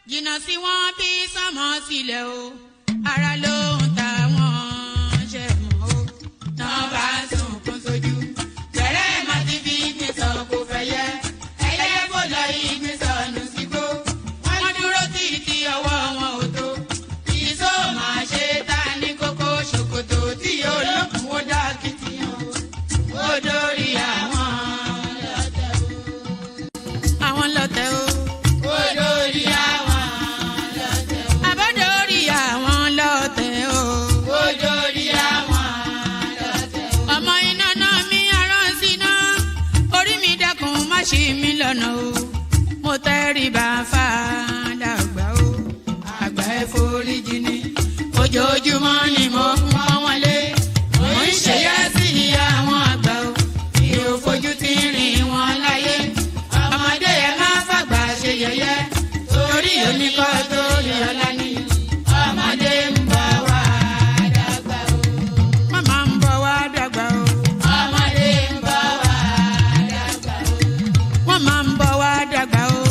jìnnà sí wọn bí sánmọ̀ sílẹ̀ o ara ló ń ta wọn ṣe mọ́ o náà bá sunkún sójú bẹ̀rẹ̀ má ti fi gbé sọ kó fẹ́ yẹ ẹyẹ kó lọ ìgbé sọnù sígbó wọ́n dúró títí ọwọ́ wọn ò tó ìṣó máa ṣe ta ní kókó ṣòkòtò tí olókùn ó dá kìtìyàn ó dórí àwọn lọ́tẹ̀ o. ó dórí àwọn lọ́tẹ̀ o. àbọ̀dórí àwọn lọ́tẹ̀ o. ó dórí àwọn lọ́tẹ̀ o. ọmọ iná náà mi arán sí iná orí mi dákun má ṣì mí lọ́nà o mo tẹríba fàdàgbà o àgbà ẹ foríjì ni ojoojúmọ́ ni mo ń pọ́n wọn lé mo ń ṣèyá sí àwọn àgbà o mi ò fojú tí ń rìn wọn láyé ọmọdé ẹ má fàgbà ṣe yẹ̀yẹ́ torí oníkọ́ tó yọ lání ọmọdé ń bọ̀ wá dàgbà o. màmá ń bọ̀ wá dàgbà o. ọmọdé ń bọ̀ wá dàgbà o. wọ́n máa ń bọ̀ wá dàgbà o.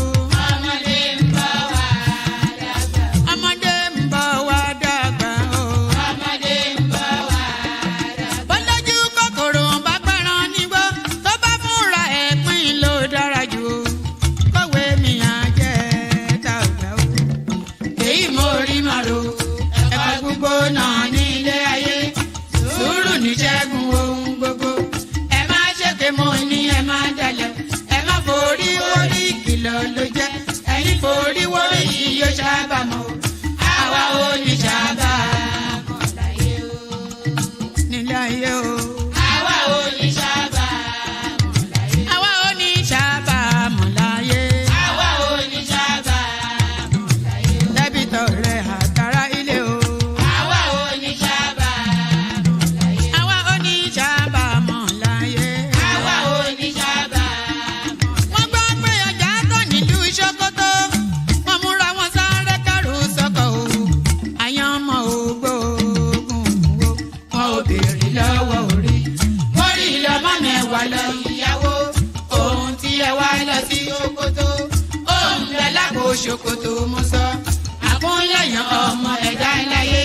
ọmọdé ń bọ̀ wá dàgbà o. ọmọdé ń bọ̀ wá dàgbà o. ọmọdé ń bọ̀ wá dàgbà o. bọ́lájú kòkòrò bá gbẹ́ran nígbó tó bá fúnra ẹ̀ pín ló dára jù o. kọ̀wé mi á jẹ́ dàgbà o. èyí mo rí màrò ẹ̀kọ́ gbogbo náà ní ilé ayé sùúrù ní ṣẹ́gun ohun gbogbo. ẹ má ṣèké mo ní ẹ má dalẹ̀ ẹ má forí wórí ìkìlọ̀ ló jẹ́ ẹ̀yin forí wórí yìí yóò ṣàbàmọ́ o. àwa ò ní ṣàbàmọ́ láyé o. nílé ayé o. àwa ò ní ṣàbàmọ́ láyé. àwa ò ní ṣàbàmọ́ láyé. àwa ò ní ṣàbàmọ́ láyé. dẹ́bìtọ̀ rẹ̀ àtàrà ilé o. àwa ò ní ṣàbàmọ́ láyé. àwa ò ní ṣàbàmọ́ láyé. àwa ò ní ṣàbàmọ́. wọ́n gbọ́ pé ọjà tán nílùú Ṣókótó wọ́n múra wọn sáré kẹrù sọ́kọ̀ o. àyàn ọmọ ògbóògùn wo wọn ò béèrè lọ́wọ́ orí. orí lọ́mọ mẹ́wàá lọ ìyàwó ohun tí ẹ wá lọ sí Ṣókótó ohun bẹ lápò Ṣókótó mo sọ. àkúnlẹ̀yàn ọmọ ẹ̀dá láyé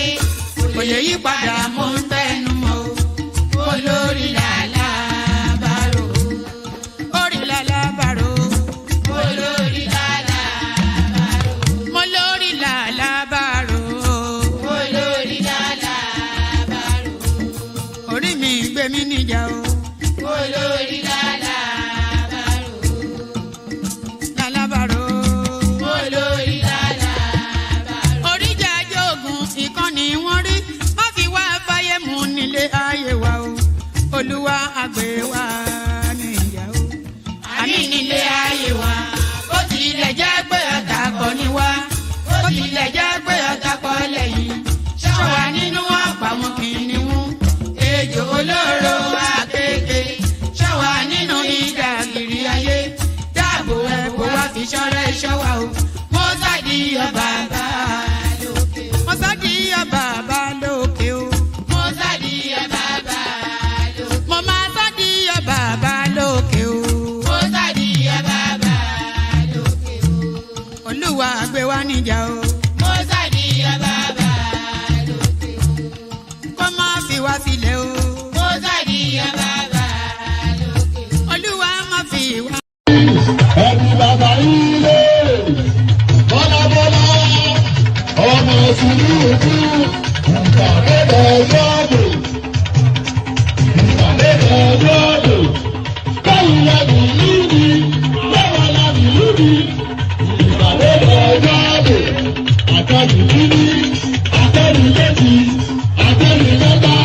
kò lè yí padà mo ń tẹnu mọ́ o. olórí làlá bàrò orí làlá bàrò olórí làlá bàrò mo lórí làlá bàrò olórí làlá bàrò orí mi gbé mi níjà o. olórí làlá bàrò làlá bàrò olórí làlá bàrò. oríjà jogun ìkànnì wọn rí má fi wá fáyé mu nílé ayé wa o. olúwa àgbẹ̀ wa níyà o. àmì nílé ayé wa ó tilẹ̀ jẹ́ pé ọ̀tá kọ́ ni wá ó tilẹ̀ jẹ́ pé ọ̀tá kọ́ lẹ́yìn ṣọ́wa nínú àpamọ́ kìnìún ejò olóró àkékè ṣọ́wa nínú ìdàgìrì ayé dáàbò ẹ̀bùn wá fi ṣọ́rẹ́ ṣọ́wa o. mo sádì ọba bá lókè o. mo sádì ọba bá lókè o. mo sádì ọba bá lókè. mo máa sádì ọba bá lókè o. mo sádì ọba bá lókè o. olúwa gbé wa níjà o. mo sádì ọba bá lókè o. kó má fi wá sílẹ̀ o. mo sádì ọba bá lókè o. olúwa má fi wá. ẹni bàbá ilé bọ́lábọ́lá ọmọ sùúrù ìpàdébẹ̀ yọ́dọ̀ báwo la bí lùdì báwo la bí lùdì ìpàdébẹ̀ yọ́dọ̀ àtẹ̀lù lùdì àtẹ̀lù lẹ́tì àtẹ̀lù lẹ́tà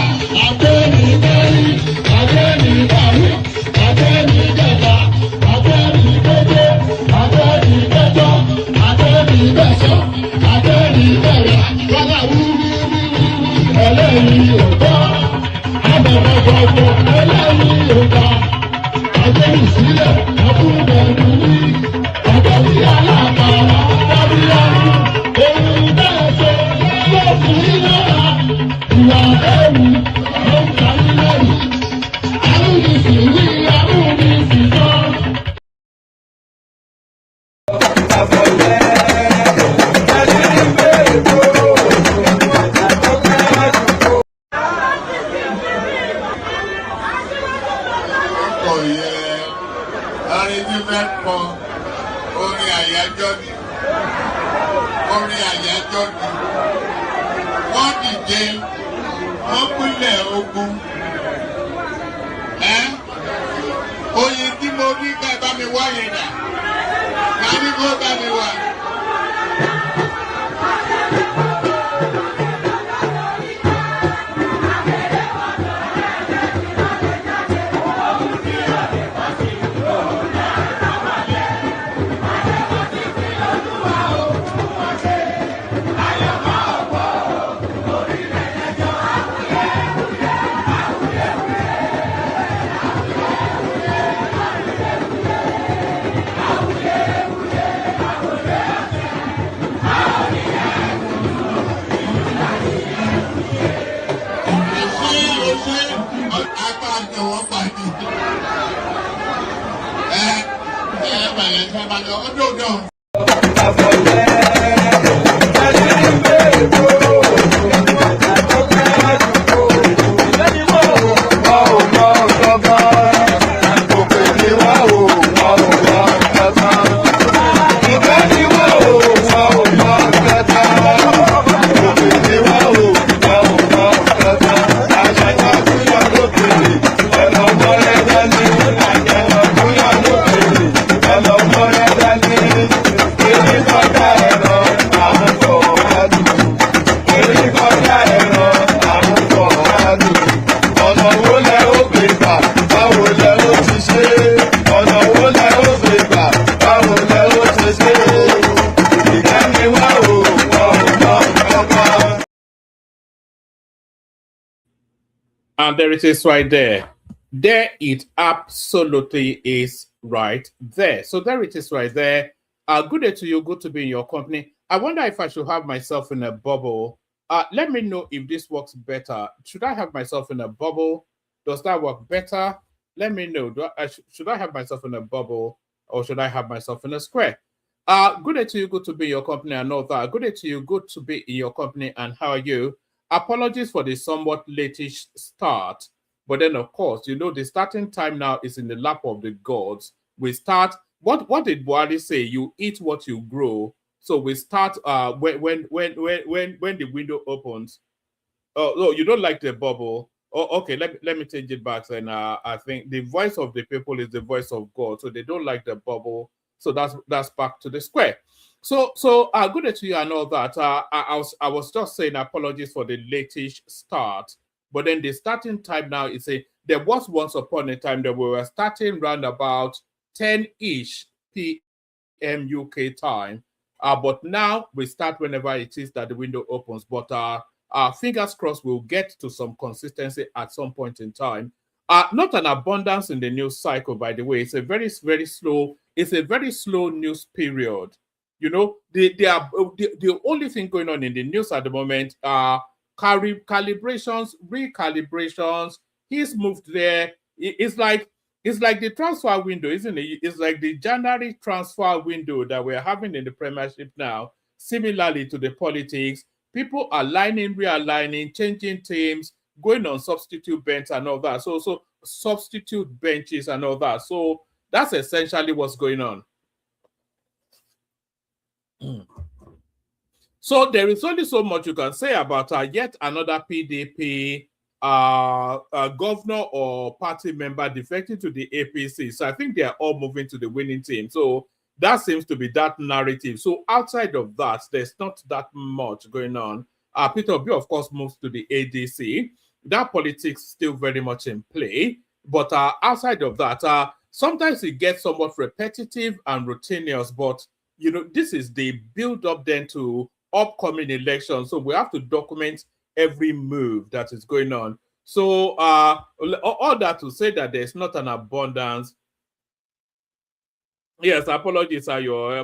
àtẹ̀lù bẹ́ẹ̀rì àtẹ̀lù bàrù àtẹ̀lù jẹ̀ta àtẹ̀lù gbẹ́gbẹ́ àtẹ̀lù gbẹ́jọ́ àtẹ̀lù gbẹ̀sọ̀ àtẹ̀lù bẹ̀rẹ̀ wọ́lá wúwúwú ẹlẹ́yìn òótọ́ abẹ̀rẹ̀ gbọ̀gbọ̀ ẹlẹ́yìn òótọ́ àtẹ̀lù sílẹ̀ ọkùnrin ní àtẹ̀lù aláàbàrà dábìlárù ohun bẹ́ẹ̀ tó yóò fún yín lára ìwà ẹ̀rù ló ń ta yín lẹ́rù àrùnìsì wí àrùnìsì tán. akọrin tí fẹ́ kọ orin àyájọ́ ni orin àyájọ́ ni wọ́n dìde wọ́n pínlẹ̀ ogun oyin tí mo rí ká bá mi wá yẹn dà ká ní kó bá mi wá. And there it is right there. There it absolutely is right there. So there it is right there. Good day to you. Good to be in your company. I wonder if I should have myself in a bubble. Let me know if this works better. Should I have myself in a bubble? Does that work better? Let me know. Should I have myself in a bubble or should I have myself in a square? Good day to you. Good to be in your company. I know that. Good day to you. Good to be in your company. And how are you? Apologies for the somewhat latish start, but then of course, you know, the starting time now is in the lap of the gods. We start. What did Buhari say? You eat what you grow. So we start when the window opens. Oh no, you don't like the bubble. Oh, okay. Let me change it back. And I think the voice of the people is the voice of God. So they don't like the bubble. So that's back to the square. So good day to you and all that. I was just saying apologies for the latish start, but then the starting time now is there was once upon a time that we were starting round about 10-ish p.m. UK time, but now we start whenever it is that the window opens. But fingers crossed we'll get to some consistency at some point in time. Not an abundance in the news cycle, by the way. It's a very slow news period. You know, the only thing going on in the news at the moment are calibrations, recalibrations. He's moved there. It's like the transfer window, isn't it? It's like the January transfer window that we're having in the Premiership now. Similarly to the politics, people are realigning, changing teams, going on substitute bench and all that. So substitute benches and all that. So that's essentially what's going on. So there is only so much you can say about yet another PDP governor or party member defecting to the APC. So I think they are all moving to the winning team. So that seems to be that narrative. So outside of that, there's not that much going on. Peter Obi, of course, moves to the ADC. That politics still very much in play. But outside of that, sometimes it gets somewhat repetitive and routinous, but you know, this is the build-up then to upcoming elections. So we have to document every move that is going on. So all that to say that there's not an abundance. Yes, apologies are your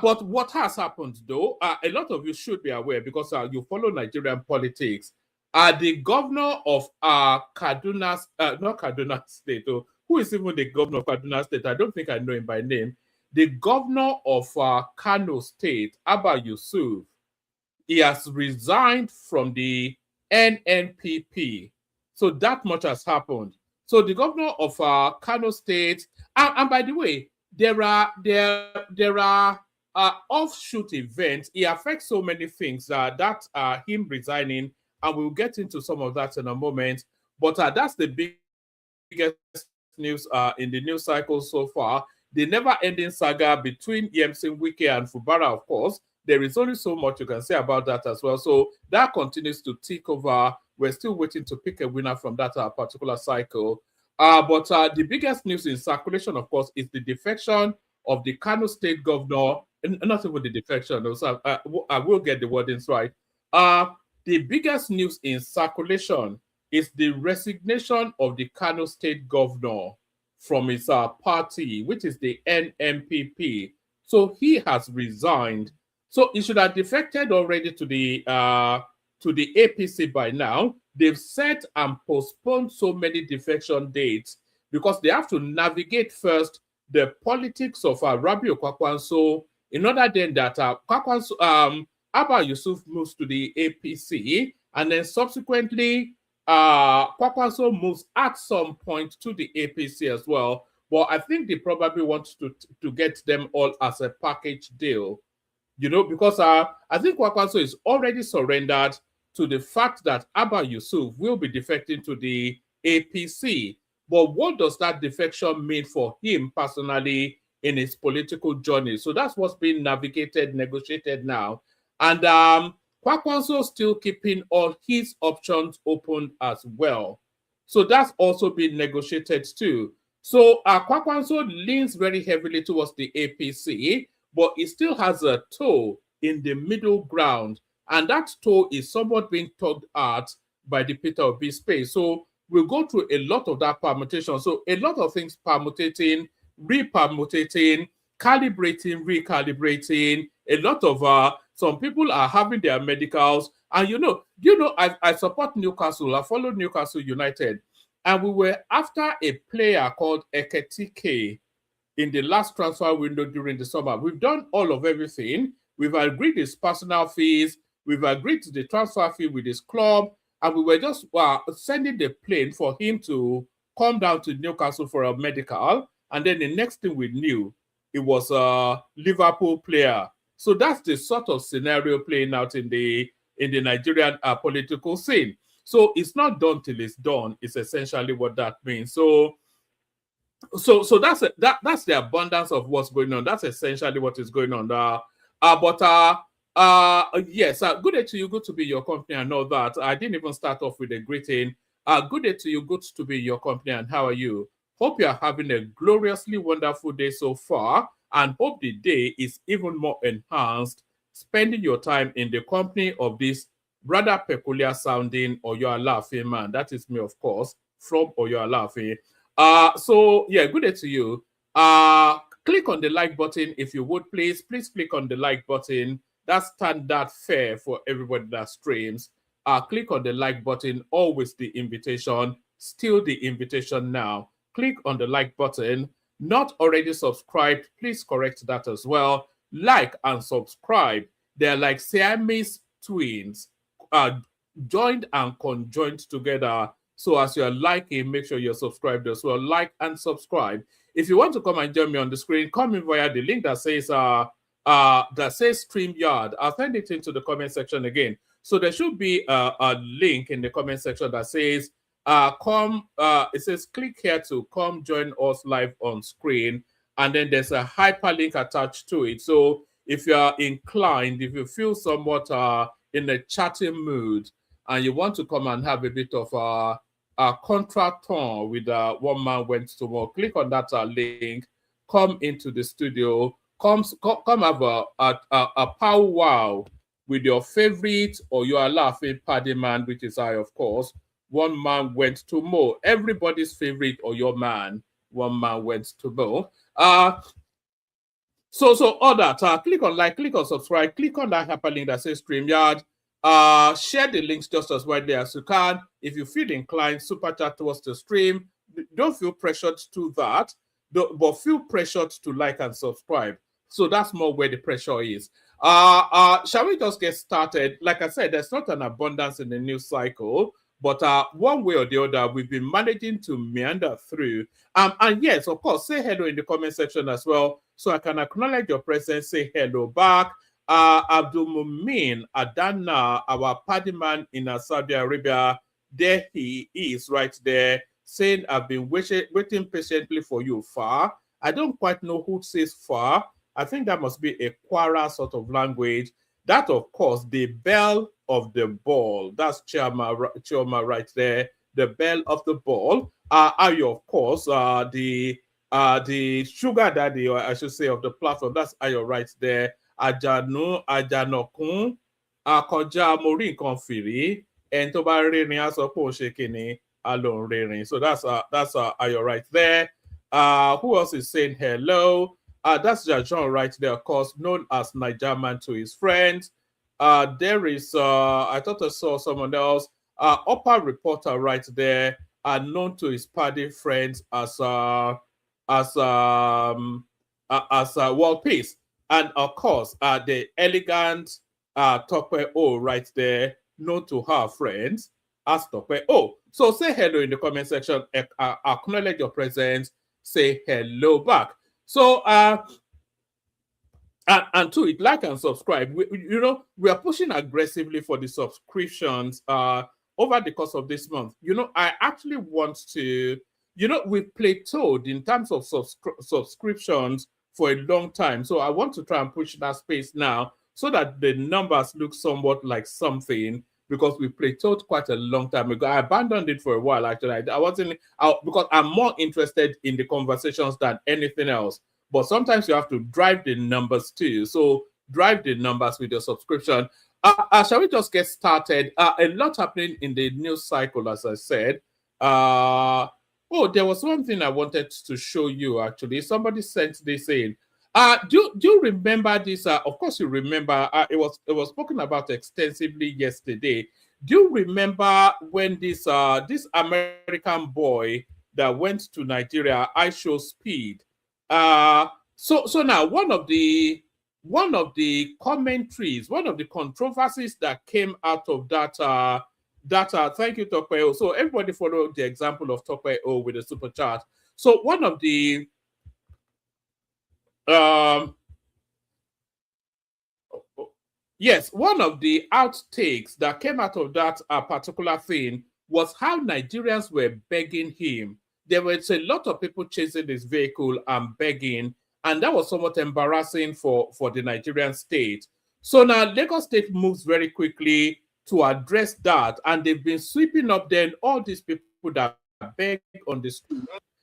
but what has happened though, a lot of you should be aware because you follow Nigerian politics. The governor of Kaduna, not Kaduna State, who is even the governor of Kaduna State? I don't think I know him by name. The governor of Kano State, Abba Yusuf, he has resigned from the NNPP. So that much has happened. So the governor of Kano State, and by the way, there are offshoot events. It affects so many things that him resigning, and we'll get into some of that in a moment. But that's the biggest news in the news cycle so far. The never-ending saga between Yemsin Wike and Fubara, of course. There is only so much you can say about that as well. So that continues to tick over. We're still waiting to pick a winner from that particular cycle. But the biggest news in circulation, of course, is the defection of the Kano State governor. Not even the defection. So I will get the wordings right. The biggest news in circulation is the resignation of the Kano State governor from his party, which is the NMPP. So he has resigned. So he should have defected already to the APC by now. They've set and postponed so many defection dates because they have to navigate first the politics of Rabi Kwakwanso in order then that Abba Yusuf moves to the APC, and then subsequently Kwakwanso moves at some point to the APC as well. But I think they probably want to get them all as a package deal, you know, because I think Kwakwanso is already surrendered to the fact that Abba Yusuf will be defecting to the APC. But what does that defection mean for him personally in his political journey? So that's what's being negotiated now. And Kwakwanso still keeping all his options open as well. So that's also been negotiated too. So Kwakwanso leans very heavily towards the APC, but he still has a toe in the middle ground. And that toe is somewhat being tugged at by the Peter Obi space. So we'll go through a lot of that permutation. So a lot of things permutating, repermutating, calibrating, recalibrating. A lot of some people are having their medicals. And I support Newcastle. I followed Newcastle United. And we were after a player called Eketike in the last transfer window during the summer. We've done all of everything. We've agreed his personal fees. We've agreed to the transfer fee with his club, and we were just sending the plane for him to come down to Newcastle for a medical. And then the next thing we knew, it was a Liverpool player. So that's the sort of scenario playing out in the Nigerian political scene. So it's not done till it's done. It's essentially what that means. So that's the abundance of what's going on. That's essentially what is going on. Yes, good day to you. Good to be your company and all that. I didn't even start off with a greeting. Good day to you. Good to be your company and how are you? Hope you are having a gloriously wonderful day so far, and hope the day is even more enhanced spending your time in the company of this rather peculiar sounding Oyo Alaafin man. That is me, of course, from Oyo Alaafin. So yeah, good day to you. Click on the like button if you would, please. Please click on the like button. That's standard fare for everybody that streams. Click on the like button, always the invitation, still the invitation now. Click on the like button. Not already subscribed, please correct that as well. Like and subscribe. They're like Siamese twins, joined and conjoined together. So as you're liking, make sure you're subscribed as well. Like and subscribe. If you want to come and join me on the screen, come in via the link that says StreamYard. I'll send it into the comment section again. So there should be a link in the comment section that says it says click here to come join us live on screen, and then there's a hyperlink attached to it. So if you are inclined, if you feel somewhat in a chatting mood and you want to come and have a bit of a contractor with one man went to work, click on that link, come into the studio, come have a powwow with your favorite or your laughing paddy man, which is I, of course. One man went to Mo. Everybody's favorite or your man, one man went to Mo. So all that. Click on like, click on subscribe, click on that hyperlink that says StreamYard. Share the links just as widely as you can. If you feel inclined, super chat towards the stream. Don't feel pressured to that, but feel pressured to like and subscribe. So that's more where the pressure is. Shall we just get started? Like I said, there's not an abundance in the news cycle, But one way or the other, we've been managing to meander through. And yes, of course, say hello in the comment section as well, so I can acknowledge your presence. Say hello back. Abdul Mumin Adana, our party man in Saudi Arabia, there he is right there, saying, I've been waiting patiently for you, far. I don't quite know who says far. I think that must be a Kwara sort of language. That, of course, the bell of the ball. That's Chioma right there. The bell of the ball. Ayo, of course, the sugar daddy, or I should say, of the platform. That's Ayo right there. Ajanu, Ajanokun, Akoja Mori Konfiri, and Toba Reni Asopo Shekini, Alon Reni. So that's Ayo right there. Who else is saying hello? That's Jajon right there, of course, known as Nigerman to his friends. There is, I thought I saw someone else, upper reporter right there, known to his party friends as World Peace. And of course, the elegant Tope O right there, known to her friends as Tope O. So say hello in the comment section, acknowledge your presence, say hello back. So, and to it, like and subscribe. We are pushing aggressively for the subscriptions over the course of this month. I actually want to, we've plateaued in terms of subscriptions for a long time. So I want to try and push that space now so that the numbers look somewhat like something, because we plateaued quite a long time ago. I abandoned it for a while, actually. I wasn't out because I'm more interested in the conversations than anything else. But sometimes you have to drive the numbers too. So drive the numbers with your subscription. Shall we just get started? A lot happening in the news cycle, as I said. There was one thing I wanted to show you, actually. Somebody sent this in. Do you remember this? Of course, you remember. It was spoken about extensively yesterday. Do you remember when this American boy that went to Nigeria, I Show Speed? So now one of the commentaries, one of the controversies that came out of that. Thank you, Tokwe. So everybody follow the example of Tokwe O with the super chat. So one of the one of the outtakes that came out of that particular thing was how Nigerians were begging him. There was a lot of people chasing his vehicle and begging, and that was somewhat embarrassing for the Nigerian state. So now Lagos State moves very quickly to address that, and they've been sweeping up then all these people that beg on the street.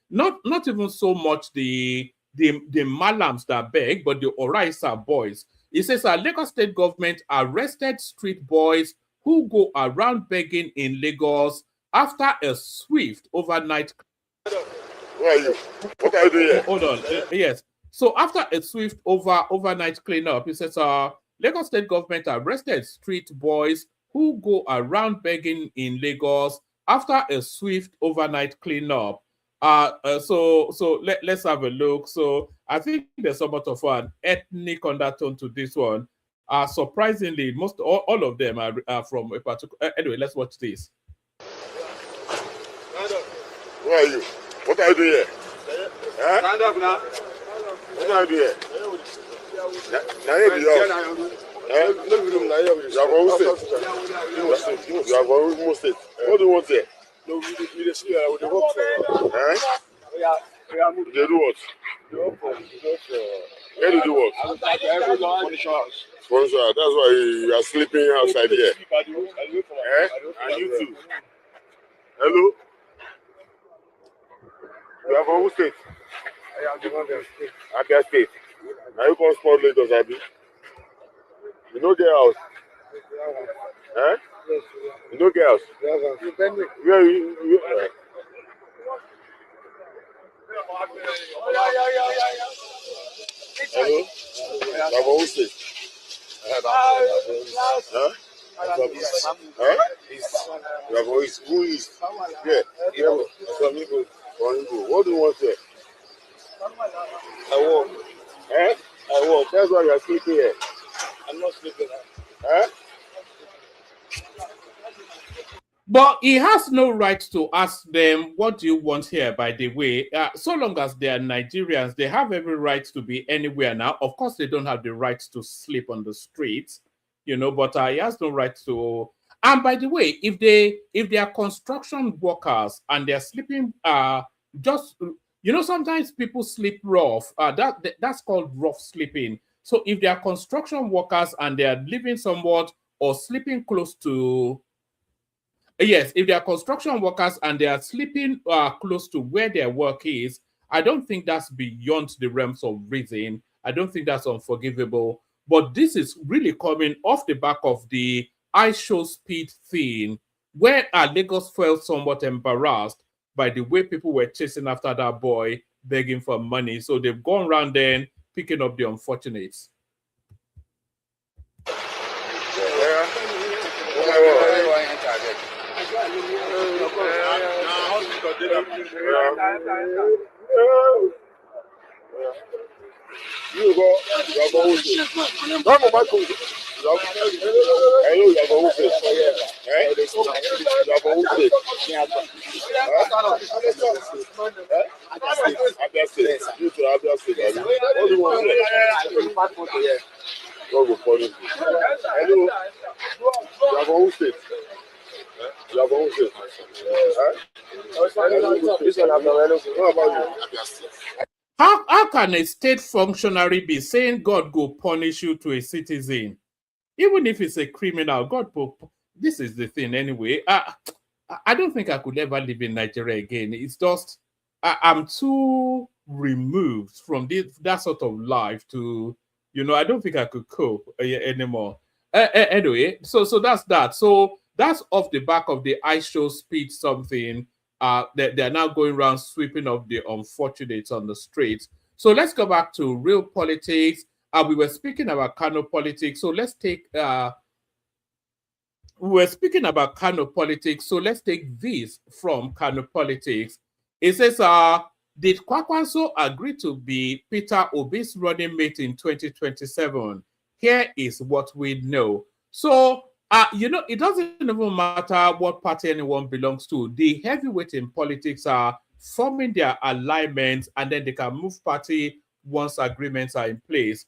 Not even so much the Malams that beg, but the Oraisa boys. It says Lagos State government arrested street boys who go around begging in Lagos after a swift overnight. Where are you? What are you doing here? Hold on. Yes. So after a swift overnight cleanup, it says Lagos State government arrested street boys who go around begging in Lagos after a swift overnight cleanup. So let's have a look. So I think there's somewhat of an ethnic undertone to this one. Surprisingly, all of them are from a particular. Anyway, let's watch this. Where are you? What are you doing here? Stand up now. What are you doing here? Now you be off. You are from Imo State. You are from Imo State. What do you want here? No, we work for. They do what? Where do you do what? Sponsor. That's why you are sleeping outside here. And you too. Hello? You are from who state? I am from Abia State. Now you come sport Lagos, Abi. You know get house? Eh? You know get house? Where you? Hello? You are from who state? Huh? You are from East. Who is? Yeah. What do you want here? I walk. Eh? I walk. That's why you are sleeping here. I'm not sleeping. Eh? But he has no right to ask them, what do you want here, by the way? So long as they are Nigerians, they have every right to be anywhere now. Of course, they don't have the right to sleep on the streets, you know, but he has no right to. And by the way, if they are construction workers and they're sleeping, just, you know, sometimes people sleep rough. That's called rough sleeping. So if they are construction workers and they are living somewhat or sleeping close to, yes, if they are construction workers and they are sleeping close to where their work is, I don't think that's beyond the realms of reason. I don't think that's unforgivable. But this is really coming off the back of the I show speed thing, where Lagos felt somewhat embarrassed by the way people were chasing after that boy, begging for money. So they've gone around then picking up the unfortunates. You go How can a state functionary be saying God go punish you to a citizen? Even if it's a criminal, God will. This is the thing anyway. I don't think I could ever live in Nigeria again. It's just, I'm too removed from that sort of life to, you know, I don't think I could cope anymore. Anyway, so that's that. So that's off the back of the I show speed something. They're now going around sweeping up the unfortunates on the streets. So let's go back to real politics. We were speaking about Kano politics. So let's take we were speaking about Kano politics. So let's take this from Kano politics. It says, did Kwakwanso agree to be Peter Obi's running mate in 2027? Here is what we know. So, you know, it doesn't even matter what party anyone belongs to. The heavyweight in politics are forming their alignments, and then they can move party once agreements are in place.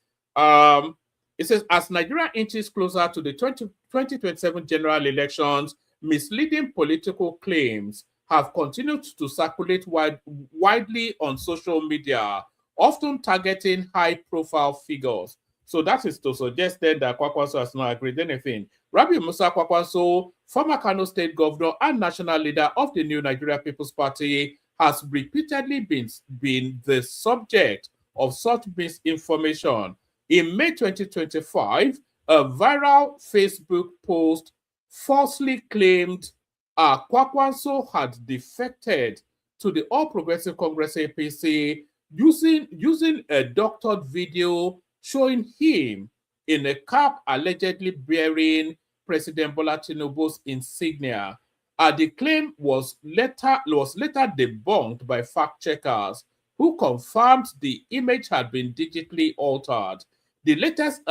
It says, as Nigeria inches closer to the 2027 general elections, misleading political claims have continued to circulate widely on social media, often targeting high-profile figures. So that is to suggest then that Kwakwanso has not agreed anything. Rabi Musa Kwakwanso, former Kano State Governor and national leader of the New Nigeria People's Party, has repeatedly been the subject of such misinformation. In May 2025, a viral Facebook post falsely claimed Kwakwanso had defected to the All Progressive Congress APC using a doctored video showing him in a cap allegedly bearing President Bola Tinubu's insignia. The claim was later debunked by fact checkers who confirmed the image had been digitally altered. The latest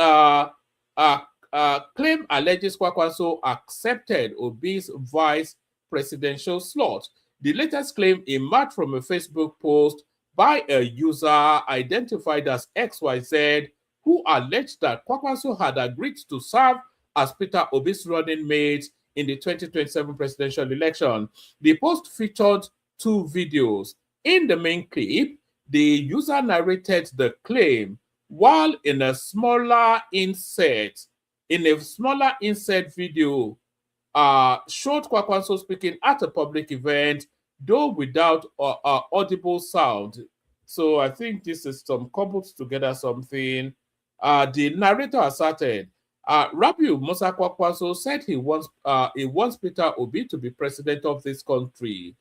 claim alleges Kwakwanso accepted Obi's vice presidential slot. The latest claim emerged from a Facebook post by a user identified as XYZ, who alleged that Kwakwanso had agreed to serve as Peter Obi's running mate in the 2027 presidential election. The post featured two videos. In the main clip, the user narrated the claim, while in a smaller insert video showed Kwakwanso speaking at a public event, though without audible sound. So I think this is some coupled together something. The narrator asserted, Rabiu Musa Kwakwanso said he wants Peter Obi to be president of this country.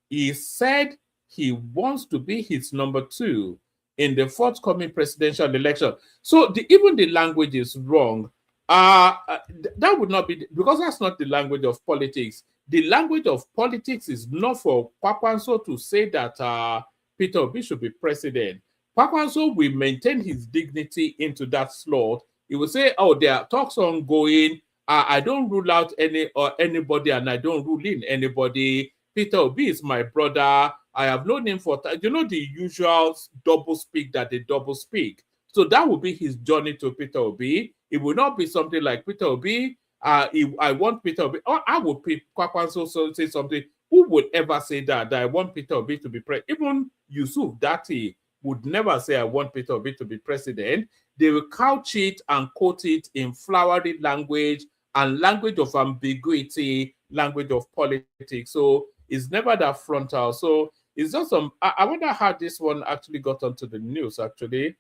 He said he wants to be his number 2 in the forthcoming presidential election. So even the language is wrong. That would not be, because that's not the language of politics. The language of politics is not for Kwakwanso to say that Peter Obi should be president. Kwakwanso will maintain his dignity into that slot. He will say, oh, there are talks ongoing. I don't rule out anybody, and I don't rule in anybody. Peter Obi is my brother. I have known him for, the usual double speak that they double speak. So that will be his journey to Peter Obi. It will not be something like Peter Obi. I want Peter Obi. Or I would pick Kwakwanso say something. Who would ever say that I want Peter Obi to be president? Even Yusuf Dati would never say I want Peter Obi to be president. They will couch it and quote it in flowery language and language of ambiguity, language of politics. So it's never that frontal. So it's just some. I wonder how this one actually got onto the news. Actually,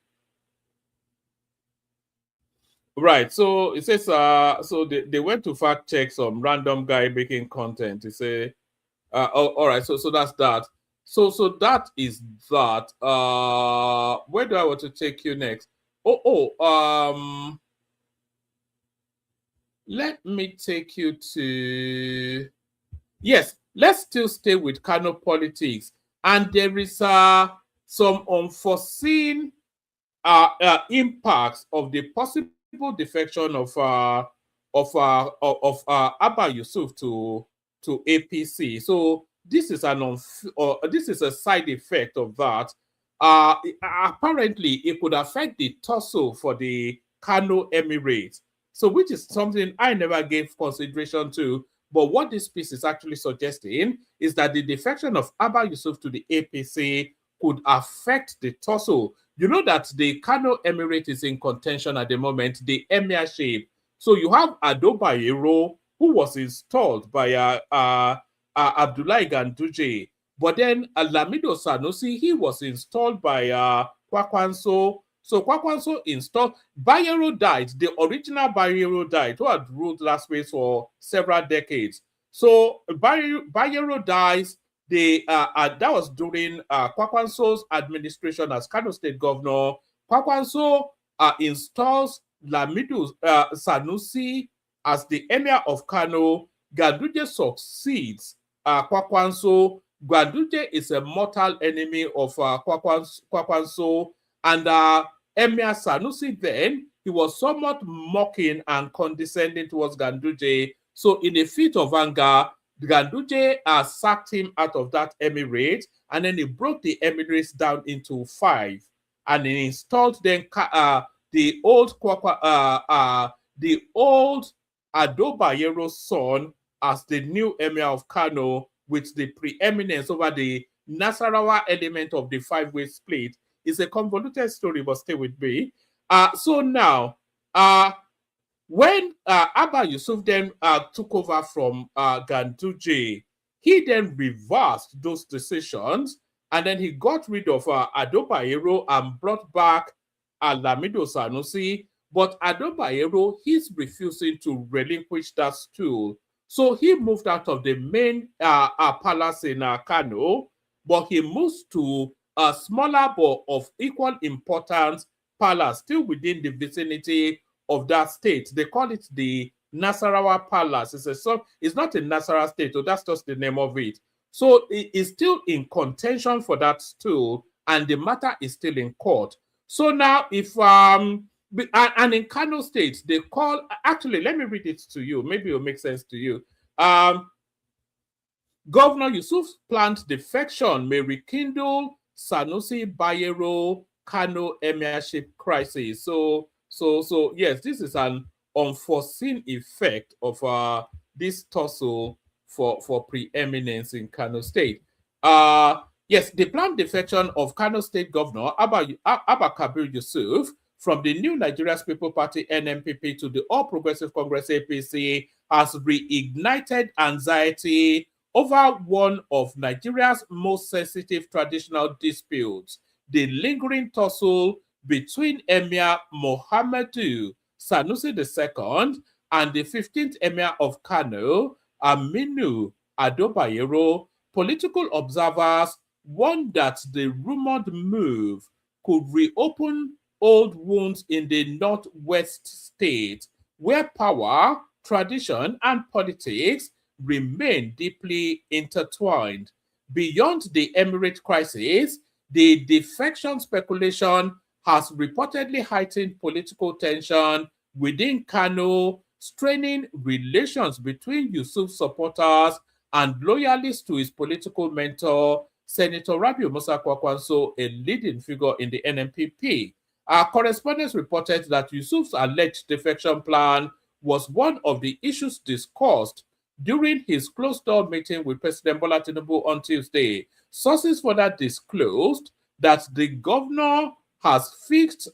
right. So it says. So they went to fact check some random guy making content. They say. All right. So that's that. So that is that. Where do I want to take you next? Let me take you to. Yes, let's still stay with Kano politics. And there is some unforeseen impacts of the possible defection of Abba Yusuf to APC. So this is this is a side effect of that. Apparently, it could affect the torso for the Kano Emirates. So, which is something I never gave consideration to. But what this piece is actually suggesting is that the defection of Abba Yusuf to the APC could affect the torso. You know that the Kano Emirate is in contention at the moment, the emirship. So you have Ado Bayero, who was installed by Abdullahi Ganduje. But then Lamido Sanusi, he was installed by Kwakwanso. So Kwakwanso installed. Bayero died. The original Bayero died, who had ruled last week for several decades. So Bayero dies. That was during Kwakwanso's administration as Kano State Governor. Kwakwanso installs Lamido Sanusi as the Emir of Kano. Ganduje succeeds Kwakwanso. Ganduje is a mortal enemy of Kwakwanso. And Emir Sanusi then, he was somewhat mocking and condescending towards Ganduje. So in a fit of anger, Ganduje sacked him out of that emirate, and then he broke the emirates down into 5. And he installed then the old Ado Bayero's son as the new emir of Kano, with the preeminence over the Nasarawa element of the 5-way split. It's a convoluted story, but stay with me. So now, when Abba Yusuf then took over from Ganduje, he then reversed those decisions, and then he got rid of Ado Bayero and brought back Lamido Sanusi. But Ado Bayero, he's refusing to relinquish that stool. So he moved out of the main palace in Kano, but he moves to a smaller but of equal importance palace, still within the vicinity of that state. They call it the Nasarawa Palace. It's not a Nasarawa state, so that's just the name of it. So it is still in contention for that stool, and the matter is still in court. So now, if and in Kano State, they call, actually, let me read it to you. Maybe it will make sense to you. Governor Yusuf's planned defection may rekindle Sanusi Bayero Kano emirship crisis. So yes, this is an unforeseen effect of this tussle for preeminence in Kano State. Yes, the planned defection of Kano State Governor Abba Kabir Yusuf from the New Nigeria's People Party NNPP to the All Progressive Congress APC has reignited anxiety over one of Nigeria's most sensitive traditional disputes, the lingering tussle between Emir Mohammedu Sanusi II and the 15th Emir of Kano, Aminu Ado Bayero. Political observers warn that the rumored move could reopen old wounds in the northwest state, where power, tradition, and politics remain deeply intertwined. Beyond the emirate crisis, the defection speculation has reportedly heightened political tension within Kano, straining relations between Yusuf's supporters and loyalists to his political mentor, Senator Rabiu Musa Kwakwanso, a leading figure in the NNPP. Our correspondents reported that Yusuf's alleged defection plan was one of the issues discussed during his closed-door meeting with President Bola Tinubu on Tuesday. Sources further disclosed that the governor has fixed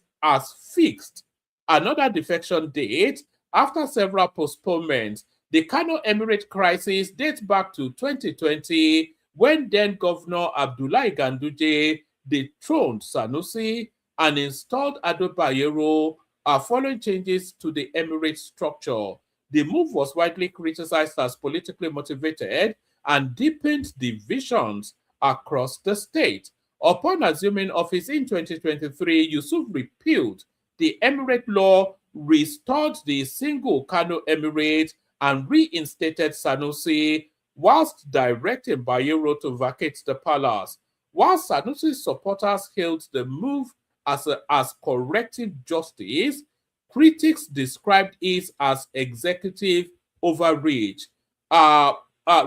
another defection date after several postponements. The Kano Emirate crisis dates back to 2020 when then Governor Abdullahi Ganduje dethroned Sanusi and installed Ado Bayero following changes to the Emirate structure. The move was widely criticized as politically motivated and deepened divisions across the state. Upon assuming office in 2023, Yusuf repealed the Emirate law, restored the single Kano Emirate, and reinstated Sanusi, whilst directing Bayero to vacate the palace. While Sanusi's supporters hailed the move as corrective justice, critics described it as executive overreach.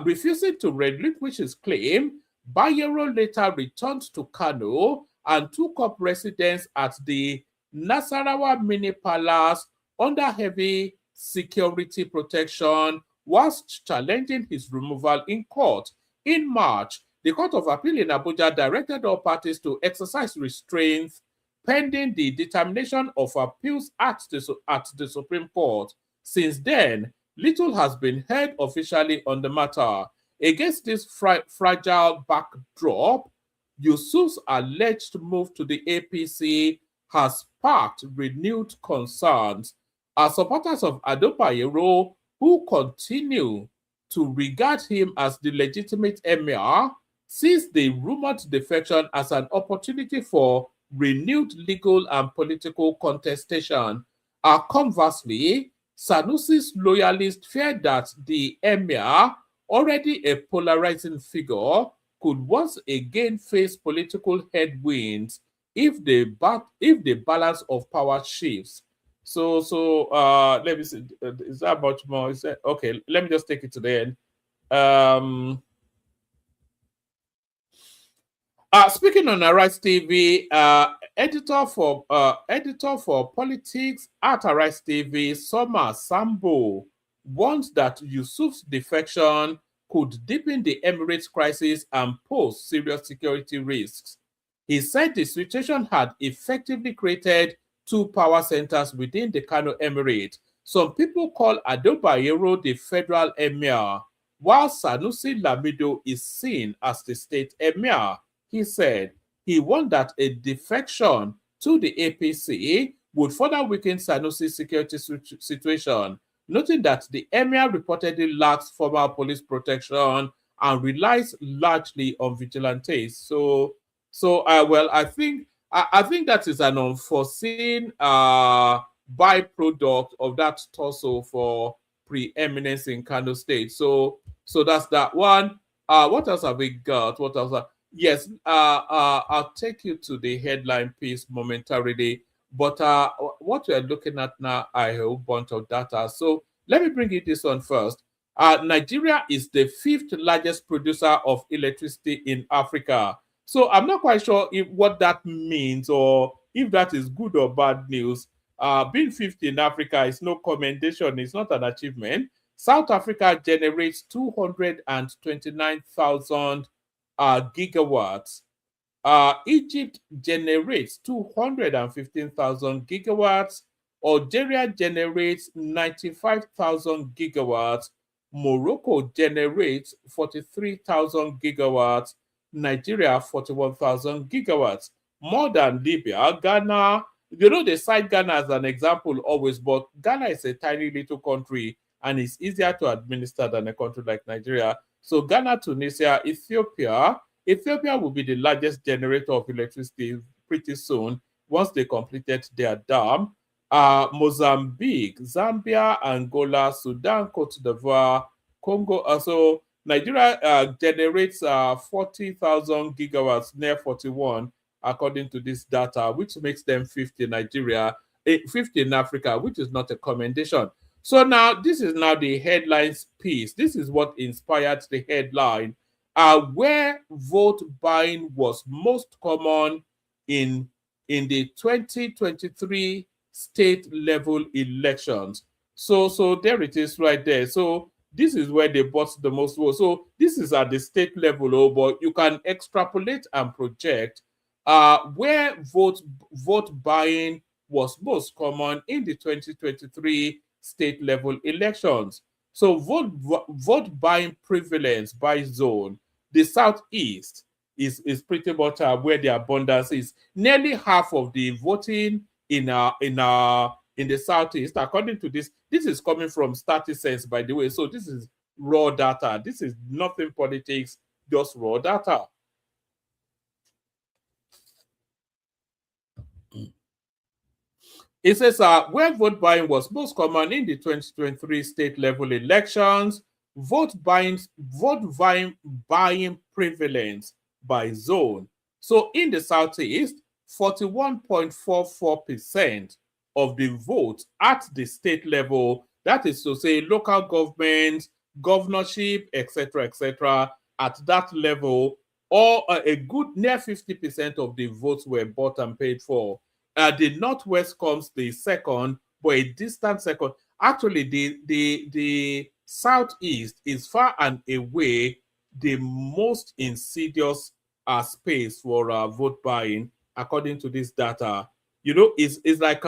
Refusing to relinquish his claim, Bayero later returned to Kano and took up residence at the Nasarawa Mini Palace under heavy security protection, whilst challenging his removal in court. In March, the Court of Appeal in Abuja directed all parties to exercise restraint pending the determination of appeals at the Supreme Court. Since then, little has been heard officially on the matter. Against this fragile backdrop, Yusuf's alleged move to the APC has sparked renewed concerns. As supporters of Ado Bayero, who continue to regard him as the legitimate emir, sees the rumored defection as an opportunity for renewed legal and political contestation. Conversely, Sanusi's loyalists fear that the emir, already a polarizing figure, could once again face political headwinds if the balance of power shifts. So let me see. Is that much more? Is that okay? Let me just take it to the end. Speaking on Arise TV, editor for politics at Arise TV, Soma Sambo, warns that Yusuf's defection could deepen the Emirates crisis and pose serious security risks. He said the situation had effectively created two power centers within the Kano Emirate. Some people call Ado Bayero the federal emir, while Sanusi Lamido is seen as the state emir. He said he warned that a defection to the APC would further weaken Sanusi's security situation, noting that the emir reportedly lacks formal police protection and relies largely on vigilantes. Well, I think that is an unforeseen byproduct of that tussle for preeminence in Kano State. So that's that one. What else have we got? What else? Yes, I'll take you to the headline piece momentarily. But what we're looking at now, I have a bunch of data. So let me bring you this one first. Nigeria is the 5th largest producer of electricity in Africa. So I'm not quite sure what that means or if that is good or bad news. Being 5th in Africa is no commendation. It's not an achievement. South Africa generates 229,000 gigawatts. Egypt generates 215,000 gigawatts. Algeria generates 95,000 gigawatts. Morocco generates 43,000 gigawatts. Nigeria 41,000 gigawatts. More than Libya. Ghana, they cite Ghana as an example always, but Ghana is a tiny little country and it's easier to administer than a country like Nigeria. So Ghana, Tunisia, Ethiopia will be the largest generator of electricity pretty soon once they completed their dam. Mozambique, Zambia, Angola, Sudan, Cote d'Ivoire, Congo. So Nigeria generates 40,000 gigawatts, near 41, according to this data, which makes them 5th in Nigeria, 5th in Africa, which is not a commendation. So now this is now the headlines piece. This is what inspired the headline. Where vote buying was most common in the 2023 state level elections. So there it is right there. So this is where they bought the most votes. So this is at the state level, oh, but you can extrapolate and project where vote buying was most common in the 2023 state level elections. So vote buying prevalence by zone. The southeast is pretty much where the abundance is. Nearly half of the voting in the southeast, according to this. This is coming from StatisCense, by the way. So this is raw data. This is nothing politics, just raw data. It says where vote buying was most common in the 2023 state level elections, vote buying prevalence by zone. So in the southeast, 41.44% of the vote at the state level, that is to say local government, governorship, etc., at that level, or a good near 50% of the votes were bought and paid for. The Northwest comes the second, but a distant second. Actually, the Southeast is far and away the most insidious space for vote buying, according to this data. You know, it's like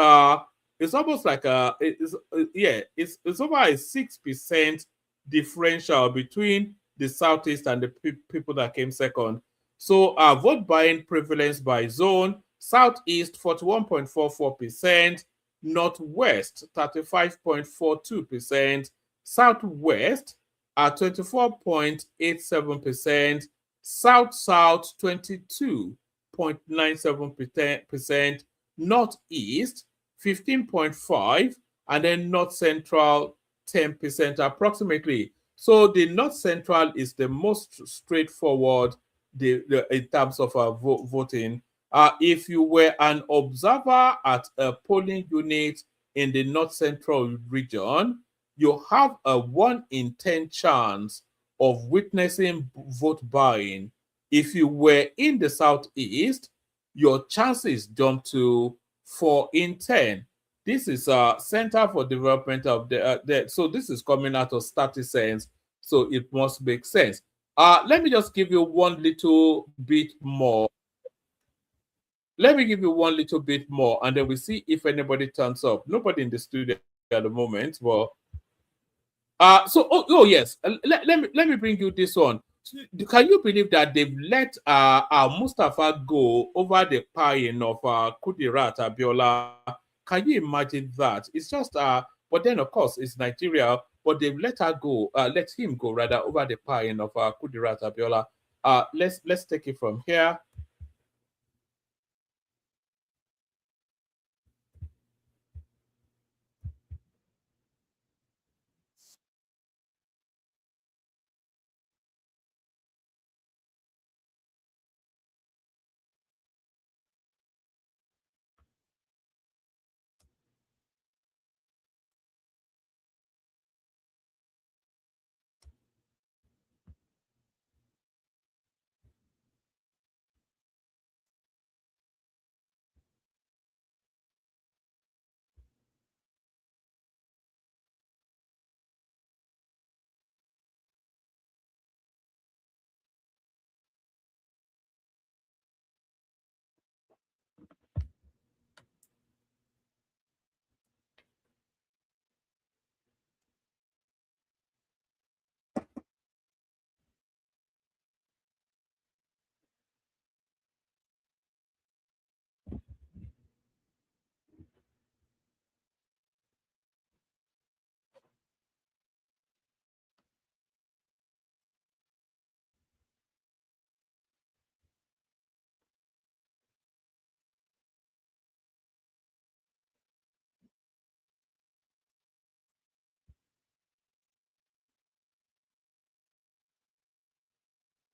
it's almost like it's over a 6% differential between the Southeast and the people that came second. So vote buying prevalence by zone: Southeast 41.44%, Northwest 35.42%, Southwest at 24.87%, South 22.97%, Northeast 15.5%, and then North Central 10% approximately. So the North Central is the most straightforward in terms of voting. If you were an observer at a polling unit in the North Central region, you have a 1 in 10 chance of witnessing vote buying. If you were in the Southeast, your chances jump to 4 in 10. This is a Center for Development of so this is coming out of StatisCense, so it must make sense. Let me just give you one little bit more. Let me give you one little bit more, and then we see if anybody turns up. Nobody in the studio at the moment. Well, yes, let me bring you this one. Can you believe that they've let Mustafa go over the pieing of Kudirat Abiola? Can you imagine that? It's just but then of course it's Nigeria, but they've let him go rather over the pieing of Kudirat Abiola. Let's take it from here.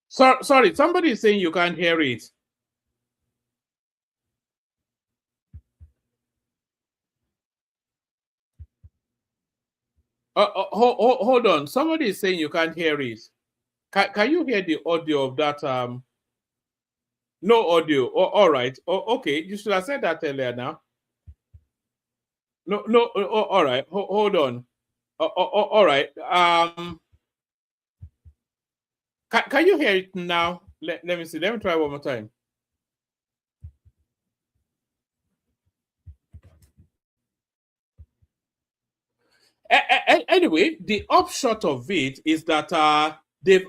Sorry, somebody is saying you can't hear it. Hold on. Somebody is saying you can't hear it. Can you hear the audio of that? No audio. Oh, all right. Oh, okay. You should have said that earlier now. No. All right. Hold on. All right. Can you hear it now? Let me see. Let me try one more time. Anyway, the upshot of it is that they've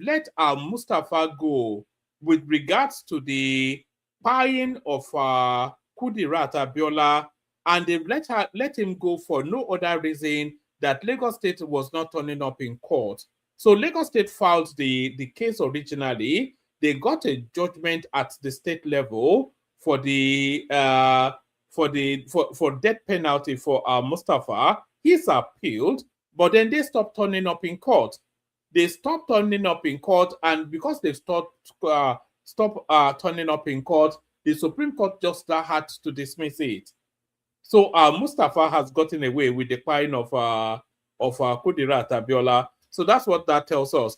let Mustafa go with regards to the buying of Kudirat Abiola, and they've let him go for no other reason that Lagos State was not turning up in court. So Lagos State filed the case originally. They got a judgment at the state level for the for death penalty for Mustafa. He's appealed, but then they stopped turning up in court. They stopped turning up in court, and because they stopped turning up in court, the Supreme Court just had to dismiss it. So Mustafa has gotten away with the buying of Kudirat Abiola. So that's what that tells us.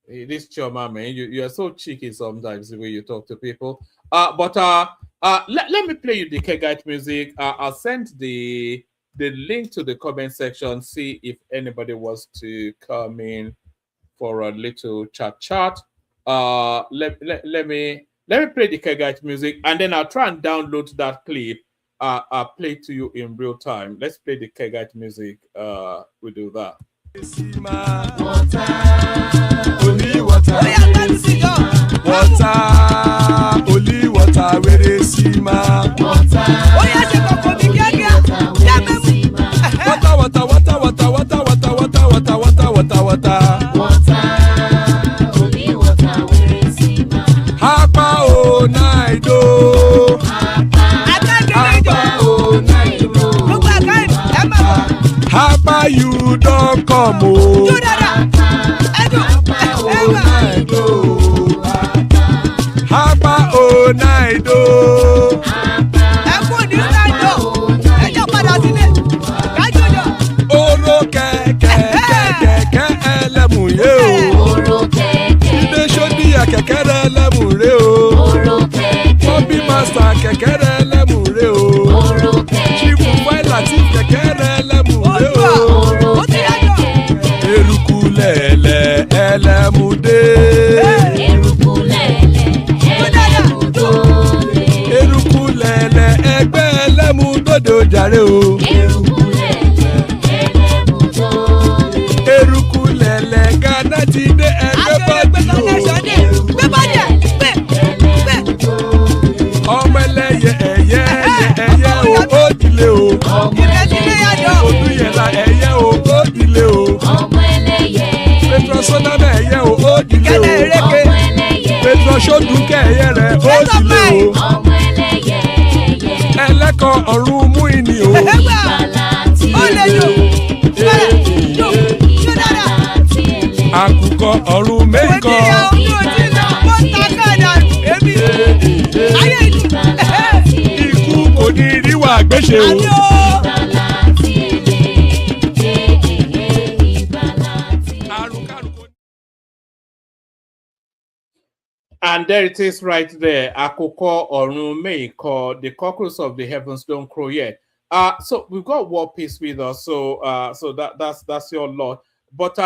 This Choma, man, you are so cheeky sometimes the way you talk to people. But let me play you the Kegite music. I'll send the link to the comment section. See if anybody wants to come in for a little chat. Let me play the Kegite music, and then I'll try and download that clip. I'll play it to you in real time. Let's play the Kegite music. We'll do that. Only water, only water, where they see ma. Water, only water, where they see ma. Hapa o naido, hapa o naido. Hapa you don't come o. Hapa o naido. Oro kẹ̀kẹ́ ẹlẹ́mù yé o. Ilé sọ́dí àkẹ́kẹ́ ẹlẹ́mù ré o. Bobby master kẹ̀kẹ́ ẹlẹ́mù ré o. Chief Wáìlà tí kẹ̀kẹ́ ẹlẹ́mù ré o. Eruku lẹ̀lẹ̀ ẹlẹ́mùdé. Eruku lẹ̀lẹ̀ ẹgbẹ́ ẹlẹ́mùdóde ojàre o. Eruku lẹ̀lẹ̀ Ghana ti dé ẹgbẹ́ bọ́dì o. Ọmọ ẹlẹ́yẹ ẹyẹ o ó dilé o. Odúyẹ̀lá ẹyẹ o ó dilé o. Petrosonama ẹyẹ o ó dilé o. Petrosodúnkẹ́ ẹyẹ rẹ̀ ó dilé o. Ẹlẹ́kọ̀ ọ̀run mú ìní o. Àkùkọ ọ̀run mẹ́kọ̀. Ikú kò ní ríwà gbéṣe o. And there it is right there. Akoko Orun Meiko, the cockles of the heavens don't crow yet. So we've got War Peace with us. So that's your lot. But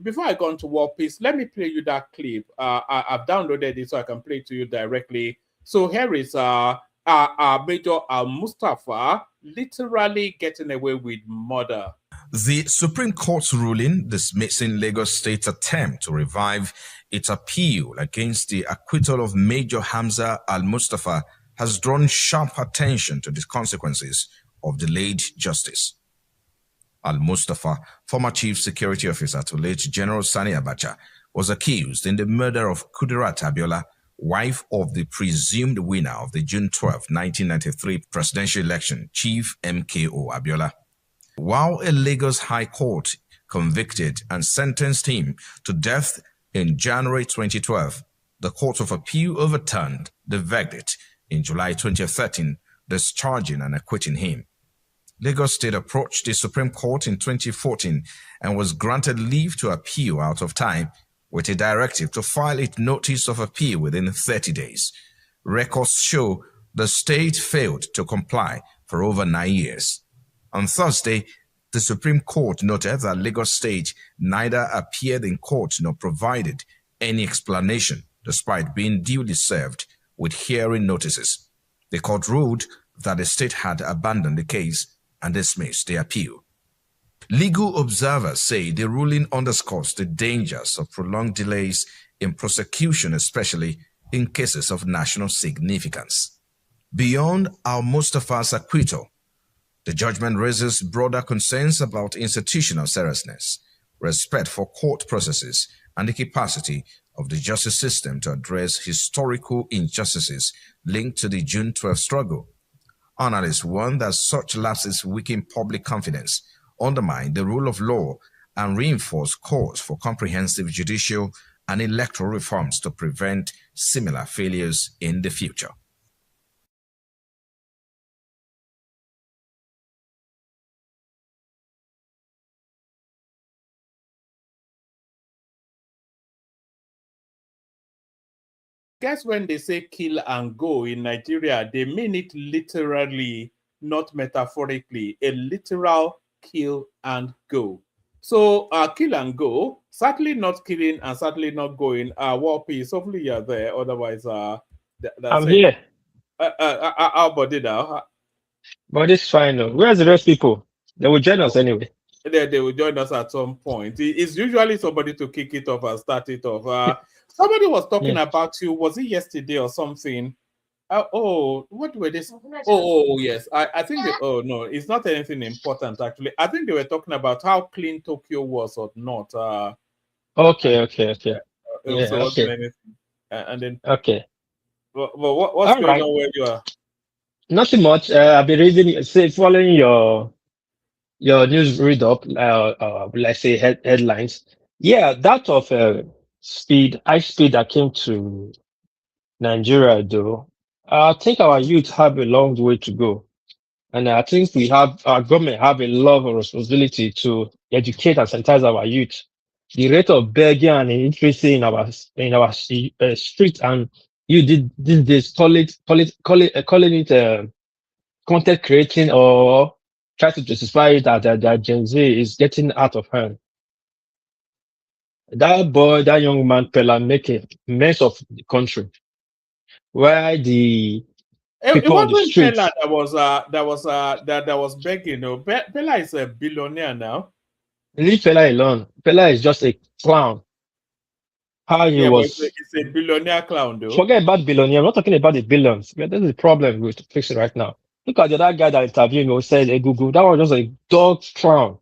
before I go on to War Peace, let me play you that clip. I've downloaded it so I can play it to you directly. So here is Major Mustafa literally getting away with murder. The Supreme Court's ruling dismissing Lagos State's attempt to revive its appeal against the acquittal of Major Hamza Al-Mustafa has drawn sharp attention to the consequences of delayed justice. Al-Mustafa, former Chief Security Officer to late General Sani Abacha, was accused in the murder of Kudirat Abiola, wife of the presumed winner of the June 12, 1993 presidential election, Chief MKO Abiola. While a Lagos High Court convicted and sentenced him to death in January 2012, the Court of Appeal overturned the verdict in July 2013, discharging and acquitting him. Lagos State approached the Supreme Court in 2014 and was granted leave to appeal out of time, with a directive to file its notice of appeal within 30 days. Records show the state failed to comply for over 9 years. On Thursday, the Supreme Court noted that Lagos State neither appeared in court nor provided any explanation, despite being duly served with hearing notices. The court ruled that the state had abandoned the case and dismissed the appeal. Legal observers say the ruling underscores the dangers of prolonged delays in prosecution, especially in cases of national significance. Beyond Al-Mustafa's acquittal, the judgment raises broader concerns about institutional seriousness, respect for court processes, and the capacity of the justice system to address historical injustices linked to the June 12 struggle. Analysts warn that such lapses weaken public confidence, undermine the rule of law, and reinforce calls for comprehensive judicial and electoral reforms to prevent similar failures in the future. Guess when they say kill and go in Nigeria, they mean it literally, not metaphorically, a literal kill and go. So kill and go, certainly not killing and certainly not going. War Peace, hopefully you're there. Otherwise, that's I'm it. here. Our body now. But it's fine. Though. Where's the rest people? They will join us anyway. They will join us at some point. It's usually somebody to kick it off and start it off. Somebody was talking about you. Was it yesterday or something? What were they? Oh, yes. I think. No, it's not anything important actually. I think they were talking about how clean Tokyo was or not. Okay. Anything. And then. Okay. Well, what's going on where you are? Nothing much. I've been reading, following your news read up. Let's say headlines. Yeah, that of high speed that came to Nigeria, though. I think our youth have a long way to go, and I think our government have a lot of responsibility to educate and sensitize our youth. The rate of begging and illiteracy in our streets, and you did these days calling it content creating or try to justify it that Gen Z is getting out of hand. That young man, Pella, make a mess of the country. Where the people on the streets. Pella that was begging. No, Pella is a billionaire now. Leave Pella alone. Pella is just a clown. It's a billionaire clown, though. Forget about billionaire. I'm not talking about the billions. This is the problem with fixing right now. Look at the other guy that interviewed me who said, "Hey, Google." That was just a dog clown.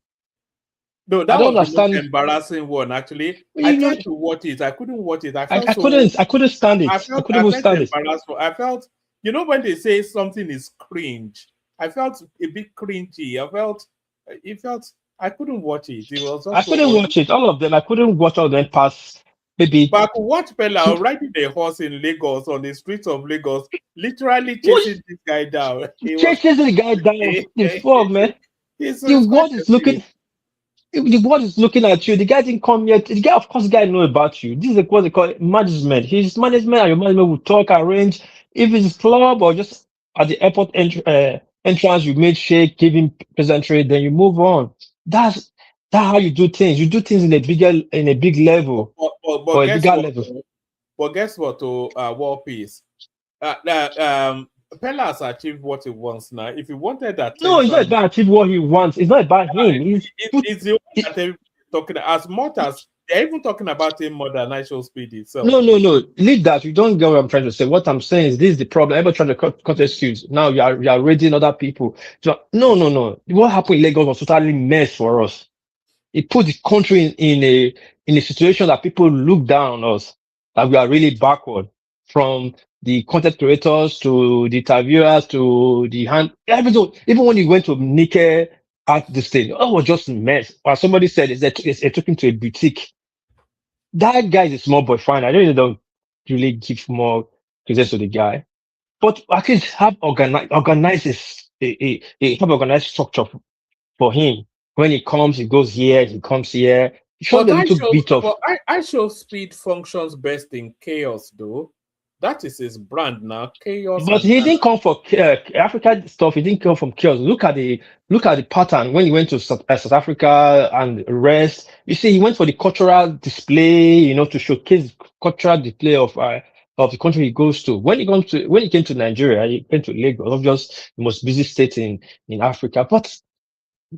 No, that was the most embarrassing one. Actually, I tried to watch it. I couldn't watch it. I couldn't stand it. I couldn't stand it. I felt, when they say something is cringe, I felt a bit cringy. I couldn't watch it. I couldn't watch it. All of them. I couldn't watch all of them past. Maybe. But I could watch Pella riding a horse in Lagos, on the streets of Lagos, literally chasing this guy down. Chasing the guy down. The fog, man. The world is looking. The world is looking at you. The guy didn't come yet. The guy, of course, the guy know about you. This is what they call management. His management and your management will talk, arrange. If it's club or just at the airport entrance, you made shake, give him pleasantry, then you move on. That's how you do things. You do things in a big level. But guess what? War Peace. Pella has achieved what he wants now. If he wanted that, no, it's not about achieve what he wants. It's not about him. It's the one that everybody's talking as much as they're even talking about him more than National Speed itself. No. Leave that. You don't get what I'm trying to say. What I'm saying is this is the problem. Everybody trying to cut excuse. Now you are raiding other people. So, no. What happened in Lagos was totally mess for us. It put the country in a situation that people look down on us, that we are really backward, from the content creators to the interviewers to the everything. Even when you went to Nike at the stage, it was just a mess. Or somebody said, they took him to a boutique. That guy is a small boy, fine. I don't know. really give more credit to the guy. But at least have have organized structure for him. When he comes, he goes here, he comes here. Show But a little bit of. I show speed functions best in chaos, though. That is his brand now, chaos But he and didn't come for Africa stuff. He didn't come from chaos. Look at the pattern when he went to South Africa and rest. You see, he went for the cultural display, to showcase cultural display of the country he goes to. When he came to Nigeria, he came to Lagos, obviously the most busy state in Africa. But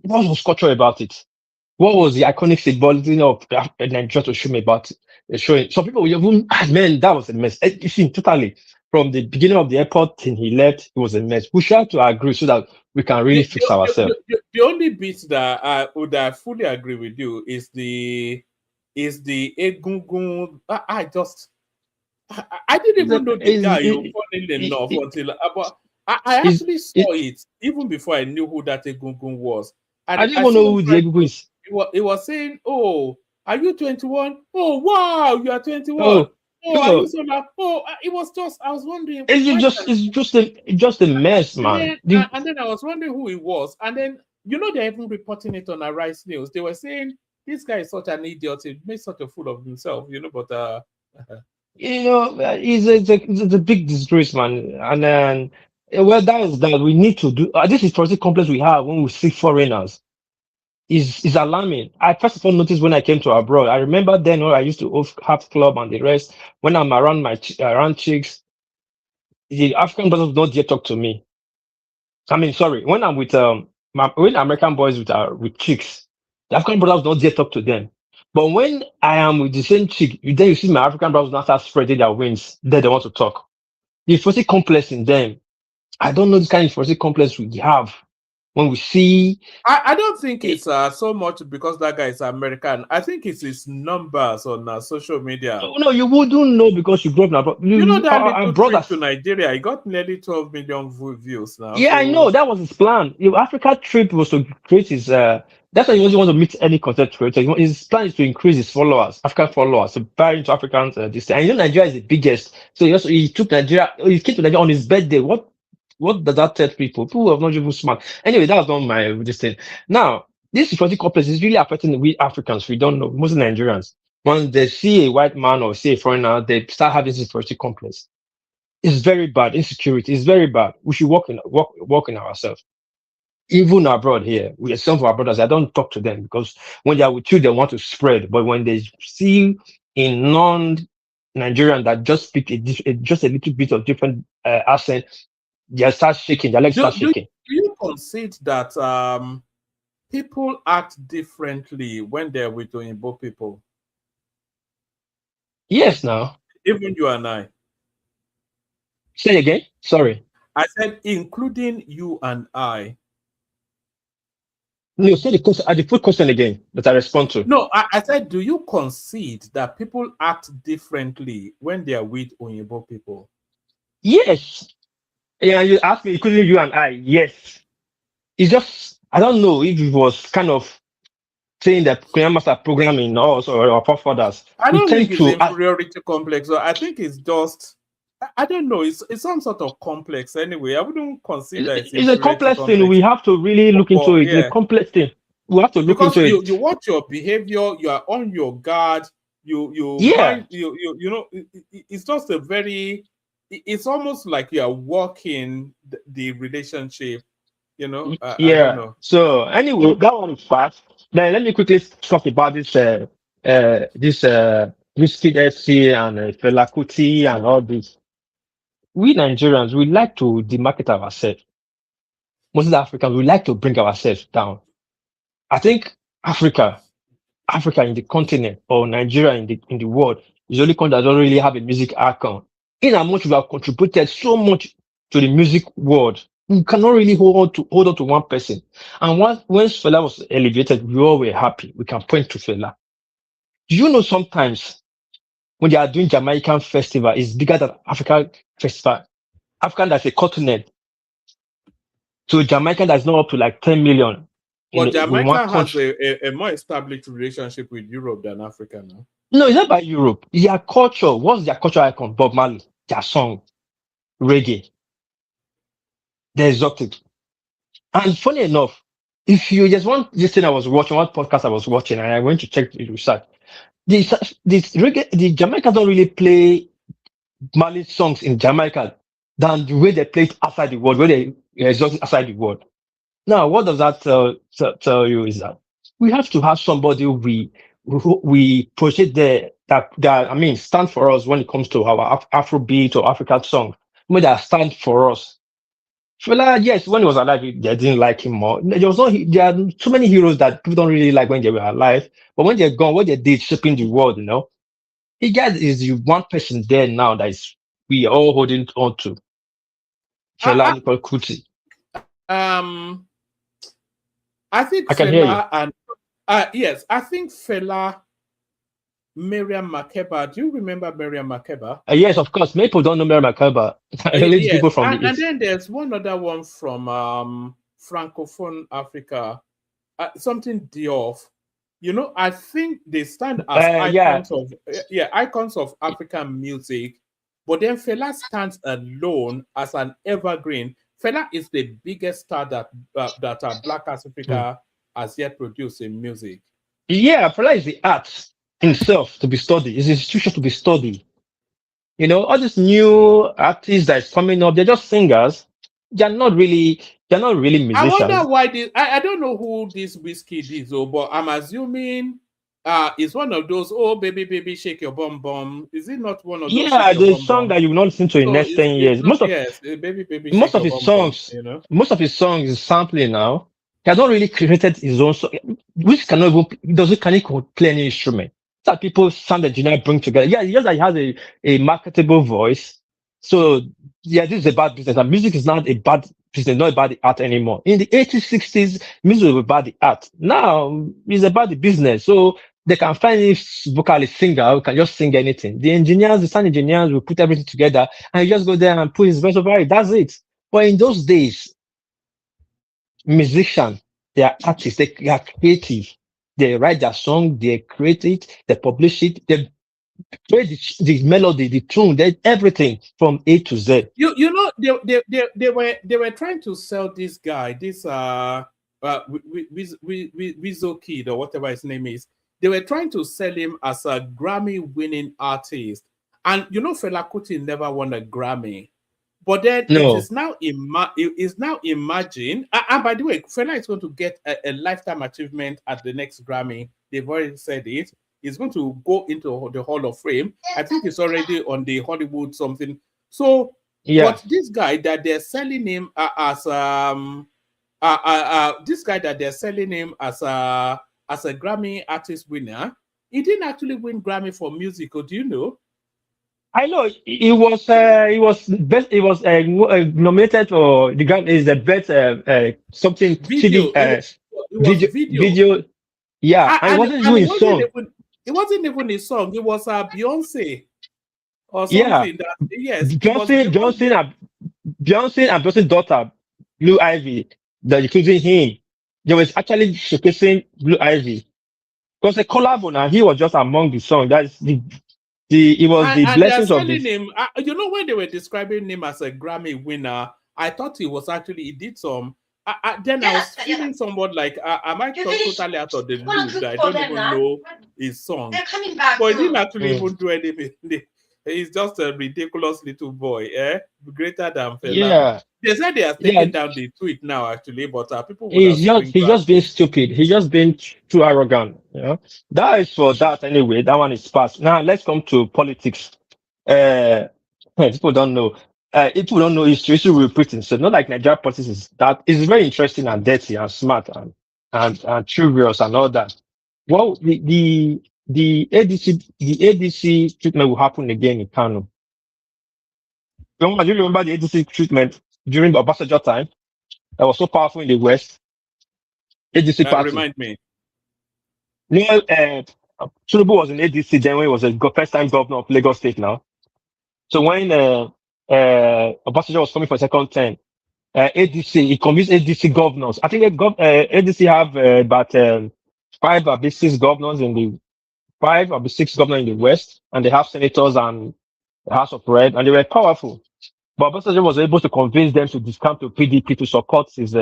what was cultural about it? What was the iconic symbolism of Nigeria to show me about showing? Some people will even, man, that was a mess. You see, totally. From the beginning of the airport till he left, it was a mess. We should have to agree so that we can really fix ourselves. The only bit that I fully agree with you is the Egungun. I didn't even know the guy, funnily enough, until but I actually saw it even before I knew who that Egungun was. And I didn't even know who the Egungun is. He was saying, "Oh, are you 21? Oh, wow, you are 21. Are you so like, it was just, I was wondering. It's just a mess, man. And then I was wondering who he was. And then, they're even reporting it on Arise News. They were saying, this guy is such an idiot. He made such a fool of himself, but... it's a big disgrace, man. And then, well, that is that we need to do. This is the complex we have when we see foreigners. Is alarming. I first of all noticed when I came to abroad. I remember then when I used to have club and the rest. When I'm around around chicks, the African brothers don't dare talk to me. I mean, sorry, when I'm with when American boys with chicks, the African brothers don't dare talk to them. But when I am with the same chick, then you see my African brothers now start spreading their wings. Then they want to talk. The inferiority complex in them. I don't know this kind of inferiority complex we have when we see. I don't think it's so much because that guy is American. I think it's his numbers on social media. No, you wouldn't know because you grew up now. You know that little trip to Nigeria, he got nearly 12 million views now. Yeah, so... I know that was his plan. The Africa trip was to create his. That's why he doesn't want to meet any content creator. His plan is to increase his followers, African followers, to buy into Africans. And Nigeria is the biggest. So he took Nigeria. He came to Nigeria on his birthday. What does that tell people? People are not even smart. Anyway, that was not my thing. Now, this security complex is really affecting we Africans. We don't know, most Nigerians. When they see a white man or see a foreigner, they start having this security complex. It's very bad. Insecurity is very bad. We should work in ourselves. Even abroad here, some of our brothers, I don't talk to them because when they are with you, they want to spread. But when they see in non-Nigerian that just speak just a little bit of different accent, they start shaking. Their legs start shaking. Do you concede that people act differently when they're with Oyinbo people? Yes, now. Even you and I. Say again. Sorry. I said, including you and I. No, say the full question again that I respond to. No, I said, do you concede that people act differently when they are with Oyinbo people? Yes. Yeah, you asked me, including you and I. Yes. It's just, I don't know if it was kind of saying that Korean master programming us or our forefathers. I don't think it's inferiority complex. So I think it's just, I don't know. It's some sort of complex anyway. I wouldn't consider it's a complex thing. We have to really look into it. It's a complex thing. We have to look into it. You watch your behavior. You are on your guard. It's just a very. It's almost like you are working the relationship. I don't know. So anyway, that one is fast. Then let me quickly talk about this Whiskey FC and Fela Kuti and all this. We Nigerians, we like to demarket ourselves. Most of the Africans, we like to bring ourselves down. I think Africa in the continent or Nigeria in the world is the only country that doesn't really have a music icon. In how much we have contributed so much to the music world, we cannot really hold on to one person. And when Fela was elevated, we all were happy. We can point to Fela. Do you know sometimes when they are doing Jamaican festival, it's bigger than African festival. African that's a continent. So Jamaican that's not up to like 10 million. But in one Jamaica has country. a more established relationship with Europe than Africa now. No, it's not about Europe. Their culture. What's their cultural icon? Bob Marley. Their song, reggae. They're exotic. And funny enough, if you just want this thing I was watching, one podcast I was watching, and I went to check the research. This reggae, the Jamaicans don't really play Mali songs in Jamaica than the way they play it outside the world, where they exotic outside the world. Now, what does that tell you is that we have to have somebody we project that I mean stand for us when it comes to our Afrobeat or African song. When that stand for us. Fela, yes, when he was alive, they didn't like him more. There was no, there are too many heroes that people don't really like when they were alive. But when they're gone, what they did shaping the world, he guys is the one person there now that is we are all holding on to. Fela Nicole Kuti. Um, I think I can hear you. Fela and yes, I think Fela, Miriam Makeba. Do you remember Miriam Makeba? Yes, of course. Many people don't know Mary Makeba. Only Yes, people from the and East. then there's one other one from Francophone Africa, something Diouf. I think they stand as icons of African music. But then Fela stands alone as an evergreen. Fela is the biggest star that Black Africa has yet produced in music. Yeah, Fela is the art himself to be studied. It's an institution to be studied. All these new artists that is coming up, they're just singers. They're not really musicians. I wonder why this. I don't know who this whiskey is, but I'm assuming it's one of those. Oh, baby, shake your bum bum. Is it not one of those? Yeah, the song that you will not listen to in next 10 years. Most of his songs, most of his songs is sampling now. He has not really created his own song, which can he play any instrument. That people sound engineer bring together. Yeah, just that he has a marketable voice. So yeah, this is a bad business. And music is not a bad business, not about the art anymore. In the 80s, 60s, music was about the art. Now it's about the business. So they can find a vocalist singer who can just sing anything. The sound engineers will put everything together and you just go there and put his verse over it. That's it. But in those days, musicians, they are artists, they are creative. They write their song, they create it, they publish it, they play the melody, the tune, everything from A to Z. They were trying to sell this guy, this Wizo Kid or whatever his name is. They were trying to sell him as a Grammy-winning artist, and Fela Kuti never won a Grammy. But then it is now imagined. And by the way, Fela is going to get a lifetime achievement at the next Grammy. They've already said it. He's going to go into the Hall of Fame. I think it's already on the Hollywood something. So, but this guy that they're selling him as a Grammy artist winner, he didn't actually win Grammy for music. Or do you know? I know he was nominated for the Grammy is the best something video. Video. Yeah, and it wasn't even his song. It wasn't even his song. It was Beyonce or something. Yeah. Beyonce and Beyonce's daughter, Blue Ivy, that including him. They was actually showcasing Blue Ivy. It was a collab and he was just among the song. That's it was the blessings of this. Him, when they were describing him as a Grammy winner, I thought he did some. Then I was feeling somewhat like, am I totally out of the loop? I don't even know his song. But he didn't actually even do anything. He's just a ridiculous little boy, greater than Fela. Yeah. They said they are taking down the tweet now, actually, but people. He's just being stupid. He's just being too arrogant. That is for that anyway. That one is past. Now let's come to politics. People don't know. If people don't know history, history will repeat itself. Not like Nigeria politics is very interesting and dirty and smart and curious and all that. Well, the ADC treatment will happen again in Kano. Do you remember the ADC treatment during the Obasanjo time? That was so powerful in the West. ADC party. Remind me. Tinubu was in ADC then when he was a first-time governor of Lagos State now. So when Obasanjo was coming for second term, ADC. It convenes ADC governors. I think ADC have about 5 or 6 governors in the 5 or 6 governors in the West, and they have senators and the House of Rep, and they were powerful. But Obasanjo was able to convince them to discount to PDP to support his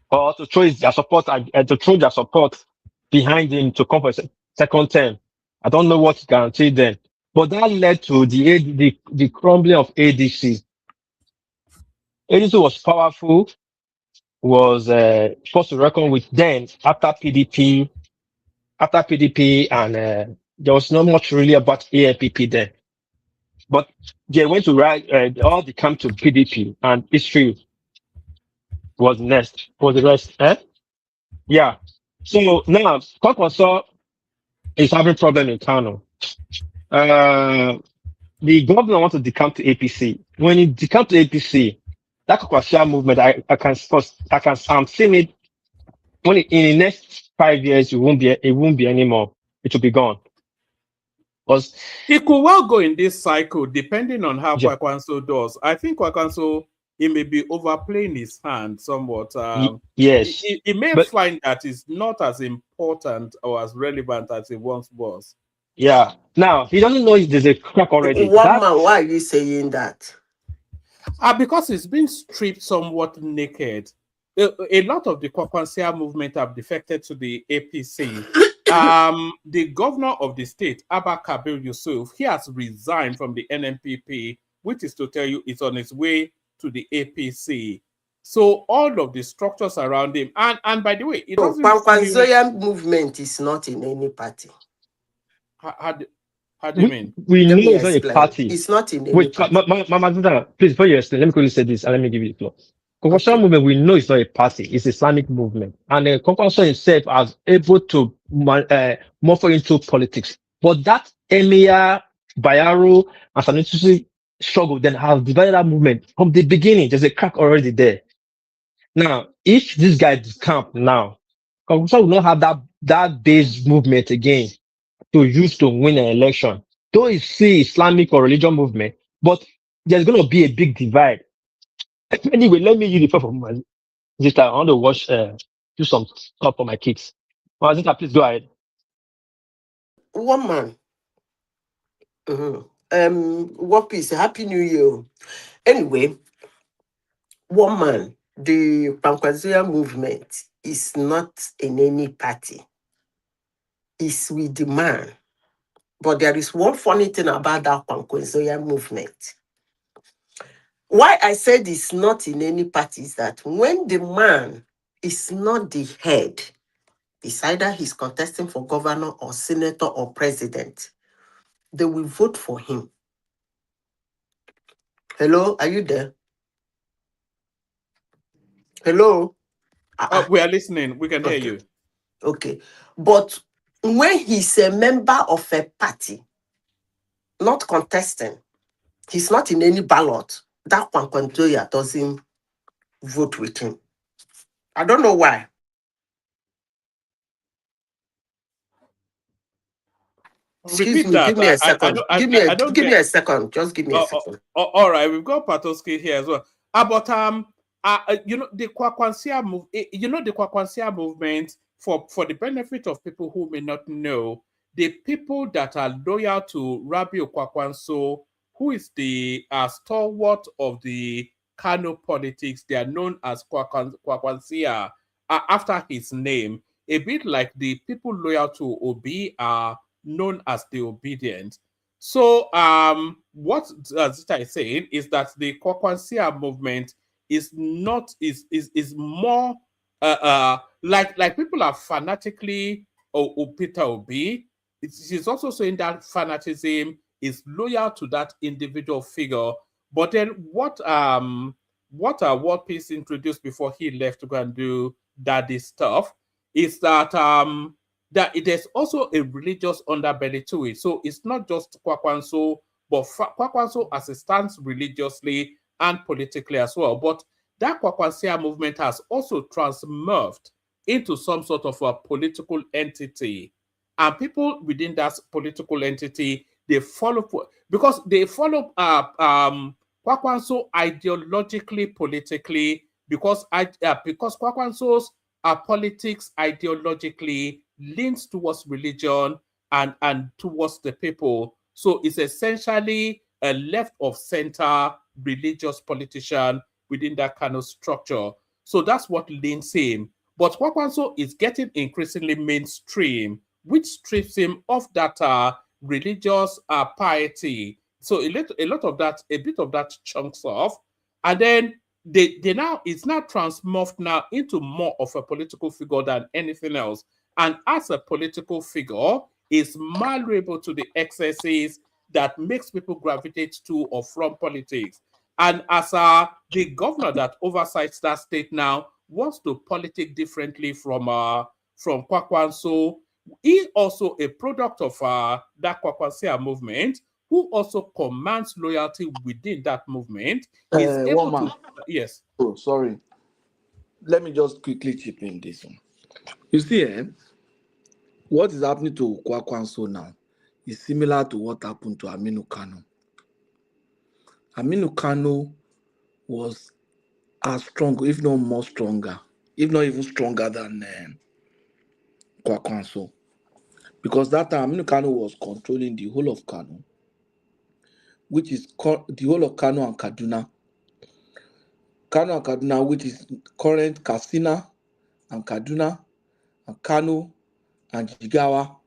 or to throw their support to throw their support behind him to come for second term. I don't know what guaranteed them, but that led to the crumbling of ADC. ADC was powerful, was forced to reckon with then after PDP, and there was not much really about ANPP then. But they went to all the camp to PDP, and history was the rest. Yeah. So now Kwankwaso is having problem in Kano. The governor wants to decamp to APC. When he decamp to APC, that Kwankwaso movement, I'm seeing it when in the next 5 years, it won't be anymore. It will be gone. Because it could well go in this cycle, depending on how Yeah. Kwakwanso does. I think Kwakwanso, he may be overplaying his hand somewhat. Yes. He may But- find that it's not as important or as relevant as it once was. Yeah. Now he doesn't know there's a crack already. One man, why are you saying that? Because it's been stripped somewhat naked. A lot of the Kwakwansia movement have defected to the APC. The governor of the state, Abba Kabir Yusuf, he has resigned from the NNPP, which is to tell you it's on its way to the APC. So all of the structures around him, and by the way, it doesn't. Kwankwansoya movement is not in any party. How do you mean? We Let know me it's not a explain. party. It's not in any Wait, party. Mama, please, before you explain, let me quickly say this and let me give you the floor. Kwankwaso Okay. movement, we know it's not a party, it's Islamic movement. And Kwankwaso himself is able to morph into politics. But that Emir, Bayero, and Sanusi struggle then have divided that movement from the beginning. There's a crack already there. Now, if this guy camp now, Kwankwaso will not have that base movement again to use to win an election. Though it's still Islamic or religion movement, but there's going to be a big divide. Anyway, let me use the platform for my sister. I want to watch, do some stuff for my kids. My sister, please go ahead. One man. What peace? Happy New Year. Anyway, one man. The Kwankwasoya movement is not in any party. It's with the man. But there is one funny thing about that Kwankwasoya movement. Why I said it's not in any party is that when the man is not the head, it's either he's contesting for governor or senator or president, they will vote for him. Hello, are you there? Hello? We are listening. We can hear Okay. you. Okay. But when he's a member of a party, not contesting, he's not in any ballot, that Kwankwasoya doesn't vote with him. I don't know why. Excuse Repeat me, that. give me a second. Give me a second. Just give me a second. All right, we've got Patoski here as well. But the Kwakwansia the Kwakwansia movement, for the benefit of people who may not know, the people that are loyal to Rabbi Kwakwanso, who is the stalwart of the Kano politics, they are known as Kwakwansia after his name. A bit like the people loyal to Obi are known as the obedient. So what Zita is saying is that the Kwakwansia movement is not is more like people are fanatically Peter Obi. She's also saying that fanatism is loyal to that individual figure. But then what Peace introduced before he left to go and do daddy stuff is that that there's also a religious underbelly to it. So it's not just Kwakwanso, but Kwakwanso as it stands religiously and politically as well. But that Kwakwansia movement has also transmorphed into some sort of a political entity. And people within that political entity, they follow because they follow Kwakwanso ideologically, politically, because Kwakwanso's politics ideologically leans towards religion and towards the people. So it's essentially a left of center religious politician within that kind of structure. So that's what leans him. But Kwakwanso is getting increasingly mainstream, which strips him of that religious piety. So a bit of that chunks off, and then it's now transmorphed now into more of a political figure than anything else. And as a political figure, is malleable to the excesses that makes people gravitate to or from politics. And as the governor that oversights that state now wants to politic differently from Kwakwanso, he also a product of that Kwakwansia movement, who also commands loyalty within that movement, is able to. Yes. Oh, sorry. Let me just quickly chip in this one. You see, what is happening to Kwakwanso now is similar to what happened to Aminu Kano. Aminu Kano was as strong, if not more stronger, if not even stronger than Kwakwanso. Because that time Aminu Kano was controlling the whole of Kano, which is the whole of Kano and Kaduna. Kano and Kaduna, which is current Katsina and Kaduna and Kano and Jigawa.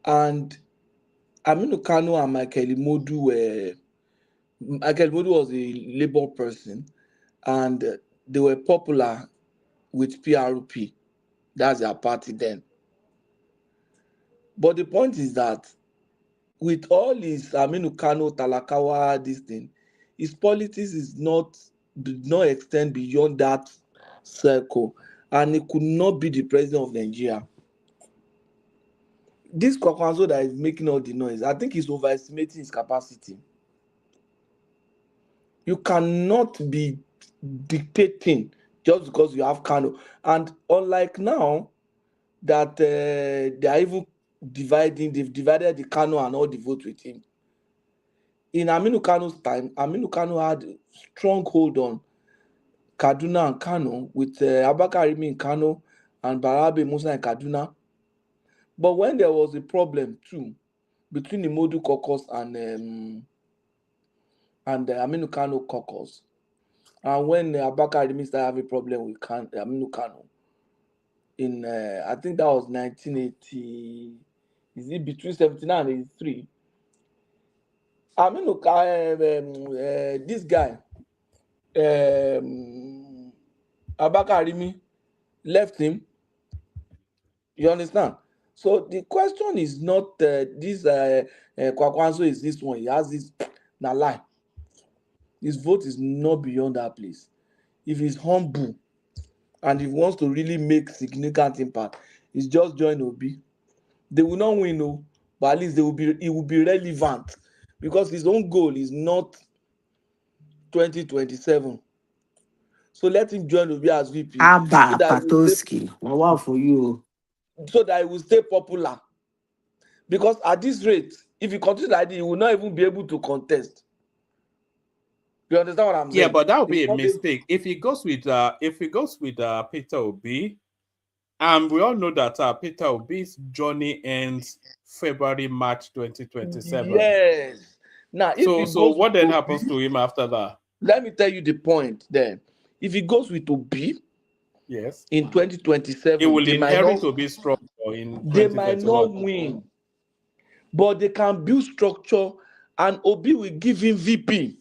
And Aminu Kano and Michael Imodu was a Labour person, and they were popular with PRP. That's their party then. But the point is that with all his Aminu Kano, Talakawa, this thing, his politics did not extend beyond that circle, and he could not be the president of Nigeria. This Kwakwanso that is making all the noise, I think he's overestimating his capacity. You cannot be dictating just because you have Kano. And unlike now, that they are even they've divided the Kano and all the vote with him. In Aminu Kano's time, Aminu Kano had a strong hold on Kaduna and Kano, with Abubakar Rimi in Kano and Barabe Musa in Kaduna. But when there was a problem too between the Modu caucus and the Aminu Kano caucus, and when Abubakar Rimi started having a problem with Aminu Kano, in I think that was 1980, is it between 79 and 83? Aminu this guy, Abubakar Rimi, left him. You understand? So the question is not this Kwakwanso is this one. He has this na lie. His vote is not beyond that place. If he's humble and he wants to really make significant impact, he's just join Obi. They will not win, no, but at least it will be relevant, because his own goal is not 2027. So let him join Obi as VP. Abba Patoski. Wow for you. So that he will stay popular. Because at this rate, if he continues like this, he will not even be able to contest. You understand what I'm saying? Yeah, but that would be a mistake. If he goes with Peter Obi, and we all know that Peter Obi's journey ends March 2027. Yes. Now, so what then happens to him after that? Let me tell you the point then. If he goes with Obi, yes, in 2027, he will inherit to be strong. They might not win, but they can build structure, and Obi will give him VP.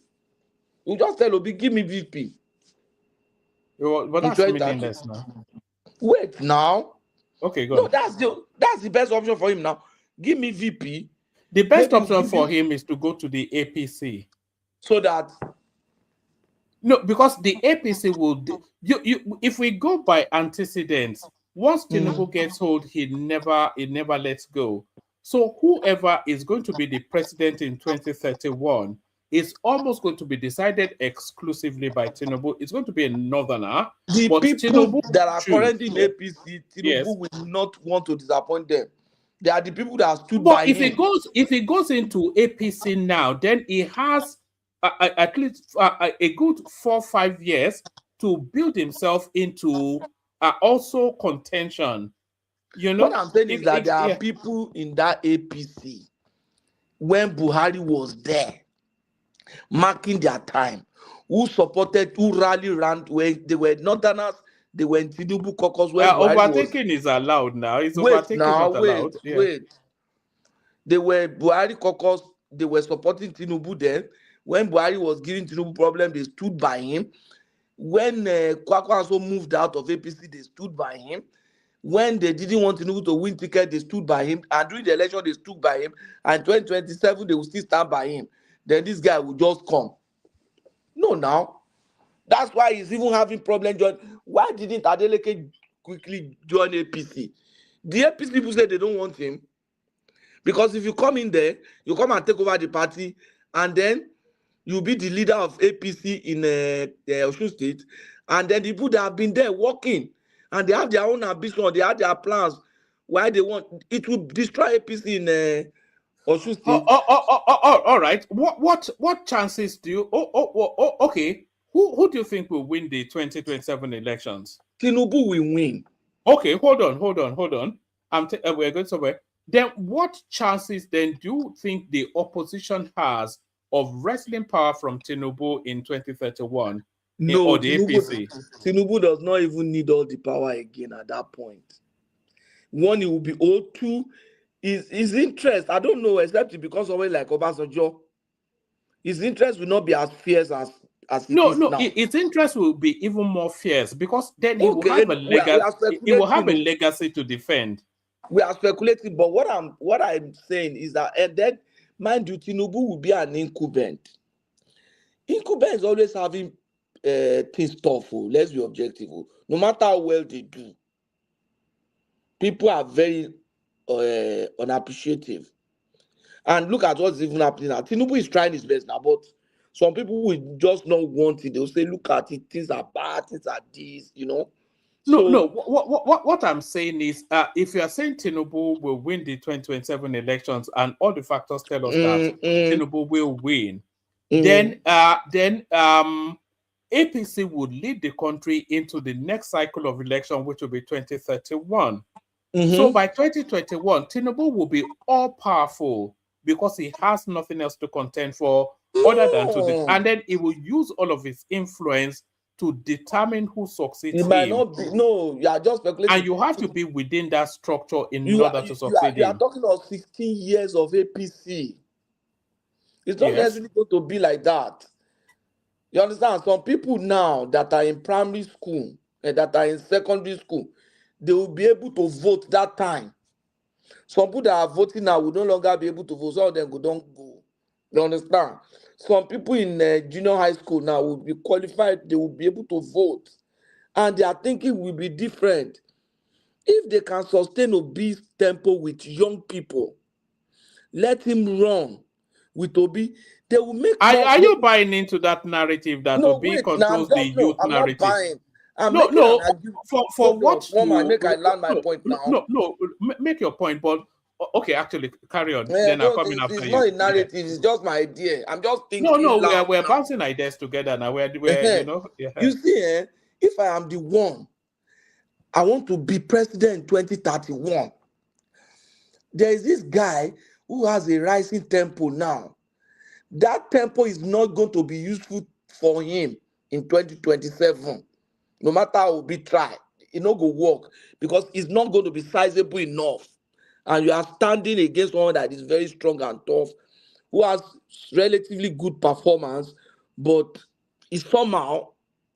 You just tell Obi, give me VP. But that's meaningless now. Wait now. Okay, go on. No, that's the best option for him now. Give me VP. The best option for him is to go to the APC. So that. No, because the APC will. If we go by antecedents, once Tinubu gets hold, he never lets go. So whoever is going to be the president in 2031 is almost going to be decided exclusively by Tinubu. It's going to be a northerner. The but people Tinubu that are currently in APC, Tinubu will not want to disappoint them. They are the people that stood But by if him. it goes into APC now, then he has at least a good 4 or 5 years to build himself into also contention. You What know, I'm saying is that there are yeah. people in that APC when Buhari was there, marking their time, who supported, who rally around when they were northerners, they were in Tinubu caucus when Buhari was. Overtaking is allowed now. Is Wait overtaking now, not allowed? Yeah. wait. They were Buhari caucus, they were supporting Tinubu then. When Buhari was giving Tinubu problem, they stood by him. When Kwakwa also moved out of APC, they stood by him. When they didn't want Tinubu to win ticket, they stood by him. And during the election, they stood by him. And 2027, they will still stand by him. Then this guy will just come. No, now. That's why he's even having problem join. Why didn't Adeleke quickly join APC? The APC people say they don't want him. Because if you come in there, you come and take over the party, and then you'll be the leader of APC in Osun State, and then the people that have been there working, and they have their own ambition, they have their plans, why they want, it will destroy APC in Osun State. All right. What chances do you? Okay. Who do you think will win the 2027 elections? Tinubu will win. Okay, hold on. We're going somewhere. Then, what chances then do you think the opposition has of wresting power from Tinubu in 2031? No, Or the APC? Tinubu does not even need all the power again at that point. One, he will be old. Two, his interest, I don't know, except because someone like Obasanjo, his interest will not be as fierce as it is now. Its interest will be even more fierce because then he will Okay, have a we are he will have a speculating. legacy to defend. We are speculating, but what I'm saying is that, and then mind you, Tinubu will be an incumbent. Incumbent is always having things tough. Let's be objective. No matter how well they do, people are very unappreciative. And look at what's even happening now. Tinubu is trying his best now, but some people will just not want it. They'll say, look at it, things are bad, things are this, you know. No. What I'm saying is, if you are saying Tinubu will win the 2027 elections, and all the factors tell us that Tinubu will win, then APC would lead the country into the next cycle of election, which will be 2031. So by 2021, Tinubu will be all powerful because he has nothing else to contend for other than to, and then he will use all of his influence to determine who succeeds It might him. not be. No, you are just speculating. And you have to be within that structure in order to succeed you are him. talking of 16 years of APC. It's not necessarily going to be like that. You understand? Some people now that are in primary school and that are in secondary school, they will be able to vote that time. Some people that are voting now will no longer be able to vote. Some of them don't go. You understand? Some people in junior high school now will be qualified. They will be able to vote. And their thinking will be different. If they can sustain Obi's tempo with young people, let him run with Obi. They will make. Are you buying into that narrative that Obi controls the youth narrative? I'm not buying. For what you make I land my point now. No, make your point, but okay, actually, carry on. Then I'll come in after you. It's not a narrative. Yeah. It's just my idea. I'm just thinking. No, we're bouncing ideas together now. We're you know. Yeah. You see, if I am the one, I want to be president in 2031. There is this guy who has a rising tempo now. That tempo is not going to be useful for him in 2027. No matter how Obi try, it not go work because it's not going to be sizable enough. And you are standing against someone that is very strong and tough, who has relatively good performance, but it's somehow,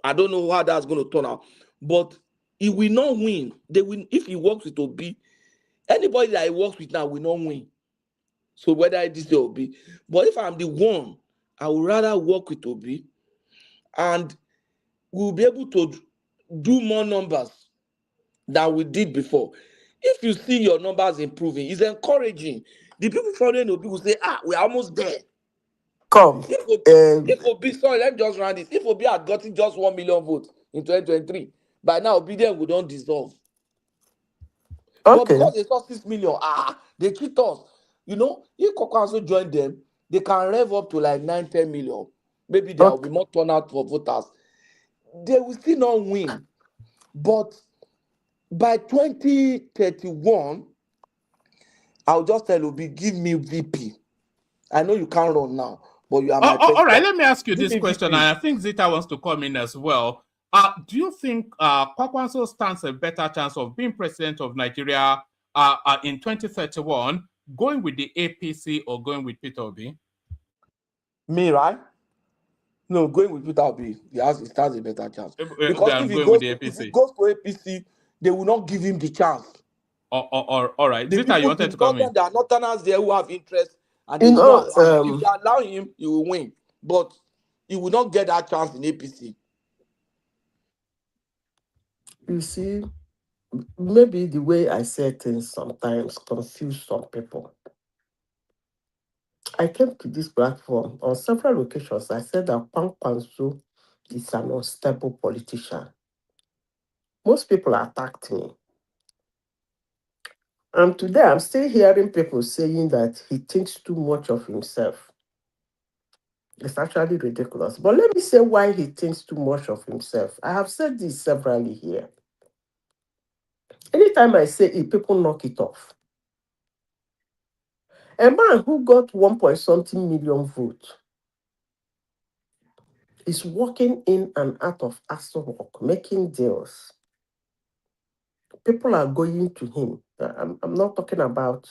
I don't know how that's going to turn out, but he will not win. They will, if he works with Obi, anybody that he works with now will not win. So whether it is Obi, but if I'm the one, I would rather work with Obi, and we'll be able to do more numbers than we did before. If you see your numbers improving, it's encouraging. The people following Obi will say, we're almost there. Come. If Obi, sorry, let me just run this. If Obi had gotten just 1 million votes in 2023, by now Obi then would not dissolve. But Okay. because they saw 6 million, they cheat us. You know, if Kwakwanso join them, they can rev up to like 9, 10 million. Maybe there will be Okay. more turnout for voters. They will still not win. But by 2031, I'll just tell Obi, give me VP. I know you can't run now, but you are my All right, president. let me ask you Give this me question, and VP. I think Zita wants to come in as well. Do you think Kwakwanso stands a better chance of being president of Nigeria in 2031, going with the APC or going with Peter Obi? Me, right? No, going with Peter Obi, he stands a better chance. Because Than if he going with goes the to if he APC? goes to APC, they will not give him the chance. All right, The Zita, you people wanted in to come in? government, there are northerners there who have interest, and they You will not know, allow him. If they allow him, he will win. But he will not get that chance in APC. you see, maybe the way I say things sometimes confuse some people. I came to this platform on several occasions. I said that Kwankwanso is an unstable politician. Most people attacked me. And today I'm still hearing people saying that he thinks too much of himself. It's actually ridiculous. But let me say why he thinks too much of himself. I have said this severally here. Anytime I say it, people knock it off. A man who got 1 point something million votes is walking in and out of Aston Rock, making deals. People are going to him. I'm not talking about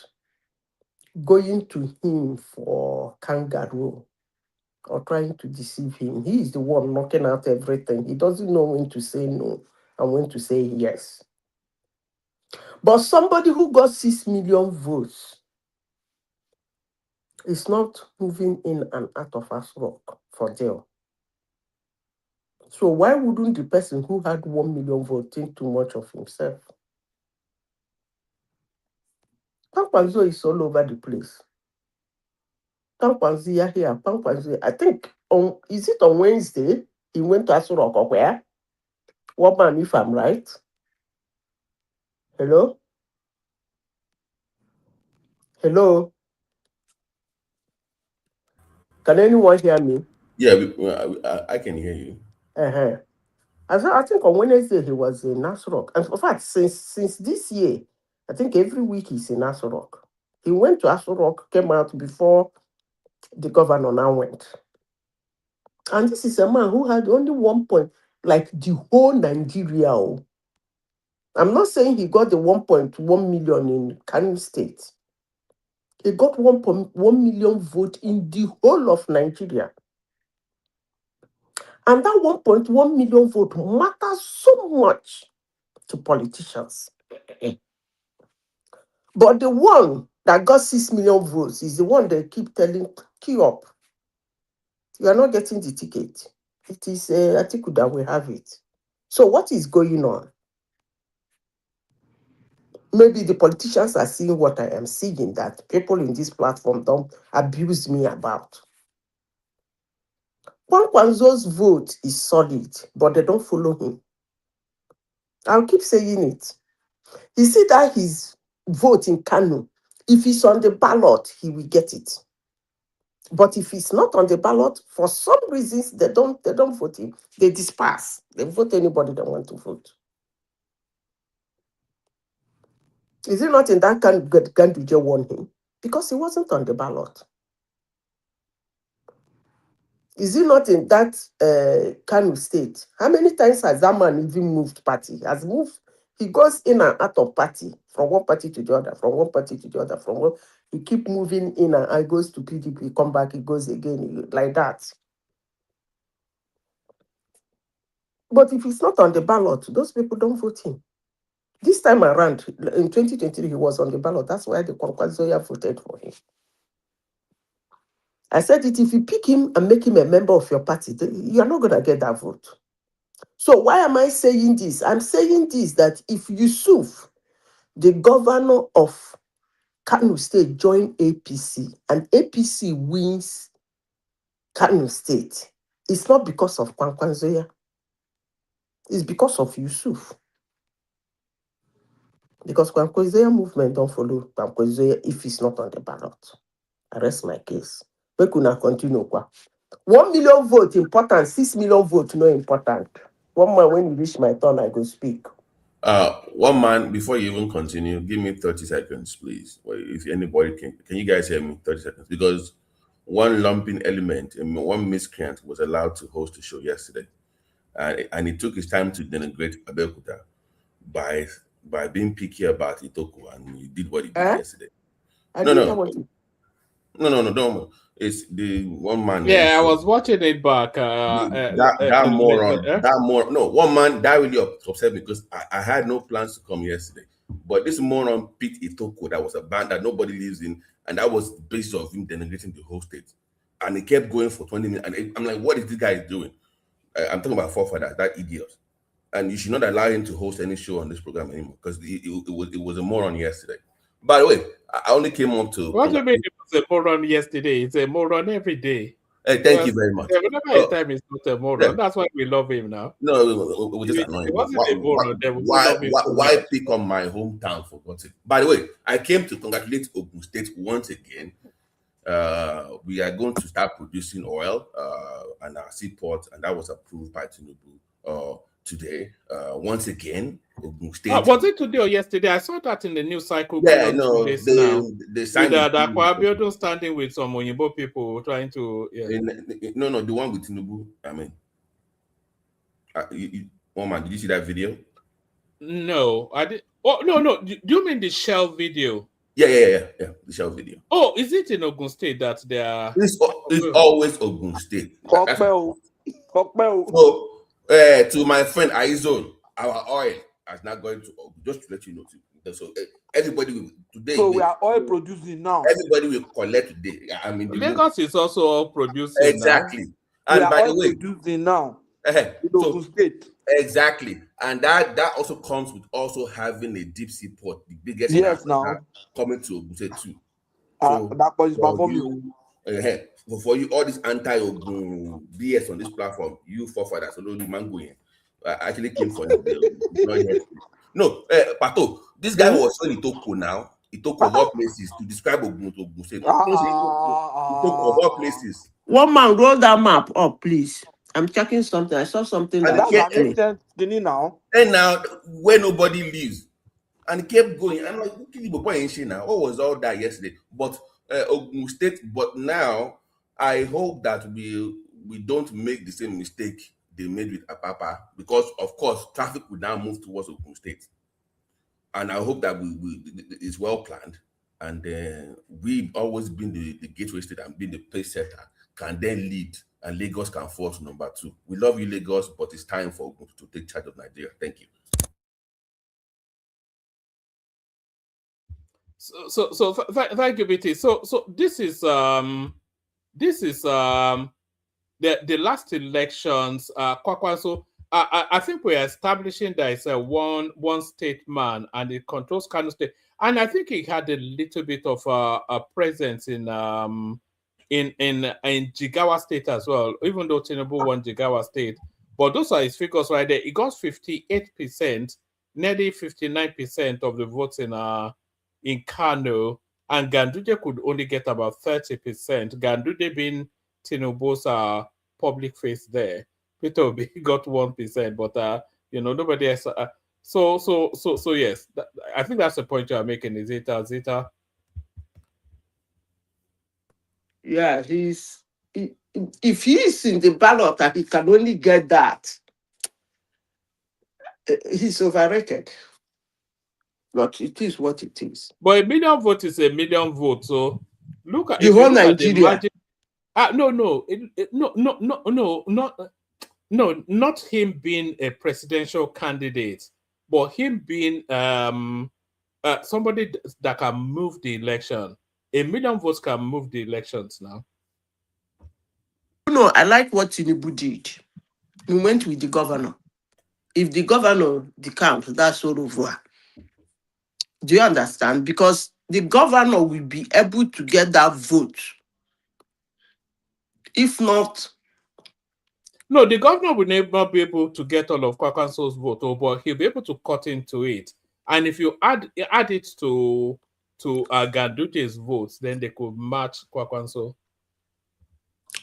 going to him for kangaroo or trying to deceive him. He is the one knocking out everything. He doesn't know when to say no and when to say yes. But somebody who got 6 million votes is not moving in and out of Aston Rock for jail. So why wouldn't the person who had 1 million votes think too much of himself? Pankwanzo is all over the place. Pankwanzo here, Pankwanzo. I think is it on Wednesday he went to Asurok or where? What man, if I'm right? Hello? Hello? Can anyone hear me? Yeah, I can hear you. Uh-huh. I think on Wednesday he was in Asurok. And in fact, since this year, I think every week he's in Asurok. He went to Asurok, came out before the governor now went. And this is a man who had only 1 point, like the whole Nigeria. I'm not saying he got the 1.1 million in Kano State. He got 1.1 million vote in the whole of Nigeria. And that 1.1 million vote matters so much to politicians. But the one that got 6 million votes is the one they keep telling, queue up. You are not getting the ticket. It is an article that we have it. So what is going on? Maybe the politicians are seeing what I am seeing, that people in this platform don't abuse me about. Kwankwanzo's vote is solid, but they don't follow him. I'll keep saying it. You see that his vote in Kano, if he's on the ballot, he will get it. But if he's not on the ballot, for some reasons, they don't vote him. They disperse. They vote anybody they want to vote. Is it not in that Ganduje won him? Because he wasn't on the ballot. Is it not in that Kano state? How many times has that man even moved party? Has moved. He goes in and out of party, from one party to the other, from one party to the other, from one. He keep moving in and out, goes to PDP, come back, he goes again, like that. But if he's not on the ballot, those people don't vote him. This time around, in 2023, he was on the ballot. That's why the Kwankwazoya voted for him. I said it, if you pick him and make him a member of your party, you're not going to get that vote. So why am I saying this? I'm saying this, that if Yusuf, the governor of Kano State, join APC and APC wins Kano State, it's not because of Kwankwanzoya. It's because of Yusuf. Because Kwankwasia movement don't follow Kwankwasia if it's not on the ballot. I rest my case. We could not continue. 1 million vote important, 6 million vote no important. One man, when you reach my turn, I go speak. One man, before you even continue, give me 30 seconds, please. Well, if anybody can you guys hear me? 30 seconds. Because one lumping element, one miscreant was allowed to host the show yesterday. And he took his time to denigrate Abeokuta by being picky about Itoku, and he did what he did yesterday. I didn't hear what No, don't. It's the one man. Yeah, I was watching it back. That moron. No, one man that really upset me because I had no plans to come yesterday. But this moron Pete Itoko, that was a band that nobody lives in, and that was the basis of him denigrating the whole state. And he kept going for 20 minutes. And I'm like, what is this guy doing? I'm talking about forefather, that idiot. And you should not allow him to host any show on this program anymore because it was a moron yesterday. By the way, I only came up to. What do you mean it was a moron yesterday? It's a moron every day. Thank you very much. Whenever his time is not a moron, that's why we love him now. No, it was just annoying. Why pick on my hometown for God's sake? By the way, I came to congratulate Ogun State once again. We are going to start producing oil and our seaport, and that was approved by Tinubu today. Once again, Ogun State. Was it today or yesterday? I saw that in the news cycle. Yeah, no, they signed Akwa standing with some Oyinbo people trying to. Yeah. No, the one with Tinubu. I mean, oh man, did you see that video? No, I did. Oh no. Do you mean the Shell video? Yeah, the Shell video. Oh, is it in Ogun State that they are? It's always Ogun State. So, to my friend Aizon, our oil is not going to Ogun. Just to let you know. So everybody will today. So we are oil producing now. Everybody will collect today. I mean, Lagos is also all producing. Exactly. Now. And we are by oil the way, producing now. In Ogun State. Exactly, and that also comes with also having a deep sea port, the biggest now coming to Ogun State too. So that is performing. For you, all this anti-Ogun BS on this platform, you forefathers, so no mango in. I actually came for him. No, Pato, this guy was showing Itoko now. Itoko of all places to describe Ogun State. Itoko of all places. One man, roll that map up, please. I'm checking something. I saw something that's an instant now. And now, where nobody lives, and it kept going. I'm like, now. What was all that yesterday? But Ogun State. But now, I hope that we don't make the same mistake they made with Apapa, because of course traffic will now move towards Ogun State, and I hope that it's well planned, and we've always been the gateway state and been the pace setter, can then lead. And Lagos can force number 2. We love you, Lagos, but it's time for Ogun to take charge of Nigeria. Thank you. So thank you, BT. So this is the last elections. So I think we're establishing that it's a one state man and it controls Kano State, and I think he had a little bit of a presence in Jigawa State as well, even though Tinubu won Jigawa State. But those are his figures right there. He got 58%, nearly 59% of the votes in Kano, and Ganduje could only get about 30%. Ganduje being Tinubu's public face there. Peter Obi got 1%, but nobody else. So yes, I think that's the point you are making. Is it Zita? Yeah, if he's in the ballot and he can only get that, he's overrated. But it is what it is. But a million vote is a million vote. So look at the whole Nigeria. Not him being a presidential candidate, but him being somebody that can move the election. A million votes can move the elections now. No, I like what Tinubu did. He went with the governor. If the governor decamped, that's all over. Do you understand? Because the governor will be able to get that vote. If not... No, the governor will never be able to get all of Kwankwaso's vote, but he'll be able to cut into it. And if you add it to Gandute's votes, then they could match Kwakwanso.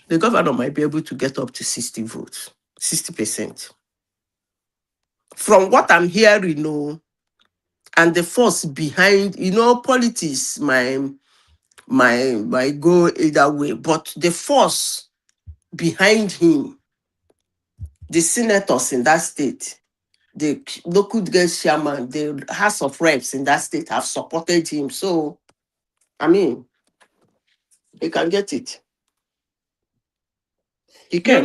The governor might be able to get up to 60 votes, 60%. From what I'm hearing, and the force behind, politics, my go either way, but the force behind him, the senators in that state, the local chairman, the House of Reps in that state have supported him. So, I mean, he can get it. He can.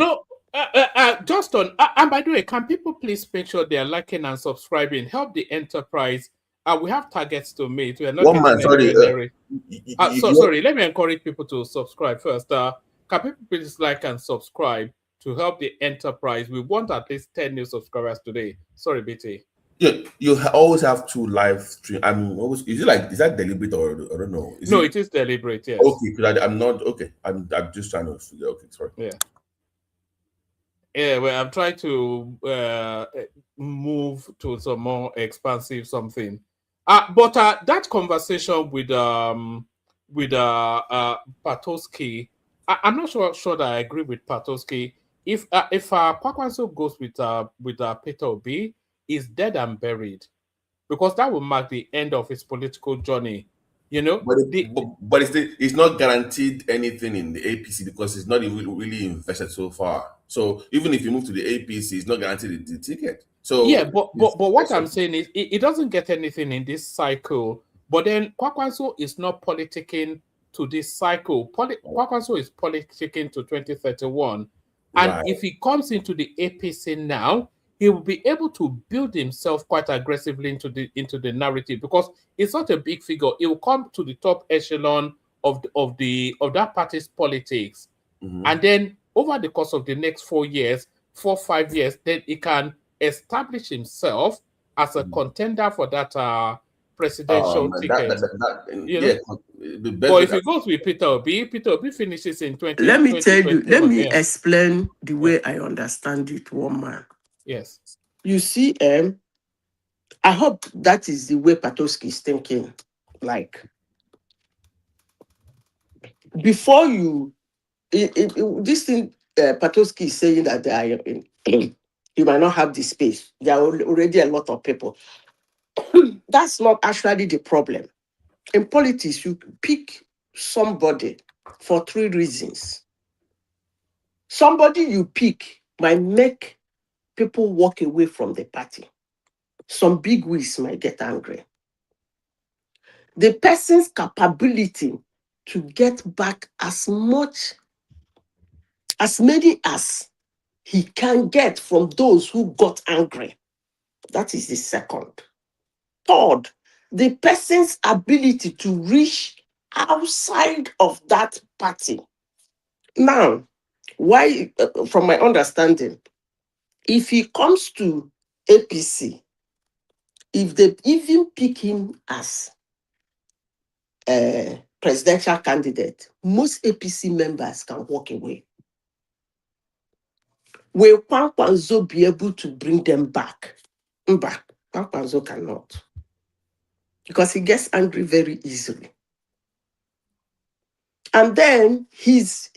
Just on, and by the way, can people please make sure they are liking and subscribing? Help the enterprise. We have targets to meet. We are not One man, getting sorry. sorry, let me encourage people to subscribe first. Can people please like and subscribe to help the enterprise? We want at least 10 new subscribers today. Sorry, BT. Yeah, you always have two live stream. Is that deliberate or I don't know? It is deliberate. Yes. Okay, because I'm not okay. I'm just trying to figure. Okay, sorry. Yeah. Yeah, well, I'm trying to move to some more expansive something. But that conversation with Patoski, I'm not sure that I agree with Patoski. If Kwakwanso goes with Peter Obi, is dead and buried, because that will mark the end of his political journey. But it's not guaranteed anything in the APC because it's not even really invested so far. So even if you move to the APC, it's not guaranteed the ticket. So yeah, but what I'm saying is it doesn't get anything in this cycle. But then Kwakwanso is not politicking to this cycle. Kwakwanso is politicking to 2031, and right. If he comes into the APC now, he will be able to build himself quite aggressively into the narrative, because it's not a big figure. It will come to the top echelon of that party's politics, and then over the course of the next 4 years, 5 years, then he can establish himself as a contender for that presidential ticket. But if he goes with Peter Obi finishes in 20. Let me tell you. Let me explain the way I understand it, one man. Yes. You see, I hope that is the way Patoski is thinking. Like, before this thing, Patoski is saying that you might not have the space. There are already a lot of people. That's not actually the problem. In politics, you pick somebody for 3 reasons. Somebody you pick might make people walk away from the party. Some big wigs might get angry. The person's capability to get back as many as he can get from those who got angry. That is the second. Third, the person's ability to reach outside of that party. Now, why, from my understanding, if he comes to APC, if they even pick him as a presidential candidate, most APC members can walk away. Will Kwakwanso be able to bring them back? Kwakwanso cannot, because he gets angry very easily. And then his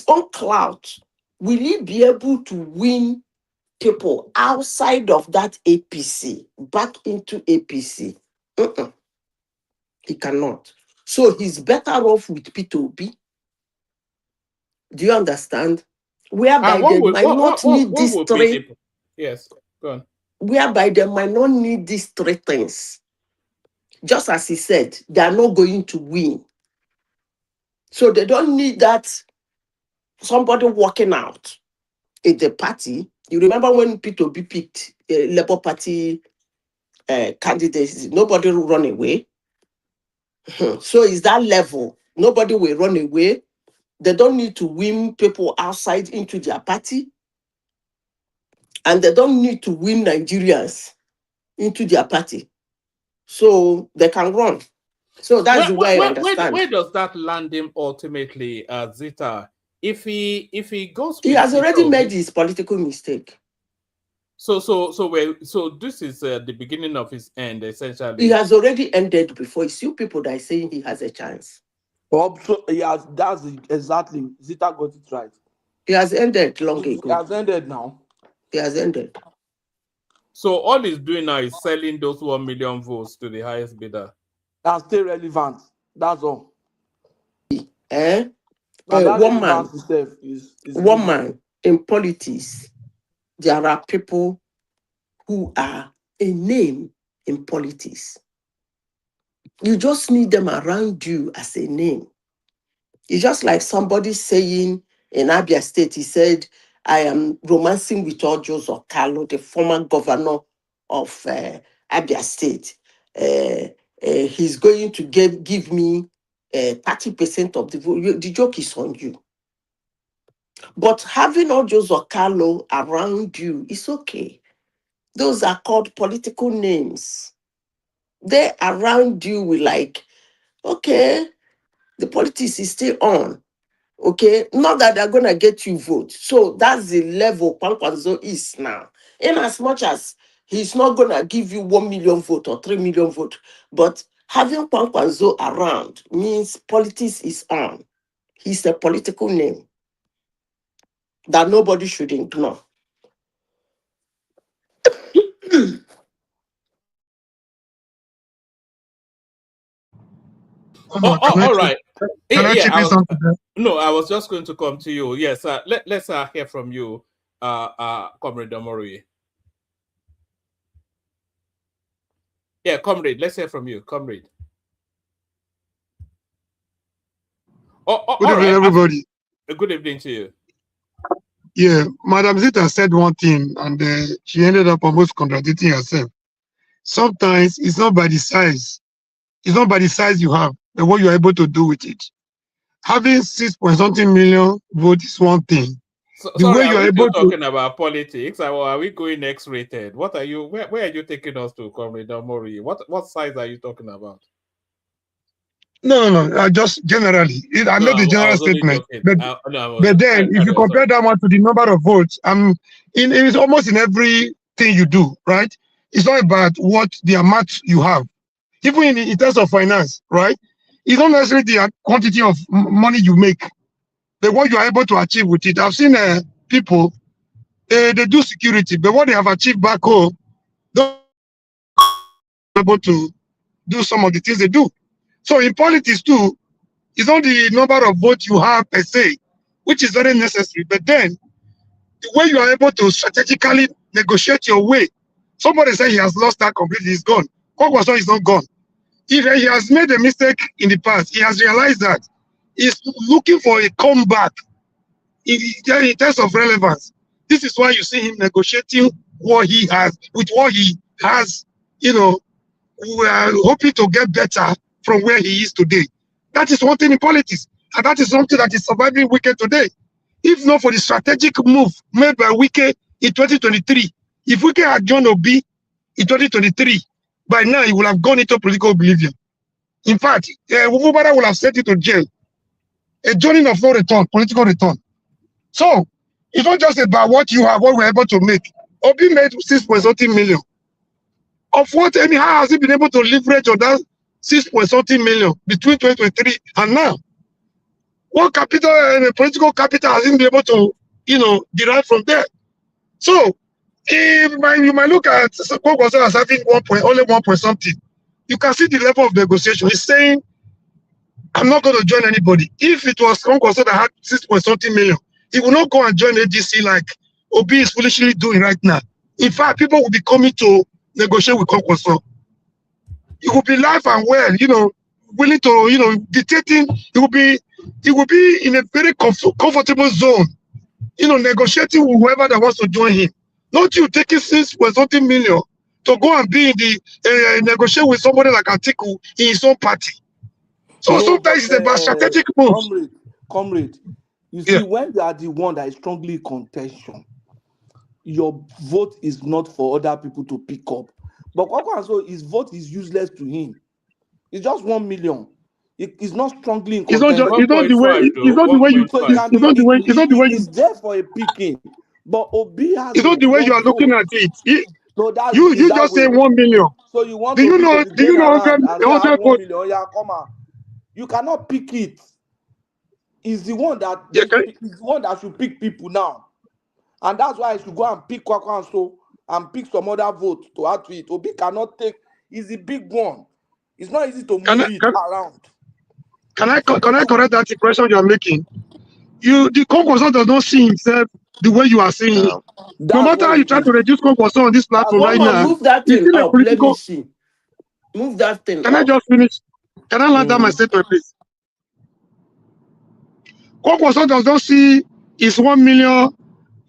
own clout, will he be able to win people outside of that APC back into APC? He cannot. So he's better off with Peter Obi. Do you understand? Whereby they might not need these 3. Yes, go on. Whereby they might not need these 3 things. Just as he said, they are not going to win. So they don't need that somebody walking out in the party. You remember when Peter Obi picked Labour Party candidates, nobody will run away. So it's that level. Nobody will run away. They don't need to win people outside into their party. And they don't need to win Nigerians into their party. So they can run. So that's the way I understand. Where does that land him ultimately, Zita? If he goes with he has already made his political mistake. So this is the beginning of his end, He essentially. has already ended before. It's you people that are saying he has a chance. So he has, that's exactly, Zita got it right. He has ended long It ago. has ended now. He has ended. So all he's doing now is selling those 1 million votes to the highest bidder. And stay relevant. That's all. Eh? And that One man, relevance itself is one good. man in politics, there are people who are a name in politics. You just need them around you as a name. It's just like somebody saying in Abia State, he said, I am romancing with Joseph Okalo, the former governor of Abia State. He's going to give me 30% of the vote. The joke is on you. But having all Joseph Okalo around you is okay. Those are called political names. They're around you with like, okay, the politics is still on. Okay, not that they're gonna get you vote. So that's the level Kwankwaso is now. In as much as he's not gonna give you 1 million vote or 3 million vote, but having Kwankwaso around means politics is on. He's a political name that nobody should ignore. All right. Can I chip in something? I was just going to come to you. Yes, let's hear from you, Comrade Omori. Yeah, Comrade, let's hear from you, Comrade. Good evening, everybody. Good evening to you. Yeah, Madam Zita said one thing, and she ended up almost contradicting herself. Sometimes it's not by the size. It's not by the size you have, but what you're able to do with it. Having 6-point-something million votes is one thing. Sorry, are we talking about politics, or are we going X-rated? What are you? Where are you taking us to, Comrade Omori? What size are you talking about? No. Just generally. I made the general statement. But then, if you compare that one to the number of votes, it's almost in everything you do, right? It's not about what the amount you have. Even in terms of finance, right? It's not necessarily the quantity of money you make, but what you are able to achieve with it. I've seen people, they do security, but what they have achieved back home, they're able to do some of the things they do. So in politics too, it's not the number of votes you have per se, which is very necessary, but then the way you are able to strategically negotiate your way. Somebody said he has lost that completely, he's gone. Kwakwaso is not gone. If he has made a mistake in the past, he has realized that he's looking for a comeback in terms of relevance. This is why you see him negotiating what he has with what he has. We are hoping to get better from where he is today. That is one thing in politics, and that is something that is surviving Wike today. If not for the strategic move made by Wike in 2023, if Wike had joined Obi in 2023, by now he would have gone into political oblivion. In fact, Wubara would have sent it to jail. A journey of no return, political return. So, it's not just about what you have, what we're able to make. Obi made 6-point-something million. Of what, how has he been able to leverage on that 6-point-something million between 2023 and now? What capital and political capital has he been able to, derive from there? So, you might look at Kwakwaso as having only 1-point-something. You can see the level of negotiation. He's saying, I'm not going to join anybody. If it was Kwakwaso that had 6-point-something million, he will not go and join AGC like Obi is foolishly doing right now. In fact, people will be coming to negotiate with Kwakwaso. He will be live and well, willing to, dictating. He will be in a very comfortable zone, negotiating with whoever that wants to join him. Not you taking 6-point-something million to go and be in the negotiate with somebody like Atiku in his own party. So sometimes it's about strategic moves. Comrade, you see, when they are the one that is strongly in contention, your vote is not for other people to pick up. But Kwakwaso, his vote is useless to him. It's just 1 million. It's not strongly in contention. It's not the way you It's there for a picking. But Obi has It's not the way you are looking vote. at it. No, that's You that just way. say 1 million. So you want Do you Obi know? to be Do you going know around and say I have 100 1 votes? million? Yeah, come on. You cannot pick it. It's the one that Yeah, it's the one that should pick people now. And that's why I should go and pick Kwakwanso and pick some other vote to add to it. Obi cannot take, it's the big one. It's not easy to can move it around. I correct that impression you are making? The Congress does not see himself the way you are seeing him. No That's matter what how you it try is. to reduce Congress on this platform right One man, now, move that he's thing still a up. Let me political. see. Move that thing Can I up. just finish? Can I land down my statement, please? Congress does not see his 1 million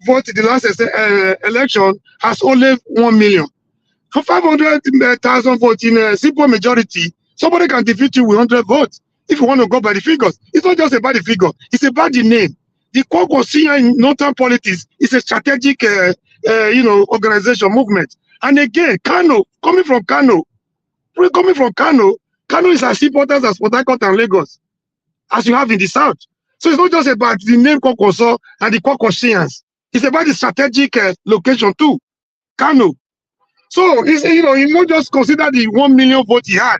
vote in the last election as only 1 million. For 500,000 votes in a simple majority, somebody can defeat you with 100 votes. If you want to go by the figures, it's not just about the figure, it's about the name. The Kwakwanso in northern politics is a strategic, organization movement. And again, Kano, coming from Kano, Kano is as important as Port Harcourt and Lagos, as you have in the south. So it's not just about the name Kwakwanso and the Kwakwansians. It's about the strategic location too, Kano. So it's, you not just consider the 1 million vote he had.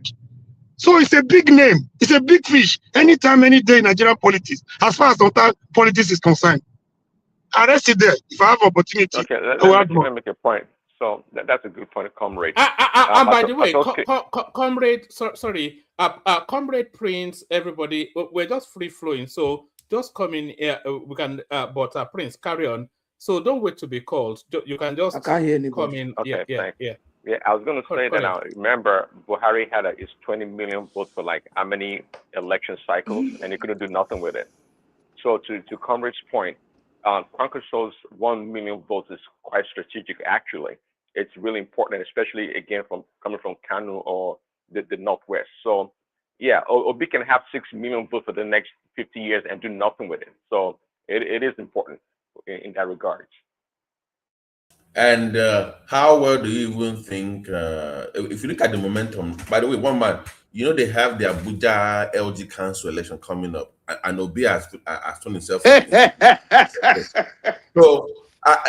So it's a big name. It's a big fish. Anytime, any day in Nigerian politics, as far as total politics is concerned. I rest it there. If I have opportunity, Okay, I will add more. let me make a point. So that's a good point, comrade. And by the way, comrade, sorry, comrade Prince, everybody, we're just free flowing. So just come in here. We can, but Prince, carry on. So don't wait to be called. You can just I can't hear anybody. come in. Okay, thanks. Yeah. Yeah, I was going to say that now. Remember, Buhari had his 20 million votes for like how many election cycles, and he couldn't do nothing with it. So to comrade's point, Kwankwaso's 1 million votes is quite strategic. Actually, it's really important, especially again coming from Kano or the Northwest. So yeah, Obi can have 6 million votes for the next 50 years and do nothing with it. So it is important in that regard. And how well do you even think, if you look at the momentum, by the way, one man, they have the Abuja LG Council election coming up, and Obi has shown himself. So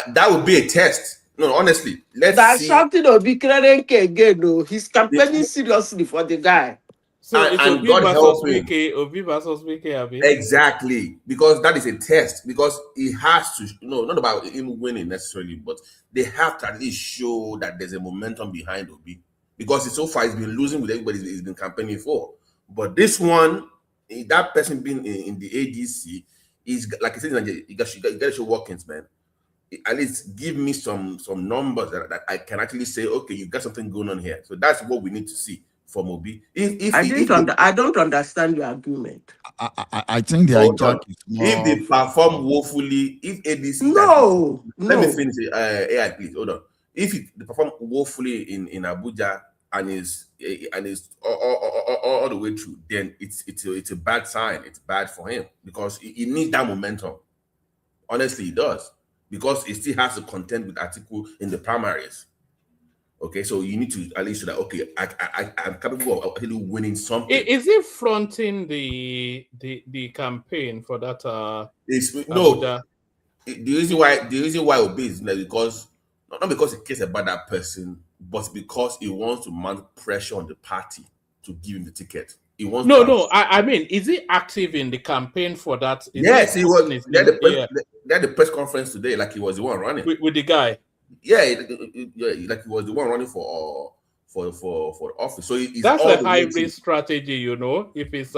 that would be a test. No, honestly, let's see. That's something Obi Krerenke again, though. He's campaigning seriously for the guy. So it's and Obi God versus help him. Obi versus Wike, Abi. Exactly, because that is a test. Because he has to, not about him winning necessarily, but they have to at least show that there's a momentum behind Obi. Because so far he's been losing with everybody he's been campaigning for. But this one, that person being in the ADC is, like I said, you got to show workings, man. At least give me some numbers that I can actually say, okay, you got something going on here. So that's what we need to see from Obi. I don't understand your argument. I think the hijack is more. If they perform woefully, if ADC no. Let me finish. AI, please hold on. If they perform woefully in Abuja and is all the way through, then it's a bad sign. It's bad for him because he needs that momentum. Honestly, he does, because he still has to contend with Atiku in the primaries. Okay, so you need to at least show that, okay, I'm capable of actually winning something. Is he fronting the campaign for that? No. The reason why Obi is because not because he cares about that person, but because he wants to mount pressure on the party to give him the ticket. He wants I mean, is he active in the campaign for that? Yes, he was. They had the press conference today, like he was the one running with the guy. Yeah, like he was the one running for office. So that's a hybrid strategy, If it's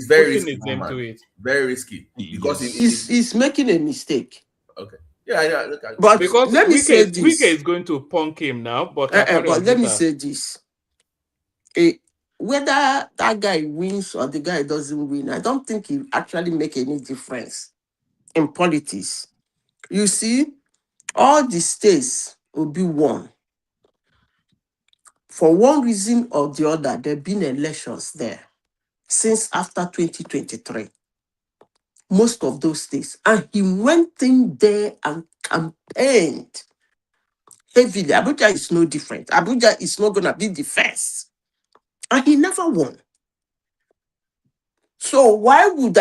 very risky, into it, very risky, because he's making a mistake. Okay, yeah. But because let me say this: Wike is going to punk him now. But let me say this: whether that guy wins or the guy doesn't win, I don't think it actually make any difference in politics. You see, all the states will be won. For one reason or the other, there have been elections there since after 2023. Most of those states. And he went in there and campaigned heavily. Abuja is no different. Abuja is not going to be the first. And he never won. So why would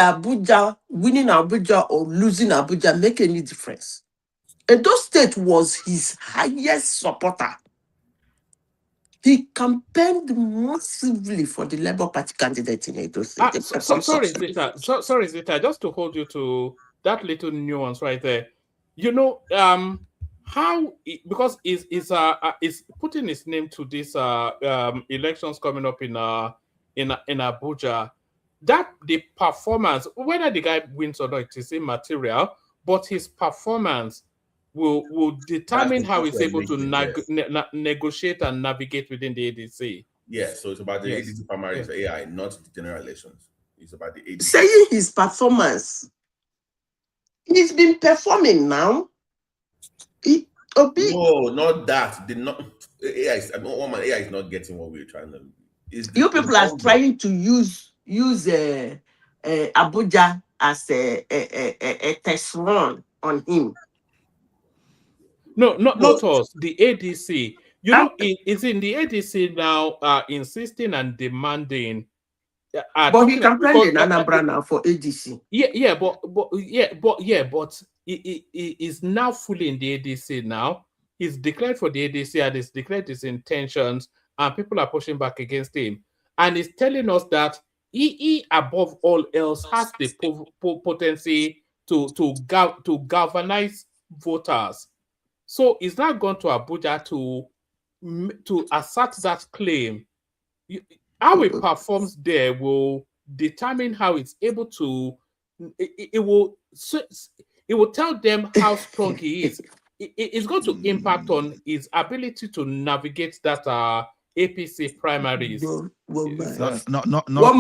winning Abuja or losing Abuja make any difference? Edo State was his highest supporter. He campaigned massively for the Labour Party candidate in Edo State. Sorry, Zita. Sorry, Zita. Just to hold you to that little nuance right there. You know, because is putting his name to this elections coming up in Abuja. That the performance, whether the guy wins or not, it is immaterial. But his performance will determine how he's able to negotiate and navigate within the ADC. Yes, so it's about the ADC primaries for AI, not the general elections. It's about the ADC. Saying his performance, he's been performing now. No, not that. AI is not getting what we're trying to. You people are trying to use Abuja as a test run on him. No, not us. The ADC. You know, it's in the ADC now insisting and demanding. But he campaigned in Anambra now for ADC. But he is now fully in the ADC now. He's declared for the ADC and he's declared his intentions, and people are pushing back against him. And he's telling us that he above all else has the potency to galvanize voters. So he's not gone to Abuja to assert that claim. How it performs there will determine how it's able to. It will tell them how strong he is. It's going to impact on his ability to navigate that APC primaries. One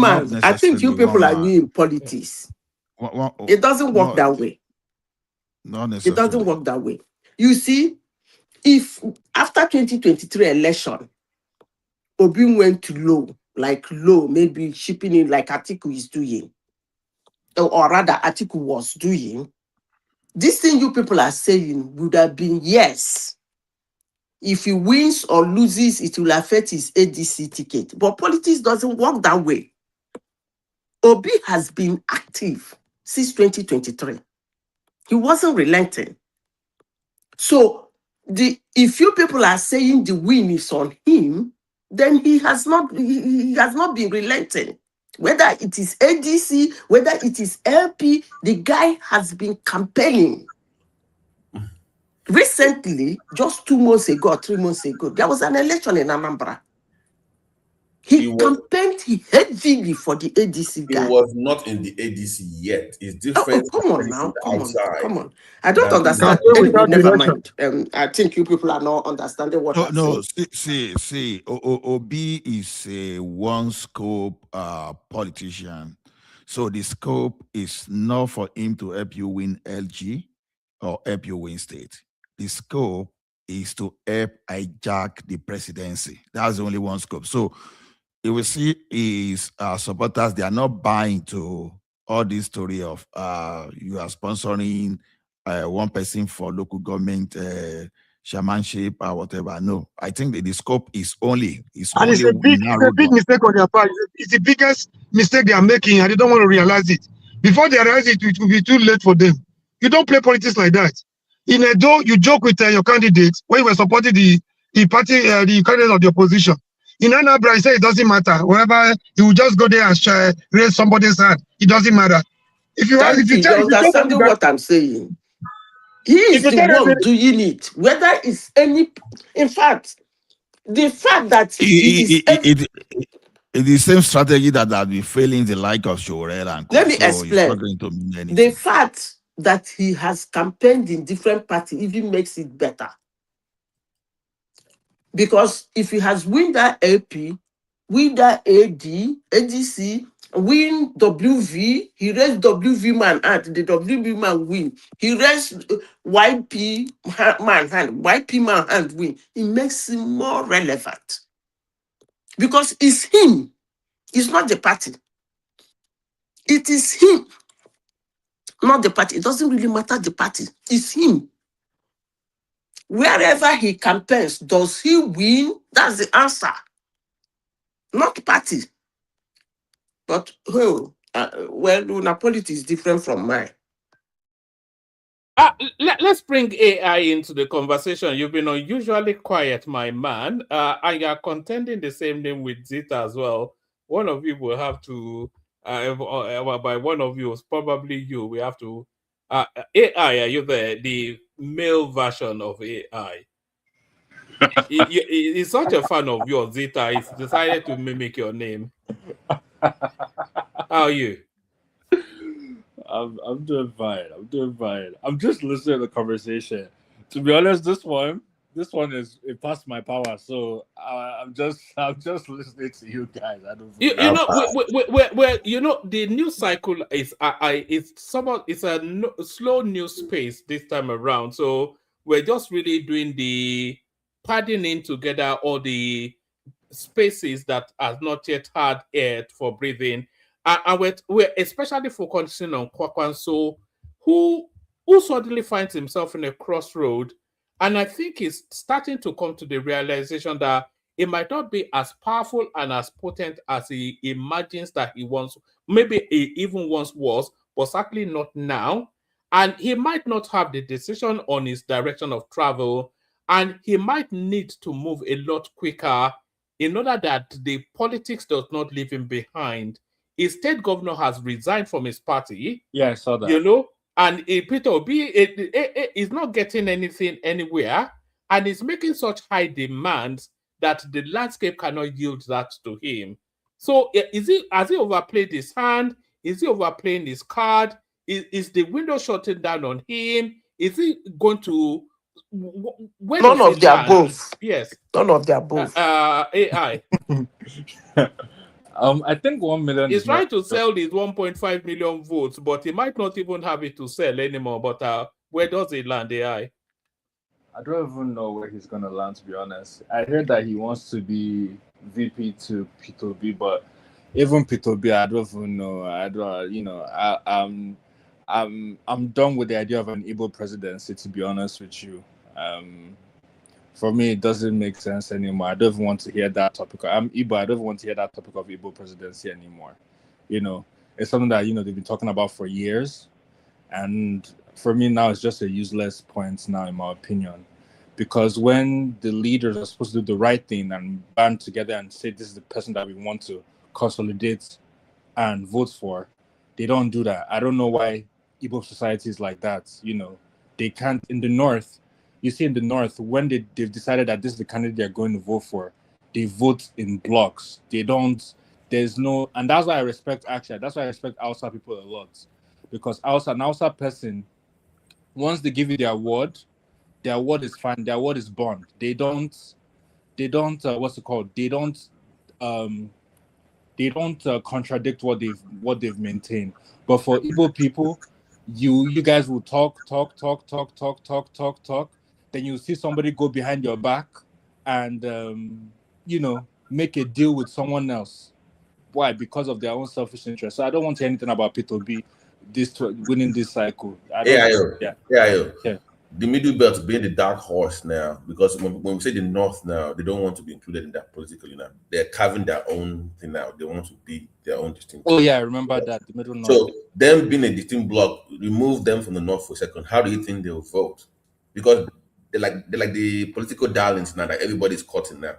man, I think you people are new in politics. It doesn't work that way. It doesn't work that way. You see, if after 2023 election, Obi went to low, maybe shipping in like Atiku is doing, or rather Atiku was doing, this thing you people are saying would have been yes. If he wins or loses, it will affect his ADC ticket. But politics doesn't work that way. Obi has been active since 2023. He wasn't relenting. So if you people are saying the win is on him, then he has not been relenting. Whether it is ADC, whether it is LP, the guy has been campaigning. Recently, just 2 months ago or 3 months ago, there was an election in Anambra. He campaigned heavily for the ADC guy. He was not in the ADC yet. It's different. Come on now. Come on. I don't understand. Anyway, never mind. I think you people are not understanding what I'm saying. See, Obi is a one-scope politician. So the scope is not for him to help you win LG or help you win state. The scope is to help hijack the presidency. That's only one scope. So you will see his supporters, they are not buying to all this story of you are sponsoring one person for local government chairmanship or whatever. No, I think that the scope is only it's a big mistake on their part. It's the biggest mistake they are making, and they don't want to realize it. Before they realize it, it will be too late for them. You don't play politics like that. In Edo, you joke with your candidate when you were supporting the party, the candidate of the opposition. In Anambra, he said it doesn't matter. Wherever you will just go there and raise somebody's hand, it doesn't matter. If you understand what I'm saying, he is the one doing it. Whether it's any, in fact, the fact that it's the same strategy that has been failing the like of Shorel and let me explain. The fact that he has campaigned in different parties even makes it better. Because if he has win that LP, win that ADC, win WV, he raised WV man hand, the WV man win. He raised YP man hand, YP man hand win. It makes him more relevant. Because it's him, it's not the party. It is him, not the party. It doesn't really matter the party, it's him. Wherever he campaigns, does he win? That's the answer. Not party. But, well, politics is different from mine. Let's bring AI into the conversation. You've been unusually quiet, my man, and you're contending the same name with Zita as well. One of you will have to, by one of you, probably you, we have to. AI, are you there? The male version of AI. He's such a fan of yours, Zita. He's decided to mimic your name. How are you? I'm doing fine. I'm doing fine. I'm just listening to the conversation. To be honest, this one is it passed my power. So I'm just listening to you guys. I don't. You know, you know, the news cycle is it's a slow news space this time around. So we're just really doing the padding in together all the spaces that has not yet had air for breathing, and we're especially focusing on Kwakwanso, who suddenly finds himself in a crossroad, and I think he's starting to come to the realization that it might not be as powerful and as potent as he imagines that he once, maybe he even once was, but certainly not now. And he might not have the decision on his direction of travel, and he might need to move a lot quicker in order that the politics does not leave him behind. His state governor has resigned from his party. Yeah, I saw that. You know, and Peter Obi is not getting anything anywhere, and is making such high demands that the landscape cannot yield that to him. So has he overplayed his hand? Is he overplaying his card? Is the window shutting down on him? Is he going to none of the above? Yes. None of the above. AI. I think 1 million. He's trying to sell these 1.5 million votes, but he might not even have it to sell anymore. But where does he land, AI? I don't even know where he's gonna land, to be honest. I heard that he wants to be VP to Peter B, but even Peter B, I don't even know. I don't, you know, I'm done with the idea of an Igbo presidency, to be honest with you. For me, it doesn't make sense anymore. I don't even want to hear that topic. I'm Igbo. I don't want to hear that topic of Igbo presidency anymore. You know, it's something that, you know, they've been talking about for years. And for me now, it's just a useless point now, in my opinion. Because when the leaders are supposed to do the right thing and band together and say this is the person that we want to consolidate and vote for, they don't do that. I don't know why Igbo society is like that. You know, they can't. In the North, you see in the North, when they've decided that this is the candidate they're going to vote for, they vote in blocks. They don't, there's no, and that's why I respect, actually, that's why I respect Hausa people a lot. Because an Hausa person, once they give you their word is fine, their word is bond. They don't, what's it called? They don't contradict what they've maintained. But for Igbo people, you guys will talk. Then you see somebody go behind your back and you know, make a deal with someone else. Why? Because of their own selfish interest. So I don't want to hear anything about Peter B winning this cycle. The middle belt being the dark horse now, because when we say the North now, they don't want to be included in that politically now. They're carving their own thing now. They want to be their own distinct. Oh yeah, I remember that, the middle North. So them being a distinct block, remove them from the North for a second. How do you think they'll vote? Because they're like the political darlings now that everybody's caught in now.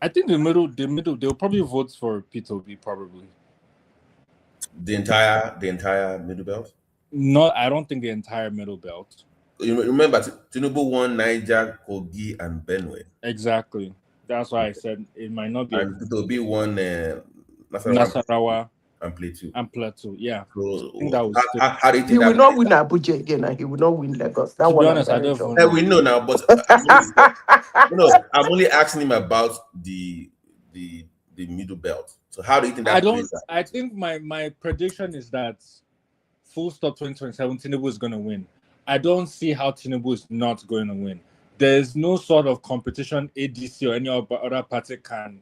I think the middle, they'll probably vote for Peter B, probably. The entire middle belt? No, I don't think the entire middle belt. You remember, Tinubu won Niger, Kogi, and Benue. Exactly. That's why I said it might not be. And Peter B won Nasarawa and Plateau. Yeah. So, I think that was how do you think he will not win Abuja again, and he will not win Lagos. That to be honest, I don't know. We know now, but I'm only asking him about the middle belt. So how do you think that? I think my prediction is that full stop 2027 Tinubu is going to win. I don't see how Tinubu is not going to win. There's no sort of competition ADC or any other party can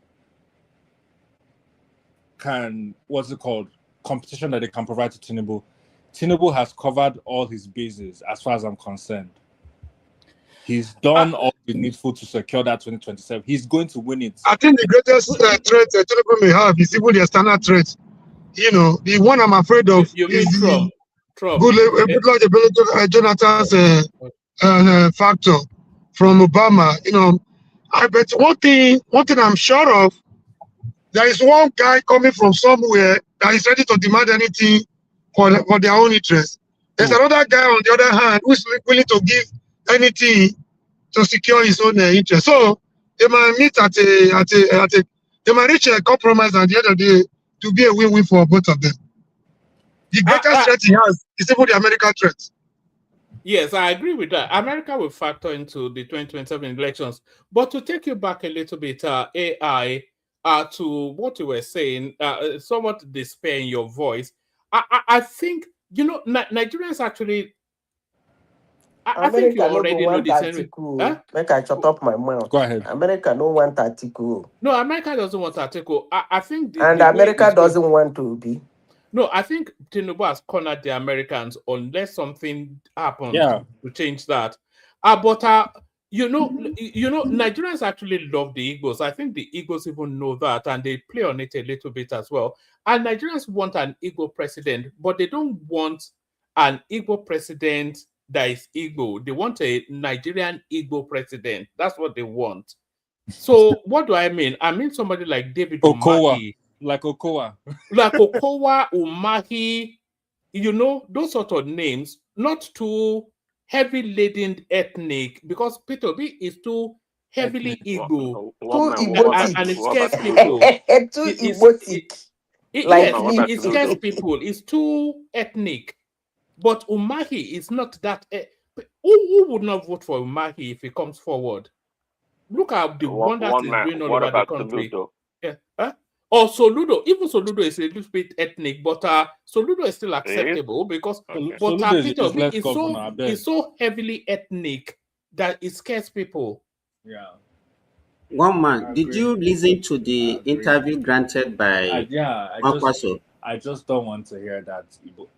what's it called? Competition that they can provide to Tinubu. Tinubu has covered all his bases as far as I'm concerned. He's done all the needful to secure that 2027. He's going to win it. I think the greatest threat Tinubu may have is even the standard threat. You know, the one I'm afraid of you mean Trump. Trump. Jonathan's factor from Obama. I bet one thing I'm sure of, there is one guy coming from somewhere that is ready to demand anything for their own interest. There's another guy on the other hand who's willing to give anything to secure his own interest. So they might meet they might reach a compromise at the end of the day to be a win-win for both of them. The greatest threat he has is even the American threat. Yes, I agree with that. America will factor into the 2027 elections. But to take you back a little bit, AI, to what you were saying, somewhat despair in your voice. I think, Nigerians actually, I think you America no already go know want this. article. Huh? Make I shut up my mouth. Go ahead. America no want article. No, America doesn't want article. I think And the way America it's doesn't want to be. No, I think Tinubu has cornered the Americans unless something happens to change that. But Nigerians actually love the Igbos. I think the Igbos even know that, and they play on it a little bit as well. And Nigerians want an Igbo president, but they don't want an Igbo president that is Igbo. They want a Nigerian Igbo president. That's what they want. So what do I mean? I mean somebody like David Umahi. Like Okowa. Like Okowa, Umahi, those sort of names, not too heavy laden ethnic, because Peter Obi is too heavily Igbo. And it scares people. Too Igbotic. It scares people. It's too ethnic. But Umahi is not that. Who would not vote for Umahi if he comes forward? Look at the wonders he's doing all over the country. Yeah. Huh? Or Soludo, even Soludo is a little bit ethnic, but Soludo is still acceptable because Peter Obi is so heavily ethnic that it scares people. Yeah. One man, did you listen to the interview granted by I just don't want to hear that.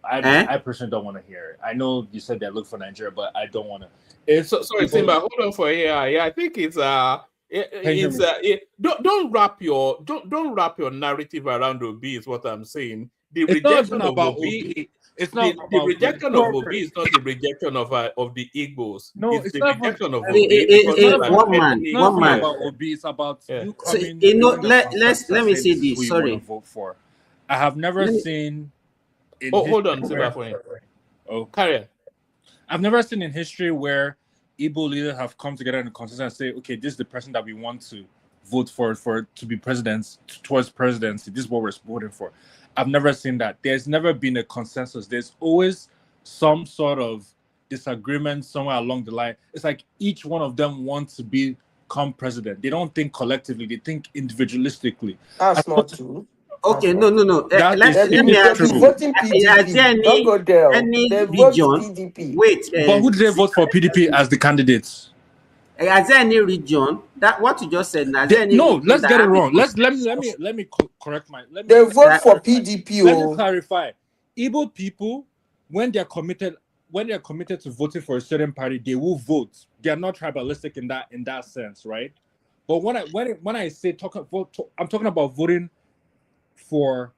I personally don't want to hear it. I know you said they look for Nigeria, but I don't want to. Sorry, Simba, hold on for here. Yeah, I think it's don't wrap your narrative around Obi is what I'm saying. The rejection of Obi. It's not the rejection of Obi is not the rejection of the Igbos. No, it's the rejection of Obi. It's not about Obi. It's about you coming. Let me say this. Sorry. Vote for. I have never seen. Hold on, Sebastian. Carry on. I've never seen in history where Igbo leaders have come together in a consensus and say, okay, this is the person that we want to vote for to be president, towards presidency. This is what we're voting for. I've never seen that. There's never been a consensus. There's always some sort of disagreement somewhere along the line. It's like each one of them wants to become president. They don't think collectively. They think individualistically. That's not true. Okay, no. Let me ask you. Voting PDP. Don't go there. Any region? PDP. Wait. But who did they vote for PDP as the candidates? Is there any region that what you just said? Now, let's get it wrong. Let me correct my. They vote for PDP. Let me clarify. Igbo people, when they're committed to voting for a certain party, they will vote. They are not tribalistic in that sense, right? But when I say I'm talking about voting for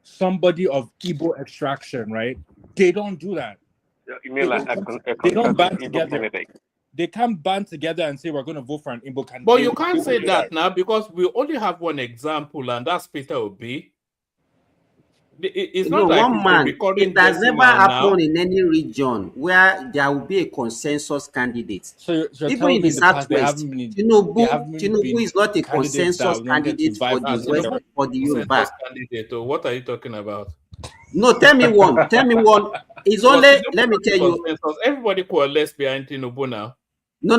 somebody of Igbo extraction, right? They don't do that. You mean they don't band together. They can't band together and say we're going to vote for an Igbo candidate. But you can't say that now because we only have one example, and that's Peter Obi. It's not like one man. It has never happened in any region where there will be a consensus candidate. So even in the Southwest, Tinubu is not a consensus candidate for the West, for the Yoruba. What are you talking about? No, tell me one. It's only. Let me tell you. Everybody coalesce behind Tinubu now. No.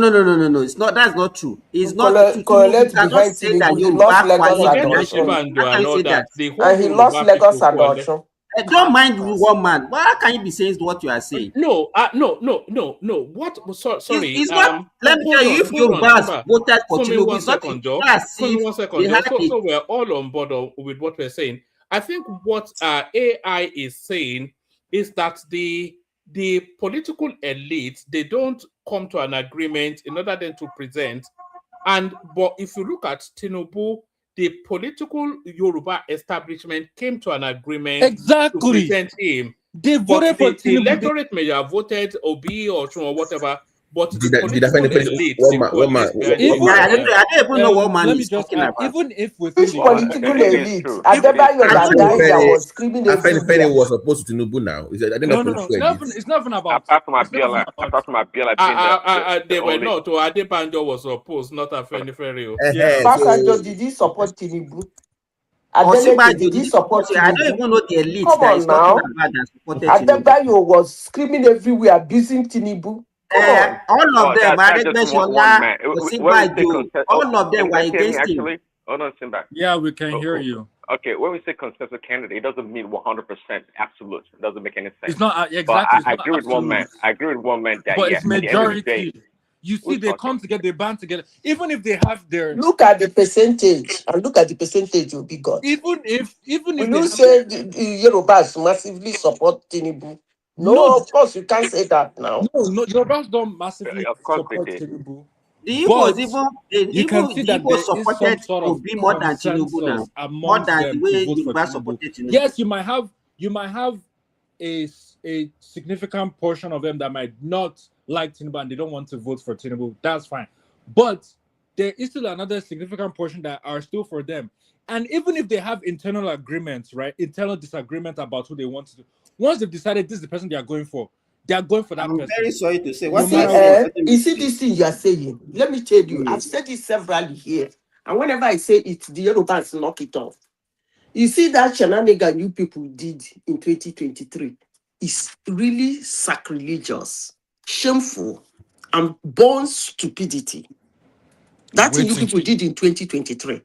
It's not. That's not true. It's not true. You cannot say that you lost Lagos and he lost Lagos and Osun. Don't mind one man. Why can't you be saying what you are saying? No. What? Sorry. It's not. Let me tell you, if Yorubas voted for Tinubu, it's not one second. So we're all on board with what we're saying. I think what AI is saying is that the political elites, they don't come to an agreement in order then to present. But if you look at Tinubu, the political Yoruba establishment came to an agreement to present him. They voted for the Tinubu. electorate may have voted Obi or Trump or whatever, but the Did I political find elite, one the coalition behind it was I don't even know what man let me is just talking add, about. even if within Which the political It is elite? true. Adebayo I that died that was screaming Penny everywhere. was opposed to Tinubu now. I think no, that's political elite. it's not even about. Apart from It's not even Abiola being the they were only. not. Adebanjo was opposed, not Afenifere. Yeah. Basanjo, did he support Tinubu? Osinbajo, Adeleke, did he support I don't Tinubu? even know the elite Come that is on talking now. about that supported Tinubu. Adebayo was screaming everywhere, abusing Tinubu. Come on. All of them, That's just one man. When we say Osinbajo, all of them can were you guys hear me against him. actually? Hold on, stand back. Yeah, we can hear you. Okay, when we say consensus candidate, it doesn't mean 100% absolute. It doesn't make any sense. It's not But exactly. I agree with one man. I agree with one man that But it's at the end of the day, majority. You see, they come together, they band together. Even if they have their. Look at the percentage, and look at the percentage will be got. Even if Will they you have say the Yorubas massively support Tinubu? No, of course you can't say that now. No, Yorubas don't massively of course support they did. Tinubu. The But Igbos you can see that there is some supported sort of Obi more than Tinubu now, consensus more amongst than the them way to vote for Yoruba Tinubu. supported Tinubu. Yes, you might have a significant portion of them that might not like Tinubu and they don't want to vote for Tinubu. That's fine. But there is still another significant portion that are still for them. And even if they have internal agreements, right, internal disagreement about who they want to do, once they've decided this is the person they are going for that person. I'm very sorry to say. You see this thing you are saying? Let me tell you, I've said it severally here. And whenever I say it, the Yorubas knock it off. You see that shenanigan you people did in 2023 is really sacrilegious, shameful, and born stupidity. That thing you people did in 2023.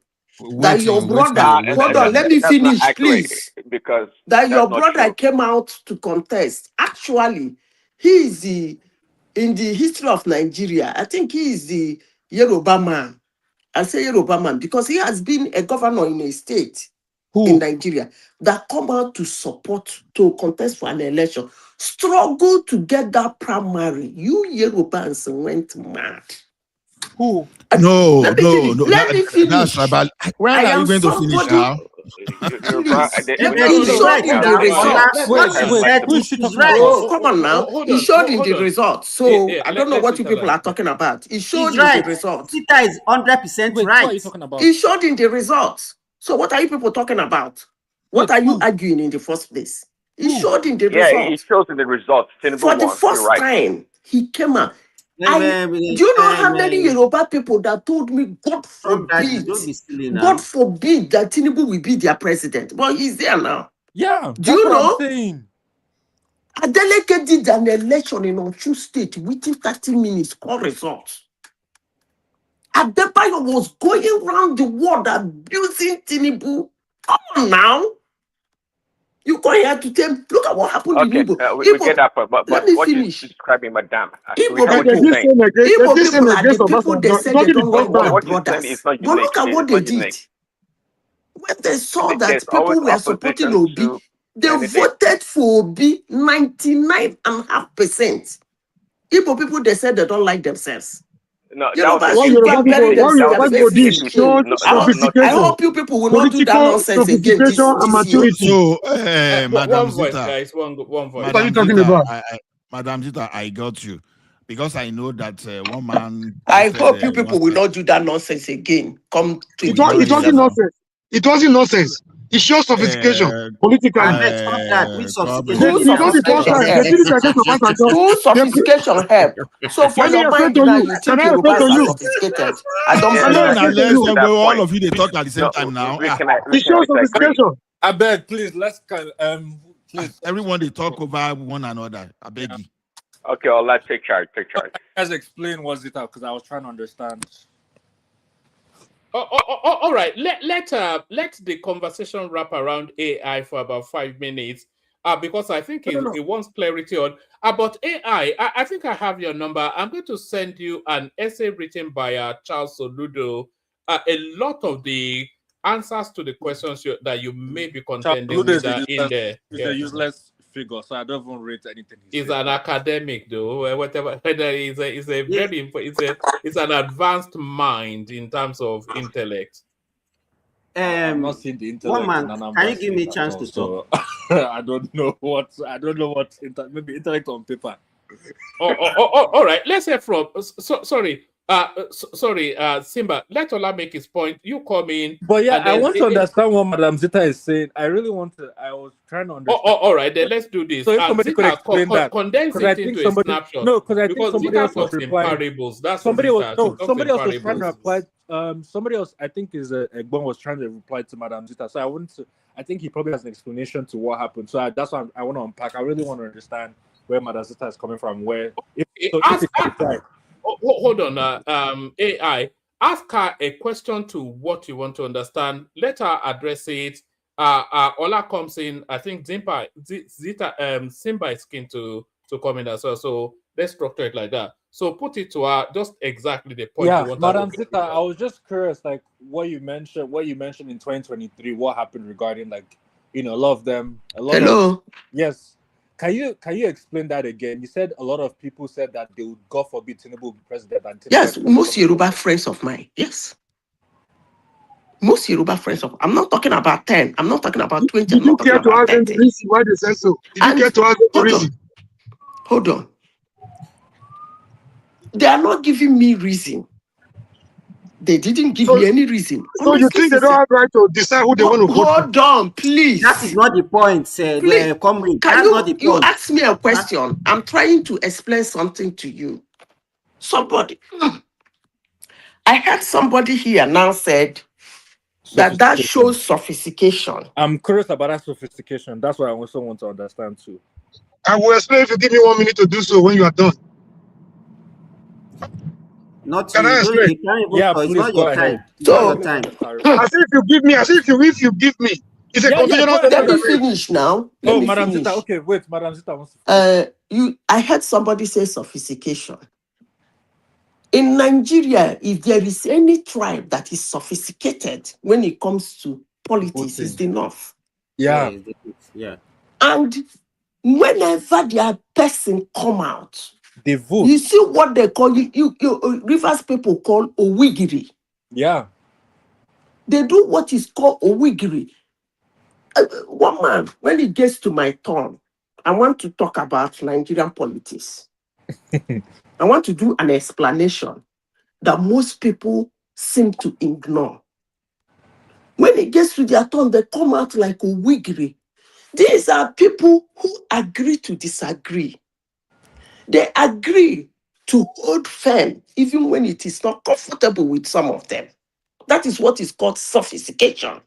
That your brother, hold on, let me finish, please. Because that your not brother true. came out to contest. Actually, he is in the history of Nigeria, I think he is the Yoruba man. I say Yoruba man because he has been a governor in a state in Nigeria that come out to support, to contest for an election, struggle to get that primary. You Yorubans went mad. Who? No. Let me finish. That's about. When I are you am going to finish somebody. now? Please, we it showed in the results. Oh, come on now. It showed in the results. So I don't know what you people are talking about. It showed in the results. Sita is 100% right. What are you talking about? It showed in the results. So what are you people talking about? What are you arguing in the first place? It showed in the results. it shows in the results. For the first time, he came out. Do you know how many Yoruba people that told me, God forbid, God forbid that Tinubu will be their president? But he's there now. Yeah, do you know? I'm saying. Adeleke did an election in Osun State within 30 minutes, call results. Adebayo was going around the world abusing Tinubu. Come on now. You go here to tell me, look at what happened in Igbo. We get that part, but let me what finish. you're describing, madam, Igbo people are the people they said they don't like their what you're saying brothers. is not But unique. look at what they did. When they saw that people were supporting Obi, they voted for Obi 99.5%. Igbo people, they said they don't like themselves. No, Yoruba I hope you people will not do that nonsense again. So, Madam one voice, Zita, guys. One voice. Madam What are you talking Zita, about? Madam Zita, I got you. Because I know that one man. I hope you people will not do that nonsense again. Come to It wasn't nonsense. It wasn't nonsense. It shows sophistication politically. Whose sophistication help? So for Let me your explain mind to now, you. you Can think I explain Yorubas to are you? sophisticated. I don't Can I believe explain to you? All of you they talk at the same time now. It shows sophistication. I beg, please, let's please. Everyone they talk over one another. I beg you. Okay, well, let's take charge. Let's explain what's it out because I was trying to understand. All right. Let the conversation wrap around AI for about 5 minutes. Because I think it wants clarity on about AI. I think I have your number. I'm going to send you an essay written by Charles Soludo. A lot of the answers to the questions that you may be contending with are in there. He's a useless figure, so I don't even rate anything. He's an academic, though. Whatever. It's an advanced mind in terms of intellect. I'm not seeing the intellect. One man, can you give me a chance to talk? I don't know what maybe intellect on paper. All right. Let's hear from. Sorry. Sorry, Simba. Let Ola make his point. You come in. But yeah, I want to understand what Madam Zita is saying. I really want to. I was trying to understand. All right, then let's do this. So if somebody could explain that, condense it into a snapshot. No, because I think somebody else was replying. Parables. That's somebody else was trying to reply. Somebody else, I think, is Egbon was trying to reply to Madam Zita. So I want to. I think he probably has an explanation to what happened. So that's why I want to unpack. I really want to understand where Madam Zita is coming from. Hold on, AI. Ask her a question to what you want to understand. Let her address it. Ola comes in. I think Simba is keen to come in as well. So let's structure it like that. So put it to her just exactly the point. Yeah, you want Madam Zita, I was just curious, like what you mentioned in 2023. What happened regarding a lot of them. Hello. Yes. Can you explain that again? You said a lot of people said that they would, God forbid, Tinubu will be president. Yes, most Yoruba friends of mine. Yes. Most Yoruba friends of. I'm not talking about 10. I'm not talking about 20. Did you care to ask them the reason why they said so? Did you care to ask them the reason? Hold on. They are not giving me reason. They didn't give me any reason. So you think they don't have right to decide who they want to vote for? Hold on, please. That is not the point, sir. Please, you ask me a question. I'm trying to explain something to you. I heard somebody here now said that shows sophistication. I'm curious about that sophistication. That's what I also want to understand too. I will explain if you give me 1 minute to do so when you are done. Can I explain? Yeah, please go ahead. So, as if you give me, it's a conditional. Let me finish now. Madam Zita, okay, wait, Madam Zita wants to I heard somebody say sophistication. In Nigeria, if there is any tribe that is sophisticated when it comes to politics, it's the North. Yeah. And whenever their person come out, they vote. You see what they call you Rivers people call Owigiri. Yeah. They do what is called Owigiri. One man, when it gets to my turn, I want to talk about Nigerian politics. I want to do an explanation that most people seem to ignore. When it gets to their turn, they come out like Owigiri. These are people who agree to disagree. They agree to hold firm even when it is not comfortable with some of them. That is what is called sophistication.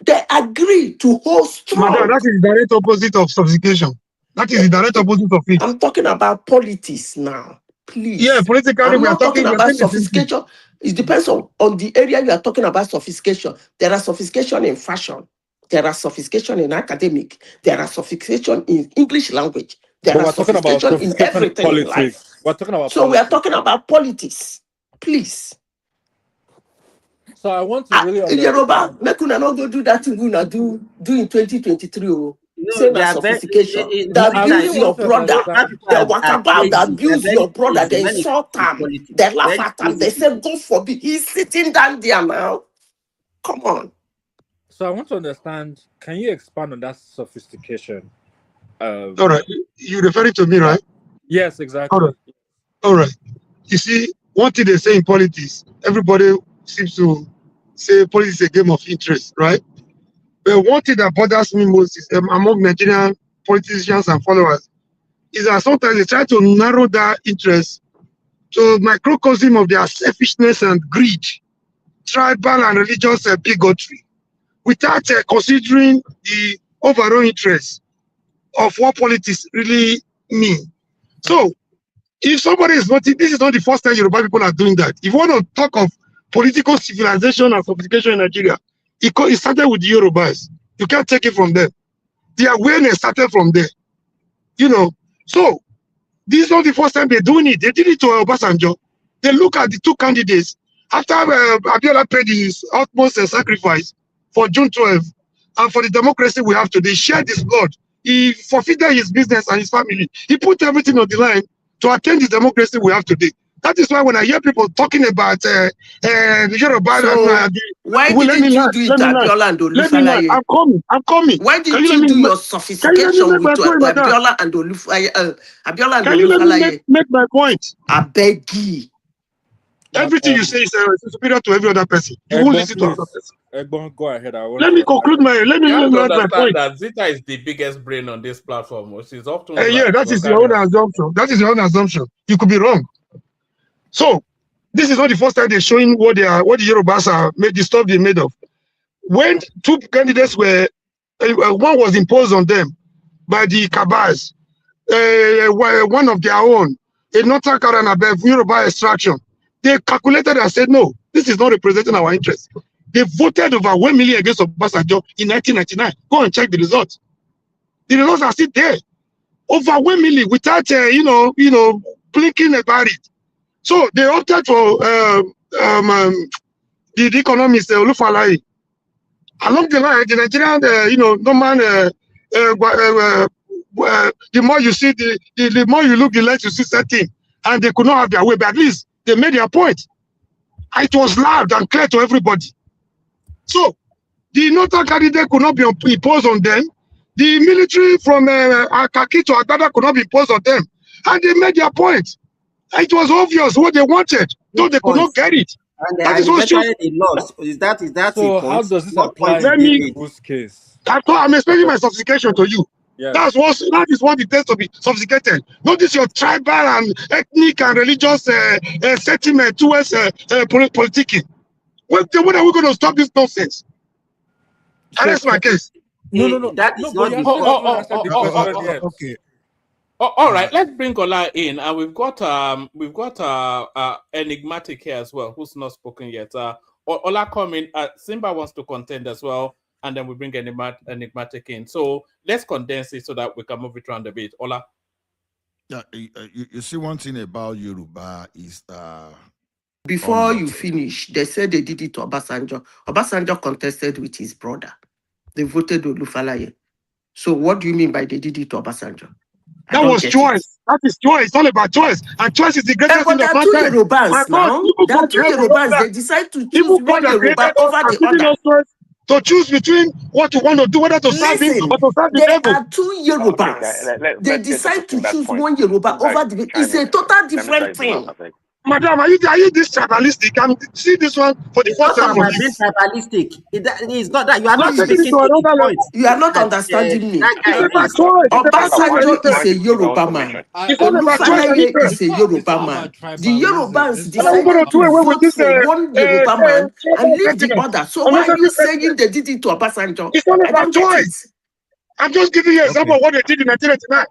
They agree to hold strong. Madam, that is the direct opposite of sophistication. That is the direct opposite of it. I'm talking about politics now. Please. Yeah, politically, we are talking about sophistication. It depends on the area you are talking about sophistication. There are sophistication in fashion. There are sophistication in academic. There are sophistication in English language. There are sophistication in everything in life. We're talking about we are talking about politics. Please. So I want to really understand. Yoruba, make una not go do that thing we na do in 2023. Say that sophistication. They abuse your brother. They walk about, they abuse your brother. They insult him. They laugh at him. They say, God forbid. He's sitting down there now. Come on. So I want to understand, can you expand on that sophistication? All right. You're referring to me, right? Yes, exactly. All right. You see, one thing they say in politics, everybody seems to say politics is a game of interest, right? But one thing that bothers me most is among Nigerian politicians and followers is that sometimes they try to narrow that interest to microcosm of their selfishness and greed, tribal and religious bigotry, without considering the overall interest of what politics really mean. So, if somebody is not, this is not the first time Yoruba people are doing that. If you want to talk of political civilization and sophistication in Nigeria, it started with the Yorubas. You can't take it from them. The awareness started from there. So this is not the first time they're doing it. They did it to Obasanjo. They look at the two candidates. After Abiola paid his utmost sacrifice for June 12 and for the democracy we have today, shared his blood. He forfeited his business and his family. He put everything on the line to attain the democracy we have today. That is why when I hear people talking about the Yoruba, So why didn't you do it to Abiola and Olufalaye? I'm coming. Why didn't you do your sophistication with Abiola and Olufalaye? Make my point. I beg you. Everything you say is superior to every other person. You won't listen to another person. Go ahead. Let me conclude my point. That Zita is the biggest brain on this platform. She's often yeah, that is your own assumption. That is your own assumption. You could be wrong. So this is not the first time they're showing what the Yorubas are made, the stuff they made of. When two candidates were, one was imposed on them by the Kabas, one of their own, a Northern Carolina Yoruba extraction. They calculated and said, no, this is not representing our interests. They voted over 1 million against Obasanjo in 1999. Go and check the results. The results are still there. Over 1 million without, blinking about it. So they opted for the economist Olufalaye. Along the line, the Nigerian, the more you see, the more you look, the less you see certain, and they could not have their way. But at least they made their point. It was loud and clear to everybody. So the Northern candidate could not be imposed on them. The military from Akaki to Agbada could not be imposed on them, and they made their point. It was obvious what they wanted, though they could not get it. And that is what they lost. Is that so? How does this apply in this case? I'm explaining my sophistication to you. Yes. That is what it takes to be sophisticated. Notice your tribal and ethnic and religious sentiment towards politicking. When are we going to stop this nonsense? And that's my case. No. That is not the okay. All right, let's bring Ola in, and we've got enigmatic here as well, who's not spoken yet. Ola coming. Simba wants to contend as well, and then we bring enigmatic in. So let's condense it so that we can move it around a bit. Ola. Yeah, you see, one thing about Yoruba is before you finish, they said they did it to Obasanjo. Obasanjo contested with his brother. They voted Olufalaye. So what do you mean by they did it to Obasanjo? That was choice. That is choice. It's all about choice. And choice is the greatest thing of mankind. There are two Yorubans now. There are two Yorubans. They decide to choose one Yoruba over the other. To choose between what you want to do, whether to serve him or to serve the devil. There are two Yorubans. They decide to choose one Yoruba over the. It's a total different thing. Madam, are you this tribalistic? I'm see this one for the first time. This tribalistic. It's not that you are not speaking to another point. You are not understanding me. Obasanjo is a Yoruba man. Olufalaye is a Yoruba man. The Yorubans decided to vote for one Yoruba man and leave the other. So why are you saying they did it to Obasanjo? It's not about choice. I'm just giving you an example of what they did in 1999.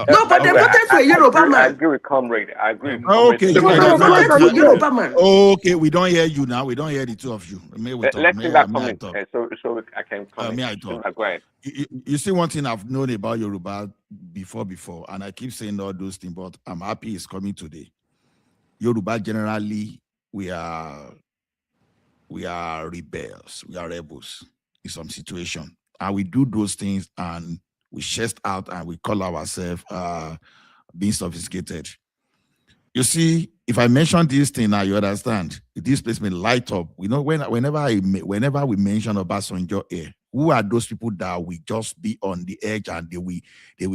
No, but they voted for a Yoruba man. I agree with comrade. Okay, they voted for a Yoruba man. Okay, we don't hear you now. We don't hear the two of you. Let's see that comment. So I can comment. May I talk? Go ahead. You see, one thing I've known about Yoruba before, and I keep saying all those things, but I'm happy it's coming today. Yoruba generally, we are rebels. We are rebels in some situation. And we do those things and we chest out and we call ourselves being sophisticated. You see, if I mention this thing now, you understand. This place may light up. You know, whenever we mention Obasanjo here, who are those people that will just be on the edge and they will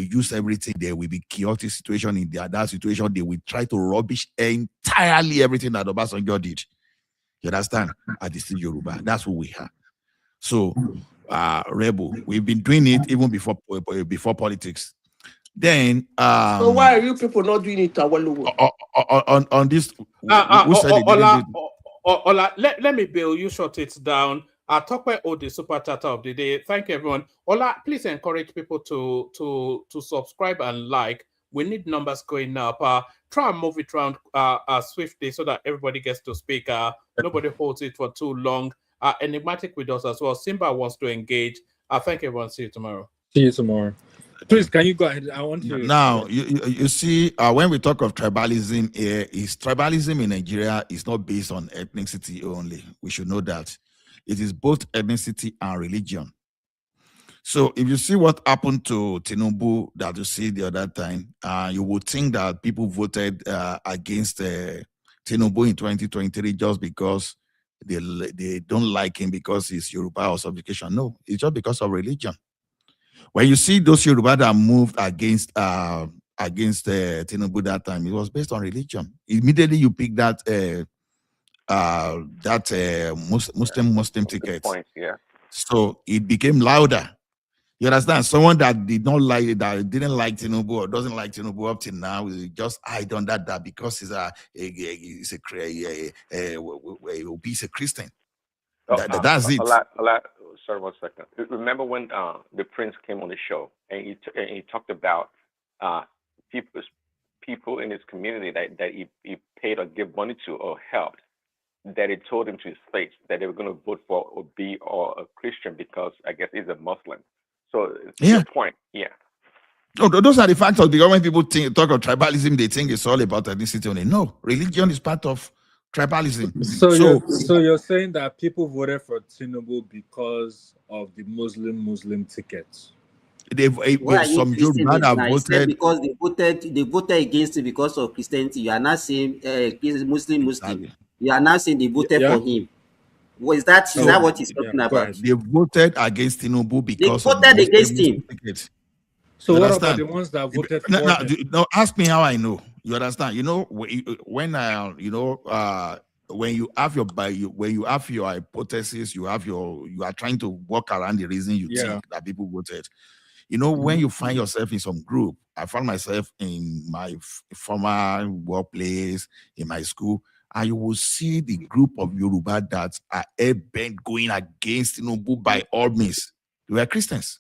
use everything? There will be chaotic situation in that situation. They will try to rubbish entirely everything that Obasanjo did. You understand? At the still Yoruba. That's who we are. So rebel. We've been doing it even before politics. Then so why are you people not doing it on this? Ola, let me Bill, you shut it down. I'll talk about all the super chat of the day. Thank you, everyone. Ola, please encourage people to subscribe and like. We need numbers going up. Try and move it around swiftly so that everybody gets to speak. Nobody holds it for too long. Enigmatic with us as well. Simba wants to engage. Thank you, everyone. See you tomorrow. See you tomorrow. Please, can you go ahead? I want to. Now, you see, when we talk of tribalism here, tribalism in Nigeria is not based on ethnicity only. We should know that. It is both ethnicity and religion. So if you see what happened to Tinubu that you see the other time, you would think that people voted against Tinubu in 2023 just because they don't like him because he's Yoruba or subjugation. No, it's just because of religion. When you see those Yoruba that moved against Tinubu that time, it was based on religion. Immediately you pick that Muslim ticket. Point, yeah. So it became louder. You understand? Someone that didn't like Tinubu or doesn't like Tinubu up till now will just hide on that because he's a Christian. That's it. Sorry, 1 second. Remember when the Prince came on the show and he talked about people in his community that he paid or give money to or helped, that he told him to his face that they were going to vote for Obi or a Christian because I guess he's a Muslim. So your point, yeah. Oh, those are the factors. Because when people talk of tribalism, they think it's all about ethnicity only. No, religion is part of tribalism. So you're saying that people voted for Tinubu because of the Muslim tickets? Some Yoruba that voted because they voted against it because of Christianity. You are not saying Muslim. Exactly. You are not saying they voted for him. Is that what he's talking about? They voted against Tinubu because they voted against him. So what about the ones that voted for him? No, ask me how I know. You understand? You know, when you have your hypothesis, you are trying to work around the reason you think that people voted. You know, when you find yourself in some group, I found myself in my former workplace, in my school, and you will see the group of Yoruba that are bent going against Tinubu by all means. They are Christians.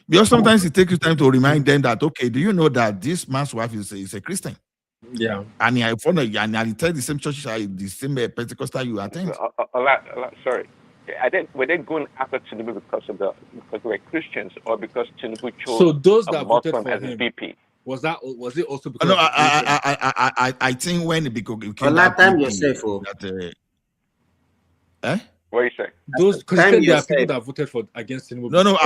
Because sometimes it takes you time to remind them that, okay, do you know that this man's wife is a Christian? Yeah. And I found and I tell the same church, the same Pentecostal you attend. A lot. Sorry. Were they going after Tinubu because they were Christians or because Tinubu chose those that voted Muslim for as him, VP? Was it also because? No, I think when it became that time yourself. What are you saying? Those because there are people that voted for against Tinubu. No.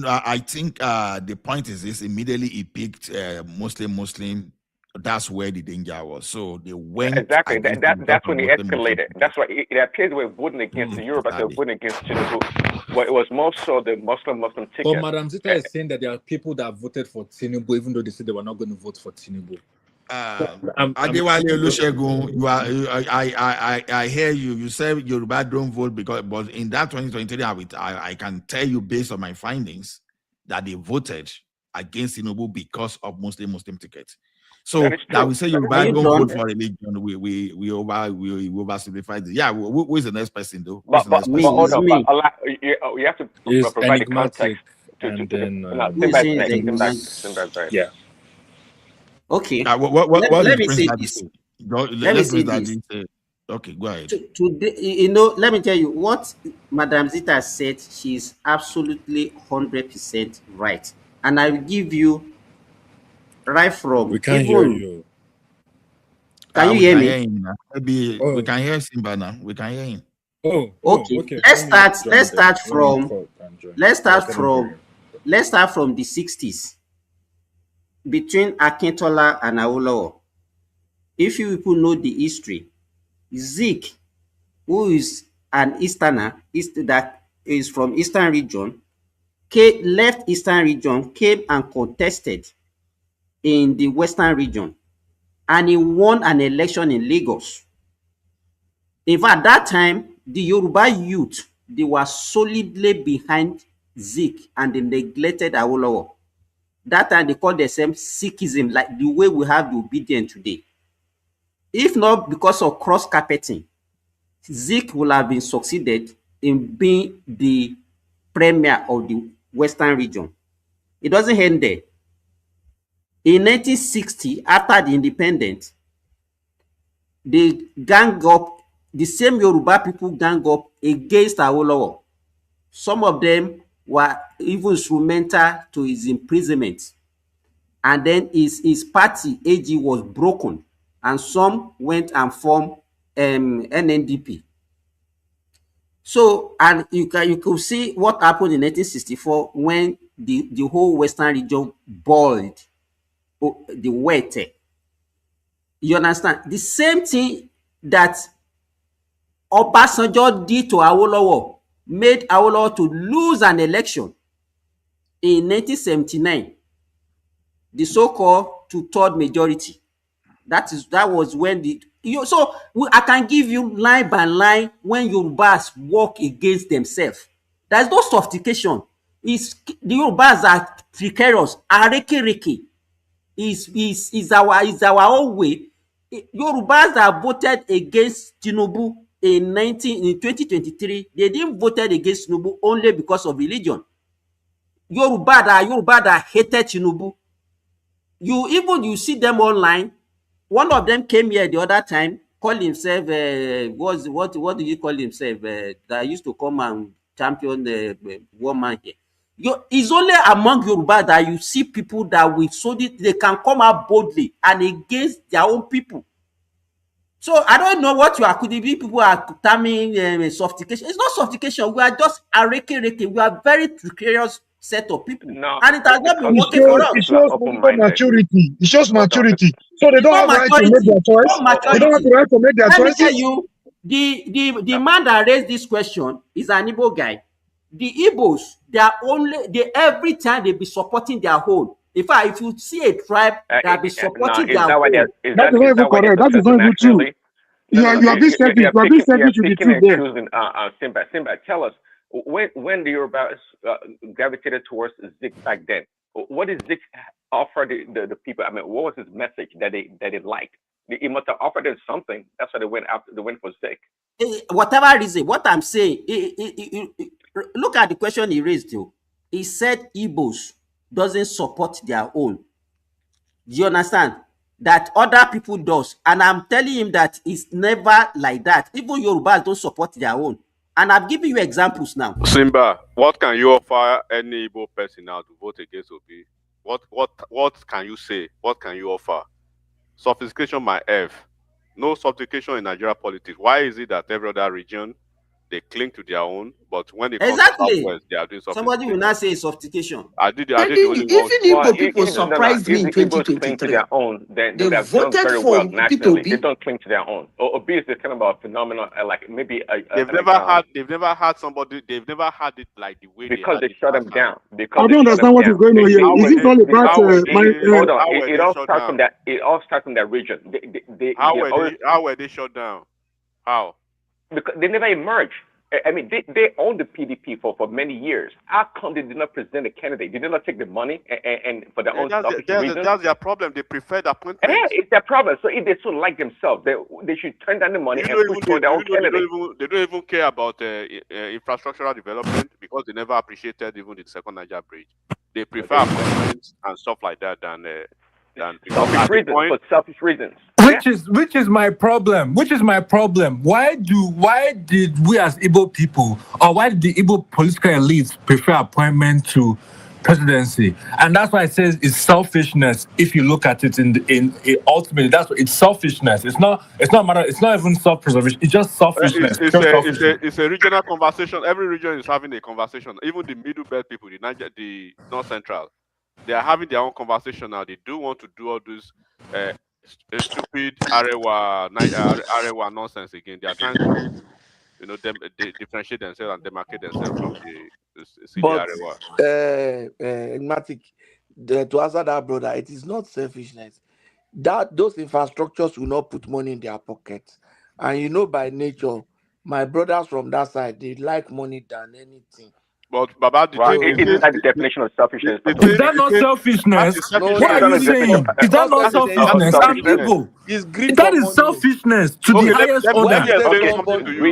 I think the point is this: immediately he picked Muslim. That's where the danger was. So they went exactly. That's when it escalated. That's why it appeared they were voting against the Yoruba. They were voting against Tinubu. Well, it was more so the Muslim ticket. But Madam Zita is saying that there are people that voted for Tinubu, even though they said they were not going to vote for Tinubu. Adewale Olusegun, I hear you. You say Yoruba don't vote but in that 2023, I can tell you based on my findings that they voted against Tinubu because of Muslim tickets. So that we say Yoruba don't vote for religion, we oversimplify this. Yeah, who is the next person though? But hold on, you have to provide the context. Yeah. Okay. Let me say this. Let me say this. Okay, go ahead. Today, let me tell you what Madam Zita said. She's absolutely 100% right, and I will give you right from. We can't hear you. Can you hear me? Maybe we can hear Simba now. We can hear him. Okay. Let's start from the 60s. Between Akintola and Awolowo. If you people know the history, Zeke, who is an Easterner, that is from Eastern region, left Eastern region, came and contested in the Western region, and he won an election in Lagos. In fact, that time, the Yoruba youth, they were solidly behind Zeke and they neglected Awolowo. That time they called themselves Sikhism, like the way we have the obedient today. If not because of cross-carpeting, Zeke would have been succeeded in being the premier of the Western region. It doesn't end there. In 1960, after the independence, they gang up, the same Yoruba people gang up against Awolowo. Some of them were even instrumental to his imprisonment. And then his party, AG, was broken. And some went and formed NNDP. So, and you could see what happened in 1964 when the whole Western region boiled the Wete. You understand? The same thing that Obasanjo did to Awolowo made Awolowo to lose an election in 1979, the so-called two-third majority. That was when I can give you line by line when Yorubas work against themselves. There's no sophistication. The Yorubas are precarious, arekereke. Is our own way. Yorubas that voted against Tinubu in 2023, they didn't voted against Tinubu only because of religion. Yoruba that hated Tinubu. You see them online. One of them came here the other time, call himself what do you call himself? That used to come and champion the woman here. It's only among Yoruba that you see people that they can come out boldly and against their own people. So I don't know what people are terming sophistication. It's not sophistication. We are just areke. We are very precarious set of people, No, and it has not been working for us. It shows political maturity. It shows maturity. So they It's don't not have right to make maturity. their choice. Not They don't have maturity. the right to make their Let me tell choices. you, the man that raised this question is an Igbo guy. The Igbos, every time they be supporting their own. In fact, if you see a tribe that be supporting is their that why own, is That that is not is even that why they're correct. That is not even true. internationally? No, You are being selfish. You are being selfish with the picking truth and there. choosing. Simba, tell us when the Yorubas gravitated towards Zik back then. What did Zik offer the people? I mean, what was his message that they liked? He must have offered them something. That's why they went after. They went for Zik. Whatever reason, what I'm saying, look at the question he raised. He said Igbos doesn't support their own. Do you understand? That other people does. And I'm telling him that it's never like that. Even Yorubas don't support their own. And I've given you examples now. Simba, what can you offer any Igbo person now to vote against Obi? What can you say? What can you offer? Sophistication my F. No sophistication in Nigeria politics. Why is it that every other region they cling to their own, but when it comes to Southwest, they are doing sophistication? Somebody will not say sophistication. I did the only one. Even Igbo people surprised me in If the Igbos cling to 2023. their own, then they They would have done voted very for well Peter nationally. Obi. They don't cling to their own. Obi is kind of a phenomenon, like maybe They've never had somebody. They've never had it like the way because they they had shut it them last time. down. Because I don't understand what is going on here. Is it all about hold on? How were It they all shut starts from down? that. It all starts from that region. How were they shut down? How? Because they never emerged. I mean, they owned the PDP for many years. How come they did not present a candidate? They did not take the money and for their own selfish reasons? That's their problem. They preferred appointments. Yeah, it's their problem. So if they so like themselves, they should turn down the money and push for their own candidate. They don't even care about infrastructural development because they never appreciated even the second Niger bridge. They prefer appointments and stuff like that than selfish reasons. For selfish reasons. Which is my problem. Why did we as Igbo people, or why did the Igbo political elites prefer appointment to presidency? And that's why it says it's selfishness. If you look at it ultimately, that's what it's selfishness. It's not matter. It's not even self-preservation. It's just selfishness. It's a regional conversation. Every region is having a conversation. Even the middle belt people, the North Central, they are having their own conversation now. They do want to do all this stupid Arewa nonsense again. They are trying to, they differentiate themselves and demarcate themselves from the city Arewa. Matic, to answer that, brother, it is not selfishness. That those infrastructures will not put money in their pockets, and by nature, my brothers from that side, they like money than anything. But Baba, isn't that the definition of selfishness? Is that not selfishness? What are you saying? Is that not selfishness? I'm Igbo. It's greed That for is money. selfishness to the highest order. Let me explain something to you,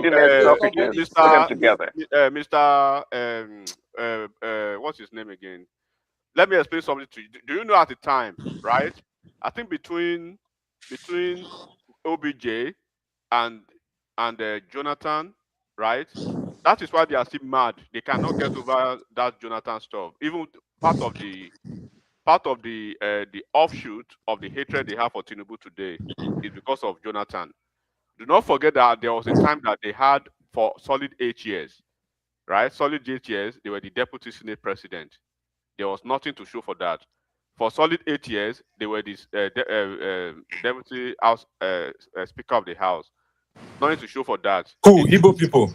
Mr. What's his name again? Let me explain something to you. Do you know at the time, right? I think between OBJ and Jonathan, right? That is why they are still mad. They cannot get over that Jonathan stuff. Even part of the offshoot of the hatred they have for Tinubu today is because of Jonathan. Do not forget that there was a time that they had for solid 8 years, right? Solid 8 years, they were the deputy Senate president. There was nothing to show for that. For solid 8 years, they were this deputy house speaker of the house. Nothing to show for that. Who? Igbo people.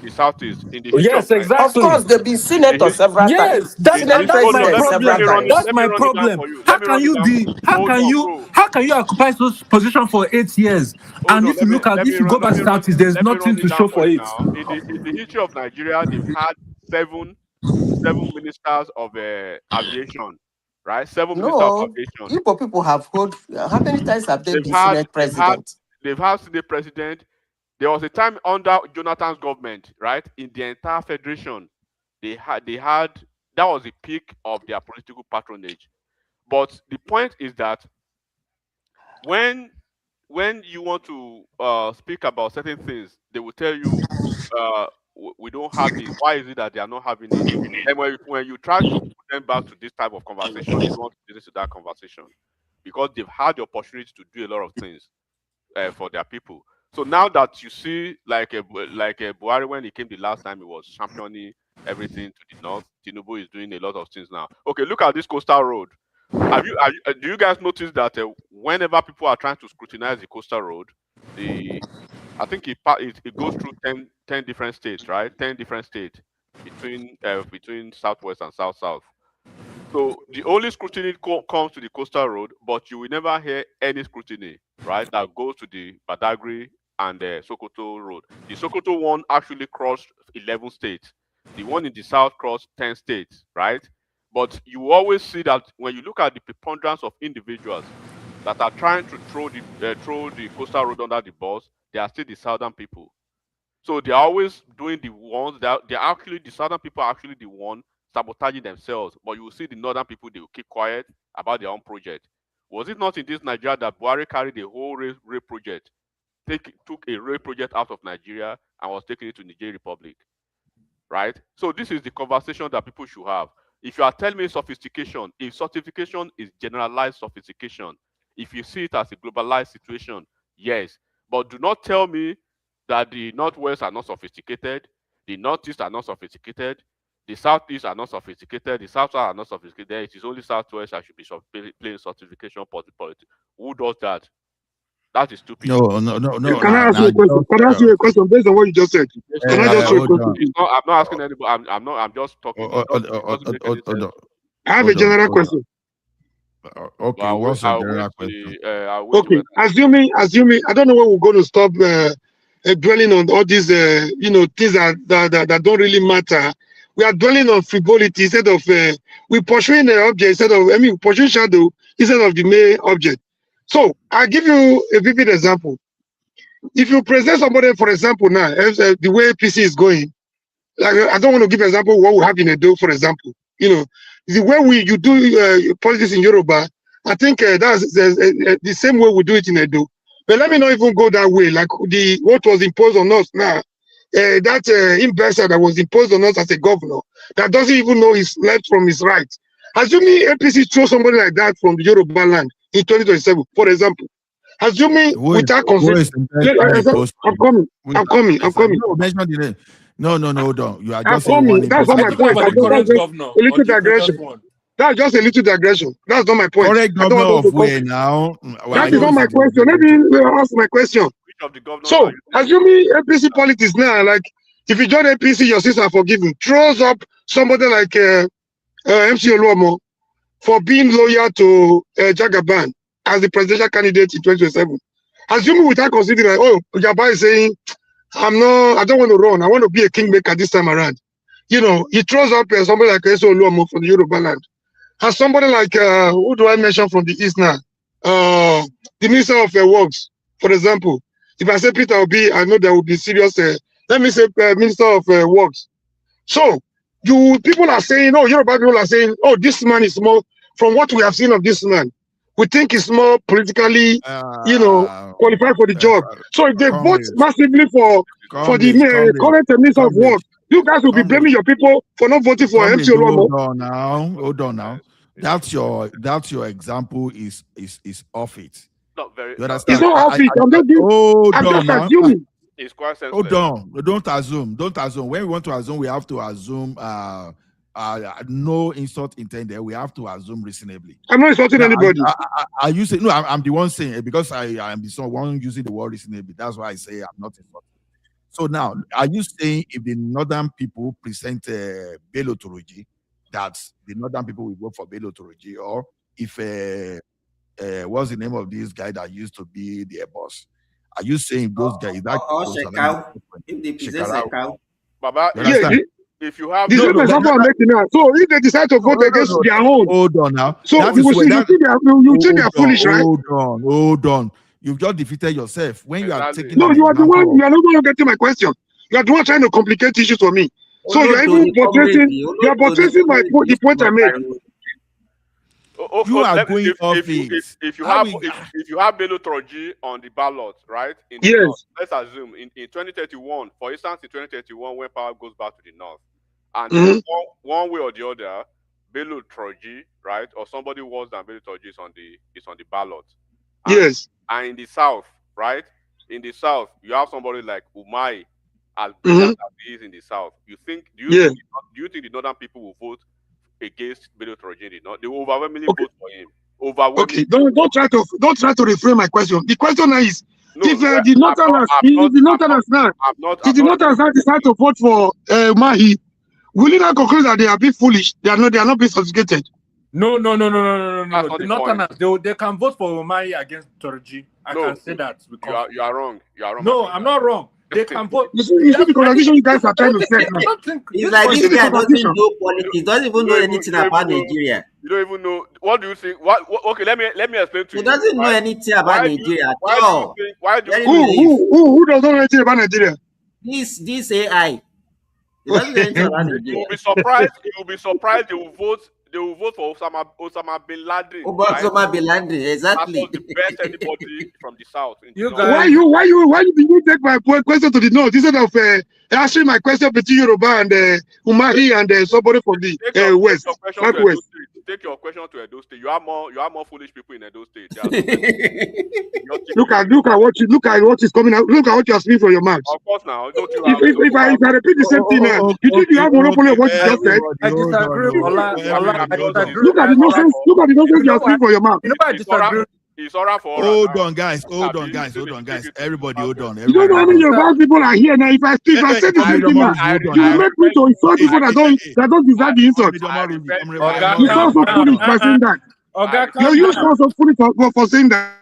The Southeast in the Oh, history of yes, Of exactly. course, they've been senator several times. Yes, that's Senate hold on, president my let several me problem. run it. times. That's Let me my run it down problem. for you. How Let me can run it you down. be? How Hold can on, you? bro. How can you occupy those position for 8 years? Hold And on. if you look at, if you go back to Southeast, there's Let me run nothing it to down show for for you it. now. In the history of Nigeria, they've had seven ministers of aviation, right? Seven ministers of No, aviation. Igbo people have hold. How many times have they They've been had Senate they've had president? they've had Senate president. There was a time under Jonathan's government, right? In the entire federation, they had that was the peak of their political patronage. But the point is that when you want to speak about certain things, they will tell you we don't have it. Why is it that they are not having it? And when you try to put them back to this type of conversation, they don't want to listen to that conversation because they've had the opportunity to do a lot of things for their people. So now that you see, like a Buhari, when he came the last time, he was championing everything to the north. Tinubu is doing a lot of things now. Okay, look at this coastal road. Do you guys notice that whenever people are trying to scrutinize the coastal road, I think it goes through 10 different states, right? 10 different states between southwest and south. So the only scrutiny comes to the coastal road, but you will never hear any scrutiny, right? That goes to the Badagry and the Sokoto road. The Sokoto one actually crossed 11 states. The one in the south crossed 10 states, right? But you always see that when you look at the preponderance of individuals that are trying to throw the coastal road under the bus, they are still the southern people. So they're always doing the ones that they're actually the southern people are actually the one sabotaging themselves. But you will see the northern people, they will keep quiet about their own project. Was it not in this Nigeria that Buhari carried a whole rail project, took a rail project out of Nigeria and was taking it to Niger Republic? Right? So this is the conversation that people should have. If you are telling me sophistication, if sophistication is generalized sophistication, if you see it as a globalized situation, yes. But do not tell me that the Northwest are not sophisticated, the Northeast are not sophisticated, the Southeast are not sophisticated, the South are not sophisticated. It is only Southwest that should be playing sophistication politics. Who does that? That is stupid. No. Can I ask you a question? Can I ask you a question based on what you just said? Can I just ask you a question? I'm not asking anybody. I'm just talking. It doesn't make any sense. I have a general question. Okay, what's the general question? Okay, assuming, I don't know when we're going to stop dwelling on all these, things that don't really matter. We are dwelling on frivolity instead of we pursuing the object pursuing shadow instead of the main object. So I'll give you a vivid example. If you present somebody, for example, now the way PC is going, like I don't want to give an example of what we have in Edo, for example. The way you do politics in Yoruba, I think that's the same way we do it in Edo. But let me not even go that way. Like what was imposed on us now, that investor that was imposed on us as a governor that doesn't even know his left from his right. Assuming APC throw somebody like that from the Yoruba land in 2027, for example. Assuming without consent. I'm coming. No, mention the name. No, hold on. You are just saying one. That's not my point. About the current governor a little digression. That's just a little digression. That's not my point. Correct governor of where now? That is not my question. Maybe you ask my question. So, assuming APC politics now, like if you join APC, your sins are forgiven. Throws up somebody like MC Oluomo for being loyal to Jagaban as the presidential candidate in 2027. Assuming without considering, Jabba is saying, I don't want to run. I want to be a kingmaker this time around. He throws up somebody like S. Oluomo from the Yoruba land. And somebody like, who do I mention from the East now? The Minister of Works, for example. If I say Peter Obi, I know there will be serious, let me say Minister of Works. So, people are saying, Yoruba people are saying, this man is more, from what we have seen of this man, we think he's more politically, qualified for the job. So if they vote massively for the current Minister of Work, you guys will be blaming your people for not voting for MC Oluomo. Hold on now. That's your example is off it. Not very. You understand? It's not off it. I'm just assuming. It's quite sensitive. Hold on. Don't assume. When we want to assume, we have to assume no insult intended. We have to assume reasonably. I'm not insulting anybody. Are you saying no? I'm the one saying it because I am the one using the word reasonably. That's why I say I'm not insulting. So now, are you saying if the northern people present Bello Turuji, that the northern people will vote for Bello Turuji, or if what's the name of this guy that used to be their boss? Are you saying those guys that Shekau, if they present Shekau, Baba, if you have the same example I'm making now. So if they decide to vote against their own, hold on now. So you think they are foolish, right? Hold on. You've just defeated yourself when you are taking. No, you are the one. You are not going to get to my question. You are the one trying to complicate issues for me. So you are even buttressing. You are buttressing the point I made. You are going off it. If you have Bello Turji on the ballot, right? In the north, let's assume in 2031, for instance, in 2031, when power goes back to the north, and one way or the other, Bello Turji, right, or somebody worse than Bello Turji is on the ballot. And, and in the south, right? In the south, you have somebody like Umai, as brilliant as he is in the south. Do you think the northern people will vote against Bello Turji? They will overwhelmingly vote for him. Okay, don't try to reframe my question. The question now is if the northerners decide to vote for Mahi, will you not conclude that they are being foolish? They are not being sophisticated. No. The northerners, they can vote for Umai against Turji. I can say that. You are wrong. You are wrong. No, I'm not wrong. They can vote. You see the contradiction you guys are trying to set. It's like this guy doesn't know politics, doesn't even know anything about Nigeria. You don't even know. What do you think? Okay, let me explain to you. He doesn't know anything about Nigeria at all. Who doesn't know anything about Nigeria? This AI. He doesn't know anything about Nigeria. You will be surprised. They will vote for Osama bin Laden. Osama bin Laden, exactly. That was the best anybody from the south. Why did you take my question to the north instead of answering my question between Yoruba and Umahi and somebody from the west, southwest? Take your question to Edo State. You are more foolish people in Edo State. Look at what is coming out. Look at what you are speaking from your mouth. Of course, now. If I repeat the same thing now, you think you have monopoly of what you just said? I disagree. Look at the nonsense you are speaking from your mouth. I disagree. It's all right for Hold on, guys. Everybody, hold on. You don't know how many Yoruba people are here now. If I say the same thing now, you make me to insult people that don't deserve the insult. You sound so foolish for saying that. You sound so foolish for saying that.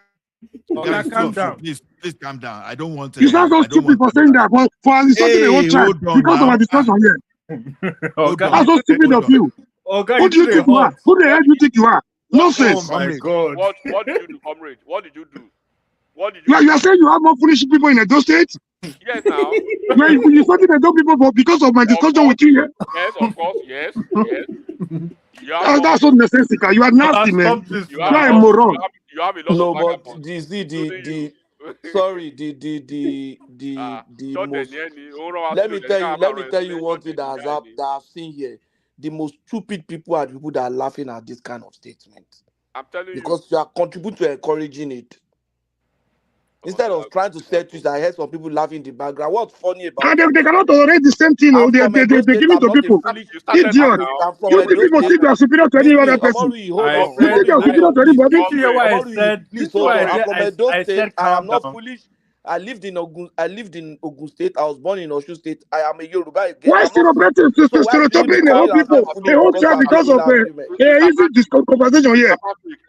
Calm down. Please calm down. I don't want to. You sound so stupid for saying that. For insulting the whole child because of our discussion here. That's so stupid of you. Who do you think you are? Who the hell do you think you are? Nonsense. Oh my God. What did you do, comrade? What did you do? You are saying you have more foolish people in Edo State? Yes, now. You started Edo people because of my discussion with you here? Yes, of course. Yes. That's so nonsensical. You are nasty, man. You are a moron. You have a lot of but let me tell you one thing that I've seen here. The most stupid people are the people that are laughing at this kind of statement. I'm telling you. Because you are contributing to encouraging it. Instead of trying to set you, I heard some people laughing in the background. What's funny about it? They cannot tolerate the same thing. They give it to people. Idiot. You people think you are superior to any other person. You think you are superior to anybody? I am not foolish. I lived in Ogun State. I was born in Osun State. I am a Yoruba. Why stereotyping the whole people? The whole tribe because of this conversation here.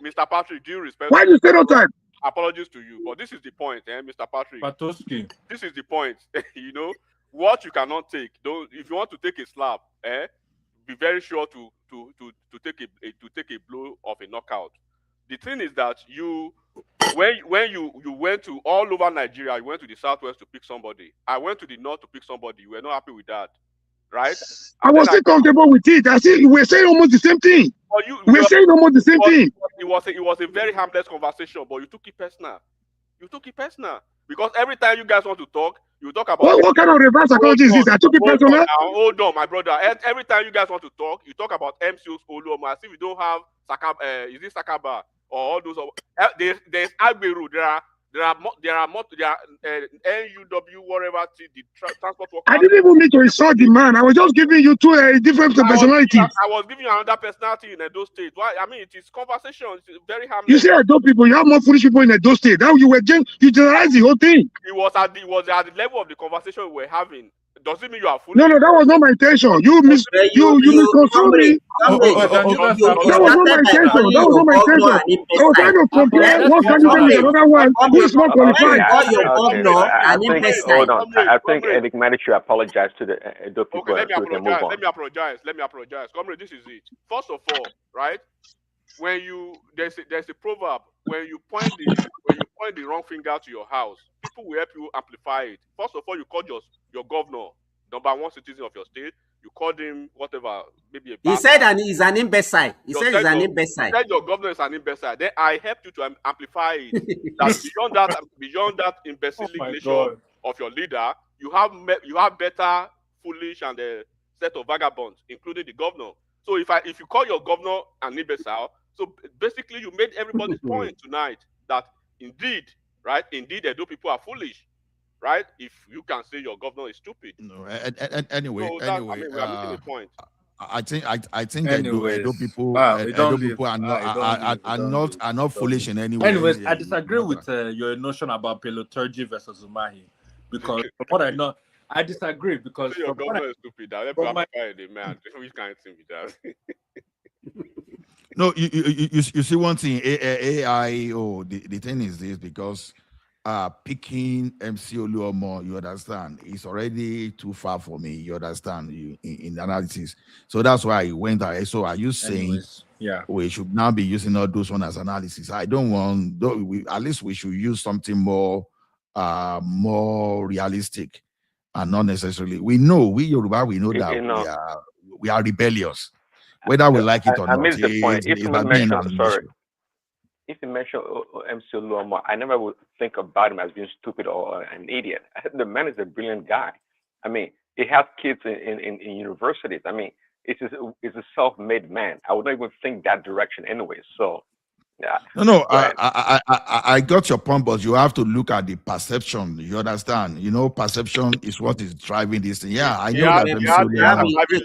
Mr. Patrick, do you respect? Why do you stereotype? Apologies to you, but this is the point, Mr. Patrick. Patowski. This is the point. You know what you cannot take. Don't if you want to take a slap, be very sure to take a blow of a knockout. The thing is that when you went to all over Nigeria, you went to the southwest to pick somebody. I went to the north to pick somebody. You were not happy with that, right? I was still comfortable with it. I see we're saying almost the same thing. We're saying almost the same thing. It was a very harmless conversation, but you took it personal. Because every time you guys want to talk, you talk about what kind of reverse psychology is this? I took it personal. Hold on, my brother. Every time you guys want to talk, you talk about MCOs Oluoma. As if you don't have is it Sakaba or all those. There's Agberu. There are There are NUW, whatever, the transport I workers. didn't even need to insult the man. I was just giving you two different personalities. I was giving you another personality in Edo State. Why? I mean, it is conversation. It's very harmless. You say Edo people, you have more foolish people in Edo State. Now you generalized the whole thing. It was at the level of the conversation we were having. Does it mean you are foolish? No, that was not my intention. You misconstrued me. That was not my intention. That was not my intention. I was trying to compare one candidate with another one who is not qualified. Hold on. I think Eric managed to apologize to the Edo people. Okay, let me apologize. Comrade, this is it. First of all, right? When there's a proverb, when you point the wrong finger to your house, people will help you amplify it. First of all, you called your governor, number one citizen of your state. You called him whatever, maybe a bad He said he's an imbecile. He said he's an imbecile. You said your governor is an imbecile. Then I helped you to amplify it. That beyond that imbecilization of your leader, you have better foolish and a set of vagabonds, including the governor. So if you call your governor an imbecile, so basically you made everybody's point tonight that indeed, right? Indeed, Edo people are foolish, right? If you can say your governor is stupid. No, anyway, we are making a point. I think Edo people are not foolish in any way. Anyways, I disagree with your notion about Peloturgy versus Umahi, because from what I know, I disagree because your governor is stupid. Man, which kind of thing with that? No, you see one thing. AIO. The thing is this, because picking MC Oluomo, you understand, it's already too far for me. You understand, in analysis. So that's why I went ahead. So are you saying we should now be using all those one as analysis? I don't want. At least we should use something more realistic. And not necessarily. We Yoruba, we know that we are rebellious, whether we like it or not. I missed the point. If you mention MC Oluomo, I never would think about him as being stupid or an idiot. The man is a brilliant guy. I mean, he has kids in universities. I mean, it's a self-made man. I would not even think that direction anyway. So. Yeah. No, I got your point, but you have to look at the perception. You understand? Perception is what is driving this thing. Yeah, I know that.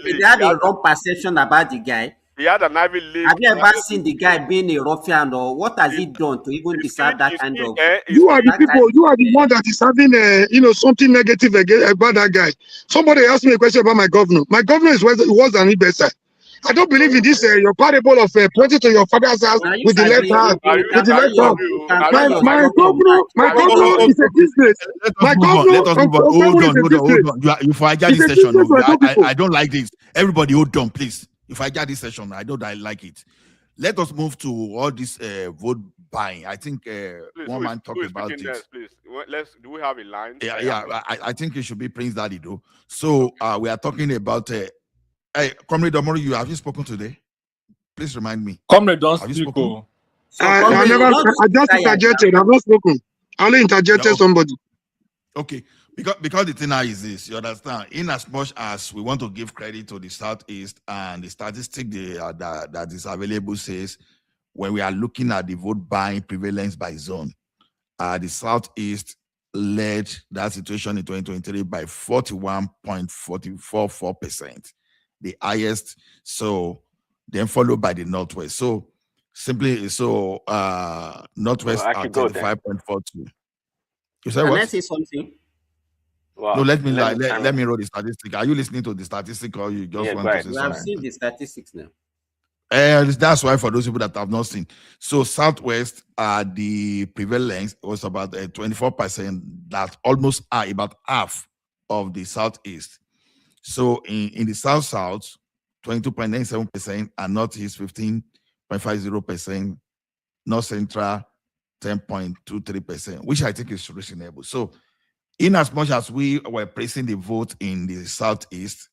They have a wrong perception about the guy. He had an Ivy League. Have you ever seen the guy being a ruffian, or what has he done to even deserve that kind of? You are the people. You are the one that is having something negative about that guy. Somebody asked me a question about my governor. My governor was an imbecile. I don't believe in this your parable of pointing to your father's house with the left hand. My governor is a business. My governor. Let us move on. Hold on. You forget this session. I don't like this. Everybody, hold on, please. If I get this session, I don't like it. Let us move to all this vote buying. I think one man talked about it. Please, do we have a line? Yeah. I think it should be Prince Daddy, though. So we are talking about. Hey, Comrade Omori, have you spoken today? Please remind me. Comrade, don't speak. I just interjected. I've not spoken. I only interjected somebody. Okay, because the thing now is this, you understand? In as much as we want to give credit to the Southeast and the statistic that is available says, when we are looking at the vote buying prevalence by zone, the Southeast led that situation in 2023 by 41.44%. The highest, so then followed by the Northwest. So Northwest at 35.42. You said what? Can I say something? Wow. No, let me roll the statistic. Are you listening to the statistic, or you just want to say something? We have seen the statistics now. That's why, for those people that have not seen. So Southwest, the prevalence was about 24%. That's almost about half of the Southeast. So in the South, 22.97%, and Northeast 15.50%, North Central 10.23%, which I think is reasonable. So in as much as we were placing the vote in the Southeast,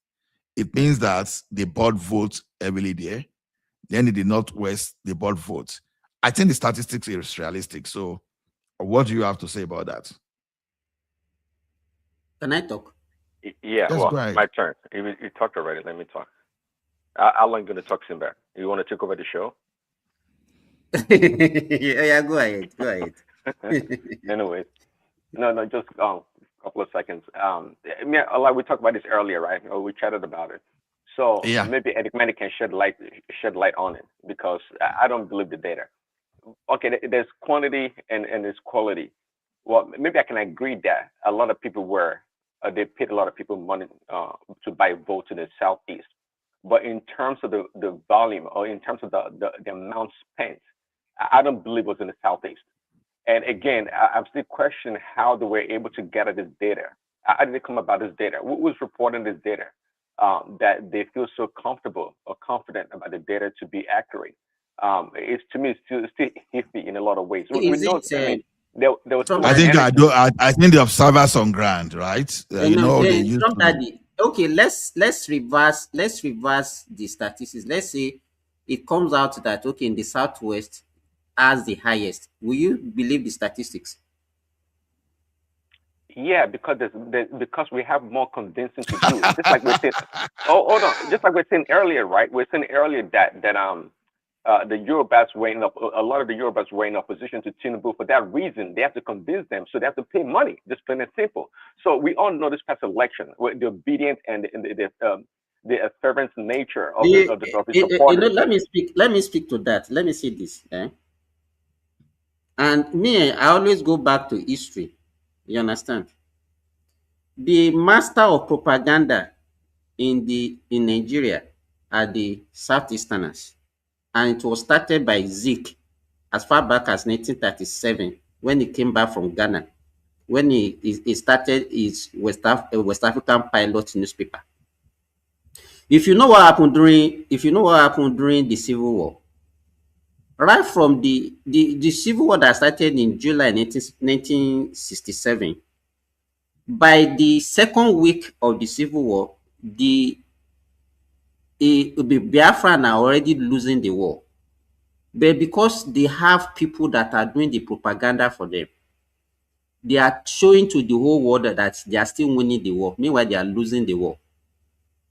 it means that they bought votes heavily there. Then in the Northwest, they bought votes. I think the statistics is realistic. So what do you have to say about that? Can I talk? Yeah, my turn. You talked already. Let me talk. I'm going to talk Simba. You want to take over the show? Yeah, go ahead. Anyways, no, just a couple of seconds. I mean, like we talked about this earlier, right? Or we chatted about it. So Yeah. maybe Enigmatic can shed light on it because I don't believe the data. Okay, there's quantity and there's quality. Well, maybe I can agree that a lot of people were they paid a lot of people money to buy votes in the southeast, but in terms of the volume or in terms of the amount spent, I don't believe it was in the southeast. And again, I'm still questioning how they were able to gather this data. How did they come about this data? Who was reporting this data? That they feel so comfortable or confident about the data to be accurate. It's to me still iffy in a lot of ways. We Is know, it I mean, there was so Trump much I think Daddy? I energy. do. I think the observers on ground, right? You No, know, they used Trump to. Daddy. Okay, let's reverse the statistics. Let's say it comes out that okay in the southwest has the highest. Will you believe the statistics? Yeah, because because we have more convincing to do. Just like we said, oh, hold on. Just like we are saying earlier, right? We are saying earlier that the Eurobats were a lot of the Eurobats were in opposition to Tinubu for that reason. They have to convince them, so they have to pay money. Just plain and simple. So we all know this past election, with the obedient and the fervent nature of his supporters. Let me speak to that. Let me see this. And me, I always go back to history. You understand? The master of propaganda in Nigeria are the Southeasterners, and it was started by Zeke as far back as 1937 when he came back from Ghana, when he started his West African pilot newspaper. If you know what happened during the Civil War, right from the Civil War that started in July 1967, by the second week of the Civil War, the Biafran are already losing the war. But because they have people that are doing the propaganda for them, they are showing to the whole world that they are still winning the war. Meanwhile, they are losing the war.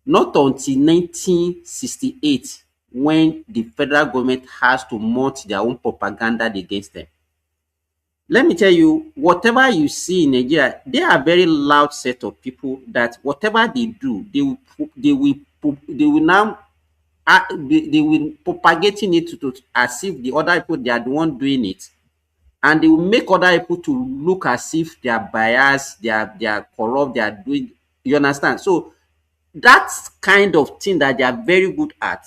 Not until 1968 when the federal government has to mount their own propaganda against them. Let me tell you, whatever you see in Nigeria, they are a very loud set of people that whatever they do, they will now they will propagating it to as if the other people they are the one doing it, and they will make other people to look as if they are biased, they are corrupt, they are doing. You understand? So that's kind of thing that they are very good at.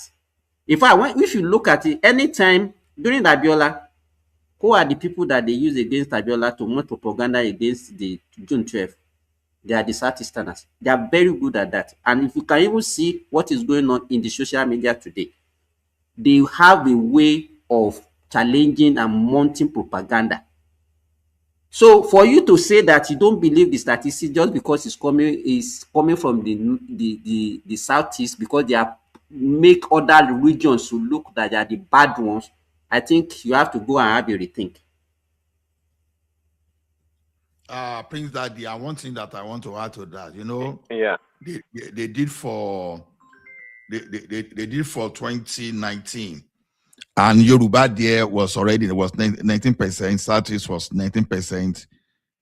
In fact, if you look at it, anytime during Abiola, who are the people that they use against Abiola to mount propaganda against the June 12th? They are the Southeasterners. They are very good at that. And if you can even see what is going on in the social media today, they have a way of challenging and mounting propaganda. So for you to say that you don't believe the statistics just because it's coming from the southeast, because they are make other regions to look that they are the bad ones, I think you have to go and have a rethink. Prince Daddy, and one thing that I want to add to that, you know, Yeah. they did for they did for 2019, and Yoruba there was 19%, Southeast was 19%,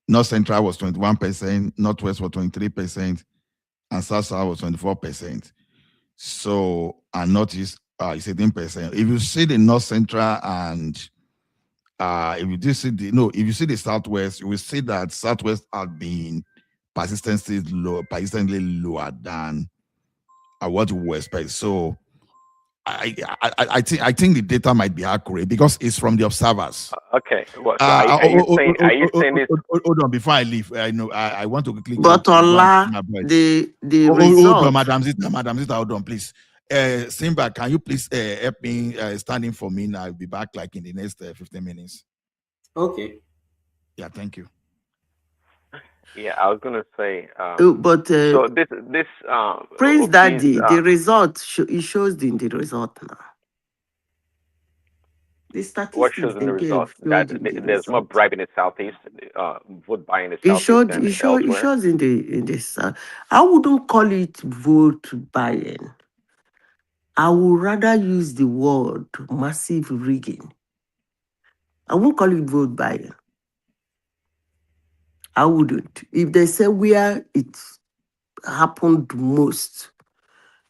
North Central was 21%, Northwest was 23%, and South was 24%. So, and Northeast is 18%. If you see the North Central and if you see the Southwest, you will see that Southwest have been persistently lower than what we expect. So I think the data might be accurate because it's from the observers. Okay. Well, so are you saying this? Hold on, before I leave, I know I want to quickly go But Allah, my point. the Hold on, result. Madam Zita, hold on, please. Simba, can you please help me stand in for me now? I'll be back like in the next 15 minutes. Okay. Yeah, thank you. Yeah, I was gonna say. But So this Prince Obi's Daddy, the result it shows in the result now. The what statistics shows in they the result gave that showed in the there's more result. bribe in the southeast, vote buying in the It southeast showed. than It elsewhere. shows in this. I wouldn't call it vote buying. I would rather use the word massive rigging. I won't call it vote buying. I wouldn't. If they say where it happened most,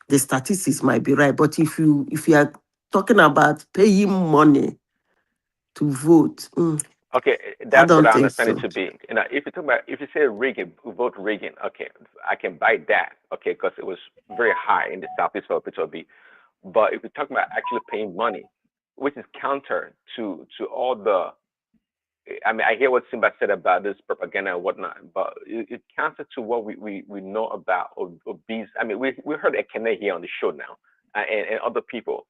the statistics might be right. But if you are talking about paying money to vote, Okay, I that's what don't I think understand so. it to be. You know, if you talk about, if you say Reagan, vote Reagan, okay, I can buy that, okay, because it was very high in the southeast of P2B. But if you're talking about actually paying money, which is counter to all the, I mean, I hear what Simba said about this propaganda and whatnot, but it counter to what we know about obese. I mean, we heard Ekene here on the show now, and other people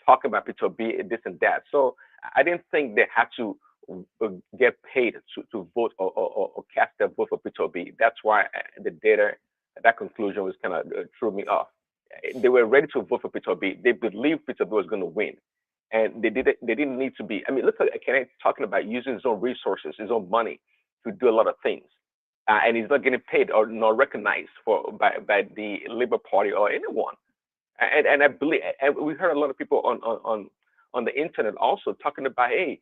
talk about P2B, this and that. So I didn't think they had to get paid to vote or cast their vote for P2B. That's why the data, that conclusion was kind of threw me off. They were ready to vote for P2B. They believed P2B was going to win. And they didn't need to be. I mean, look at Kenneth talking about using his own resources, his own money to do a lot of things. And he's not getting paid or not recognized by the Labour Party or anyone. And I believe, and we heard a lot of people on the internet also talking about, hey,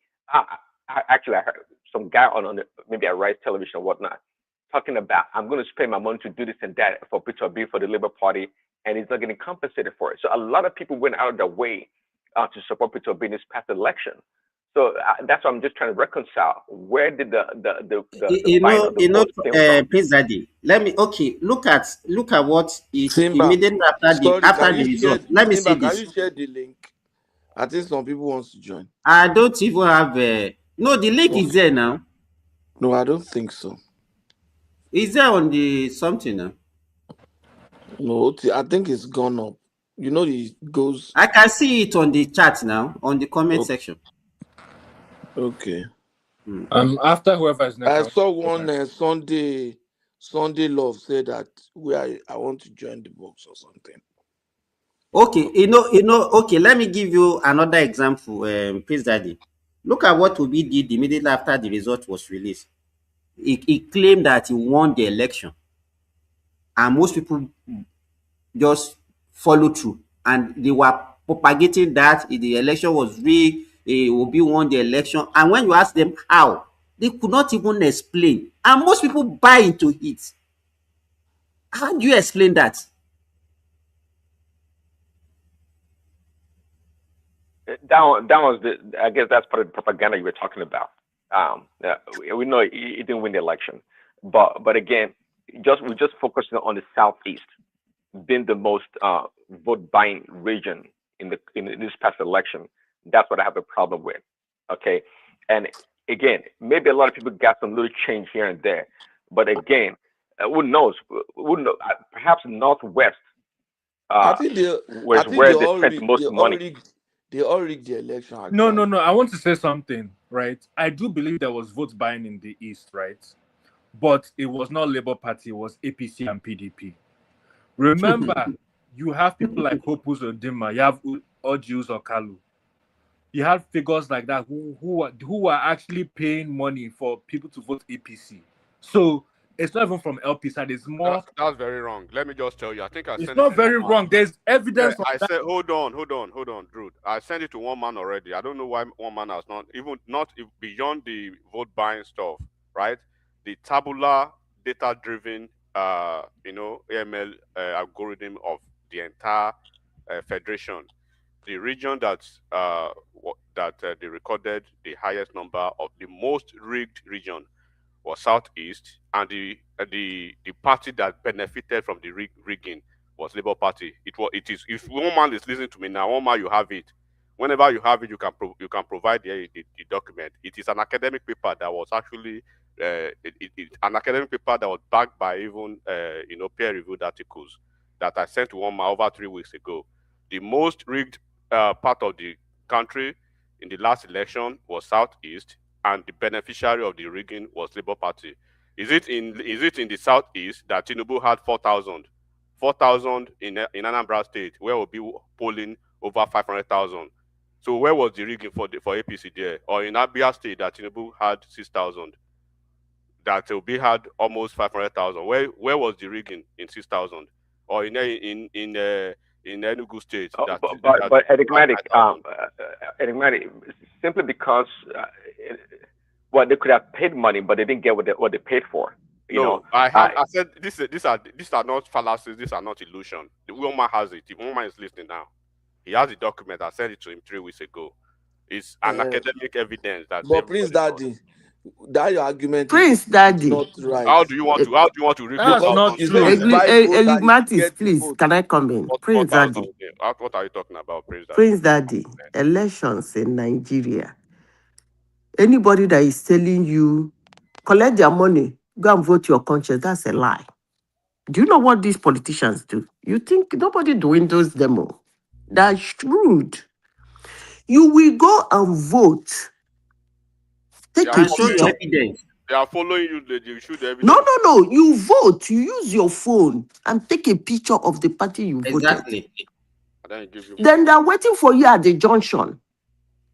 actually I heard some guy on maybe a Rise Television or whatnot talking about, I'm going to spend my money to do this and that for P2B for the Labour Party, and he's not getting compensated for it. So a lot of people went out of their way to support P2B in this past election. So that's why I'm just trying to reconcile, where did the buying of the vote came from? Prince Daddy, let me, okay, look at what is Simba, immediately after the sorry, can you share? result. Let me say Simba, can this. you share the link? I think some people wants to join. I don't even have no, the link is Okay. there now. No, I don't think so. Is there on the something now? No, I think it's gone up. You know, it goes. I can see it on the chat now, on the comment section. Okay. After whoever is next, I I want saw to go one next. Sunday Love say that I want to join the box or something. Okay, okay, let me give you another example, Prince Daddy. Look at what Obi did immediately after the result was released. He claimed that he won the election, and most people just follow through, and they were propagating that the election was rigged, Obi won the election, and when you ask them how, they could not even explain, and most people buy into it. How do you explain that? That was the. I guess that's part of the propaganda you were talking about. We know he didn't win the election, but again, we just focusing on the southeast being the most vote buying region in this past election. That's what I have a problem with. Okay, and again, maybe a lot of people got some little change here and there, but again, who knows? Who know? Perhaps Northwest I uh, think was where they spent the most money. they all rigged the election No, no, actually. no. I want to say something, right? I do believe there was vote buying in the East, right? But it was not Labour Party, it was APC and PDP. Remember, you have people like Hopus Odima, you have Ojus Okalu. You have figures like that who are actually paying money for people to vote APC. So it's not even from LP side, it's more. That's very wrong. Let me just tell you. I think I It's sent it not to very one man. wrong. There's evidence Yeah, of I that. said, hold on, Drew. I sent it to one man already. I don't know why one man has not beyond the vote buying stuff, right? The tabular, data-driven, AML algorithm of the entire federation. The region that they recorded the highest number of the most rigged region was Southeast, and the party that benefited from the rigging was Labour Party. It is. If one man is listening to me now, one man you have it. Whenever you have it, you can provide the document. It is an academic paper that was actually an academic paper that was backed by even peer-reviewed articles that I sent to one man over 3 weeks ago. The most rigged part of the country in the last election was Southeast, and the beneficiary of the rigging was Labour Party. Is it in the southeast that Tinubu had 4,000? 4,000 in Anambra State, where will be polling over 500,000. So where was the rigging for APC there? Or in Abia State that Tinubu had 6,000, that Obi had almost 500,000. Where was the rigging in 6,000? Or in Enugu State But had enigmatic, 9,000. enigmatic, simply because well, they could have paid money, but they didn't get what they paid for. You know, I said these are not fallacies. These are not illusion. The woman has it. The woman is listening now. He has the document. I sent it to him 3 weeks ago. It's an academic evidence that But Prince everybody knows. Daddy, that your argument Prince Daddy. not right. How do you want to read That's not you true. say you buy vote and you Enigmatis, get the please, vote. can I come in? Prince Daddy. What are you talking about, Prince Daddy? Prince Daddy, elections in Nigeria. Anybody that is telling you, collect their money, go and vote your conscience, that's a lie. Do you know what these politicians do? You think nobody doing those demo? That's shrewd. You will go and vote. Take a picture. They are following you. They show the evidence. No. You vote. You use your phone and take a picture of the party you voted. Exactly. Then they're waiting for you at the junction.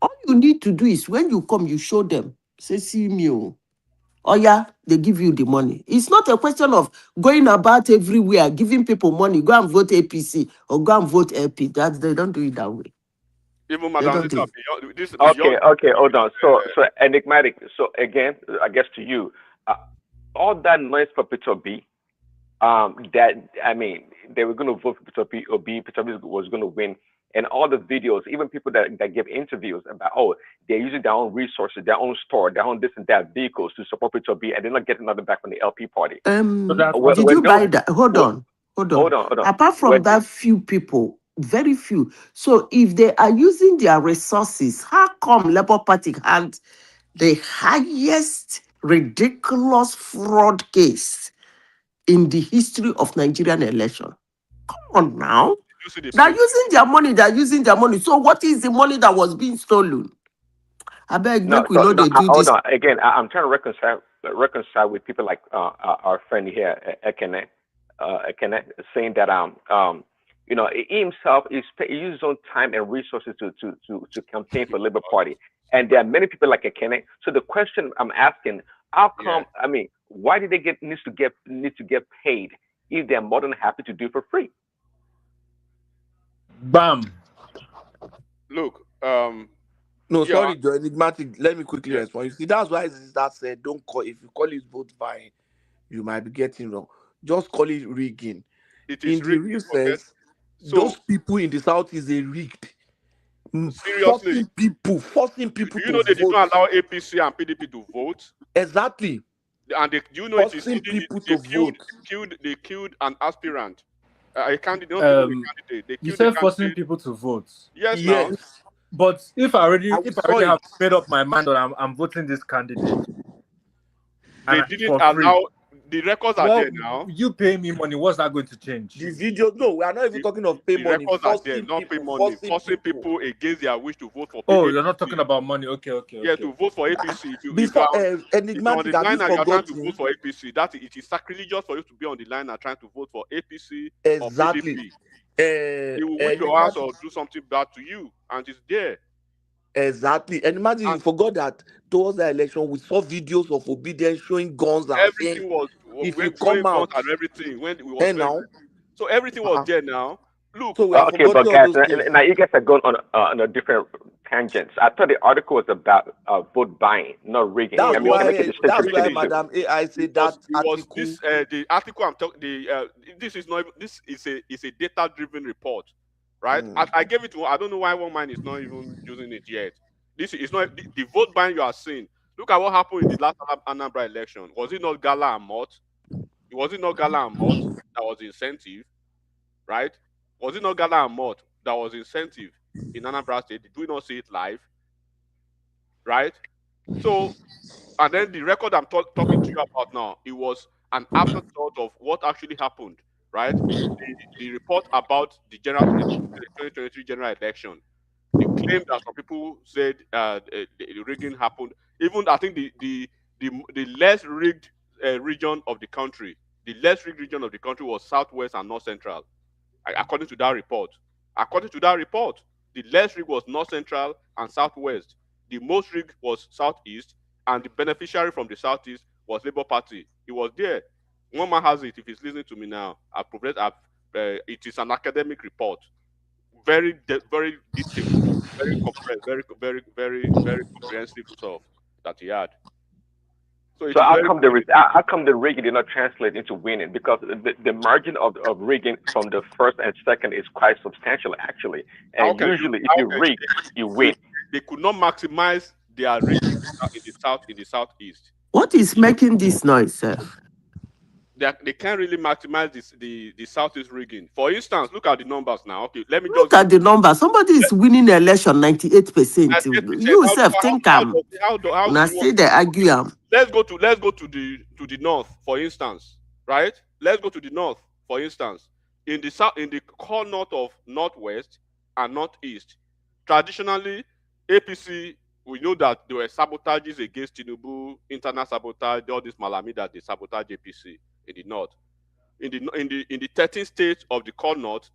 All you need to do is when you come, you show them. Say, see me. Oh yeah, they give you the money. It's not a question of going about everywhere, giving people money. Go and vote APC or go and vote LP. They don't do it that way. Even Madam, okay, hold on. So enigmatic. So again, I guess to you, all that noise for Peter B. That I mean, they were going to vote for Peter B. Or Peter B was going to win, and all the videos, even people that give interviews about they're using their own resources, their own store, their own this and that vehicles to support Peter B, and they're not getting nothing back from the LP party. Did you buy that? Hold on. Apart from that few people, very few. So if they are using their resources, how come Labour Party had the highest ridiculous fraud case in the history of Nigerian election? Come on now. They're using their money. So what is the money that was being stolen? I beg, make we know they do hold this. on. Again, I'm trying to reconcile with people like our friend here, Ekene, saying that he himself he uses his own time and resources to campaign for Labour Party, and there are many people like Ekene. So the question I'm asking, how come? I mean, why did they need to get paid if they're more than happy to do it for free? Bam. Look, no, sorry, Joe, enigmatic. Let me quickly respond. You see, that's why that said, don't call. If you call it vote buying, you might be getting wrong. Just call it rigging. It is in the real sense, those people in the south is a rigged. Seriously, forcing people. Do you know they did not allow APC and PDP to vote? Exactly. And do you know forcing people to vote. They killed an aspirant, a candidate. You said forcing people to vote. Yes. Now. But if I already have made up my mind that I'm voting this candidate, they didn't allow. The records are there now. You pay me money. What's that going to change? The video, no, we are not even talking of pay money. Records are there, not pay money. Forcing people against their wish to vote for. Oh, you're not talking about money. Okay. Yeah, to vote for APC. Before enigmatic, on the line and you're trying to vote for APC, that it is sacrilegious for you to be on the line and trying to vote for APC exactly. or PDP. You will win your ass or do something bad to you, and it's there. Exactly. And imagine you forgot that towards the election, we saw videos of obedience showing guns and everything was if you come out and everything when it was now. So everything was there now. Look, so okay, but guys, now you guys are going on a different tangents. I thought the article was about vote buying, not rigging. That's why Madam AI said that article. The article I'm talking. This is a data-driven report, right? I gave it to. I don't know why one man is not even using it yet. This is not the vote buying you are seeing. Look at what happened in the last Anambra election. Was it not Gala and Mott? Was it not Gala and Mott that was incentive, right? Was it not Gala and Mott that was incentive in Anambra State? Did we not see it live? Right? So, and then the record I'm talking to you about now, it was an afterthought of what actually happened, right? The report about the 2023 general election. The claim that some people said the rigging happened. Even I think the less rigged region of the country, was Southwest and North Central. According to that report. The less rigged was North Central and Southwest. The most rigged was Southeast, and the beneficiary from the Southeast was Labour Party. It was there. One man has it. If he's listening to me now, it is an academic report. Very detailed, very compressed, very comprehensive stuff that he had. So it So is how very come how come the rigging did not translate into winning? Because the margin of rigging from the first and second is quite substantial actually. how And can you usually, if how you can rig, you they, win. they could not maximize their rigging in the southeast. What is making this noise, sir? They can't really maximize the southeast rigging. For instance, look at the numbers now. Okay, let me just Look give at the number. Somebody is winning the election 98%. 98%. You self think How when do I you want? see the argue am. Let's go to the north, for instance, right? Let's go to the north, for instance. In the south, in the core north of northwest and northeast, traditionally, APC, we know that there were sabotages against Tinubu, internal sabotage, all this malami that they sabotage APC in the north. In the 13 states of the core north,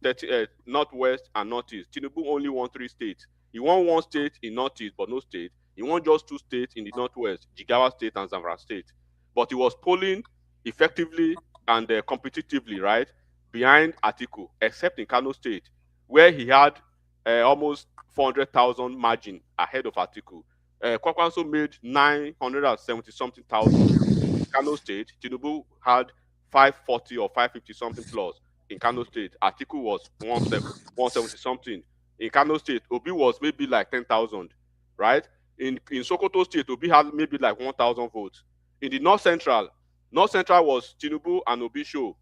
northwest and northeast, Tinubu only won 3 states. He won 1 state in northeast, but no state. He won just 2 states in the northwest, Jigawa State and Zamfara State. But he was polling effectively and competitively, right, behind Atiku, except in Kano State, where he had almost 400,000 margin ahead of Atiku. Kwakwanso made 970 something thousand. Kano State, Tinubu had 540 or 550 something plus in Kano State. Atiku was 170 something. In Kano State, Obi was maybe like 10,000, right? In Sokoto State, Obi had maybe like 1,000 votes. In the North Central was Tinubu and Obi show.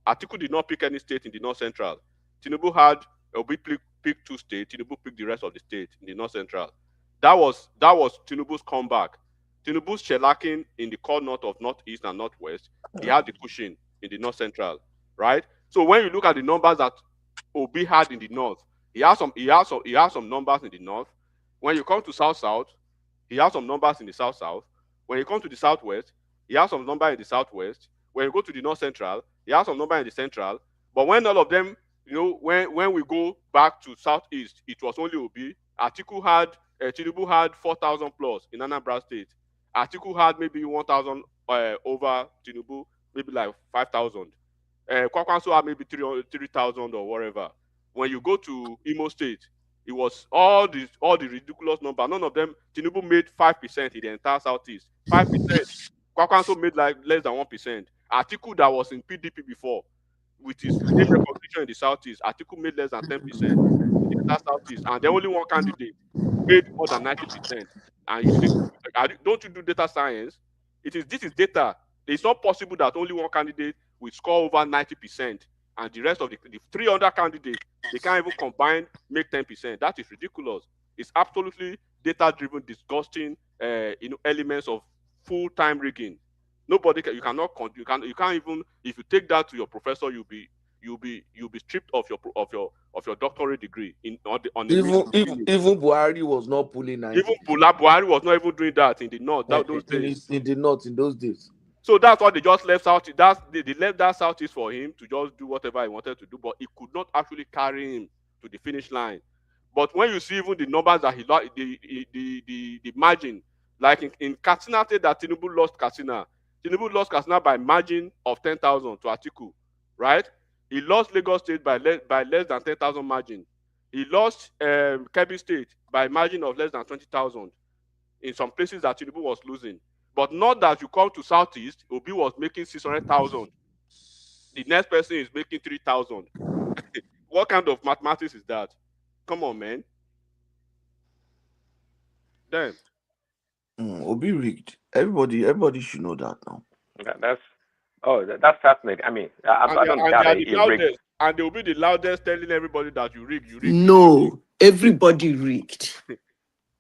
Atiku did not pick any state in the North Central. Tinubu had Obi pick 2 states. Tinubu picked the rest of the state in the North Central. That was Tinubu's comeback. Tinubu's shellacking in the core north of northeast and northwest, he had the cushion in the north central, right? So when you look at the numbers that Obi had in the north, he has some numbers in the north. When you come to south, he has some numbers in the south. When you come to the southwest, he has some number in the southwest. When you go to the north central, he has some number in the central. But when all of them, when we go back to southeast, it was only Obi. Tinubu had 4,000 plus in Anambra State. Atiku had maybe 1,000 over Tinubu, maybe like 5,000. Kwakwanso had maybe 3,000 or whatever. When you go to Imo State, it was all the ridiculous number. None of them. Tinubu made 5% in the entire southeast. 5%. Kwakwanso made like less than 1%. Atiku, that was in PDP before, with his name recognition in the southeast, Atiku made less than 10% in the entire southeast, and the only one candidate made more than 90%. And you think, don't you do data science? This is data. It's not possible that only one candidate will score over 90%, and the rest of the 300 candidates, they can't even combine, make 10%. That is ridiculous. It's absolutely data-driven, disgusting, elements of full-time rigging. Nobody can. You can't even. If you take that to your professor, you'll be stripped of your doctorate degree on the Even minute. even Buhari was not pulling 90. Even Buhari was not even doing that in the north those days. In the north in those days. So that's why they just left out. They left that southeast for him to just do whatever he wanted to do, but it could not actually carry him to the finish line. But when you see even the numbers that he lost, the margin, like in Katsina State, that Tinubu lost Katsina. Tinubu lost Katsina by margin of 10,000 to Atiku, right? He lost Lagos State by less than 10,000 margin. He lost Kebbi State by margin of less than 20,000 in some places that Tinubu was losing. But not that you come to Southeast, Obi was making 600,000. The next person is making 3,000. What kind of mathematics is that? Come on, man. Damn. Obi rigged. Everybody should know that now. That's fascinating. I mean, I don't doubt it. And they will be the loudest telling everybody that you rigged. No, everybody rigged.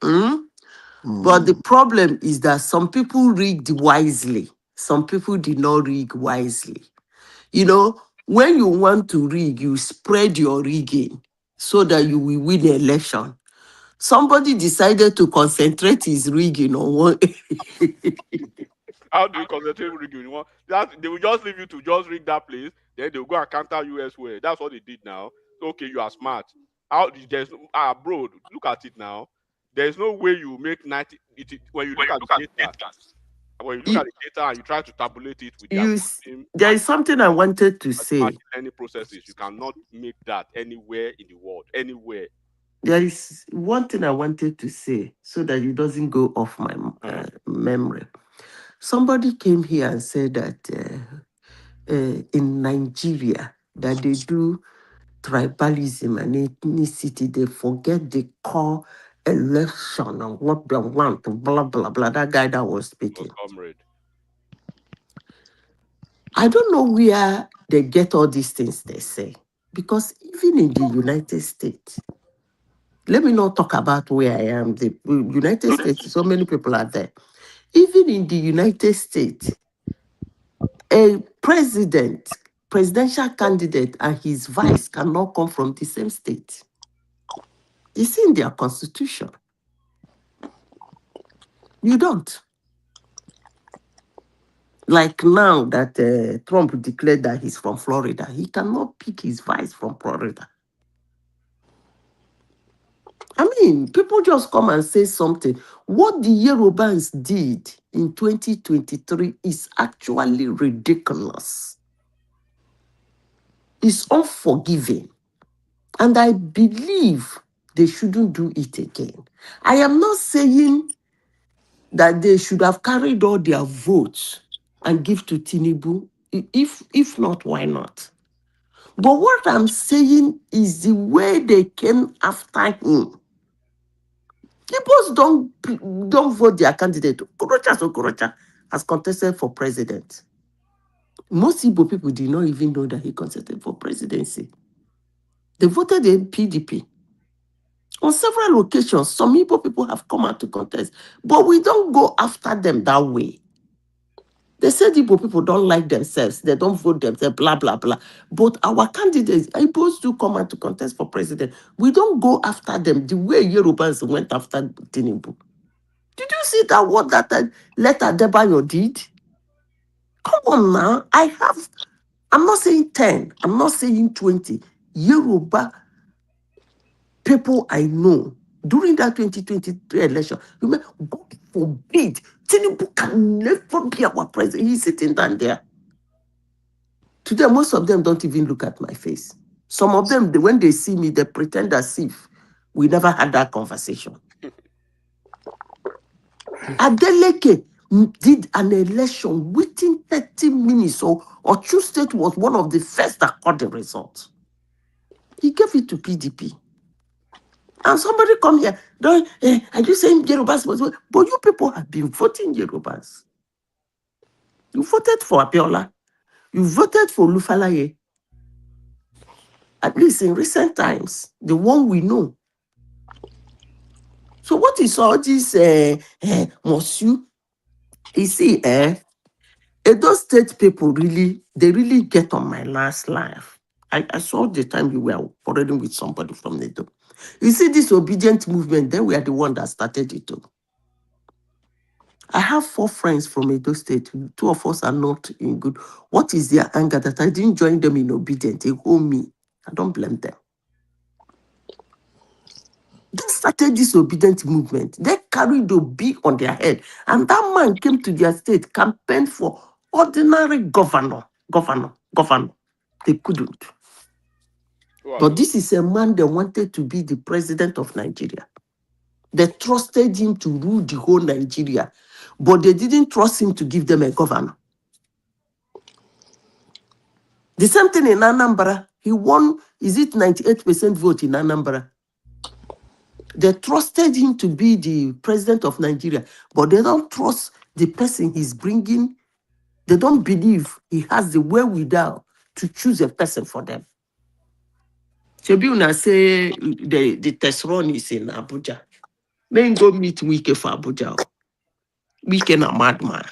But the problem is that some people rigged wisely. Some people did not rig wisely. When you want to rig, you spread your rigging so that you will win the election. Somebody decided to concentrate his rigging on one. How do you concentrate rigging? They will just leave you to just rig that place, then they will go and counter you elsewhere. That's what they did now. So, okay, you are smart. Bro, look at it now. There's no way you make 90. When you look at the data, when you look at the data and you try to tabulate it with there is something I wanted to say. Any processes, you cannot make that anywhere in the world, anywhere. There is one thing I wanted to say so that it doesn't go off my memory. Somebody came here and said that in Nigeria that they do tribalism and ethnicity. They forget the core election and what they want, blah, blah, blah. That guy that was speaking. Comrade. I don't know where they get all these things they say. Because even in the United States, let me not talk about where I am. The United States, so many people are there. Even in the United States, a presidential candidate and his vice cannot come from the same state. It's in their constitution. You don't. Like now that Trump declared that he's from Florida, he cannot pick his vice from Florida. I mean, people just come and say something. What the Yorubans did in 2023 is actually ridiculous. It's unforgiving. And I believe they shouldn't do it again. I am not saying that they should have carried all their votes and give to Tinubu. If not, why not? But what I'm saying is the way they came after him. People don't vote their candidate. Okorocha has contested for president. Most Igbo people did not even know that he contested for presidency. They voted in PDP. On several occasions, some Igbo people have come out to contest, but we don't go after them that way. They said Igbo people don't like themselves, they don't vote themselves, blah, blah, blah. But our candidates, Igbos do come out to contest for president. We don't go after them the way Yorubans went after Tinubu. Did you see that what that letter Debayo did? Come on now. I'm not saying 10, I'm not saying 20. Yoruba people I know during that 2023 election, remember, God forbid, Tinubu can never be our president. He's sitting down there. Today, most of them don't even look at my face. Some of them, when they see me, they pretend as if we never had that conversation. Adeleke did an election within 30 minutes, or Osun State was one of the first that got the results. He gave it to PDP. And somebody come here, are you saying Yorubas? But you people have been voting Yorubas. You voted for Abiola. You voted for Lufalaye. At least in recent times, the one we know. So what is all this, Monsieur? You see, those state people they really get on my last life. I saw the time you were already with somebody from Edo. You see this obedient movement, then we are the one that started it too. I have 4 friends from Edo State. 2 of us are not in good. What is their anger that I didn't join them in obedient? They owe me. I don't blame them. They started this obedient movement. They carried the B on their head. And that man came to their state, campaigned for ordinary governor. They couldn't. But this is a man that wanted to be the president of Nigeria. They trusted him to rule the whole Nigeria, but they didn't trust him to give them a governor. The same thing in Anambra. He won, is it 98% vote in Anambra? They trusted him to be the president of Nigeria, but they don't trust the person he's bringing. They don't believe he has the wherewithal to choose a person for them. Tribuna say the Tesron is in Abuja. Then go meet Wike for Abuja. Wike na madman.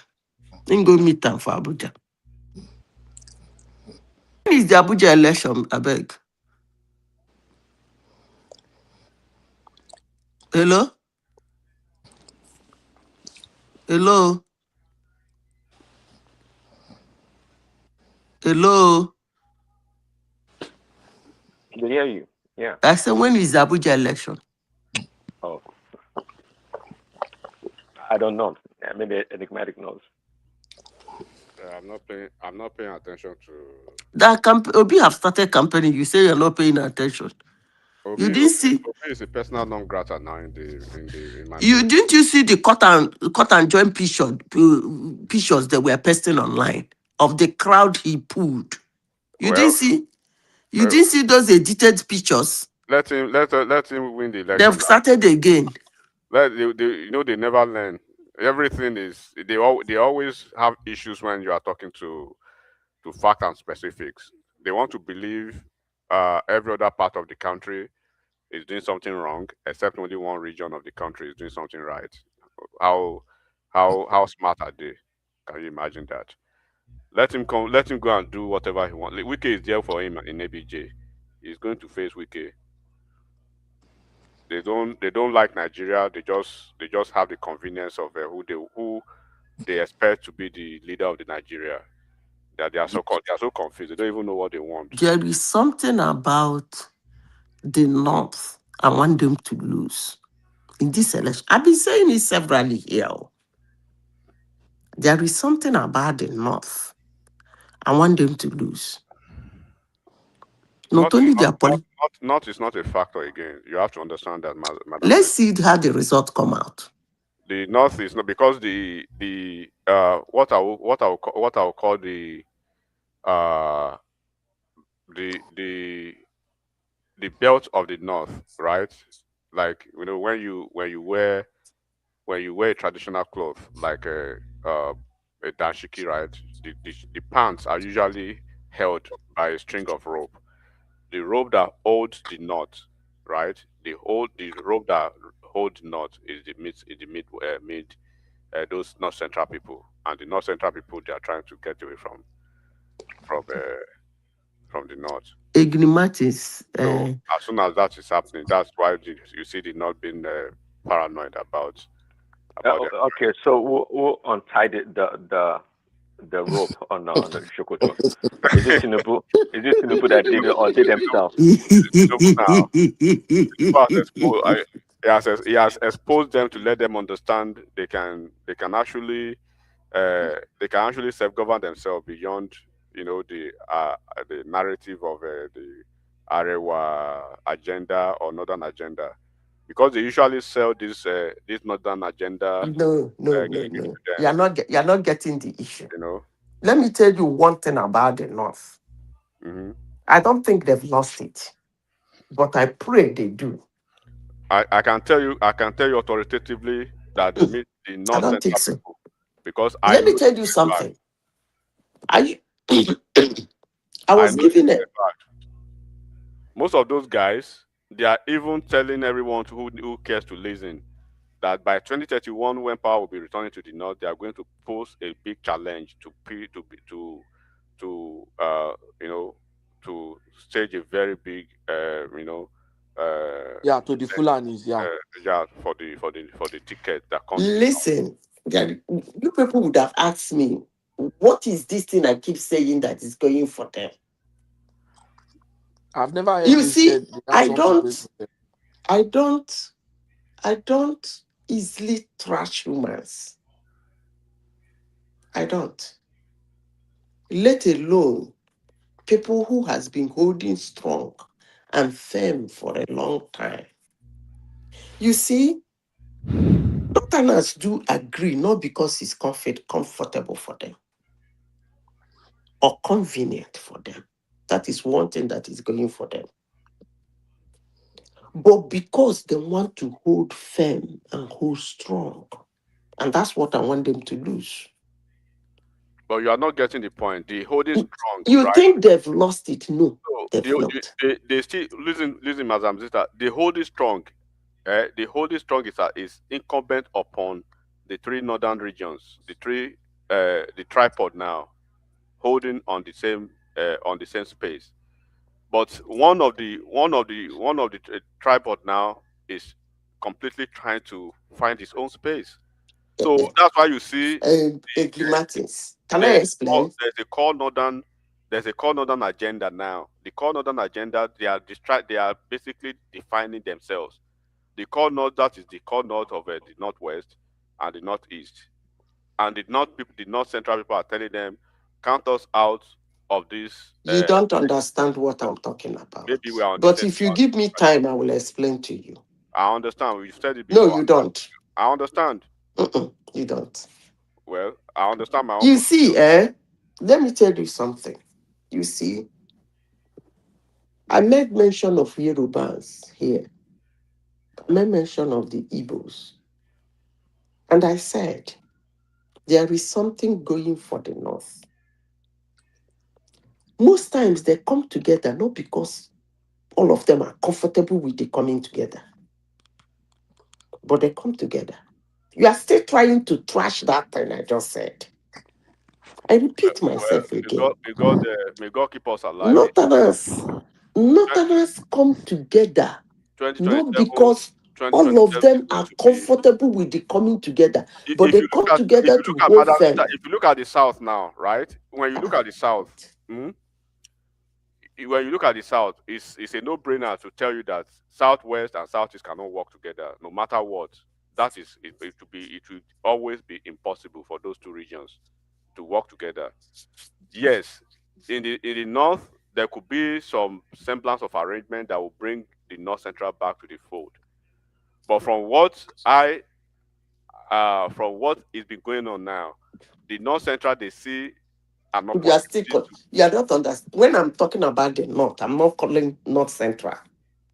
Then go meet them for Abuja. When is the Abuja election, I beg? Hello? Hello? Hello? I can hear you. Yeah. I said, when is the Abuja election? Oh. I don't know. Maybe Enigmatic knows. I'm not paying attention to That Obi have started campaigning. You say you're not paying attention. You didn't see. Obi is a personal non grata now in my You didn't you see the cut and join pictures that were posting online of the crowd he pulled. You well, didn't see. You didn't see those edited pictures. let him win the They've election. started again. They never learn. Everything is they always have issues when you are talking to fact and specifics. They want to believe every other part of the country is doing something wrong, except only one region of the country is doing something right. How how smart are they? Can you imagine that? Let him come. Let him go and do whatever he wants. Wike is there for him in ABJ. He's going to face Wike. They don't like Nigeria. They just have the convenience of who they expect to be the leader of the Nigeria. That they are so confused. They don't even know what they want. There is something about the North I want them to lose in this election. I've been saying it severally here. There is something about the North I want them to lose. Not Not only not their not politics. not is not a factor again. You have to understand that, madam. Let's see how the result come out. The North is not because the what I will call uh the the belt of the North, right? Like when you wear a traditional cloth like a dashiki, right? The pants are usually held by a string of rope. The rope that holds the knot, right? The rope that holds the knot is the mid those North Central people, and the North Central people they are trying to get away from uh, from the North. Ignimatis. So as soon as that is happening, that's why you see the North being paranoid about their. Okay, so who untied the rope on the Shokoto? Is it Tinubu? Is it Tinubu that did it, or they themselves? Tinubu now. He has exposed them to let them understand they can actually self-govern themselves beyond the narrative of the Arewa agenda or Northern agenda, because they usually sell this Northern agenda No, no, no, gimmick no. to them. You're not getting the issue. You know. Let me tell you one thing about the North. hmm I don't think they've lost it, but I pray they do. I can tell you authoritatively that the I North don't think Central so. people, because I Let know me it tell you for a fact. something. I I I was know it given for it. a fact. Most of those guys, they are even telling everyone who cares to listen that by 2031, when power will be returning to the North, they are going to pose a big challenge to you know to stage a very big uh, Yeah, to the Fulanis, yeah. yeah, for the ticket that comes to the North. Listen, you people would have asked me, what is this thing I keep saying that is going for them? I've never heard You you see, said they have I something going don't, for them. I don't, I don't easily trash humans. I don't. Let alone people who has been holding strong and firm for a long time. You see, Northerners do agree, not because it's comfortable for them or convenient for them. That is one thing that is going for them. But because they want to hold firm and hold strong. And that's what I want them to lose. But you are not getting the point. The holding strong, You right? think they've lost it? No, So they've not. they still listen, Madam Sister. The holding strong, the holding strong is incumbent upon the three northern regions, the tripod now holding on the same space. But one of the tripod now is completely trying to find his own space. So that's why you see Martins, can I there's explain? there's a core northern agenda now. The core northern agenda, they are basically defining themselves. The core north, that is the core north of the northwest and the northeast, and the north central people are telling them, count us out of this. You don't understand what I'm talking about. Maybe we are on the But same. if you give me time, I will explain to you. I understand. We've said it No, before. you don't. I understand. You don't. Well, I understand my own You position. see, let me tell you something. You see, I made mention of Yorubas here. I made mention of the Igbos. And I said, there is something going for the North. Most times they come together not because all of them are comfortable with the coming together, but they come together. You are still trying to trash that thing I just said. I repeat Well, myself again. may God keep us alive. Northerners come together not 2027, because all of 2027 is them going are to be. comfortable with the coming together, but If they you look come at together to hold Madam Zita, firm. if you look at the South now, right? When you look at the South, when you look at the South, it's a no-brainer to tell you that Southwest and Southeast cannot work together, no matter what. That is, it would always be impossible for those two regions to work together. Yes, in the North, there could be some semblance of arrangement that will bring the North Central back to the fold. But from what is been going on now, the North Central they see an You are still, opportunity you are not understand. When I'm talking about the North, I'm not calling North Central.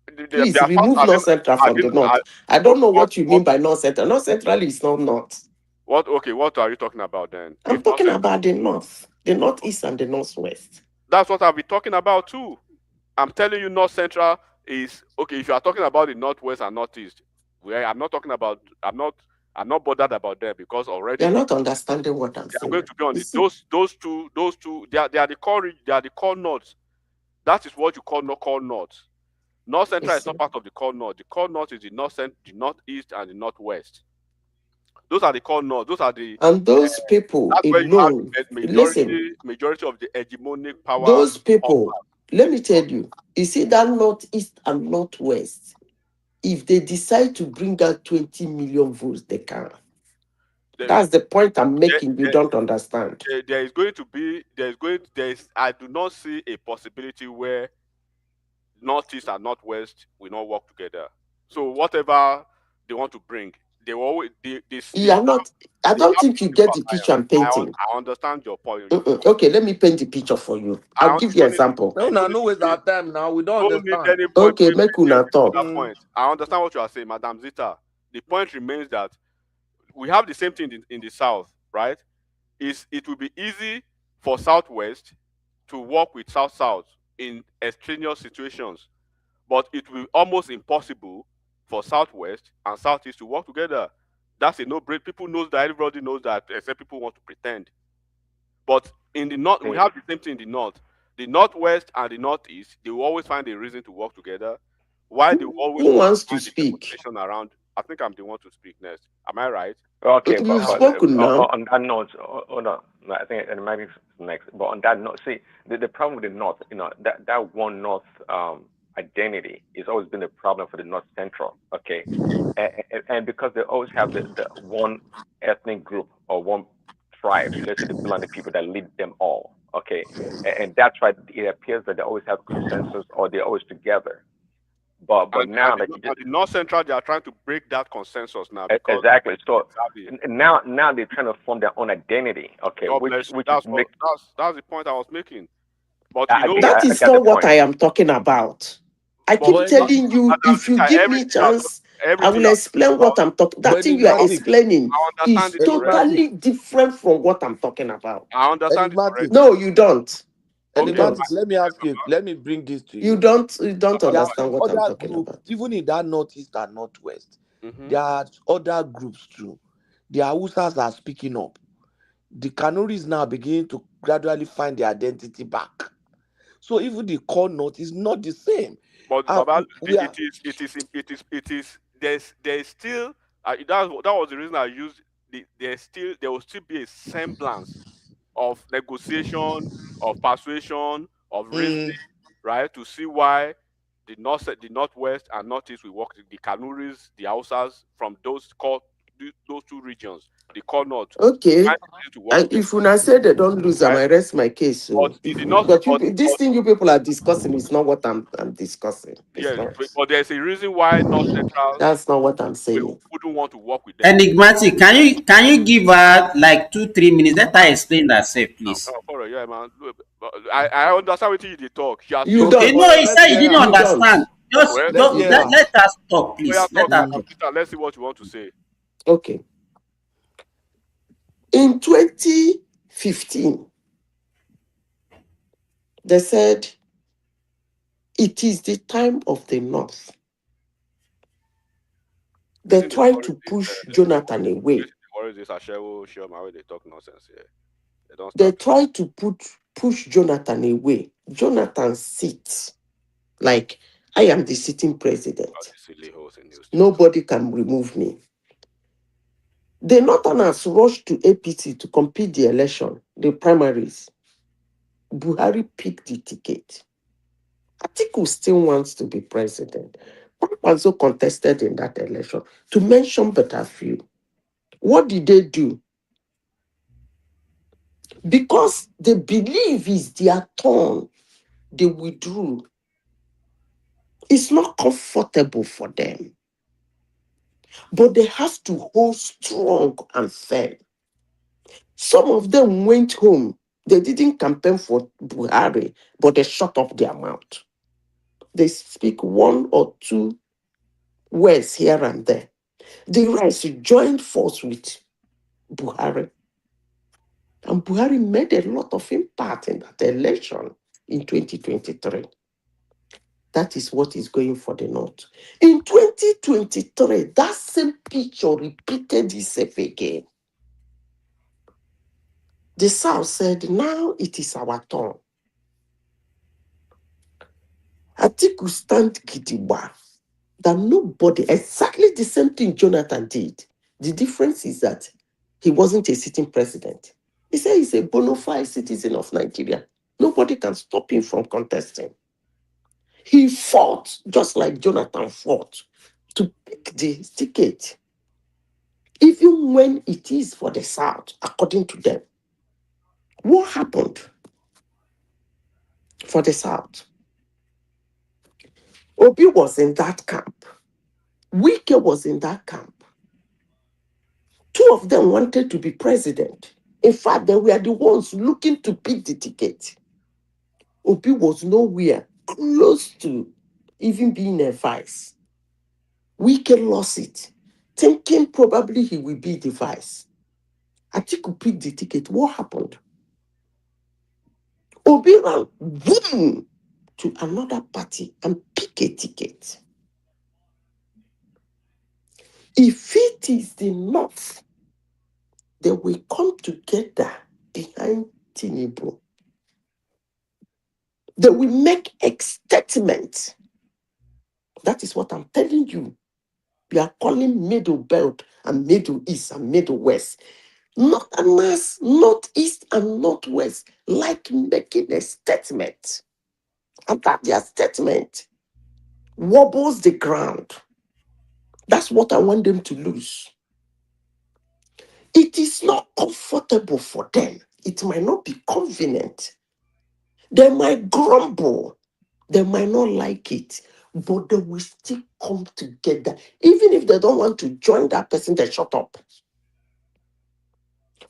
Please their first remove North Central from the North. I don't know what you mean by North Central. North Central is not North. What are you talking about then? I'm talking about the North, the Northeast and the Northwest. That's what I'll be talking about too. I'm telling you, North Central is okay. If you are talking about the Northwest and Northeast, where I'm not talking about, I'm not bothered about them because already You're not understanding what I'm they are saying. going to be on the, those two. They are the core. They are the core North. That is what you call North. North Central is not part of the core North. The core North is the the Northeast, and the Northwest. Those are the core North. Those are the. And those people That's where you have alone, the listen, majority of the hegemonic power. those people, let me tell you, you see that Northeast and Northwest, if they decide to bring out 20 million votes, they can. That's the point I'm making. You don't understand. There is going to be, I do not see a possibility where Northeast and Northwest will not work together. So whatever they want to bring, they will always, You are not, I they don't have think you get the picture I'm painting. I understand your point. Okay, let me paint the picture for you. I'll give you an example. No, no waste our time now. We don't understand. Okay, make una talk. Point. I understand what you are saying, Madam Zita. The point remains that we have the same thing in the South, right? It will be easy for Southwest to work with South in extraneous situations, but it will be almost impossible for Southwest and Southeast to work together. That's a no-brainer. People knows that. Everybody knows that, except people want to pretend. But in the North, we have the same thing in the North. The Northwest and the Northeast, they will always find a reason to work together. Why they will always Who wants to find the speak? demonstration around. I think I'm the one to speak next. Am I right? Okay, You've spoken now. on that note, hold on. I think it might be next. But on that note, see, the problem with the North, that one North identity has always been a problem for the North Central. Okay, and because they always have the one ethnic group or one tribe, let's say the Fulani people that lead them all. Okay, and that's why it appears that they always have consensus or they're always together. But now that you just the North Central, they are trying to break that consensus now because exactly. So now they're trying to form their own identity. Okay, God which bless you. which That's is make. that's the point I was making. But That is not what I am talking about. I keep telling you, if you give me chance, I will explain what I'm talking. That thing you are explaining is totally different from what I'm talking about. I understand it already. No, you don't. You don't. Enigmatic, let me ask you. Let me bring this to you. You don't There are understand what I'm other talking groups, about. even in that Northeast and Northwest. There are other groups too. The Hausas are speaking up. The Kanuris now beginning to gradually find their identity back. So even the core North is not the same. But Baba, it is. There's still. That was the reason I used. There will still be a semblance of negotiation, of persuasion, of reasoning, right? To see why the Northwest and Northeast will work. The Kanuris, the Hausas from those core those two regions, the core north. Okay. To work And if una say they don't lose, I might rest my case. So, but in the north, this thing you people are discussing is not what I'm discussing. It's yes, not. but there's a reason why North Central That's not what I'm saying. wouldn't want to work with them. Enigmatic, can you give her like 2-3 minutes? Let her explain herself, please. Yeah, man. I understand what you talk. You okay, don't. no, he said you didn't You understand. don't. Just Let's hear her. let us talk, please. Yeah, Let her talk. Peter, let's see what you want to say. Okay. In 2015, they said it is the time of the North. They tried to push Jonathan away. What is this? Ashewo, Shioma, they talk nonsense here. They tried to push Jonathan away. Jonathan sits like, I am the sitting president. Nobody can remove me. The Northerners rushed to APC to compete the election, the primaries. Buhari picked the ticket. Atiku still wants to be president. Also contested in that election. To mention but a few. What did they do? Because they believe it's their turn, they withdrew. It's not comfortable for them. But they have to hold strong and firm. Some of them went home. They didn't campaign for Buhari, but they shut up their mouth. They speak one or two words here and there. The rest joined force with Buhari. And Buhari made a lot of impact in that election in 2023. That is what is going for the North. In 2023, that same picture repeated itself again. The South said, now it is our turn. Atiku stand gidigba that nobody, exactly the same thing Jonathan did. The difference is that he wasn't a sitting president. He said he's a bona fide citizen of Nigeria. Nobody can stop him from contesting. He fought, just like Jonathan fought, to pick the ticket, even when it is for the South, according to them. What happened for the South? Obi was in that camp. Wike was in that camp. Two of them wanted to be president. In fact, they were the ones looking to pick the ticket. Obi was nowhere close to even being a vice. Wike lost it, thinking probably he will be the vice. Atiku picked the ticket. What happened? Obi ran boom to another party and pick a ticket. If it is the North, they will come together behind Tinubu. They will make a statement. That is what I'm telling you. We are calling Middle Belt and Middle East and Middle West. Northerners, Northeast and Northwest, like making a statement. And that their statement wobbles the ground. That's what I want them to lose. It is not comfortable for them. It might not be convenient. They might grumble. They might not like it. But they will still come together. Even if they don't want to join that person, they shut up.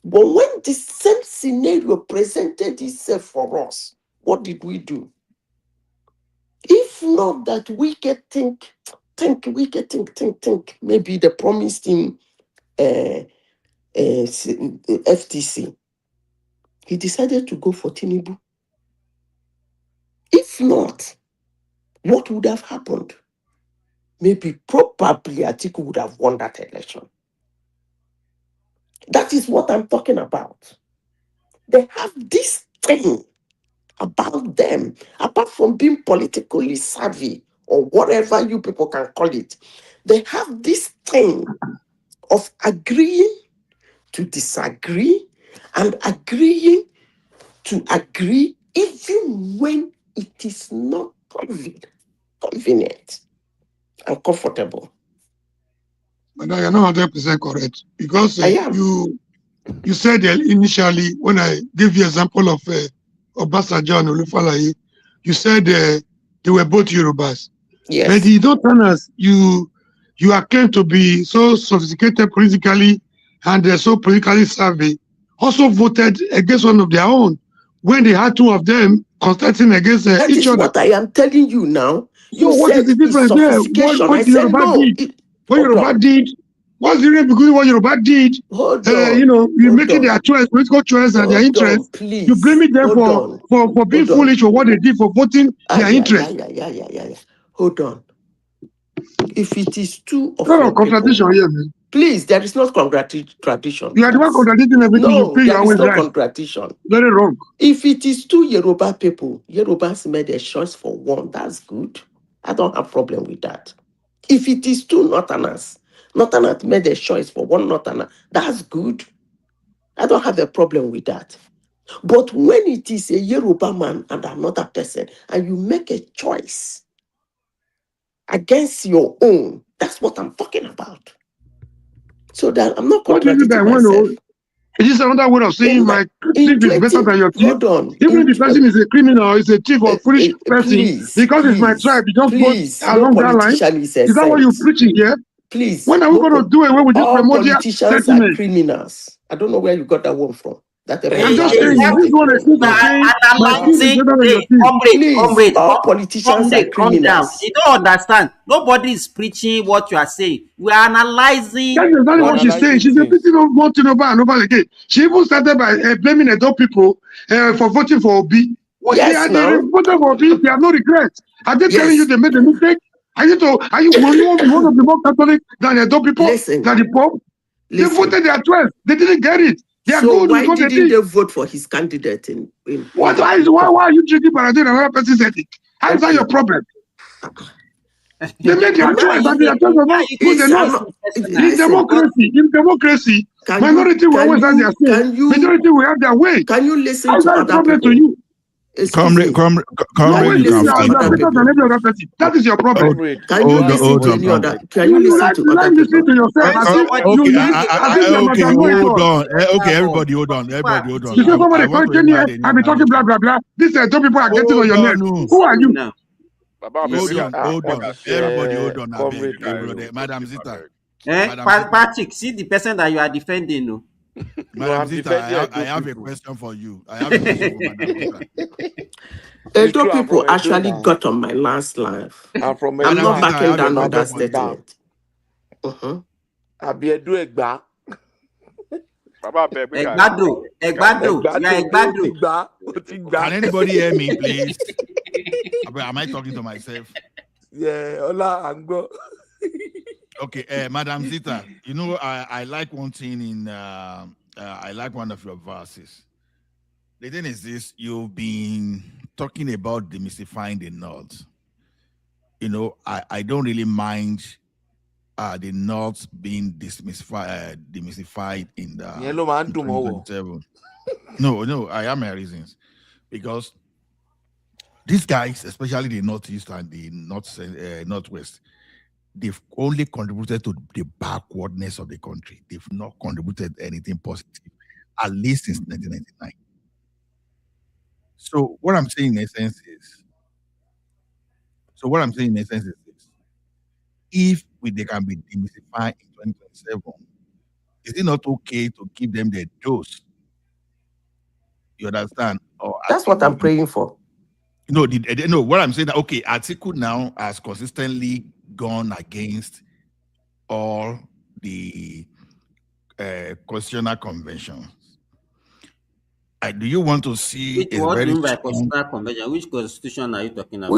But when the same scenario presented itself for us, what did we do? If not that we can think, maybe they promised him FTC. He decided to go for Tinubu. If not, what would have happened? Maybe probably Atiku would have won that election. That is what I'm talking about. They have this thing about them, apart from being politically savvy or whatever you people can call it. They have this thing of agreeing to disagree and agreeing to agree even when it is not convenient and comfortable. Madam, you're not 100% correct because I am. you said initially when I gave you example of Obasanjo and Olufalaye, you said they were both Yorubas. Yes. But you don't tell us you are claimed to be so sophisticated politically and so politically savvy. Also voted against one of their own when they had two of them contesting against that each is other. what I am telling you now. You So what said is the difference there? sophistication. What I said Yoruba no. did? What Yoruba did? What's the difference between what Yoruba did? Hold on. You know, you Hold making on. their choice, political choice, and their Hold on, interest. please. You blaming them Hold for being Hold on. foolish for what they did for voting their interest. Yeah. Hold on. If it is two of No your contradiction people, here, man. please, there is no contradiction. You are the one contradicting everything you No, feel you there is always no right. contradiction. Very wrong. If it is two Yoruba people, Yorubas made a choice for one. That's good. I don't have problem with that. If it is two Northerners made a choice for one Northerner, that's good. I don't have a problem with that. But when it is a Yoruba man and another person, and you make a choice against your own, that's what I'm talking about. So that I'm not contradicting myself. It is another way of saying my thief is better than your thief. Hold on. Even if the person is a criminal, is a thief or foolish person, because it's my tribe, you just vote along that line. Is that what you're preaching here? Please. When are we going to do away with this primordial politicians sentiment? are criminals. I don't know where you got that one from. I'm just saying, this one is saying my thief is better than your thief. Comrade, all politicians are calm down. criminals. You don't understand. Nobody is preaching what you are saying. We are analyzing. That's exactly what she's saying. She's repeating one thing over and over again. She even started by blaming adult people for voting for Obi. Yes, they voted for Obi. They have no regret. Are they telling you they made a mistake? Are you want to be more Catholic than the adult people? Listen. Than the Pope? They voted their 12. They didn't get it. They are So good why with what didn't they they vote for his candidate in why are you drinking Paradise and another person said it? How is that your problem? They made their choice, and their choice was not good enough. In democracy, minority will always have their say. Majority will have their way. Can you listen How is to that a other problem people? to you? Comrade, you can fight. That is your problem. Can you listen to any other? Can you listen to other listen people? to yourself? Hold on. Okay, everybody, hold on. You say somebody came here and be talking blah blah blah. These two people are getting on your nerves. Who are you? Hold on. Everybody, hold on. Brother. Madam Zita. Patrick, see the person that you are defending. No? Madam Zita, I have a question for you. I have a question for Madam Zita. Edo people actually got on my last life. I'm not backing down on that statement. Egbado. Can anybody hear me, please? Am I talking to myself? Yeah, hola, Angbo. Okay, Madam Zita, you know, I like one thing in, I like one of your verses. The thing is this, you've been talking about demystifying the North. You know, I don't really mind the North being demystified in the 2027. No, I am my reasons. Because these guys, especially the Northeast and the Northwest, they've only contributed to the backwardness of the country. They've not contributed anything positive, at least since 1999. So what I'm saying in essence is this. If they can be demystified in 2027, is it not okay to give them their dose? You understand? Or that's what I'm praying for. No, what I'm saying that okay, Atiku now has consistently gone against all the constitutional conventions. Do you want to see what do you mean by constitutional convention? Which constitution are you talking about?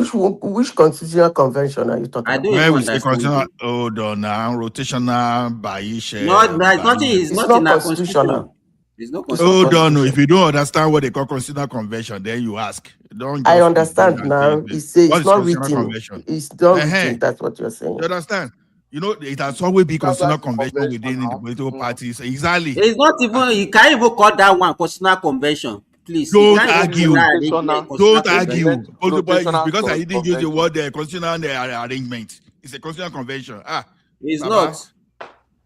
Which constitutional convention are you talking about? Where we say constitutional, hold on now, rotational, Baisha. No, there's nothing. It's not in our constitutional. There's no constitutional. Hold on, if you don't understand what they call constitutional convention, then you ask. Don't. I understand now. It's not written. It's not written. That's what you're saying. You understand? You know, it has always been constitutional convention within the political parties. Exactly. It's not even, you can't even call that one constitutional convention. Please. Don't argue. Don't argue. Because I didn't use the word constitutional arrangement. It's a constitutional convention. It's not.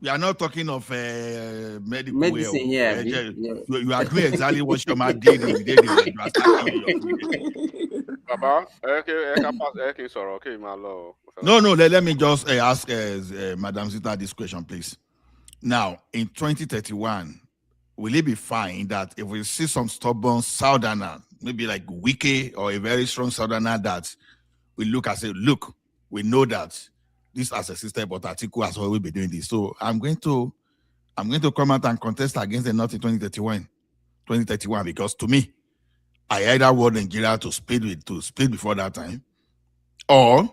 We are not talking of medical Medicine, yeah. You are doing exactly what Shoma did in the day they were attacking your Baba, okay, sorry, okay, my lord. No, let me just ask Madam Zita this question, please. Now, in 2031, will it be fine that if we see some stubborn southerner, maybe like Wiki or a very strong southerner, that we look and say, look, we know that this as a system, but Atiku has always been doing this. So I'm going to come out and contest against the North in 2031, because to me, I either want Nigeria to split before that time, or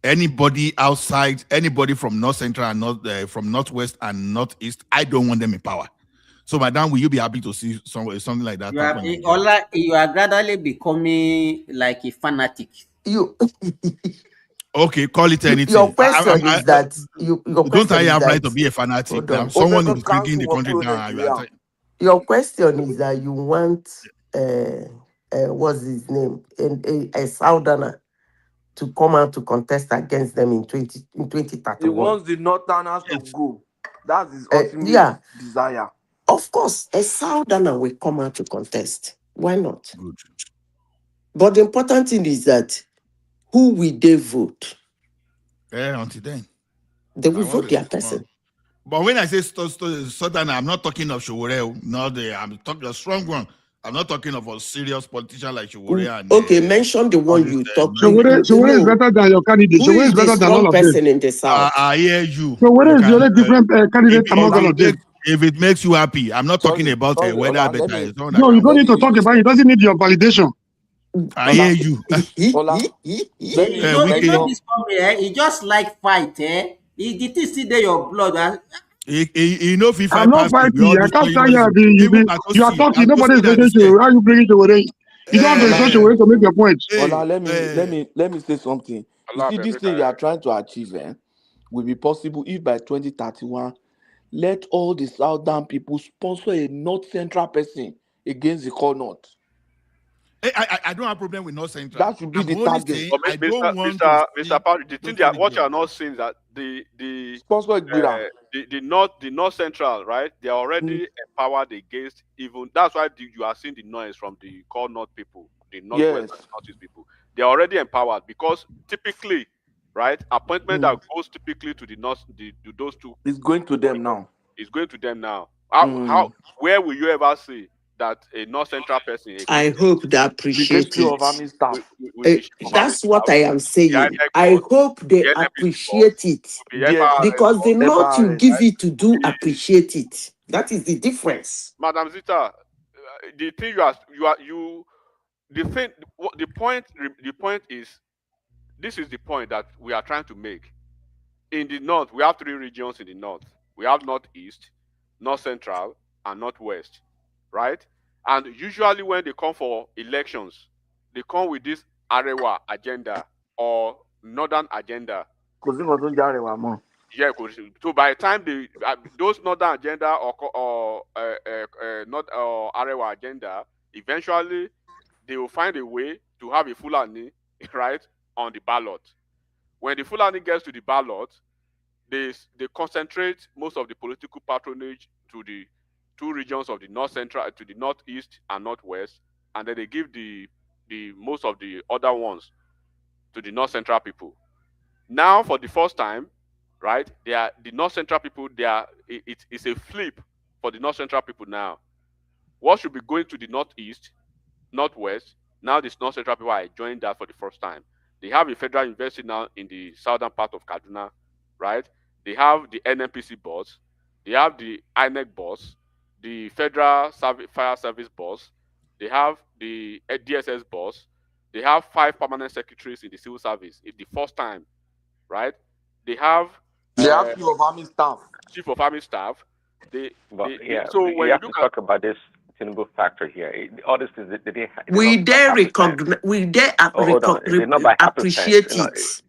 anybody outside, anybody from North Central and from Northwest and Northeast, I don't want them in power. So, Madam, will you be happy to see something like that happen? You are gradually becoming like a fanatic. Okay, call it anything. Your question is that don't I have right to be a fanatic? Now, someone is bringing the country down. Your question is that you want what's his name, a southerner to come out to contest against them in 2031. He wants the northerners to go. That's his ultimate desire. Of course, a southerner will come out to contest. Why not? Good. But the important thing is that who will they vote? Until then, they will vote their person. But when I say southerner, I'm not talking of Showore. I'm talking a strong one. I'm not talking of a serious politician like Showore. Okay, mention the one you talk. Showore is better than your candidate. Who is is better the than all of person them. in the south? I hear you. Showore is the only different candidate among all of them. If it makes you happy, I'm not talking about whether better is. No, you don't need to talk about it. It doesn't need your validation. I hear you. He just like fight, eh? The thing still there your blood. You know, if I'm not fighting. I can't tell you. You are talking. Nobody's listening to you. How you bring it over there? You don't have to insult your way to make your point. Let me say something. You see, this thing you are trying to achieve will be possible if by 2031, let all the southern people sponsor a North Central person against the core North. I don't have a problem with North Central. That should be the target. I don't want Mr. Parry, the thing that what you are not seeing is that the North Central, right? They are already empowered against even. That's why you are seeing the noise from the core North people, the Northwest and Northeast people. They are already empowered because typically, right, appointment that goes typically to the North, to those two, is going to them now. It's going to them now. Where will you ever see that a North Central person? I hope they appreciate it. That's what I am saying. I hope they appreciate it. Because the North you give it to do appreciate it. That is the difference. Madam Zita, the thing the point is, this is the point that we are trying to make. In the North, we have 3 regions in the North. We have Northeast, North Central, and Northwest, right? And usually when they come for elections, they come with this Arewa agenda or Northern agenda. Yeah, so by the time those Northern agenda or Arewa agenda, eventually they will find a way to have a Fulani, right, on the ballot. When the Fulani gets to the ballot, they concentrate most of the political patronage to the 2 regions of the North Central, to the Northeast and Northwest, and then they give the most of the other ones to the North Central people. Now, for the first time, right, the North Central people. It's a flip for the North Central people now. What should be going to the Northeast, Northwest? Now, the North Central people are enjoying that for the first time. They have a federal university now in the southern part of Kaduna, right? They have the NNPC boss, they have the INEC boss, the Federal Fire Service boss, they have the DSS boss, they have 5 permanent secretaries in the civil service. It's the first time, right? They have Chief of Army Staff. Chief of Army Staff. So when you have to talk about this Tinubu factor here, all this is we dare recognize, we dare appreciate it.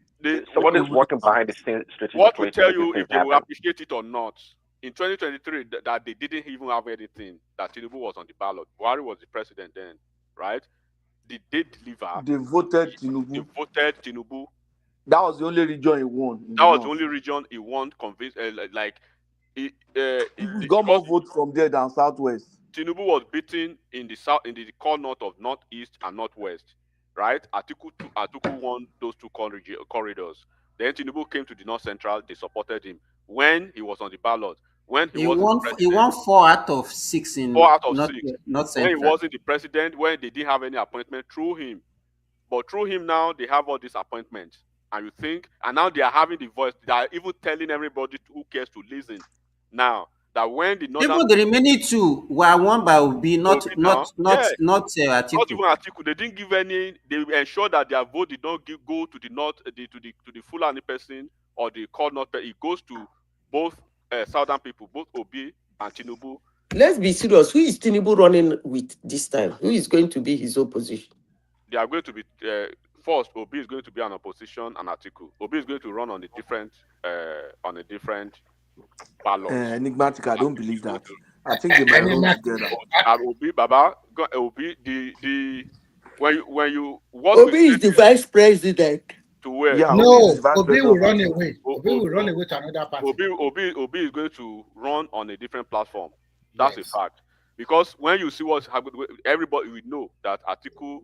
Someone is working behind the scenes. What will tell you if they will appreciate it or not? In 2023, that they didn't even have anything, that Tinubu was on the ballot. Buhari was the president then, right? Did they deliver? They voted Tinubu. That was the only region he won. That was the only region he won. Convinced, He got more votes from there than Southwest. Tinubu was beaten in the south, in the core north of northeast and northwest, right? Atiku won those two corridors. Then Tinubu came to the north central. They supported him when he was on the ballot. When he won 4 out of 6 in 4 out of 6. North When he Central. wasn't the president, when they didn't have any appointment through him, but through him now they have all these appointments. And you think, and now they are having the voice. They are even telling everybody who cares to listen now. That when the northern even the remaining 2 were won by Obi, not Atiku. Not even Atiku. They didn't give any. They ensured that their vote did not go to the north, to the Fulani person or the core north. It goes to both southern people, both Obi and Tinubu. Let's be serious. Who is Tinubu running with this time? Who is going to be his opposition? They are going to be first. Obi is going to be an opposition, and Atiku. Obi is going to run on a different ballot. Enigmatic, I don't believe that. I think they might run together. Obi, Baba, Obi, when you Obi is the vice president. To where? Yeah, no, Obi will run away. Obi will run away to another party. Obi is going to run on a different platform. That's a fact. Because when you see what's happening, everybody will know that Atiku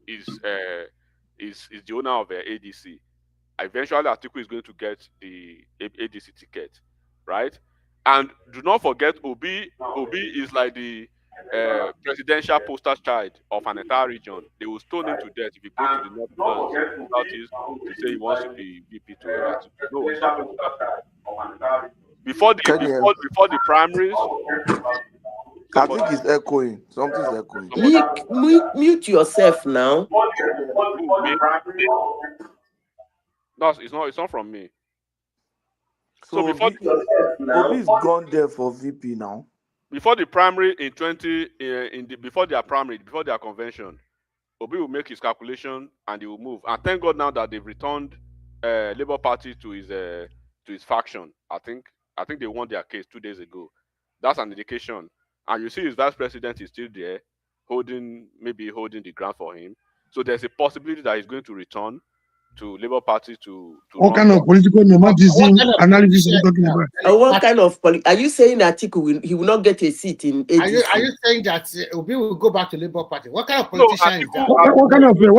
is the owner of ADC. Eventually, Atiku is going to get the ADC ticket, right? And do not forget, Obi is like the presidential poster child of an entire region. They will stone him to death if he goes to the northeast to say he wants to be VP to Atiku. No, it's not going to happen. Before the primaries. I think it's echoing. Something's echoing. Mute yourself now. No, it's not from me. So before Obi's gone there for VP now. Before the primary before their convention, Obi will make his calculation and he will move. And thank God now that they've returned Labour Party to his faction. I think they won their case 2 days ago. That's an indication. And you see his vice president is still there, holding the ground for him. So there's a possibility that he's going to return to Labour Party to what kind of political nomadism analysis are you talking about? What kind of are you saying that he will not get a seat in ADC? Are you saying that Obi will go back to Labour Party? What kind of politician is that? What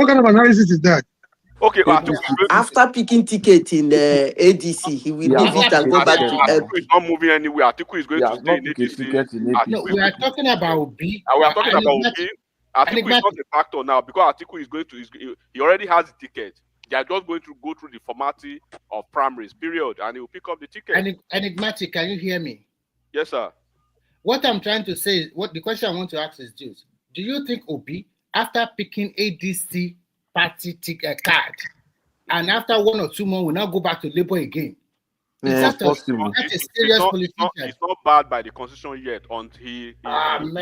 kind of analysis is that? Okay, after picking ticket in ADC, he will leave it and go back to Atiku is not moving anywhere. Atiku is going to stay in ADC. No, we are talking about Obi. We are talking about Obi. Atiku is not a factor now because Atiku is going to. He already has the ticket. They are just going to go through the formality of primaries, period, and he will pick up the ticket. Enigmatic, can you hear me? Yes, sir. What I'm trying to say, what the question I want to ask is this: do you think Obi, after picking ADC party ticket card, and after 1 or 2 more, will now go back to Labour again? It's possible. That's a serious politician. It's not bad by the constitution yet until he. Man.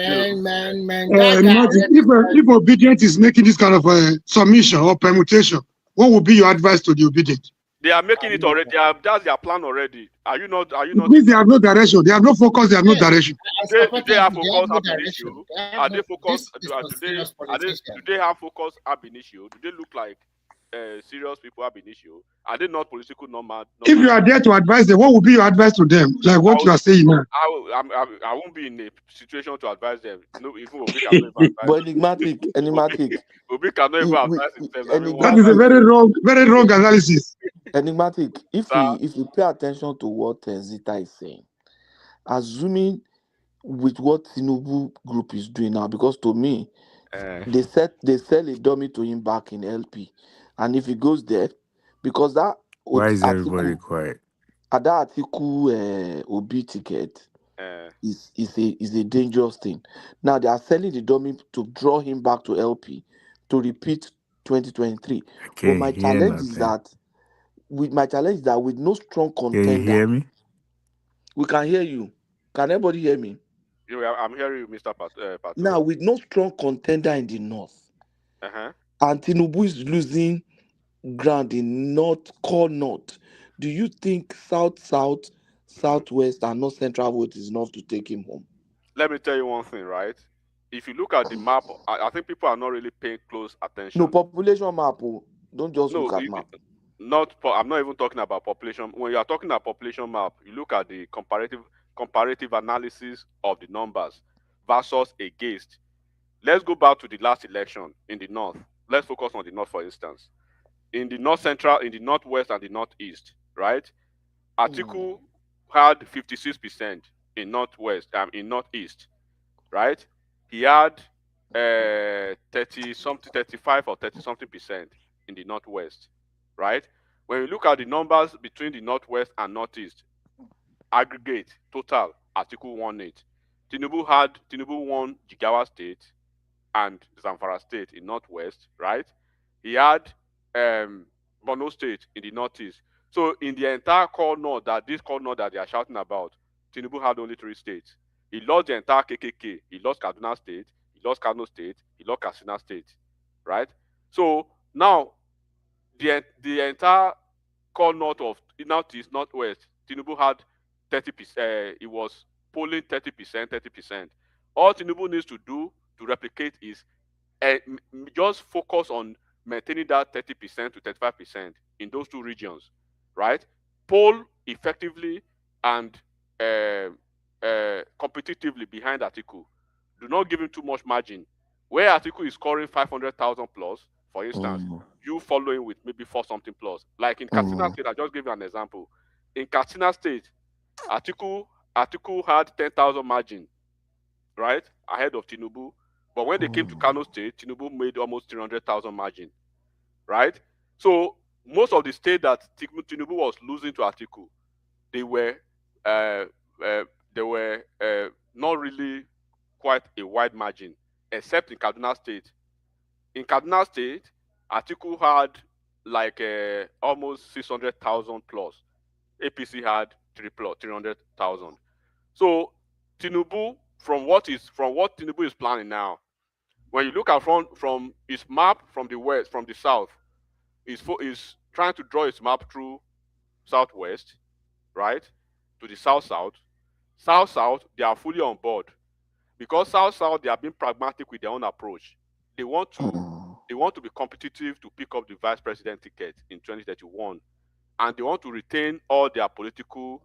If obedient is making this kind of submission or permutation, what would be your advice to the obedient? They are making it already. That's their plan already. Are you not? Means they have no direction. They have no focus. They have no direction. They have focus ab initio. Are they focused? Do they have focus ab initio? Do they look like serious people ab initio? Are they not political nomad? If you are there to advise them, what would be your advice to them? Like what you are saying now? I won't be in a situation to advise them. No, even Obi cannot even advise. But enigmatic. Obi cannot even advise himself. That is a very wrong analysis. Enigmatic. If you pay attention to what Zita is saying, assuming with what Tinubu group is doing now, because to me, they sell a dummy to him back in LP, and if he goes there, because that why is everybody quiet? That Atiku Obi ticket is a dangerous thing. Now they are selling the dummy to draw him back to LP to repeat 2023. But my challenge is that with no strong contender. Can you hear me? We can hear you. Can everybody hear me? I'm hearing you, Mr. Pato. Now, with no strong contender in the north, and Tinubu is losing ground in core north, do you think south, southwest, and north central vote is enough to take him home? Let me tell you one thing, right? If you look at the map, I think people are not really paying close attention. No, population map. Don't just look at map. I'm not even talking about population. When you are talking about population map, you look at the comparative analysis of the numbers versus against. Let's go back to the last election in the north. Let's focus on the north, for instance. In the north central, in the northwest, and the northeast, right? Atiku had 56% in northwest, in northeast, right? He had 30 something, 35 or 30 something percent in the northwest, right? When you look at the numbers between the northwest and northeast, aggregate total, Atiku won it. Tinubu won Jigawa State and Zamfara State in northwest, right? He had Borno State in the northeast. So in the entire core north, that they are shouting about, Tinubu had only 3 states. He lost the entire KKK. He lost Kaduna State. He lost Kano State. He lost Katsina State, right? So now the entire core north of northeast, northwest, Tinubu had 30%. It was polling 30%, 30%. All Tinubu needs to do to replicate is just focus on maintaining that 30% to 35% in those 2 regions, right? Poll effectively and competitively behind Atiku. Do not give him too much margin. Where Atiku is scoring 500,000 plus, for instance, you following with maybe 4 something plus. Like in Katsina State, I just give you an example. In Katsina State, Atiku had 10,000 margin, right, ahead of Tinubu. But when they came to Kano State, Tinubu made almost 300,000 margin, right? So most of the state that Tinubu was losing to Atiku, they were uh, not really quite a wide margin, except in Kaduna State. In Kaduna State, Atiku had like almost 600,000 plus. APC had 300,000. So Tinubu, from what Tinubu is planning now, when you look at from his map from the west, from the south, is trying to draw his map through southwest, right, to the south. They are fully on board because south they are being pragmatic with their own approach. They want to be competitive to pick up the vice president ticket in 2031, and they want to retain all their political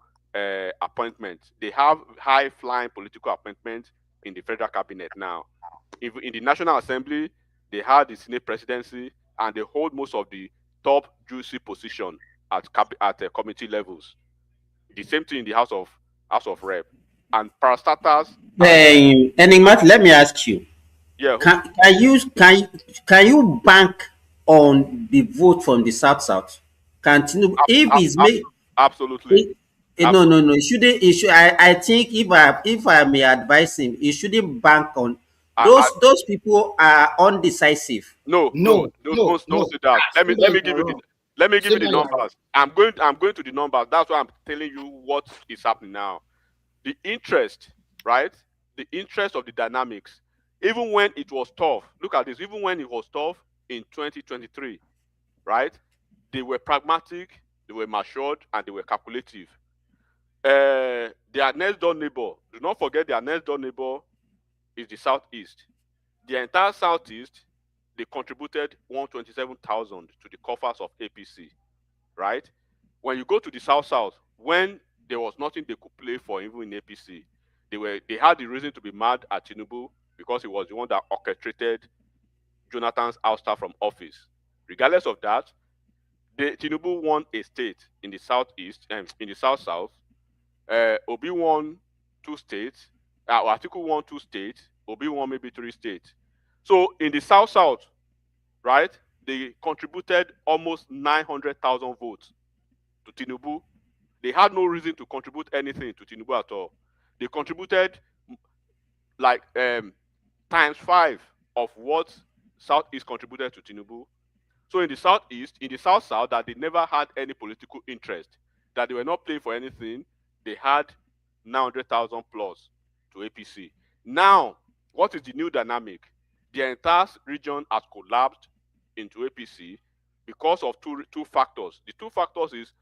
appointments. They have high flying political appointments in the federal cabinet now. In the National Assembly, they had the Senate presidency, and they hold most of the top juicy position at committee levels. The same thing in the House of Rep. And parastatals. Enigmat, let me ask you. Yeah. Can you bank on the vote from the South? Can Tinubu, if it's made absolutely. No. It should. I think if I may advise him, he shouldn't bank on those people are undecisive. Don't say that. Let me give you the numbers. I'm going to the numbers. That's why I'm telling you what is happening now. The interest, right? The interest of the dynamics. Even when it was tough, look at this. Even when it was tough in 2023, right? They were pragmatic, they were matured, and they were calculative. Their next door neighbor, do not forget their next door neighbor is the southeast. The entire southeast, they contributed 127,000 to the coffers of APC, right? When you go to the south, when there was nothing they could play for even in APC, they had the reason to be mad at Tinubu because he was the one that orchestrated Jonathan's ouster from office. Regardless of that, Tinubu won a state in the southeast and in the south. Obi won 2 states. Atiku won 2 states. Obi won maybe 3 states. So in the south, right, they contributed almost 900,000 votes to Tinubu. They had no reason to contribute anything to Tinubu at all. They contributed like times 5 of what Southeast contributed to Tinubu. So in the southeast, in the south, that they never had any political interest, that they were not playing for anything, they had 900,000 plus to APC. Now, what is the new dynamic? The entire region has collapsed into APC because of two factors. The 2 factors is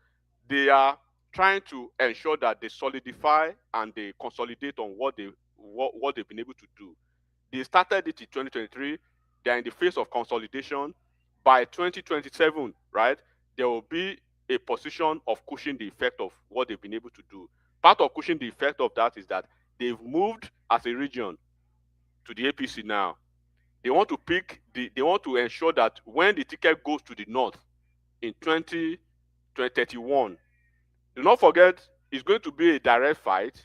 they are trying to ensure that they solidify and they consolidate on what they've been able to do. They started it in 2023. They're in the phase of consolidation. By 2027, right, there will be a position of cushioning the effect of what they've been able to do. Part of cushioning the effect of that is that they've moved as a region to the APC now. They want to they want to ensure that when the ticket goes to the north in 2031, do not forget it's going to be a direct fight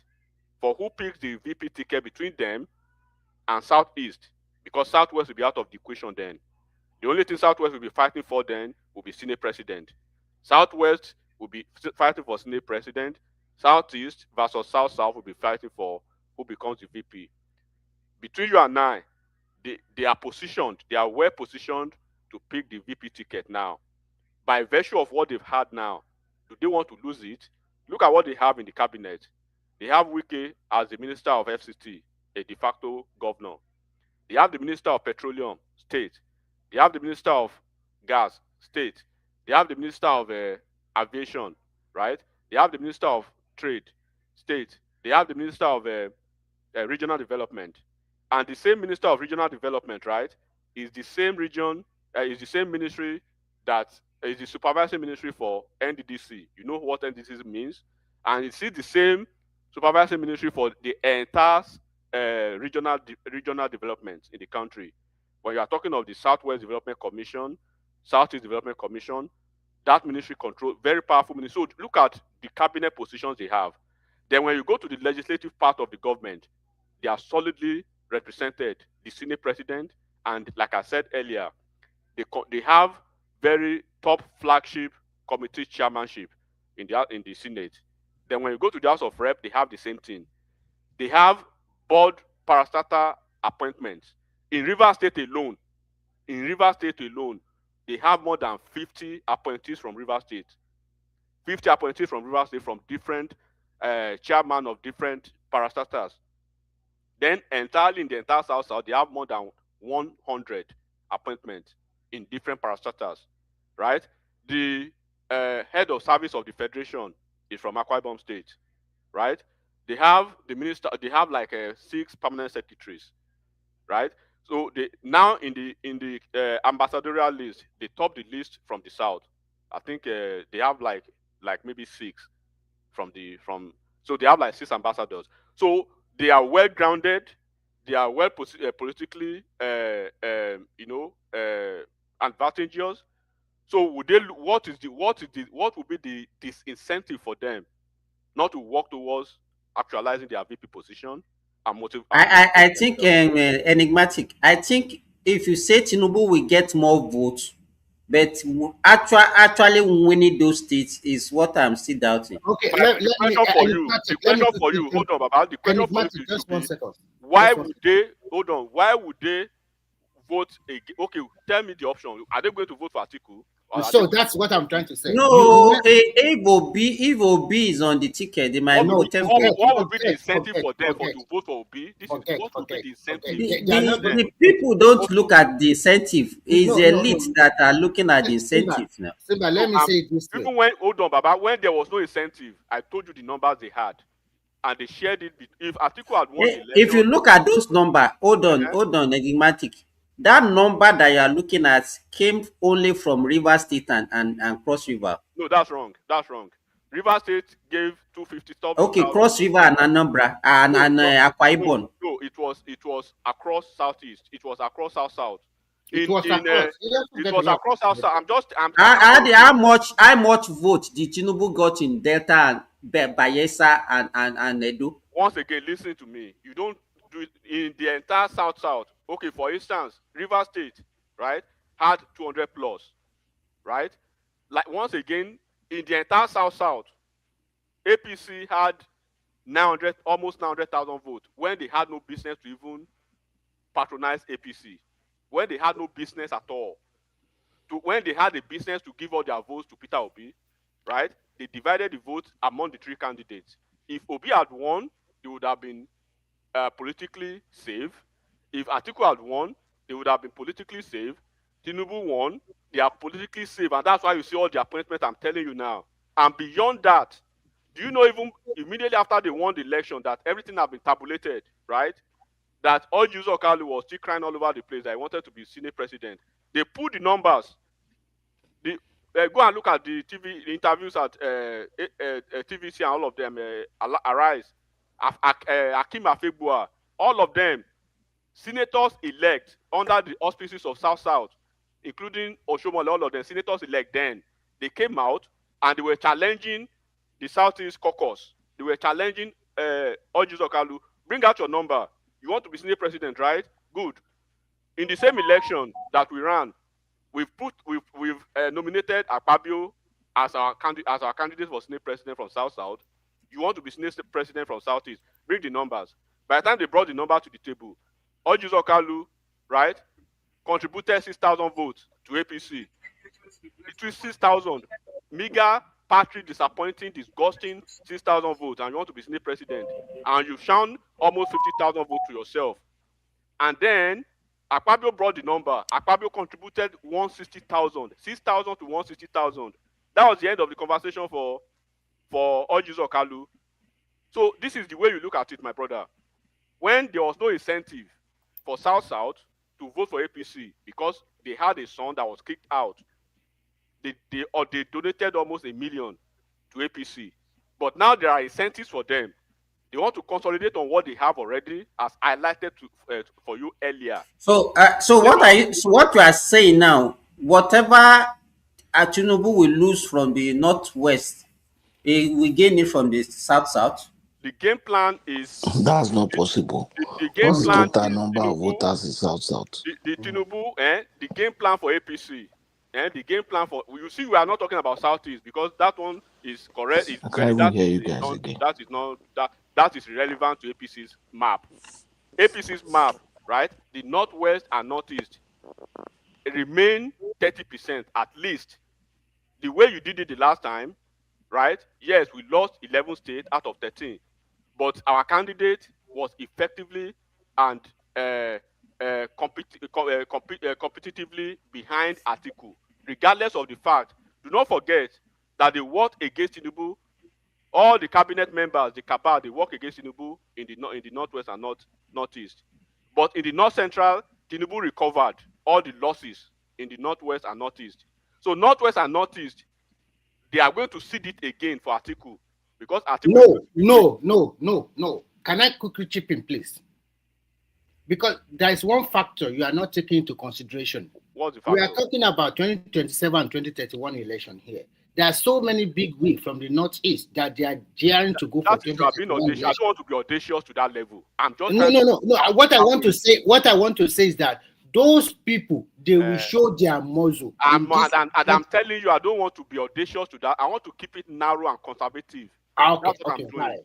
for who picks the VP ticket between them and Southeast, because Southwest will be out of the equation then. The only thing Southwest will be fighting for then will be Senate President. Southwest will be fighting for Senate President. Southeast versus South-South will be fighting for who becomes the VP. Between you and I, they are positioned, they are well positioned to pick the VP ticket now. By virtue of what they've had now, do they want to lose it? Look at what they have in the cabinet. They have Wike as the Minister of FCT, a de facto governor. They have the Minister of Petroleum, state. They have the Minister of Gas, state. They have the Minister of Aviation, right? They have the Minister of Trade, state. They have the Minister of Regional Development. And the same Minister of Regional Development, right, is the same region, is the same ministry that is the supervisory ministry for NDDC. You know what NDDC means? And it's the same supervisory ministry for the entire regional development in the country. When you are talking of the Southwest Development Commission, Southeast Development Commission, that ministry control, very powerful ministry. So look at the cabinet positions they have. Then when you go to the legislative part of the government, they are solidly represented, the Senate President, and like I said earlier, they have very top flagship committee chairmanship in the Senate. Then when you go to the House of Rep, they have the same thing. They have board parastatal appointments. In Rivers State alone, they have more than 50 appointees from Rivers State. 50 appointees from Rivers State from different chairman of different parastatals. Then entirely in the entire South, they have more than 100 appointments in different parastatals, right? The head of service of the Federation is from Akwa Ibom State, right? They have the minister, they have like 6 permanent secretaries, right? So they now in the ambassadorial list, they top the list from the South. I think they have like maybe 6 so they have like 6 ambassadors. So they are well grounded, they are well politically advantageous. So what would be the disincentive for them not to work towards actualizing their VP position and motive? I think enigmatic. I think if you say Tinubu will get more votes, but actually winning those states is what I'm still doubting. Okay, the question for you, hold on, Baba. The question for you just 1 second. Why would they vote again? Okay, tell me the option. Are they going to vote for Atiku? So that's what I'm trying to say. No, if Obi is on the ticket, they might vote for Obi. What would be the incentive for them to vote for Obi? What would be the incentive? The people don't look at the incentive. It's the elite that are looking at the incentive now. Simba, let me say it this way. Even hold on, Baba, when there was no incentive, I told you the numbers they had. And they shared it. If Atiku had won the election, if you look at those numbers, hold on, enigmatic. That number that you are looking at came only from River State and Cross River. No, that's wrong. River State gave 250. Okay, Cross River and Anambra and Akwa Ibom. No, it was across Southeast. It was across South. It was across South. How much vote did Tinubu got in Delta and Bayelsa and Edo? Once again, listen to me. You don't do it in the entire South. Okay, for instance, River State, right, had 200 plus, right? Like once again, in the entire South, APC had 900, almost 900,000 votes when they had no business to even patronize APC, when they had no business at all. When they had a business to give all their votes to Peter Obi, right? They divided the votes among the 3 candidates. If Obi had won, they would have been politically safe. If Atiku had won, they would have been politically safe. Tinubu won, they are politically safe, and that's why you see all the appointments I'm telling you now. And beyond that, do you know even immediately after they won the election that everything had been tabulated, right? That all Yusuf Kalu was still crying all over the place that he wanted to be Senate president. They put the numbers. go and look at the TV interviews at TVC and all of them. Arise, Akim Afebua, all of them, senators elect under the auspices of South South, including Oshomole, all of them, senators elect then, they came out and they were challenging the Southeast caucus. They were challenging Orji Zokalu. Bring out your number. You want to be Senate president, right? Good. In the same election that we ran, we've nominated Akpabio as our candidate for Senate president from South South. You want to be Senate president from Southeast? Bring the numbers. By the time they brought the number to the table, Orji Zokalu, right, contributed 6,000 votes to APC. It was 6,000. Meager, patry, disappointing, disgusting 6,000 votes, and you want to be Senate president, and you've shown almost 50,000 votes to yourself. And then Akpabio brought the number. Akpabio contributed 160,000, 6,000 to 160,000. That was the end of the conversation for Orji Zokalu. So this is the way you look at it, my brother. When there was no incentive for South South to vote for APC because they had a son that was kicked out, they donated almost 1 million to APC. But now there are incentives for them. They want to consolidate on what they have already, as highlighted for you earlier. So, what you are saying now? Whatever Tinubu will lose from the northwest, he will gain it from the south. The game plan is that's not possible. The game What's plan the total is number Tinubu, of voters in south? The Tinubu, the game plan for APC, the game plan for, you see, we are not talking about Southeast because that one is correct. I can't even hear you guys again. That is irrelevant to APC's map. APC's map, right? The northwest and northeast remain 30% at least. The way you did it the last time, right? Yes, we lost 11 states out of 13, but our candidate was effectively and competitively behind Atiku, regardless of the fact. Do not forget that they worked against Tinubu. All the cabinet members, the cabal, they work against Tinubu in the northwest and northeast. But in the north central, Tinubu recovered all the losses in the northwest and northeast. So northwest and northeast, they are going to seed it again for Atiku because Atiku. No. Can I quickly chip in, please? Because there is one factor you are not taking into consideration. What's the factor? We are talking about 2027 and 2031 election here. There are so many big wigs from the northeast that they are daring to go for 2031 election. I don't want to be audacious to that level. I'm just no. What I want to say is that those people, they will show their muzzle. I'm telling you, I don't want to be audacious to that. I want to keep it narrow and conservative. Okay, that's what I'm doing.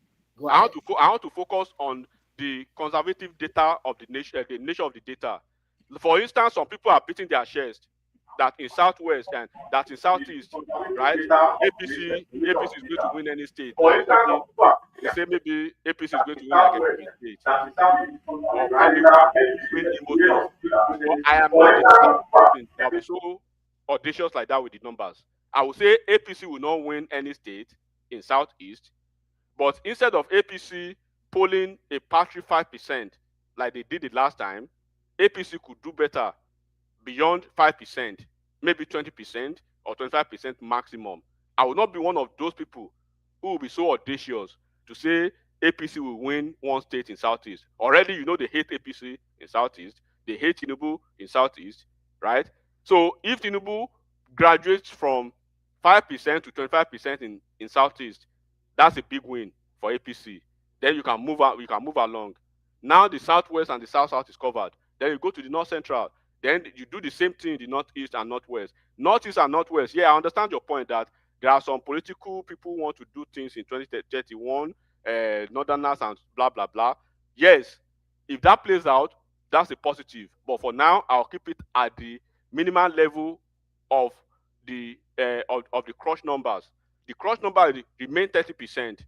I want to focus on the conservative data of the nature of the data. For instance, some people are beating their chest that in southwest and that in southeast, right? APC is going to win any state. They say maybe APC is going to win like every state. Or probably win Imo State. But I am not the type of person that will be so audacious like that with the numbers. I will say APC will not win any state in southeast, but instead of APC polling a paltry 5% like they did it last time, APC could do better beyond 5%, maybe 20% or 25% maximum. I will not be one of those people who will be so audacious to say APC will win one state in Southeast. Already, you know, they hate APC in Southeast. They hate Tinubu in Southeast, right? So if Tinubu graduates from 5% to 25% in Southeast, that's a big win for APC. Then you can move out, we can move along. Now the Southwest and the South is covered. Then you go to the North Central. Then you do the same thing in the Northeast and Northwest. Northeast and Northwest, yeah, I understand your point that there are some political people who want to do things in 2031, Northerners and blah, blah, blah. Yes, if that plays out, that's a positive. But for now, I'll keep it at the minimal level of the crush numbers. The crush number remain 30%.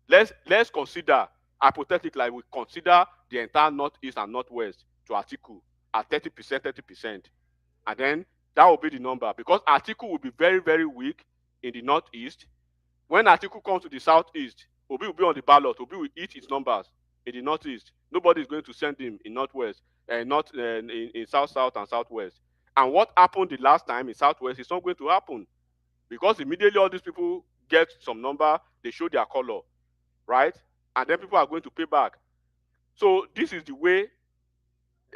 Let's consider, hypothetically, like we consider the entire Northeast and Northwest to Atiku at 30%, and then that will be the number, because Atiku will be very, very weak in the Northeast. When Atiku comes to the Southeast, Obi will be on the ballot. Obi will eat its numbers in the Northeast. Nobody is going to send him in Northwest, not in South and Southwest. And what happened the last time in Southwest is not going to happen. because immediately all these people get some number, they show their color, right? And then people are going to pay back. So this is the way,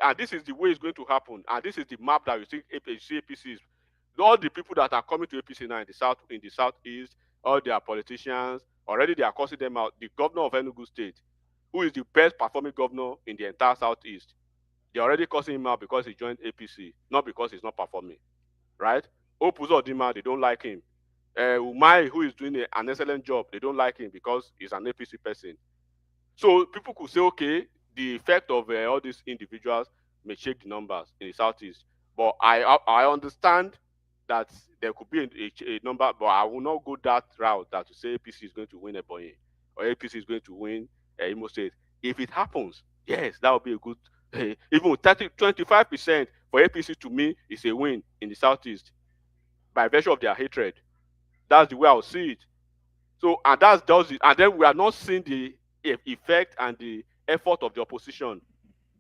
and this is the way it's going to happen. And this is the map that you see APCs. All the people that are coming to APC now in the southeast, all their politicians, already they are cursing them out. The governor of Enugu State, who is the best performing governor in the entire southeast, they're already cursing him out because he joined APC, not because he's not performing, right? Opuzo Dima, they don't like him. Umai, who is doing an excellent job, they don't like him because he's an APC person. So people could say, okay, the effect of all these individuals may shake the numbers in the southeast. But I understand that there could be a number, but I will not go that route that to say APC is going to win Ebonyi or APC is going to win Imo State. If it happens, yes, that would be a good, even 25% for APC to me is a win in the southeast by virtue of their hatred. That's the way I'll see it. So, and that does it. And then we are not seeing the effect and the effort of the opposition.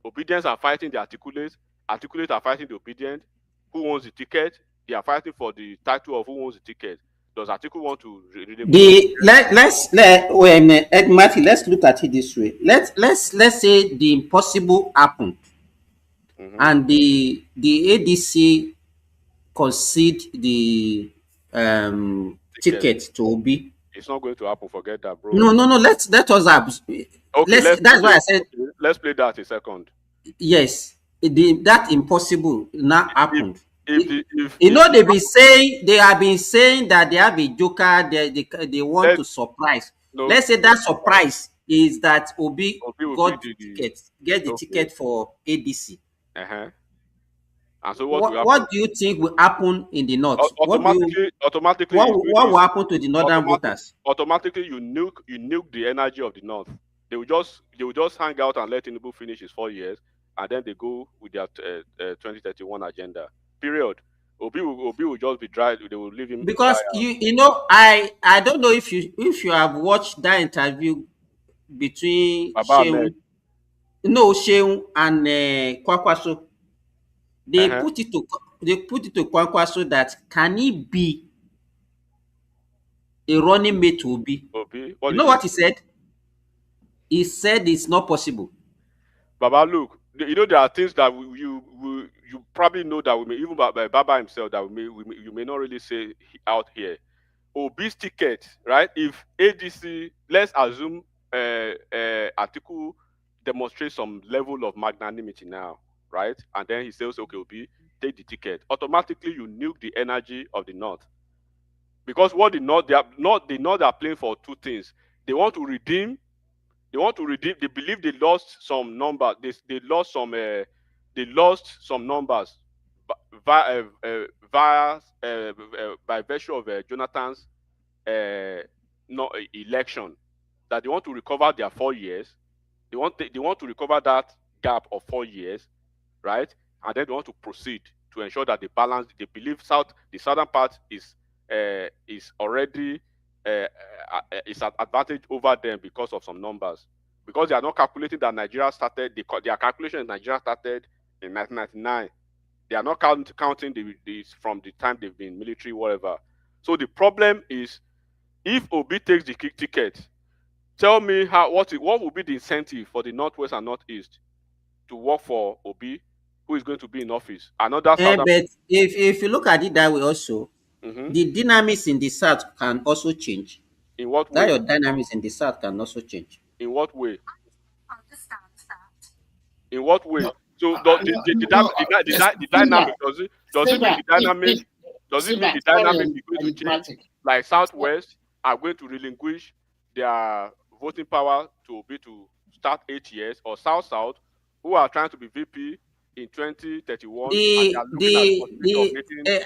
Obedience are fighting the articulate are fighting the obedient. Who owns the ticket? They are fighting for the title of who owns the ticket. Does Atiku want to Matthew, let's look at it this way. Let's say the impossible happened, and the ADC concede the ticket to Obi. It's not going to happen. Forget that, bro. No. Let us have. Okay, that's why I said. Okay, let's play that a second. Yes, that impossible now happened. If they have been saying that they have a joker. They want to surprise. Let's say that surprise is that Obi got the ticket, the ticket for ADC. And so what do you think will happen in the north? Automatically, what will happen to the northern voters? Automatically, you nuke the energy of the north. They will just hang out and let Tinubu finish his 4 years, and then they go with their 2031 agenda. Period. Obi will just be dry. They will leave him. Because I don't know if you have watched that interview between Sheung and Kwakwaso. They put it to Kwakwaso that can he be a running mate to Obi? You know what he said? He said it's not possible. Baba, look, there are things that you probably know that we may, even by Baba himself, that you may not really say out here. Obi's ticket, right? If ADC, let's assume Atiku demonstrates some level of magnanimity now, right? And then he says, okay, Obi, take the ticket. Automatically, you nuke the energy of the North. Because what the North are playing for two things. They want to redeem. They believe they lost some number. They lost some numbers by virtue of Jonathan's election. That they want to recover their 4 years. They want to recover that gap of 4 years, right? And then they want to proceed to ensure that they balance. They believe the southern part is already is an advantage over them because of some numbers. Because they are not calculating that Nigeria started. Their calculation in Nigeria started in 1999. They are not counting this from the time they've been military, whatever. So the problem is, if Obi takes the ticket, tell me what will be the incentive for the Northwest and Northeast to work for Obi, who is going to be in office? Another but if you look at it that way also, the dynamics in the South can also change. In what way? That your dynamics in the South can also change. In what way? In what way? So the dynamic does it mean the dynamic is going to change? Like Southwest are going to relinquish their voting power to Obi to start 8 years, or South, who are trying to be VP in 2031.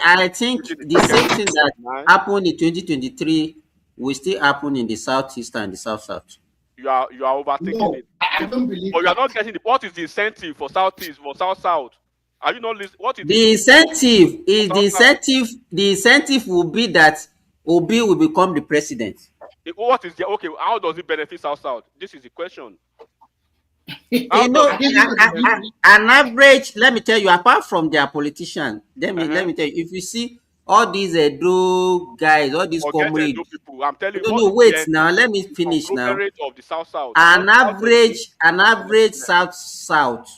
I think the same thing that happened in 2023 will still happen in the Southeast and the South. You are overthinking it. I don't believe. But you are not getting what is the incentive for Southeast, for South? Are you not listening? What is the incentive? The incentive will be that Obi will become the president. What is how does it benefit South? This is the question. An average, let me tell you, apart from their politician, let me tell you, if you see all these Edo guys, all these Forget comrades. Edo people. I'm telling you, No, all no, the wait now. Let me finish now. conglomerate of the South. All An the average South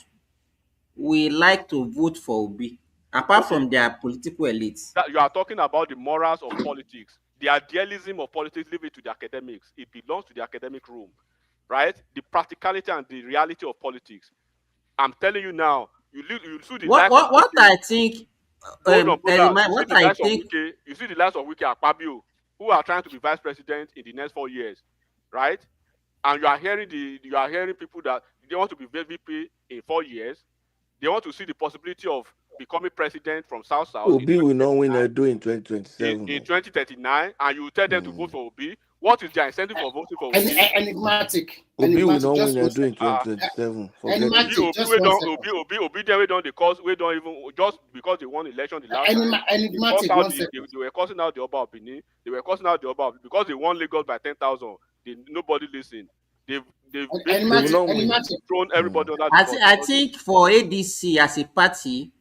we like to vote for Obi, apart from their political elites. That you are talking about the morals of politics, the idealism of politics. Leave it to the academics. It belongs to the academic room, right? The practicality and the reality of politics. I'm telling you now. You see the likes of What I think. hold on, brother. You see What the I likes of think. Wike. You see the likes of Wike Akpabio, who are trying to be vice president in the next 4 years, right? And you are hearing people that they want to be VP in 4 years. They want to see the possibility of becoming president from South in Obi will not win 2039, Edo in 2027. in 2039, and you tell them to vote for Obi. What is their incentive for voting for Obi? Enigmatic. Obi will not Just win one Edo in second. 2027. Forget it. Enigmatic. Just 1 second. Obi, they don't the cause. We don't even just because they won election the last time. Enigmatic. 1 second. They were causing out the Oba of Benin. They were causing out the Oba of, because they won Lagos by 10,000. Nobody listened. They've thrown everybody under the bus. I think for ADC as a party,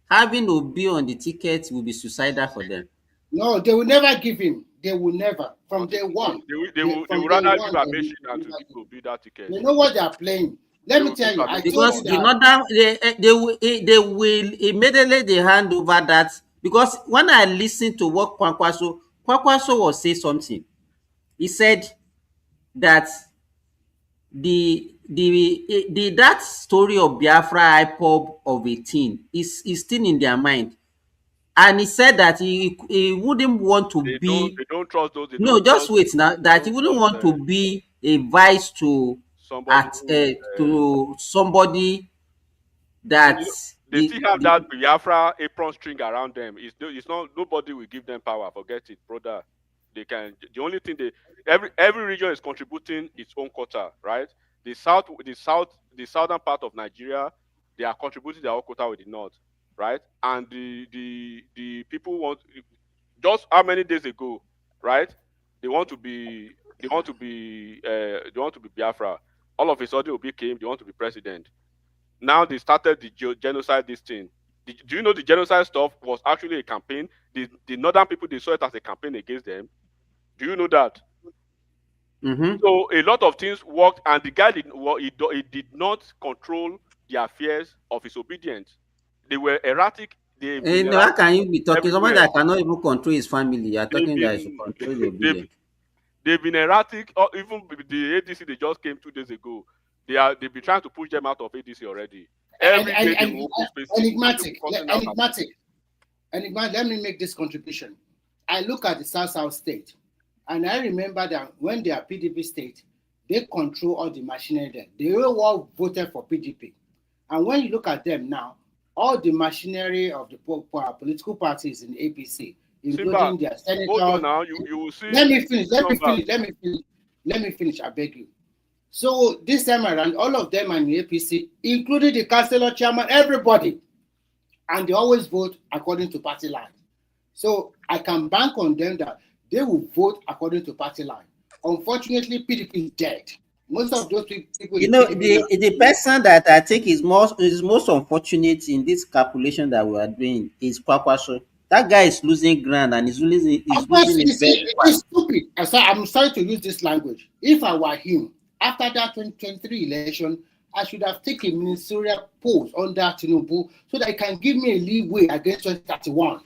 having Obi on the ticket will be suicidal for them. No, they will never give him. They will never. From day one. They will rather give Amechi than to give Obi that ticket. They know what they are playing. Let me tell you, because the northern they will immediately they hand over that, because when I listen to what Kwankwaso was say something, he said that the that story of Biafra IPOB of 18 is still in their mind, and he said that he wouldn't want to they don't trust those. Just wait now. That he wouldn't want to be a vice to somebody that they still have that Biafra apron string around them. It's not, nobody will give them power. Forget it, brother. They can. The only thing every region is contributing its own quota, right? The southern part of Nigeria, they are contributing their own quota with the north, right? And the people want, just how many days ago, right? They want to be Biafra. All of a sudden, Obi came. They want to be president. Now they started the genocide. This thing. Do you know the genocide stuff was actually a campaign? The northern people, they saw it as a campaign against them. Do you know that? Mm-hmm. So a lot of things worked, and the guy he did not control the affairs of his obedience. They were erratic. How can you be talking somebody that cannot even control his family? You are talking that he should control the obedience. They've been erratic. Or even the ADC, they just came 2 days ago. They've been trying to push them out of ADC already. Enigmatic. Let me make this contribution. I look at the South state, and I remember that when they are PDP state, they control all the machinery there. They all voted for PDP. And when you look at them now, all the machinery of the political parties in APC, including their senators. Hold on now, you will see. Let me finish. I beg you. So this time around, all of them are in the APC, including the councillor chairman, everybody, and they always vote according to party line. So I can bank on them that they will vote according to party line. Unfortunately, PDP is dead. Most of those people, the person that I think is most unfortunate in this calculation that we are doing is Kwakwaso. That guy is losing ground, and he's losing. It's stupid. I'm sorry to use this language. If I were him, after that 2023 election, I should have taken ministerial post under Tinubu so that he can give me a leeway against 2031.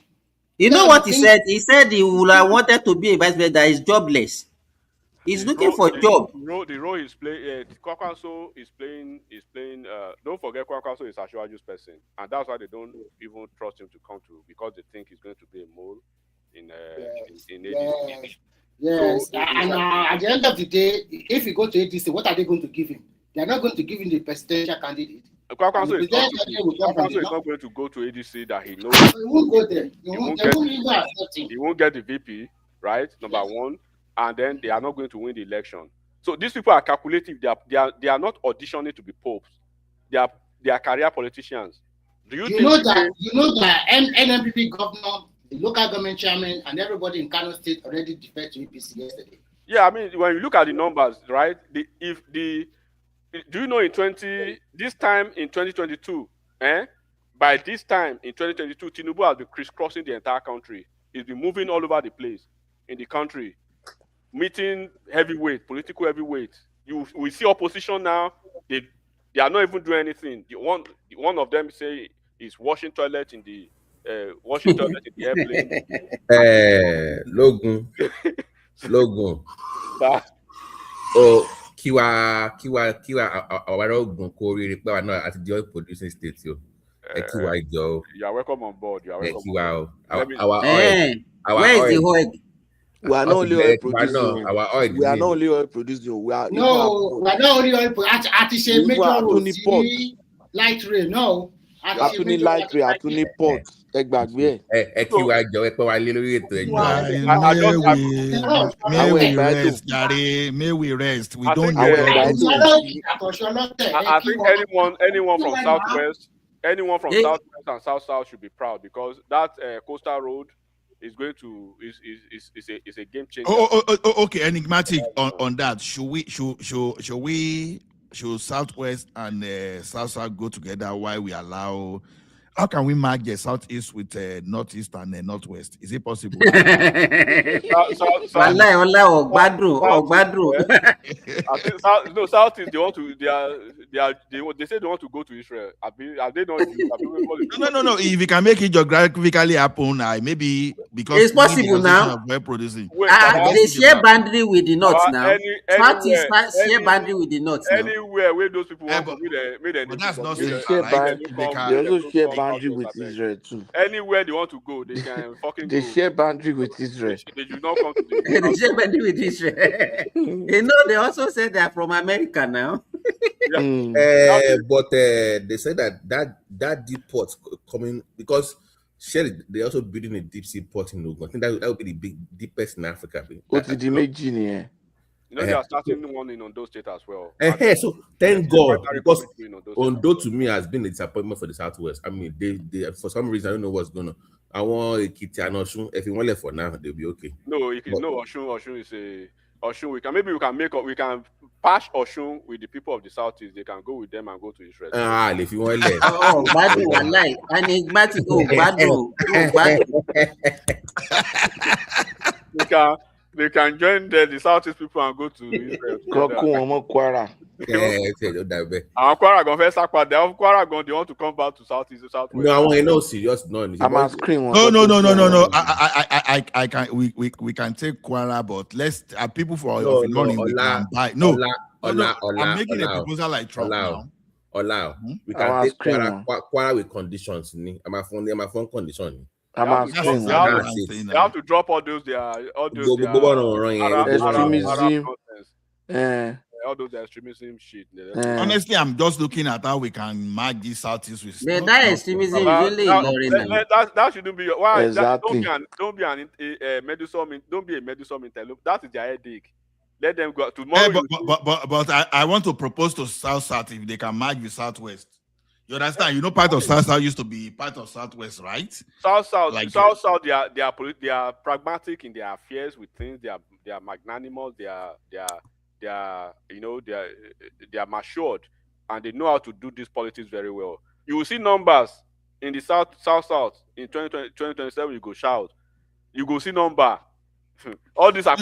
You know what he said? He said he would have wanted to be a vice president that is jobless. He's looking for a job. The role he's playing, Kwakwaso is playing. Don't forget, Kwakwaso is Ashwaju's person, and that's why they don't even trust him to come to, because they think he's going to be a mole in ADC. Yes, so, and at the end of the day, if you go to ADC, what are they going to give him? They are not going to give him the presidential candidate. Kwakwaso is not going to go to ADC that he knows. He won't go there. He won't get the VP, right? Number one. And then they are not going to win the election. So these people are calculative. They are not auditioning to be popes. They are career politicians. You know that NMPP governor, the local government chairman, and everybody in Kano State already deferred to APC yesterday. Yeah, I mean, when you look at the numbers, right? Do you know this time in 2022, by this time in 2022, Tinubu has been crisscrossing the entire country. He's been moving all over the place in the country, meeting heavyweight, political heavyweight. We see opposition now. They are not even doing anything. One of them say he's washing toilet in the airplane. Logun. Kiwa our Ogun Kori now at the oil producing state. You are welcome on board. You are welcome. Where is the oil? We are not only oil producing. We are not only oil producing. We are we are not only oil producing. At major road, light rail. No. Atuni light rail, Atuni port. Egbagbe. Kiwa Joe Pawali lórí ètò May we rest. We I don't think, need I think anyone from Southwest and South should be proud because that coastal road is going to is a game changer. Okay, enigmatic on that. Should Southwest and South go together while we allow? How can we merge the Southeast with Northeast and Northwest? Is it possible? Southeast they want to. They say they want to go to Israel. Are they not? No. If we can make it geographically happen, maybe because it's possible now. We're producing. They share boundary with the North now. Southeast share boundary with the North now. Anywhere where those people want to meet them. But that's not they also share boundary with Israel too. Anywhere they want to go, they can fucking they go. share boundary with Israel. They do not come to the they share boundary with Israel. They also said they are from America now. But they said that deep port coming because they also building a deep sea port in Ogun. I think that would be the deepest in Africa. They are starting one in Ondo State as well. So thank God because Ondo to me has been a disappointment for the Southwest. I mean, they for some reason I don't know what's going on. I want Ekiti and Osun. If you want left for now, they'll be okay. No, Osun is a Osun. We can patch Osun with the people of the Southeast. They can go with them and go to Israel. If you want left. Badu wallahi. Enigmatic. Badu. They can join the Southeast people and go to Israel. Kwara. Kwara gone first sack they want to come back to Southeast. No, I want to know serious. No. I can we can take Kwara, but let's people for learning we can buy. I'm making a proposal like Trump now. We can take Kwara with conditions. I'm a phone condition. They have to drop all those extremism. All those extremism shit. Honestly, I'm just looking at how we can match this Southeast with. That extremism really that shouldn't be why exactly. Don't be a medicine interlope. That is their headache. Let them go tomorrow. But I want to propose to South if they can match with Southwest. You understand? You know, part of South used to be part of Southwest, right? South, they are pragmatic in their affairs with things. They are magnanimous. They are matured, and they know how to do this politics very well. You will see numbers in the South in 2027. You go shout. You go see number. All these are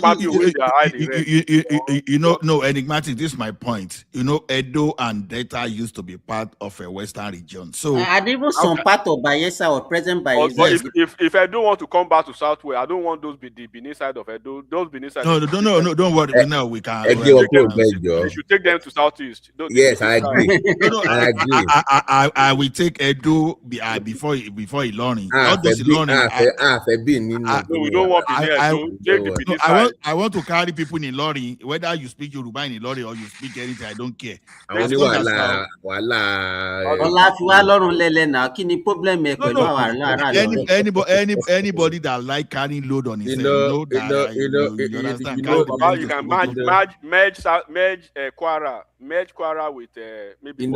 enigmatic. This is my point. You know, Edo and Delta used to be part of a Western region. So, and even some part of Bayelsa or present Bayelsa. But if Edo want to come back to Southwest, I don't want those be the Benin side of Edo. Those Benin side. No, don't worry. No, we can. You should take them to Southeast. Yes, I agree. I agree. I will take Edo before Ilorin. Not just Ilorin. No, we don't want Benin. I want to carry people in Lorry, whether you speak Yoruba in Lorry or you speak anything, I don't care. Anybody that like carrying load on his head, you can merge Kwara with maybe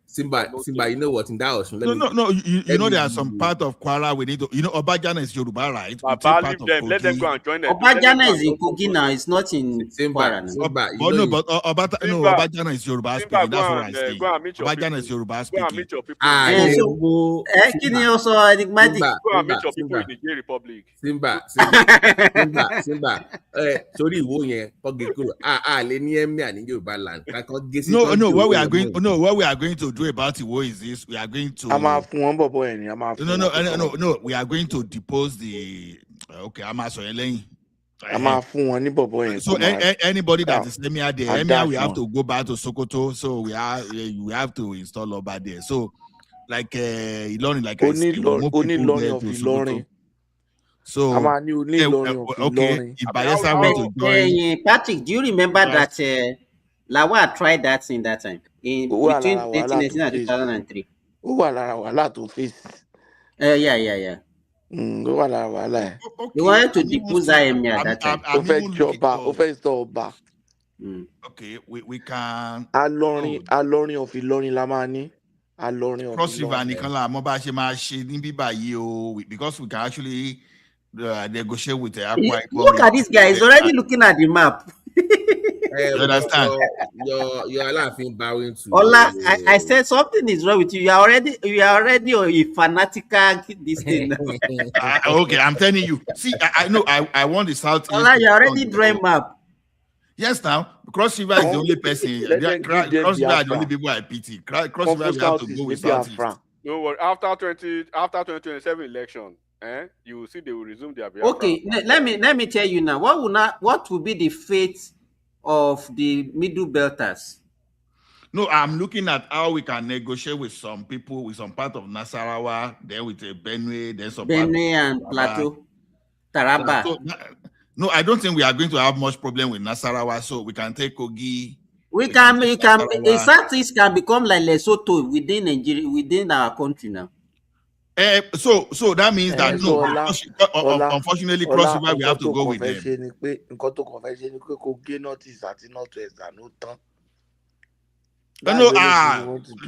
Simba, you know what? In that ocean, No. You know there are some part of Kwara we need to. You know, Obajana is Yoruba, right? We take Baba, part leave of them. Let them Kogi. go and join them. Obajana is in Kogi now. It's not in Kwara now. Simba, Obajana is Yoruba speaking. That's what I say. Go and meet your Obajana is Yoruba Go and speaking. meet your people. Kini also enigmatic. Go and meet your people in the Gay Republic. Simba. Sorry, wo yẹn kọ́gé kúrò. Lè ní ẹ̀mí àní Yorùbá land. No. What we are going to do about it is this: we are going to. No. We are going to depose the. Okay, I'm asking. So anybody that is Emir there, we have to go back to Sokoto. So we have to install over there. So like Ilorin, like I said, more people there to Sokoto. So okay, if Bayelsa want to join, Patrick, do you remember that Lawal tried that thing that time in between 1919 and 2003? Yeah. He wanted to depose that emir at that time. Okay, we can. Alorin of Ilorin Lamani. Cross River Nicola because we can actually negotiate with the Look at this guy, he's already looking at the map. You understand? You're laughing, bowing to. Ola, I said something is wrong with you. You are already a fanatical this thing. Okay, I'm telling you. See, I know I want the Southeast. Ola, you already drawing map. Yes, now Cross River is the only person. Cross River is the only people I pity. Cross River we have to go with Southeast. No worry. After 2027 election, you will see they will resume their Biafra. Okay, let me tell you now. What will be the fate of the Middle Belters? No, I'm looking at how we can negotiate with some people, with some part of Nasarawa, then with Benue, then some Benue and Plateau, Taraba. So, no, I don't think we are going to have much problem with Nasarawa, so we can take Kogi. We can Southeast can become like Lesotho within Nigeria, within our country now. So that means that unfortunately, Cross River we have to go with them.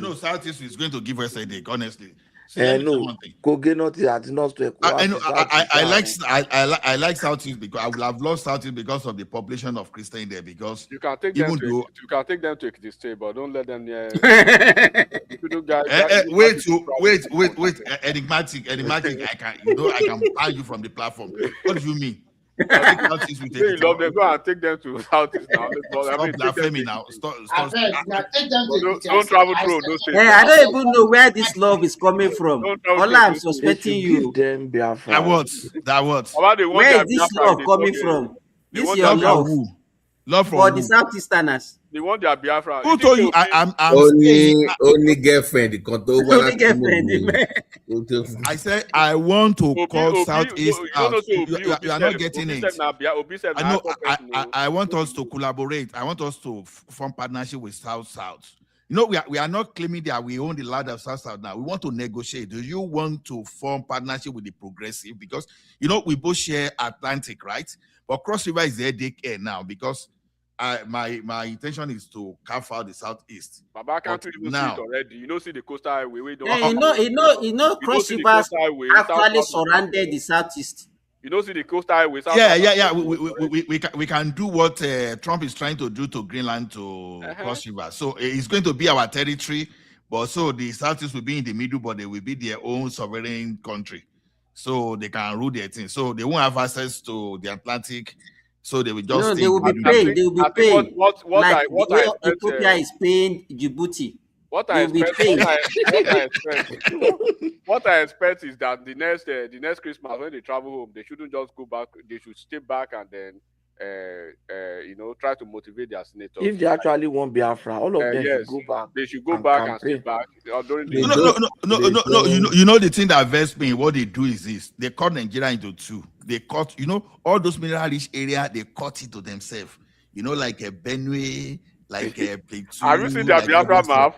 No, Southeast is going to give us a headache, honestly. I like Southeast because I would have loved Southeast because of the population of Christians there. Because you can take them to the state, but don't let them near. Wait, enigmatic. I can ban you from the platform. What do you mean? You love them. Go and take them to Southeast now. Stop blasphemy now. Stop. Don't travel through those states. I don't even know where this love is coming from. All I'm suspecting you. That what? Where is this love coming from? This is your love. Love for the Southeasterners. They want their Biafra. Who told you? I'm only girlfriend. Only girlfriend. I said I want to call Southeast out. You are not getting it. I want us to collaborate. I want us to form partnership with South. You know, we are not claiming that we own the land of South now. We want to negotiate. Do you want to form partnership with the progressive? Because you know we both share Atlantic, right? But Cross River is the headache here now because my intention is to carve out the Southeast. Baba can't even see it already. You know, see the coastal highway. Cross River actually surrounded the Southeast. You know, see the coastal highway. Yeah. We can do what Trump is trying to do to Greenland to Cross River. So it's going to be our territory, but so the Southeast will be in the middle, but they will be their own sovereign country. So they can rule their thing. So they won't have access to the Atlantic. So they will just they will be paying. They will be paying. Like Ethiopia is paying Djibouti. What I expect is that the next Christmas when they travel home, they shouldn't just go back. They should stay back and then try to motivate their senators. If they actually want Biafra, all of them should go back. They should go back and stay back. No. You know the thing that vexed me. What they do is this: they cut Nigeria into two. They cut, all those mineral-rich areas. They cut it to themselves. Like a Benue, like a Plateau. Have you seen their Biafra map?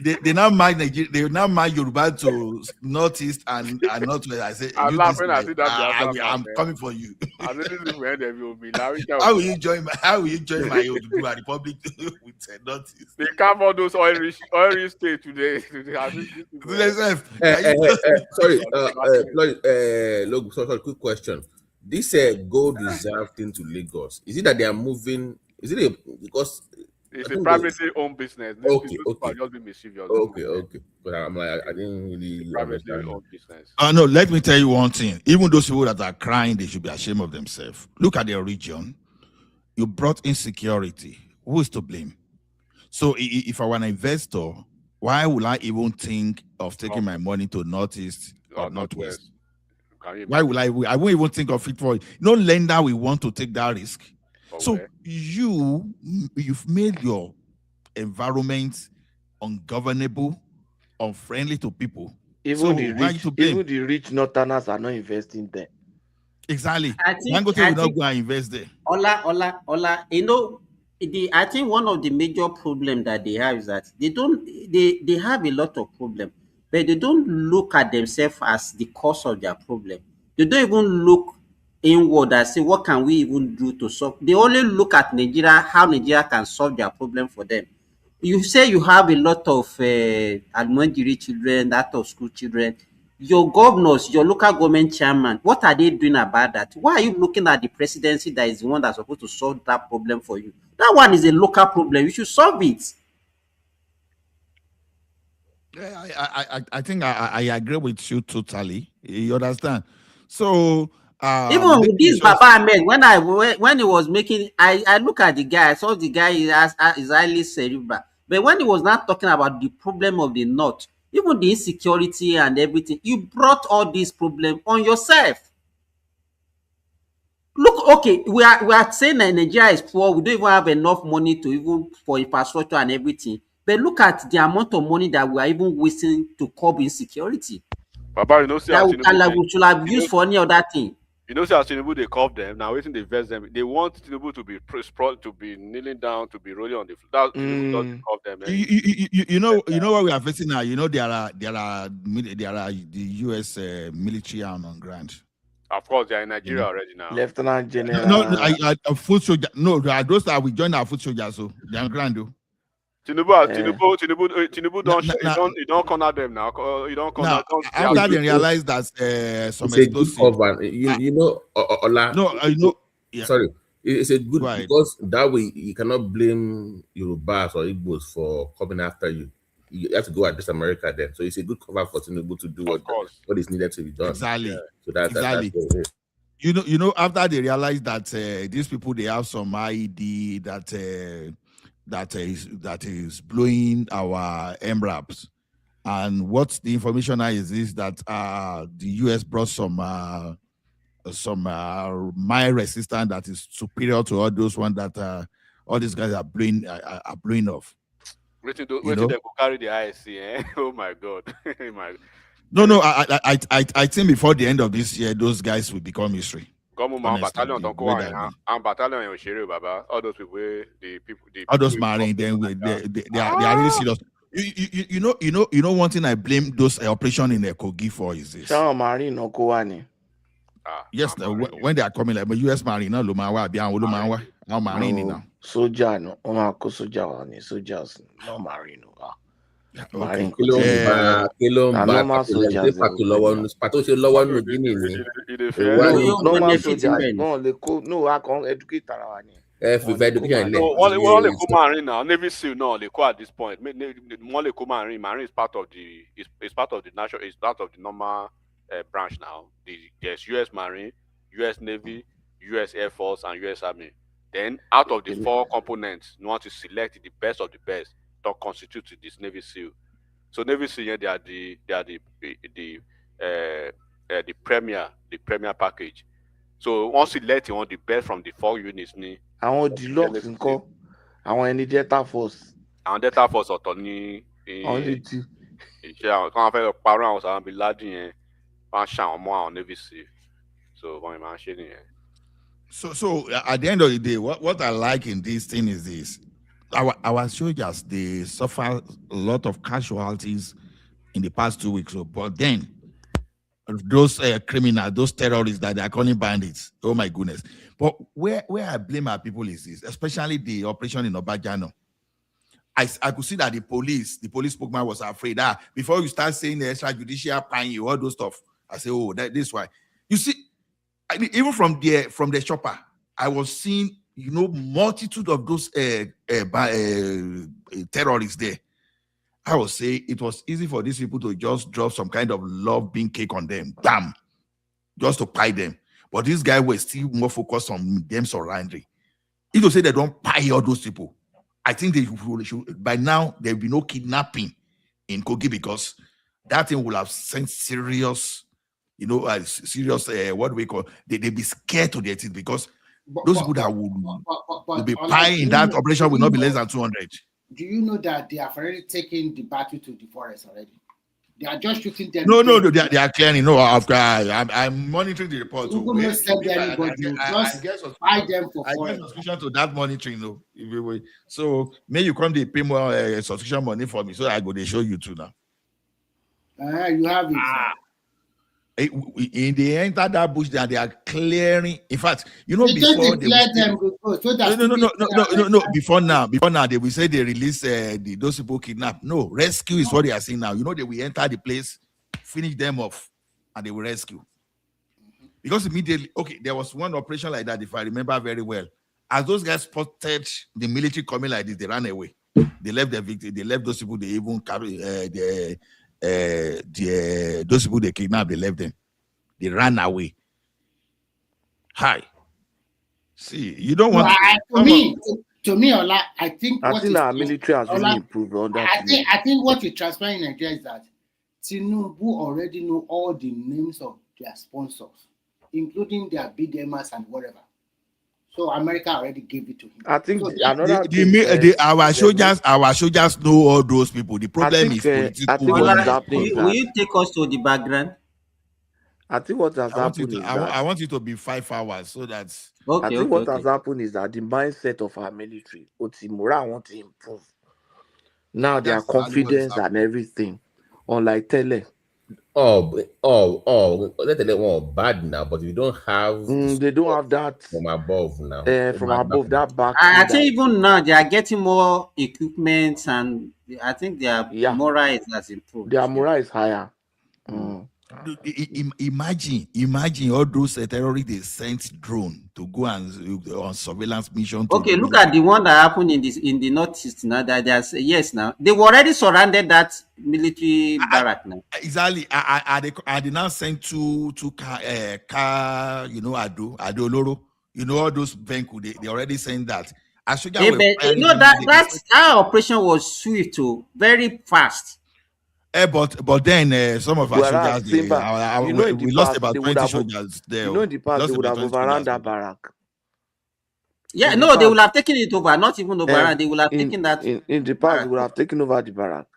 they now mind Nigeria, they now mind Yoruba to northeast and northwest. I say, I'm you this laughing at guy, it that Biafra man, I'm man. coming for you. I said, this is where they will be. Larry How will you join my Oduduwa Republic with northeast? They come all those oil rich states today. I think this is where- Sorry, Logo, sorry, quick question. This gold reserve thing to Lagos, is it that they are moving? Is it because It's I a think privately owned business. These okay, people okay, are just being mischievous. okay. But I'm like, I didn't really Privately understand. owned business. No, let me tell you one thing. Even those people that are crying, they should be ashamed of themselves. Look at their region. You brought insecurity. Who is to blame? So if I were an investor, why would I even think of taking my money to northeast or northwest? Why will I won't even think of it for no lender will want to take that risk. So you've made your environment ungovernable, unfriendly to people. Even the rich northerners are not investing there. Exactly. I think Dangote will not go and invest there. Ola. You know, I think one of the major problem that they have is that they have a lot of problem, but they don't look at themselves as the cause of their problem. They don't even look inward and say what can we even do to solve. They only look at Nigeria, how Nigeria can solve their problem for them. You say you have a lot of Almondiri children, out of school children. Your governors, your local government chairman, what are they doing about that? Why are you looking at the presidency that is the one that's supposed to solve that problem for you? That one is a local problem. You should solve it. I think I agree with you totally. You understand? So even with this Baba Ahmed, when he was making, I look at the guy, I saw the guy is highly cerebral. But when he was not talking about the problem of the North, even the insecurity and everything, you brought all these problems on yourself. Look, okay, we are saying that Nigeria is poor, we don't even have enough money to even for infrastructure and everything. But look at the amount of money that we are even wasting to curb insecurity. Baba, you know, see That how we should have used for any other thing. You know, see how Tinubu they call them now. Waiting they vest them. They want Tinubu to be to be kneeling down, to be rolling on the floor. That Tinubu doesn't call them. You know what we are facing now. You know there are the U.S. military arm on ground. Of course, they are in Nigeria already now. Lieutenant General. No, foot soldier. No, those are we join our foot soldiers. So they are on ground though. Tinubu don't corner them now. You don't corner. Now, after they realize that some explosive. You know, Ola. No, I know. Yeah. Sorry, it's a good because that way you cannot blame Yorubas or Igbos for coming after you. You have to go address America then. So it's a good cover for Tinubu to do what is needed to be done. Exactly. Yeah. So that's you know, after they realize that these people they have some IED that is blowing our MRAPs. And what the information now is that the US brought some mine resistant that is superior to all those ones that all these guys are blowing off. Waiting they go carry the ISC, eh? Oh my God. No, I think before the end of this year, those guys will become history. Battalion don't go and battalion in Baba. All those people, all those marine, then they are really serious. You know one thing I blame those operations in the Kogi for is this. Marine no go yes, when they are coming like US Marine, no Lumawa, now Marine now. Soldier no, soldiers no Marine. Marine normal soldiers. Normal soldiers. No, I can't educate one Marine now, Navy SEAL no, they call at this point. Marine is part of the national, it's part of the normal branch now. There's US Marine, US Navy, US Air Force, and US Army. Then out of the four components, you want to select the best of the best to constitute this Navy SEAL. So Navy SEAL, they are the premier package. So once you let you want the best from the four units, I want the locks and call. I want any data force. And data force autonomy. Only two. Yeah, quand on fait le parent, ça va be ladin, on change moi on Navy SEAL. So when I'm sharing. So at the end of the day, what I like in this thing is this: our soldiers, they suffer a lot of casualties in the past 2 weeks. But then those criminals, those terrorists that they are calling bandits, oh my goodness. But where I blame our people is this, especially the operation in Obajano. I could see that the police spokesman was afraid. Before you start saying the extrajudicial pine, all those stuff, I say, oh, this why. You see, I mean, even from the shopper, I was seeing, multitude of those terrorists there. I would say it was easy for these people to just drop some kind of love being cake on them, bam, just to pie them. But these guys were still more focused on them surrendering. If you say they don't pie all those people, I think they should, by now there will be no kidnapping in Kogi, because that thing will have sent serious, serious, what do we call, they be scared to their teeth, because those people that will be pie in that operation will not be less than 200. Do you know that they have already taken the battle to the forest already? They are just shooting them. No, they are clearing. No, I'm monitoring the report. I guess buy them for I get subscription to that monitoring. No, so may you come to pay more subscription money for me, so I go to show you too now. You have it. In the enter that bush, they are clearing. In fact, before they no. Before now, they will say they release those people kidnapped. No, rescue is what they are saying now. They will enter the place, finish them off, and they will rescue. Because immediately, there was one operation like that, if I remember very well. As those guys spotted the military coming like this, they ran away. They left their victim. They left those people. They even carry those people they kidnapped. They left them. They ran away. Hi. See, you don't want to me, Ola, I think our military has really improved on that. I think what is transparent in Nigeria is that Tinubu already know all the names of their sponsors, including their BDMers and whatever. So America already gave it to him. I think our soldiers know all those people. The problem is political. Will you take us to the background? I think what has happened is I want it to be 5 hours so that. What has happened is that the mindset of our military, Otimura, want to improve. Now their confidence and everything, unlike Tele. Let them want bad now, but we don't have. They don't have that from above now. From above that back. I think even now they are getting more equipment, and I think their morale has improved. Their morale is higher. Imagine all those terrorists they sent drone to go and on surveillance mission. Okay, look at the one that happened in the northeast now. That there's now they were already surrounded that military barrack now. Exactly. I did not send two car Ado Loro. All those vehicles they already sent that. That operation was swift too, very fast. But then some of our soldiers, we lost about 20 soldiers there. In the past, they would have overrun that barrack. Yeah, they would have taken it over, not even over. They would have taken that. In the past, they would have taken over the barrack.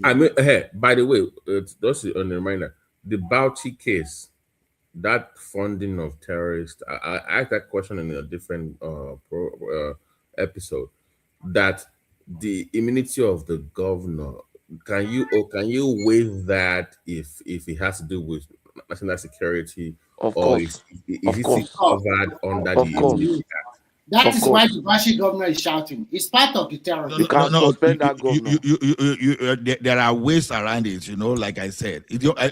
I mean, by the way, just a reminder, the Bauchi case, that funding of terrorists, I asked that question in a different episode, that the immunity of the governor, can you waive that if it has to do with national security, is it covered under the Immunity Act? That is why the Bashi governor is shouting. It's part of the terror. You can't suspend that governor. There are ways around it, like I said.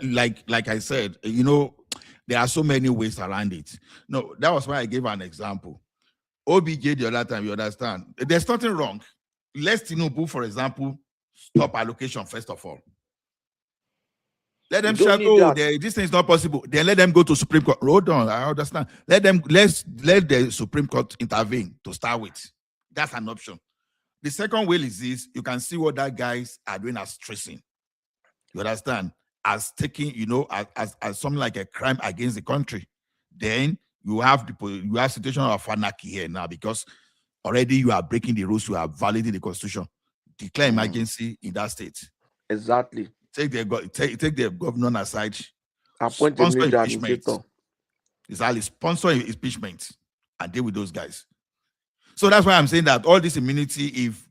Like I said, there are so many ways around it. No, that was why I gave an example. OBJ the other time, you understand? There's nothing wrong. Let's Tinubu, for example, stop allocation first of all. Let them shout, this thing is not possible. Then let them go to Supreme Court. Hold on, I understand. Let the Supreme Court intervene to start with. That's an option. The second way is this: you can see what that guys are doing as tracing. You understand? As taking, as something like a crime against the country. Then you have situation of anarchy here now, because already you are breaking the rules. You are violating the Constitution. Declare emergency in that state. Exactly. Take the governor aside. Appoint a new administrator. Exactly. Sponsor impeachment and deal with those guys. So that's why I'm saying that all this immunity, if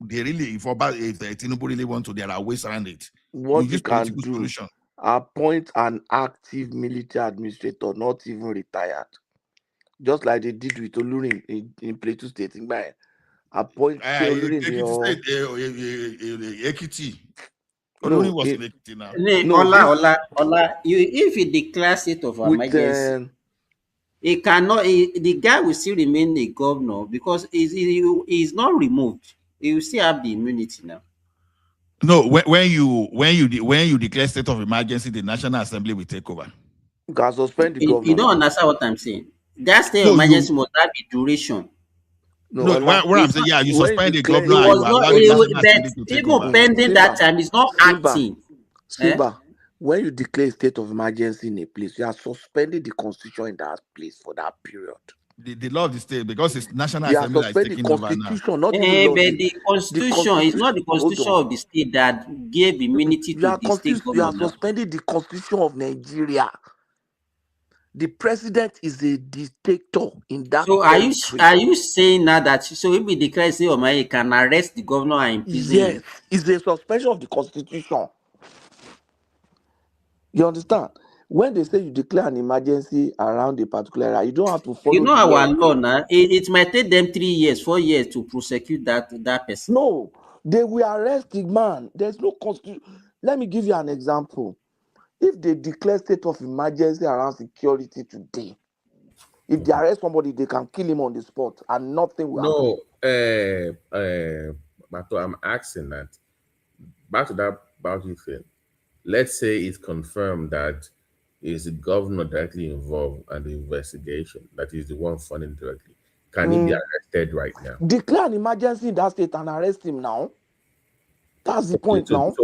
Tinubu really want to, there are ways around it. What you use can political do, solution. appoint an active military administrator, not even retired. Just like they did with Olurin in Plateau State. Appoint Olurin or Ekiti. no, was in Ekiti now. Ola, if he declares state of emergency, he cannot. The guy will still remain a governor because he's not removed. He will still have the immunity now. No, when you declare state of emergency, the National Assembly will take over. You can suspend the governor. You don't understand what I'm saying. That state of emergency must have a duration. No, what I'm saying, you suspend the governor and It was you not, allow the National Assembly to take over. even pending that time, it's not acting. Simba, when you declare state of emergency in a place, you are suspending the constitution in that place for that period. The law of the state, because it's National You are Assembly that is suspending taking the over now. constitution, not even law. But the constitution is not the constitution of the state that gave immunity to the state You are governor. suspending the constitution of Nigeria. The president is a dictator in that So country. are you saying now that so if we declare state of emergency, can arrest the governor and imprison him? Yes, it's a suspension of the constitution. You understand? When they say you declare an emergency around a particular area, you don't have to follow. You know our law now. It might take them 3 years, 4 years to prosecute that person. No, they will arrest the man. There's no constitution. Let me give you an example. If they declare state of emergency around security today, if they arrest somebody, they can kill him on the spot and nothing will happen. But I'm asking that back to that bounty thing. Let's say it's confirmed that is the governor directly involved in the investigation, that is the one funding directly. Can he be arrested right now? Declare an emergency in that state and arrest him now. That's the point now.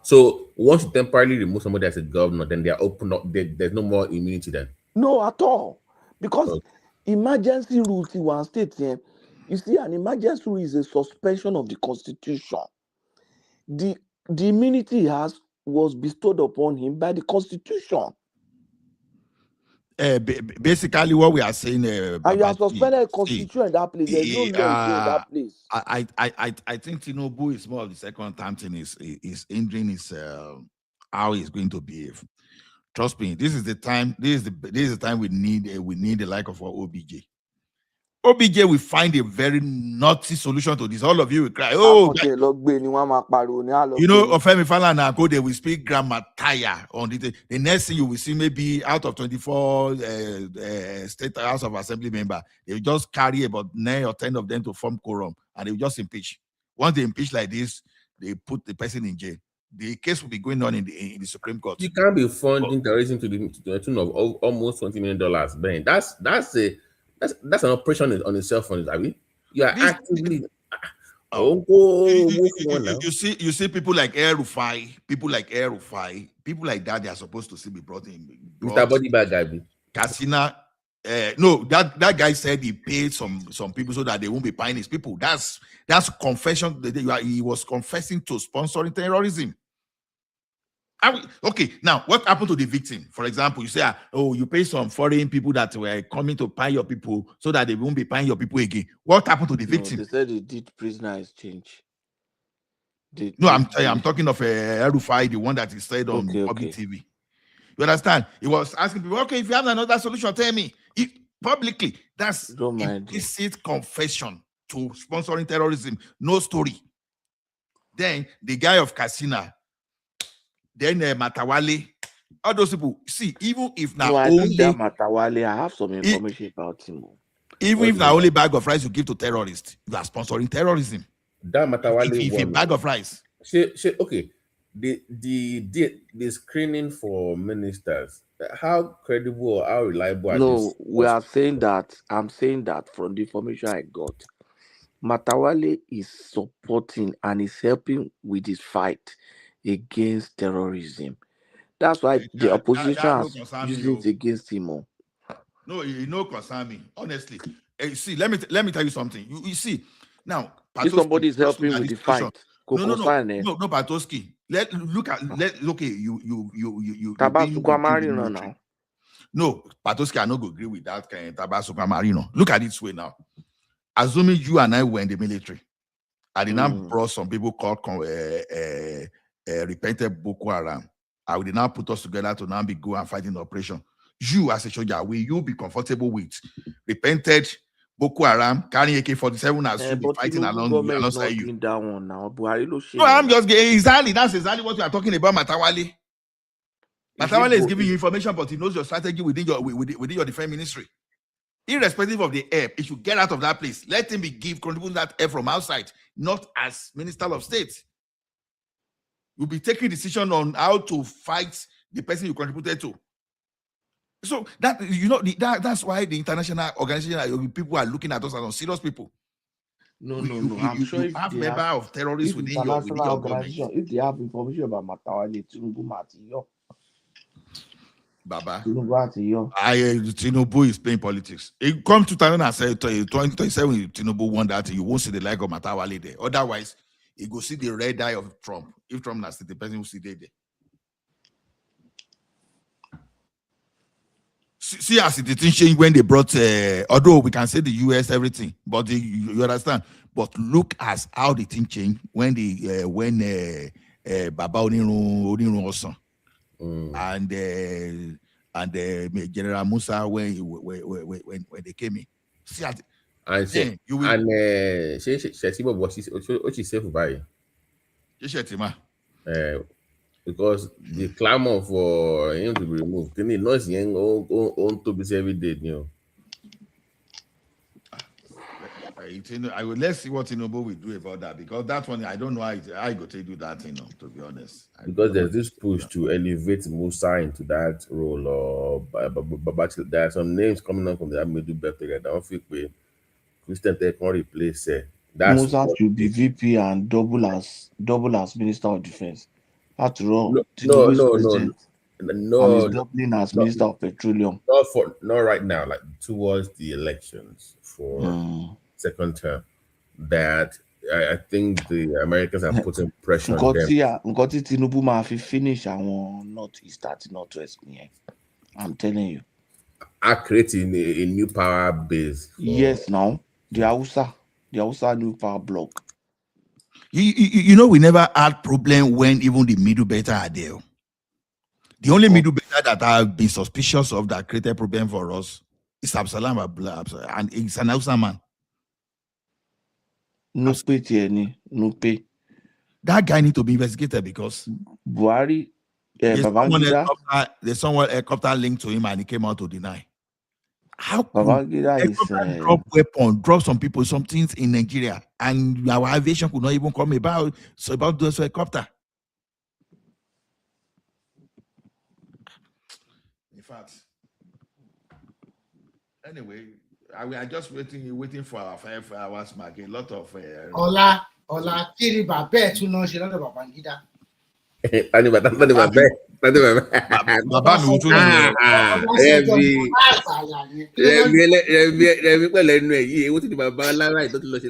So once you temporarily remove somebody as a governor, then they are open up. There's no more immunity then. No, at all. Because emergency rules in one state, you see, an emergency rule is a suspension of the constitution. The immunity he has was bestowed upon him by the constitution. Basically, what we are saying, and you are suspended a constitution in that place. There's no law in that place. I think Tinubu is more of the second time thing is hindering his how he's going to behave. Trust me, this is the time. This is the time we need the like of our OBJ. OBJ will find a very naughty solution to this. All of you will cry. Oh, you know, Ofemi Falana go there, we speak grammar tire on the next thing you will see, maybe out of 24 state House of Assembly member, they will just carry about 9 or 10 of them to form quorum and they will just impeach. Once they impeach like this, they put the person in jail. The case will be going on in the Supreme Court. You can't be funding terrorism to the tune of almost $20 million. Ben, that's an operation on itself. I mean, you are actively. You see people like Air Rufai, people like that. They are supposed to be brought in. Mr. Body Bag guy. Casina. No, that guy said he paid some people so that they won't be paying his people. That's confession. He was confessing to sponsoring terrorism. Okay, now what happened to the victim? For example, you say, you pay some foreign people that were coming to pay your people so that they won't be paying your people again. What happened to the victim? They said they did prisoner exchange. I'm talking of Rufai, the one that is said on public TV. You understand? He was asking people, okay, if you have another solution, tell me. Publicly, that's implicit confession to sponsoring terrorism. No story. Then the guy of Casina, then Matawale, all those people. See, even if now only Matawale, I have some information about him. Even if now only bag of rice you give to terrorists, you are sponsoring terrorism. That Matawale, if a bag of rice. Okay, the screening for ministers, how credible or how reliable? No, I'm saying that from the information I got, Matawale is supporting and is helping with his fight against terrorism. That's why the opposition is using it against him. No, you know, concern me honestly. See, let me tell you something. You see now, if somebody is helping with the fight, no, Patoski. Look at you. Tabasuka Marino now. No, Patoski, I not go agree with that kind of Tabasuka Marino. Look at it this way now. assuming you and I were in the military, I did not brought some people called repented Boko Haram. I would now put us together to now be go and fighting the operation. You as a soldier, will you be comfortable with repented Boko Haram carrying AK-47 as you be fighting alongside you? Doing that one now. No, I'm just getting exactly. That's exactly what we are talking about, Matawale. Matawale is giving you information, but he knows your strategy within your defense ministry. Irrespective of the air, it should get out of that place. Let him be contributing that air from outside, not as Minister of State. You'll be taking decision on how to fight the person you contributed to. So that that's why the international organization people are looking at us as serious people. No. I'm sure if have member of terrorists within your organization, if they have information about Matawale, Tinubu Matiyo. Baba, Tinubu is playing politics. It come 2027, Tinubu won that. You won't see the like of Matawale there. Otherwise, you go see the red eye of Trump. If Trump has the person who see there. See as it didn't change when they brought. Although we can say the US everything, but you understand. But look as how the thing changed when Baba Onirun Osan. And General Musa when they came in. See, and you will. And Shetima was she safe by. Shetima. Because the clamor for him to be removed, can you not see on to be every day, you know. Let's see what Tinubu will do about that, because that one I don't know how I go to do that, to be honest. Because there's this push to elevate Musa into that role, or there are some names coming up from the middle belt. I don't think Christian Tech can replace Musa should be VP and double as Minister of Defense. After all, Tinubu is president. No, and he's doubling as Minister of Petroleum. Not right now, like towards the elections for second term. That I think the Americans are putting pressure on them. Tinubu ma fi finish àwọn Northeast àti Northwest. I'm telling you. Are creating a new power base. Yes, now the Hausa new power block. We never had problem when even the middle beta are there. The only middle beta that I've been suspicious of that created problem for us is Absalam, and it's an Hausa man. No pay. That guy need to be investigated because Buhari, there's someone helicopter linked to him and he came out to deny. How could drop some people, some things in Nigeria, and our aviation could not even come about those helicopter? In fact, anyway, we are just waiting for our 5 hours mark. A lot of Ola, kiri babe tu no se lọ́dọ̀ Babangida. Bàbá mi tún ní ẹbí pẹ̀lẹ́ ẹnu ẹ̀ yìí, owó tí bàbá alára ìtọ́jú lọ ṣe.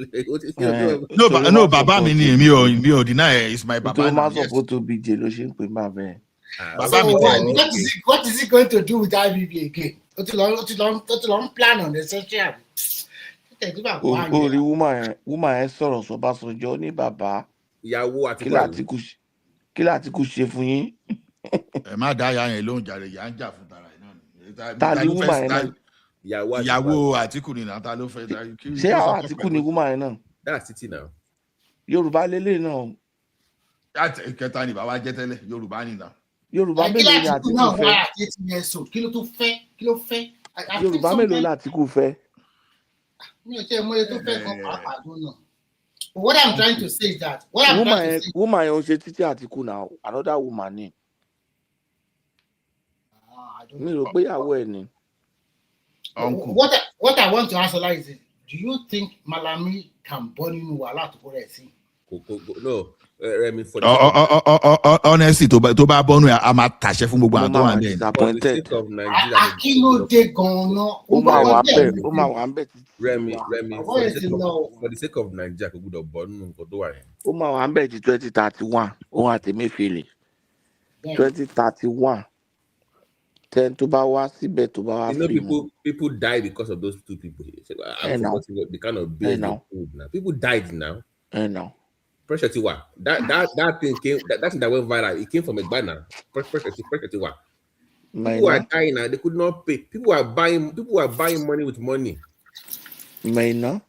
No, bàbá mi ni mi ò deny it's my baba. Tó máa support to be ló ṣe ń pè bàbá ẹ̀. Bàbá mi what is he going to do with IBB again? Ó ti lọ plan on the social. Orí woman ẹ sọ̀rọ̀ Ọbásanjọ́ ní bàbá. Ìyàwó àti kí Àtíkù ṣe fún yín. Ẹ má dá ya yẹn lóhùn jàre, yà ń jà fún tara náà. Ta ni woman ẹ náà? Ìyàwó Àtíkù ni ta ló fẹ́. Ṣé àwọn Àtíkù ni woman ẹ náà? That's Titi now. Yorùbá lélẹ̀ náà. Kẹta ni bàbá jẹ́ tẹ́lẹ̀, Yorùbá ni náà. Yorùbá mélòó ni Àtíkù fẹ́? Kí ló fẹ́? Yorùbá mélòó ni Àtíkù fẹ́? What I'm trying to say is that woman ò ṣe Títí Àtíkù now, another woman ni. Mi rò pé ìyàwó ẹ̀ ni. What I want to ask Ola is, do you think Malami can bọ́ nínú wàhálà tó kọ́ rẹ̀ sí? No. Honestly, tó bá bọ́nú ẹ̀ a máa tàṣẹ fún gbogbo àwọn tó wà bẹ́ẹ̀. Akínódé gan-an. Ó máa wà ń bẹ̀. Remi, for the sake of Nigeria, kò gbọ́dọ̀ bọ́ nínú nǹkan tó wà yẹn. Ó máa wà ń bẹ̀ di 2031. Òun àti Emefiele. 2031. Then to bá wá síbẹ̀ tó bá wá You know, free wọn. people die because of those two people. I'm Now. forgetting the kind of beers they pulled now. People died now. Now. Pressure Tiwa. That thing came. That thing that went viral. It came from a banner. Pressure Tiwa. People are dying now. They could not pay. People are buying money with money. Maina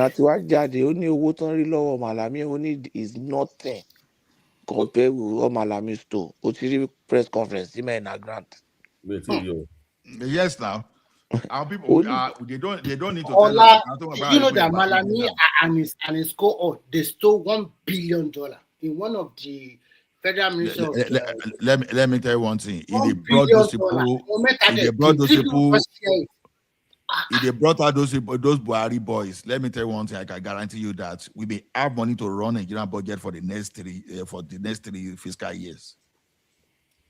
tí wá jáde ó ní owó tán rí lọ́wọ́ Malami ó ní is nothing compared with all Malami store. Ó ti rí press conference sí Maina grant. Yes, now. Our people they don't need to tell us. Did you know that Malami and his cohort they stole $1 billion in one of the federal ministers? Let me tell you one thing. If they brought those people, those Buhari boys, let me tell you one thing. I can guarantee you that we may have money to run a Nigerian budget for the next three fiscal years.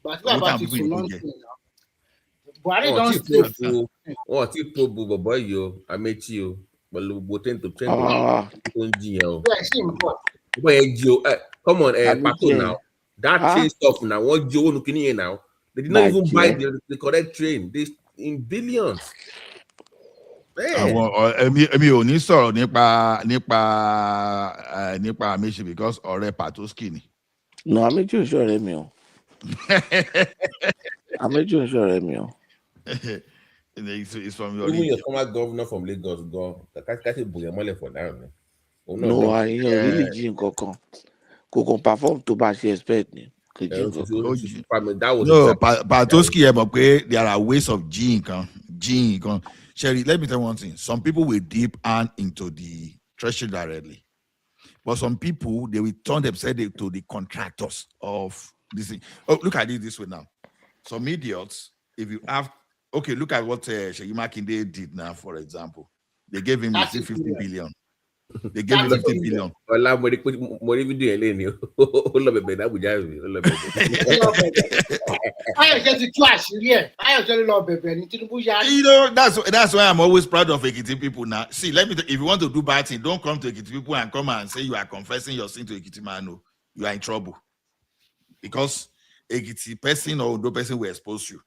But what about it? Buhari don't stay. Oh, tipo boy yo, I met you. But look, to come on, Pato now. That train stuff now. What Joe looking here now? They did not even buy the correct train. They in billions. Èmi ò ní sọ̀rọ̀ nípa Amechi because ọ̀rẹ́ Patoski ni. No, Amechi ò ṣọ̀rẹ́ mi o. Amechi ò ṣọ̀rẹ́ mi o. It's from your even your former governor from Lagos go. Kati Buyemole for now. No, I really jin kankan. Kò kàn perform tó bá ṣe expect ni. No, Patoski mọ̀ pé there are ways of jin kan. Sherry, let me tell you one thing. Some people will dip hand into the treasury directly. But some people, they will turn themselves to the contractors of this thing. Oh, look at it this way now. Some idiots, if you have, okay, look at what Seyi Makinde did now, for example. They gave him 50 billion. They gave him 50 billion. That's why I'm always proud of Ekiti people now. See, let me if you want to do bad thing, don't come to Ekiti people and come and say you are confessing your sin to Ekiti man. No, you are in trouble. Because Ekiti person or no person will expose you.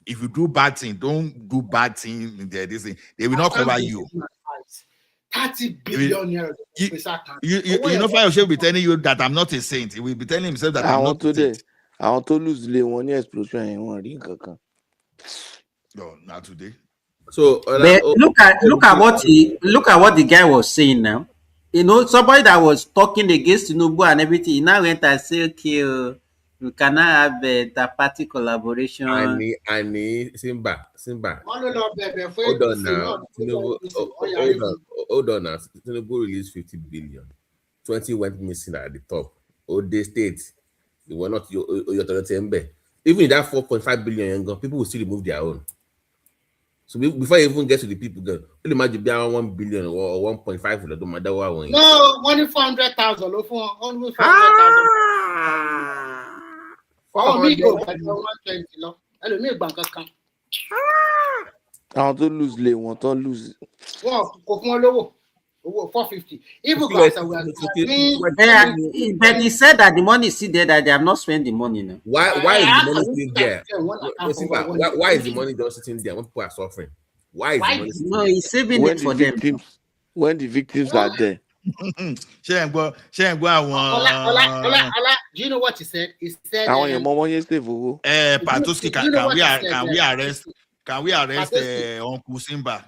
If you do bad thing, don't do bad thing in there. They will not cover you. 30 billion euros. You know, Fire will be telling you that I'm not a saint. He will be telling himself that I'm not a saint. I want to lose the one explosion in one ring. No, not today. So look at what the guy was saying now. You know, somebody that was talking against Tinubu and everything, he now went and said, okay, you cannot have that party collaboration. Ani Simba. Hold on now. Hold on now. Tinubu released 50 billion. 20 went missing at the top. Ode State, they were not your Tembe. Even in that 4.5 billion, people will still remove their own. So before you even get to the people, only imagine be around 1 billion or 1.5 no matter what one. No, only 400,000. Only 400,000. Oh, me go by 120. No, I don't make bank account. I want to lose. They want to lose. Well, go for low. 450. Even but he said that the money is still there, that they have not spent the money now. Why is the money still there? Why is the money just sitting there when people are suffering? Why is the money still there? No, he's saving it for them. When the victims are there. Do you know what he said? He said Patoski, can we arrest Uncle Simba?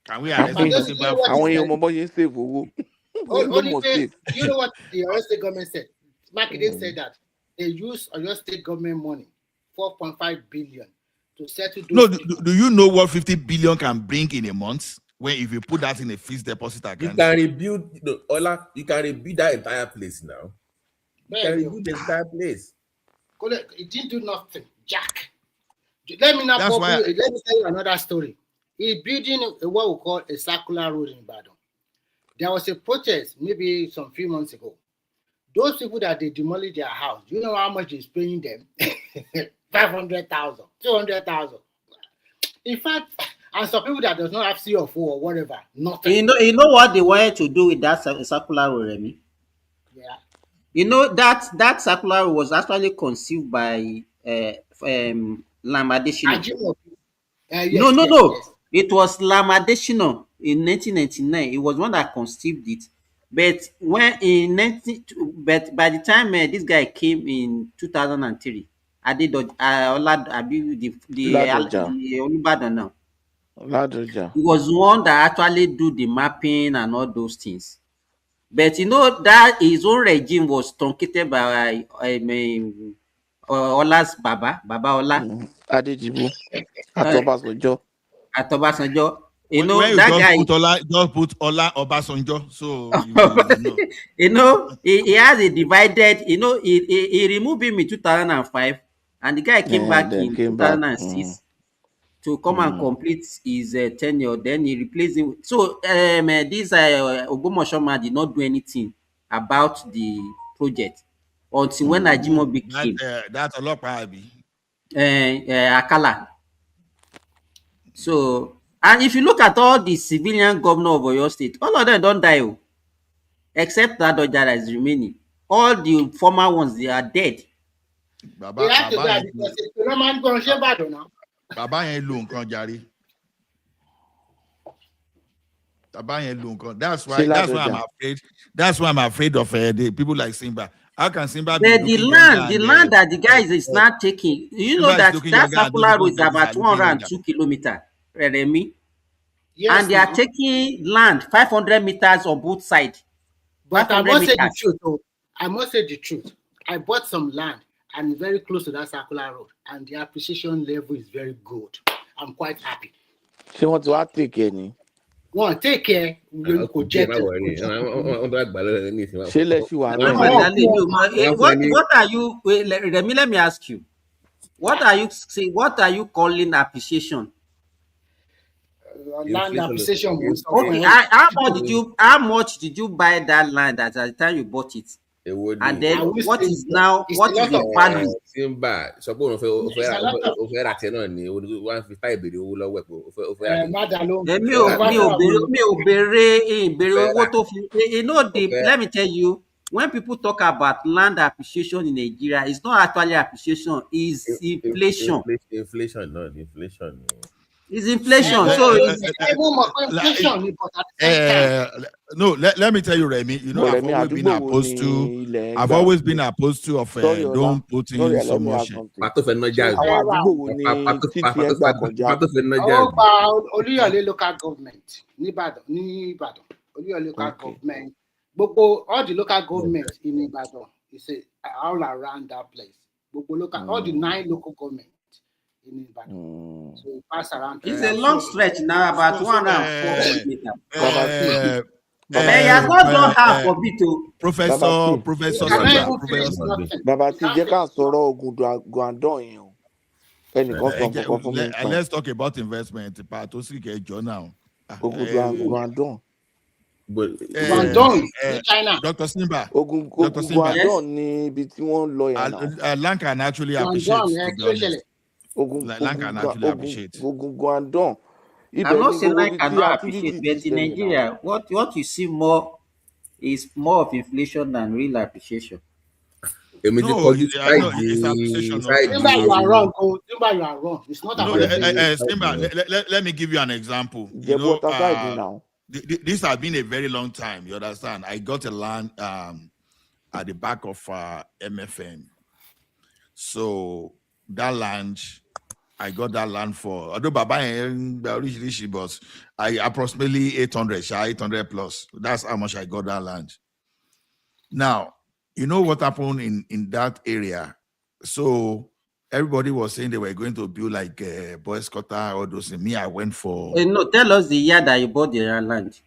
Can we arrest Uncle Simba? Do you know what the Oyo State government said? Makinde said that they use Oyo State government money, 4.5 billion, to settle those. No, do you know what 50 billion can bring in a month? When if you put that in a fixed deposit account, you can rebuild you can rebuild that entire place now. You can rebuild the entire place. It didn't do nothing, Jack. Let me tell you another story. He's building what we call a circular road in Ibadan. There was a protest maybe some few months ago. Those people that they demolished their house, you know how much is paying them? 500,000, 200,000. In fact, and some people that does not have CFO or whatever, nothing. You know what they wanted to do with that circular road, Remy? Yeah. You know that circular road was actually conceived by Lam Adesina. Yes, No. It was Lam Adesina in 1999. It was one that conceived it. But when in 19, but by the time this guy came in 2003, Adedoja, Ladoja. the Olubadan now. Ladoja. He was one that actually do the mapping and all those things. But you know that his own regime was truncated by Ola's Baba Ola. Adejibo. Uh, Atobasanjo. at Obasanjo. You When know, you that just guy, put Ola Obasanjo, so you know. you know, he has a divided, you know, he removed him in 2005 and the guy came back Then in came back. 2006 to come and complete his tenure. Then he replaced him. So this Ogbomoso man did not do anything about the project until when Ajimobi came. That's a lot, probably. Akala. So, and if you look at all the civilian governor of Oyo State, all of them don't die, oh, except that Doja that is remaining. All the former ones, they are dead. They have to die because it's the Roman going to battle now. Baba yẹn lo nǹkan jàre. Baba yẹn lo nǹkan. That's why I'm afraid. That's why I'm afraid of the people like Simba. How can Simba be The looking land that the guy is not taking, you know that circular road is about 202 kilometers, Remi. Yes, and they are taking land 500 meters on both sides. But I must say the truth, though. I must say the truth. I bought some land and very close to that circular road, and the appreciation level is very good. I'm quite happy. She wants to take any. One, take care. You could jet. What are you? Let me ask you. What are you saying? What are you calling appreciation? Land appreciation. Okay, how much did you buy that land at the time you bought it? And then what is the value? Let me tell you, when people talk about land appreciation in Nigeria, it's not actually appreciation, it's inflation. It's inflation. No, let me tell you, Remy. You know, I've always been opposed to don't put in so much. Oluyole local government, Nibadan. Oluyole local government. All the local governments in Ibadan, is all around that place. All the 9 local governments in Ibadan. So it pass around. It's a long stretch now, about 104 kilometers. Professor Babati, jẹ́ ká sọ̀rọ̀ Ogun Gwandon yẹn o. Let's talk about investment. Now. Ogun Gwandon. Gwandon, China. Dr. Simba. Ogun Gwandon ni ibi tí wọ́n lọ yẹn náà. Land can actually appreciate. Ogun Gwandon. I'm not saying I cannot appreciate, but in Nigeria, what you see more is more of inflation than real appreciation. No, it's appreciation. Simba, you are wrong. Simba, you are wrong. It's not about Simba, let me give you an example. You know, this has been a very long time. You understand? I got a land at the back of MFM. So that land, I got that land for, although Baba but I approximately 800 plus. That's how much I got that land. Now, you know what happened in that area? So everybody was saying they were going to build like Boys Quarter, all those things. Me, I went for. No, tell us the year that you bought the land.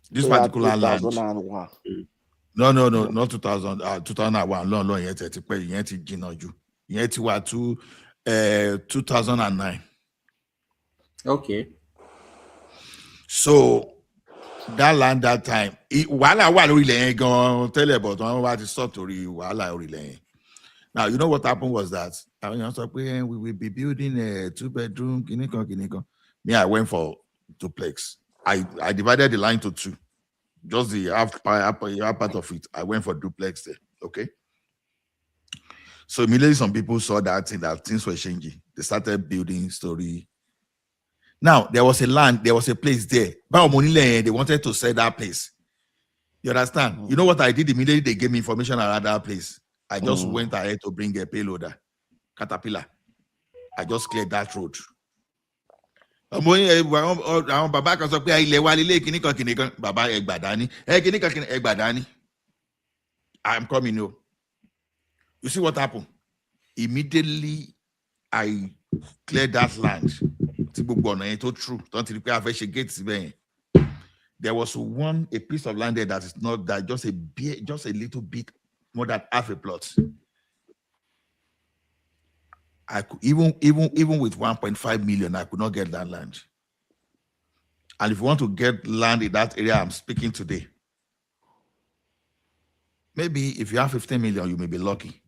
This particular land. 2001. No, not 2000. 2001. Long, yet 2009. Okay. So that land that time, while I was really going to tell you about what the story while I really. Now you know what happened was that we will be building a 2-bedroom. Me, I went for duplex. I divided the line to 2, just the half part of it. I went for duplex there. Okay. So immediately some people saw that things were changing. They started building story. Now there was a place there. They wanted to sell that place. You understand? You know what I did immediately? They gave me information around that place. I just went ahead to bring a payloader, Caterpillar. I just cleared that road. Baba kan sọ pé ilẹ̀ wa lélẹ̀ kìnnìkan baba ẹgbàdání kìnnìkan ẹgbàdání. I'm coming you. You see what happened? Immediately I cleared that land. True. There was a piece of land there that is not that just a little bit more than half a plot. I could even with 1.5 million, I could not get that land. And if you want to get land in that area I'm speaking today, maybe if you have 15 million, you may be lucky.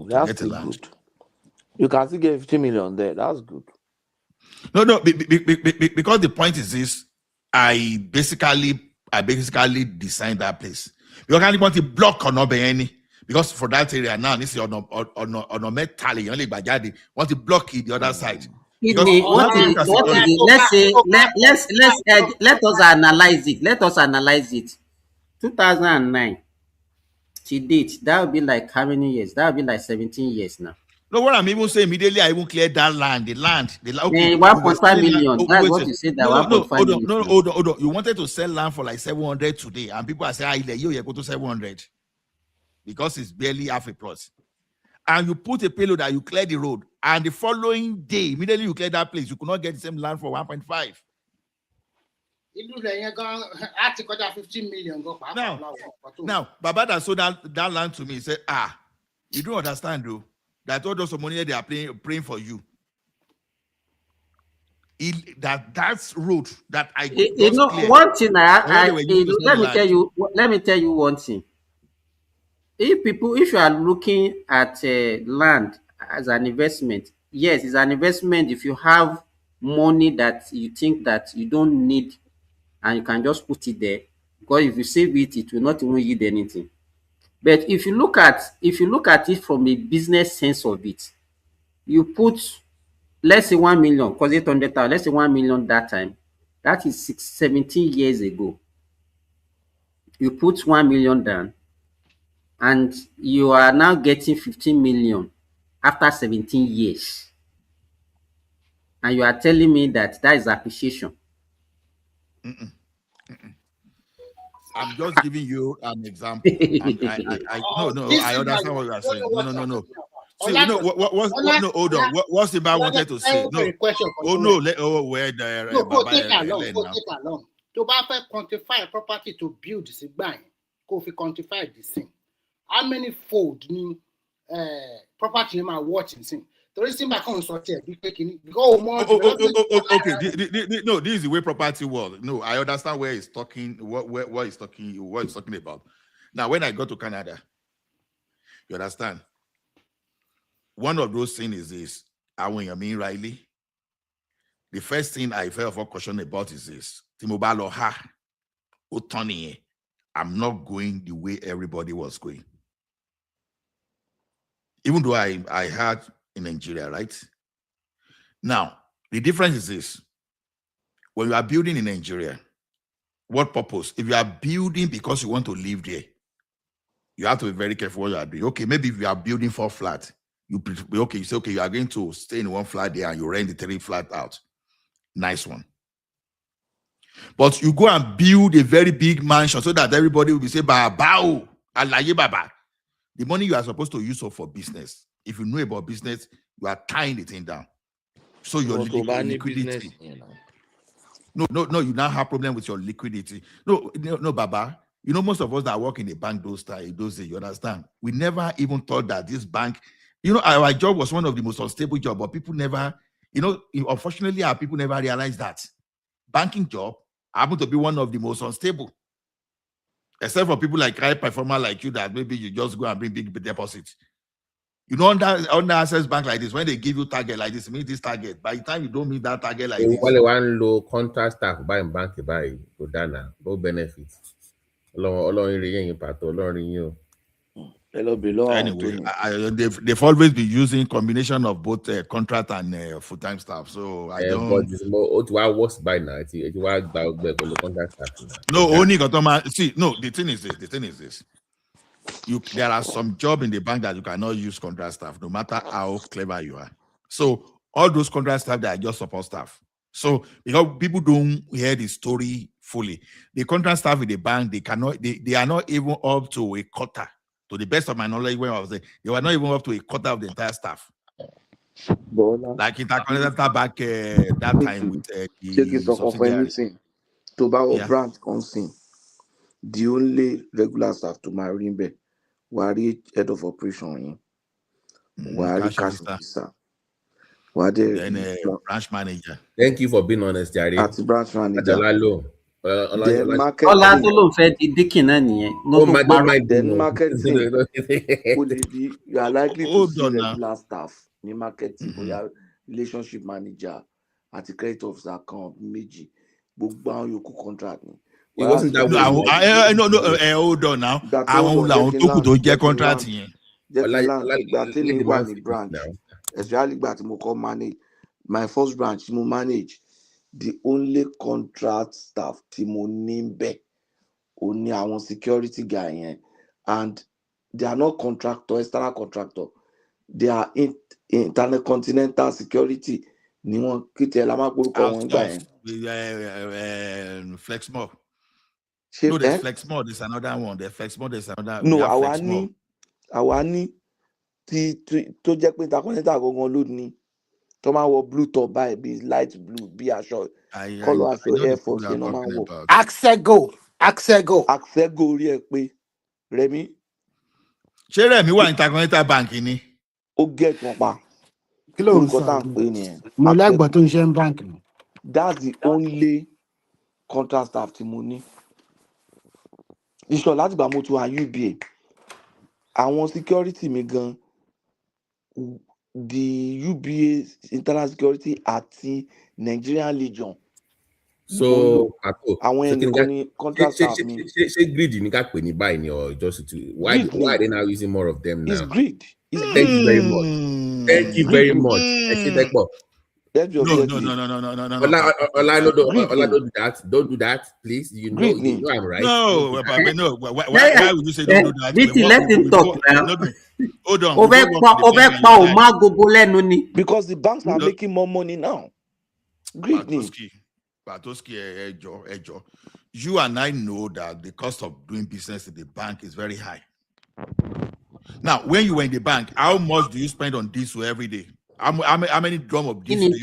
That's still good. You can still get 15 million there. That's good. No, because the point is this: I basically designed that place. Because I want to block or not be any. Because for that area now, this is on a metal, you only want to block it the other side. Let us analyze it. Let us analyze it. 2009 to date, that would be like how many years? That would be like 17 years now. No, what I'm even saying, immediately I even cleared that land. The land. Okay, 1.5 million. That's what you said. That 1.5 million. No, hold on. You wanted to sell land for like 700 today, and people are saying, you go to 700 because it's barely half a plot. And you put a payload that you clear the road, and the following day, immediately you clear that place, you could not get the same land for 1.5. Now, Baba that sold that land to me said, you don't understand though. That all those money they are praying for you. That's road that I one thing let me tell you one thing. If you are looking at land as an investment, yes, it's an investment if you have money that you think that you don't need and you can just put it there, because if you save it, it will not even yield anything. But if you look at it from a business sense of it, you put, let's say 1 million, because 800,000, let's say 1 million that time, that is 17 years ago. You put 1 million down, and you are now getting 15 million after 17 years. And you are telling me that is appreciation. I'm just giving you an example. I understand what you are saying. No. So you know hold on. What's the man wanted to say? Take along. To quantify property to build this buying, quantify this thing. How many fold new property am I watching? Okay, this is the way property was. No, I understand where he's talking, what he's talking about. Now, when I go to Canada, you understand? One of those things is this. When you mean Riley, the first thing I felt for question about is this. I'm not going the way everybody was going. Even though I had in Nigeria, right? Now, the difference is this. When you are building in Nigeria, what purpose? If you are building because you want to live there, you have to be very careful what you are doing. Okay, maybe if you are building 4 flats, you say, okay, you are going to stay in 1 flat there and you rent the 3 flat out. Nice one. But you go and build a very big mansion so that everybody will be saying, Baba, Alaye Baba. The money you are supposed to use for business. If you know about business, you are tying the thing down. So your liquidity. No, you now have problem with your liquidity. No, Baba. You know, most of us that work in a bank those days, you understand? We never even thought that this bank, our job was one of the most unstable jobs, but people never, unfortunately, our people never realized that banking job happened to be one of the most unstable. Except for people like high performer like you that maybe you just go and bring big deposits. Under Access Bank like this, when they give you target like this, meet this target. By the time you don't meet that target like this. One low contract staff buy bank buy Godana, no benefits. Along you. Anyway, they've always been using combination of both contract and full-time staff. So I don't. But it's more what's by now. It's about the contract staff now. No, only see. No, the thing is this. There are some job in the bank that you cannot use contract staff, no matter how clever you are. So all those contract staff that are just support staff. So because people don't hear the story fully, the contract staff in the bank they are not even up to a quarter. To the best of my knowledge, when I was there, they were not even up to a quarter of the entire staff. Like Intercontinental Bank that time with the subsidiaries. To buy branch consing. The only regular staff to my rimbe were head of operation. Cash officer. Then branch manager. Thank you for being honest, Jerry. At the branch manager. Then marketing. Then marketing. You are likely to see regular staff in marketing. You have relationship manager at the credit officer account, Meiji. Yoku contract. It wasn't that way. No, hold on now. I want to get contract here. Branch, especially manage my first branch, manage the only contract staff Timo Nimbe, only our security guy, and they are not contractor, external contractor. They are intercontinental security. Flexmore. No, there's Flexmore. There's another one. There's Flexmore. There's another. No, our ni to jẹ́ pé intercontinental gangan ló ní tó máa wọ blue top báyìí bí light blue bí aṣọ color aṣọ air force yẹn máa wọ. Axego orí ẹ pé Rẹ̀mí. ṣé Rẹ̀mí wà Intercontinental Bank ni. ó get wọn pa. kí ló ń sọ mo lágbà tó ń ṣe ń bank ni. That's the only contract staff tí mo ní. Ìṣọ̀ láti gbà mo tún wà UBA. Àwọn security mi gan the UBA internal security àti Nigerian Legion. So àwọn ẹnìkan ní contract staff mi. Ṣé greed ní ká pè ní báyìí ni or just to why are they now using more of them now? It's greed. Thank you very much. Thank you very much. No. Ola, don't do that. Don't do that, please. You know I'm right. No. Why would you say don't do that? Let him talk now. Hold on. Because the banks are making more money now. Greed. Patoski, Ejo. You and I know that the cost of doing business in the bank is very high. Now, when you were in the bank, how much do you spend on diesel every day? How many drum of diesel do you use?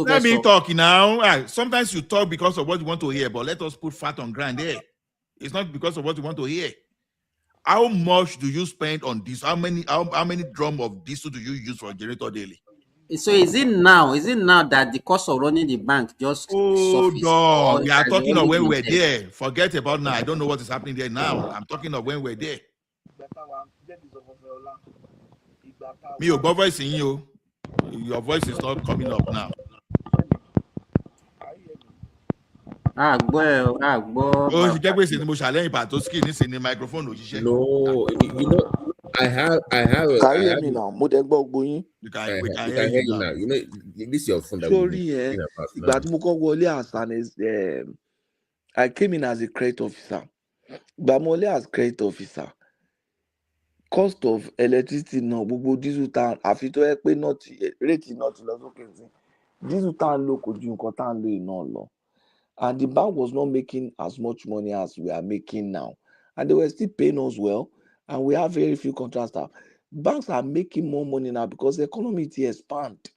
Let me talk now. Sometimes you talk because of what you want to hear, but let us put fat on ground there. It's not because of what you want to hear. How much do you spend on diesel? How many drum of diesel do you use for a generator daily? So is it now that the cost of running the bank just we are talking of when we're there. Forget about now. I don't know what is happening there now. I'm talking of when we're there. Your voice in you. Your voice is not coming up now. No, I have. Can you hear me now? We can hear you now. You know, this is your phone that I came in as a credit officer. But only as credit officer. Cost of electricity now, diesel tan, àfi tó yẹ pé not rate not lọ sókè sí. Diesel tan low kò ju nǹkan tan low iná lọ. And the bank was not making as much money as we are making now. And they were still paying us well. And we have very few contract staff. Banks are making more money now because the economy is expand.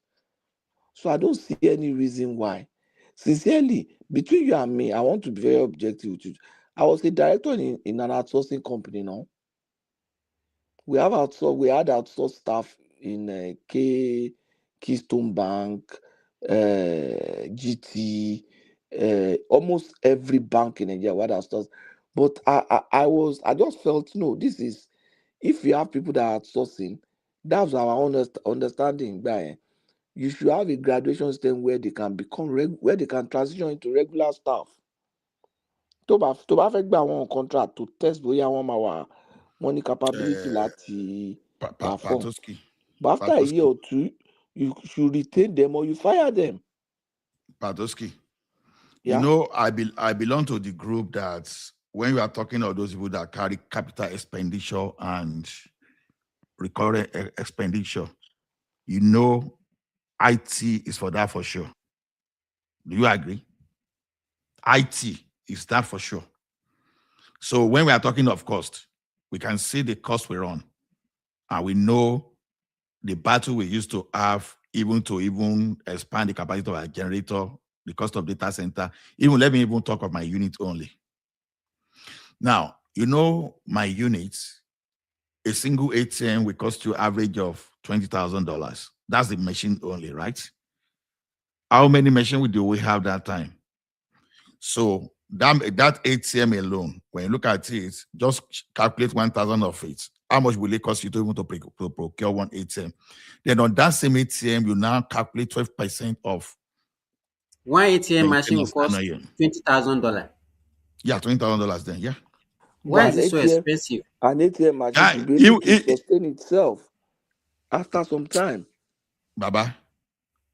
So I don't see any reason why. Sincerely, between you and me, I want to be very objective with you. I was a director in an outsourcing company now. We had outsourced staff in Keystone Bank, GT, almost every bank in Nigeria. We had outsourced. But I just felt, no, this is, if you have people that are outsourcing, that's our understanding. You should have a graduation system where they can where they can transition into regular staff. tó bá fẹ́ gba àwọn contract to test bóyá wọ́n máa wà wọ́n ní capability láti perform. Patoski. But after a year or two, you should retain them or you fire them. Patoski. Yeah. You know, I belong to the group that when we are talking of those people that carry capital expenditure and recurring expenditure, you know, IT is for that for sure. Do you agree? IT is that for sure. So when we are talking of cost, we can see the cost we run, and we know the battle we used to have even to expand the capacity of our generator, the cost of data center. Let me even talk of my unit only. Now, you know, my unit, a single ATM will cost you average of $20,000. That's the machine only, right? How many machines do we have that time? So that ATM alone, when you look at it, just calculate 1,000 of it. How much will it cost you to even to procure one ATM? Then on that same ATM, you now calculate 12% of one ATM machine will cost $20,000. Yeah, $20,000 then, yeah. Why is it so expensive? An ATM machine should be able to sustain itself after some time. Baba,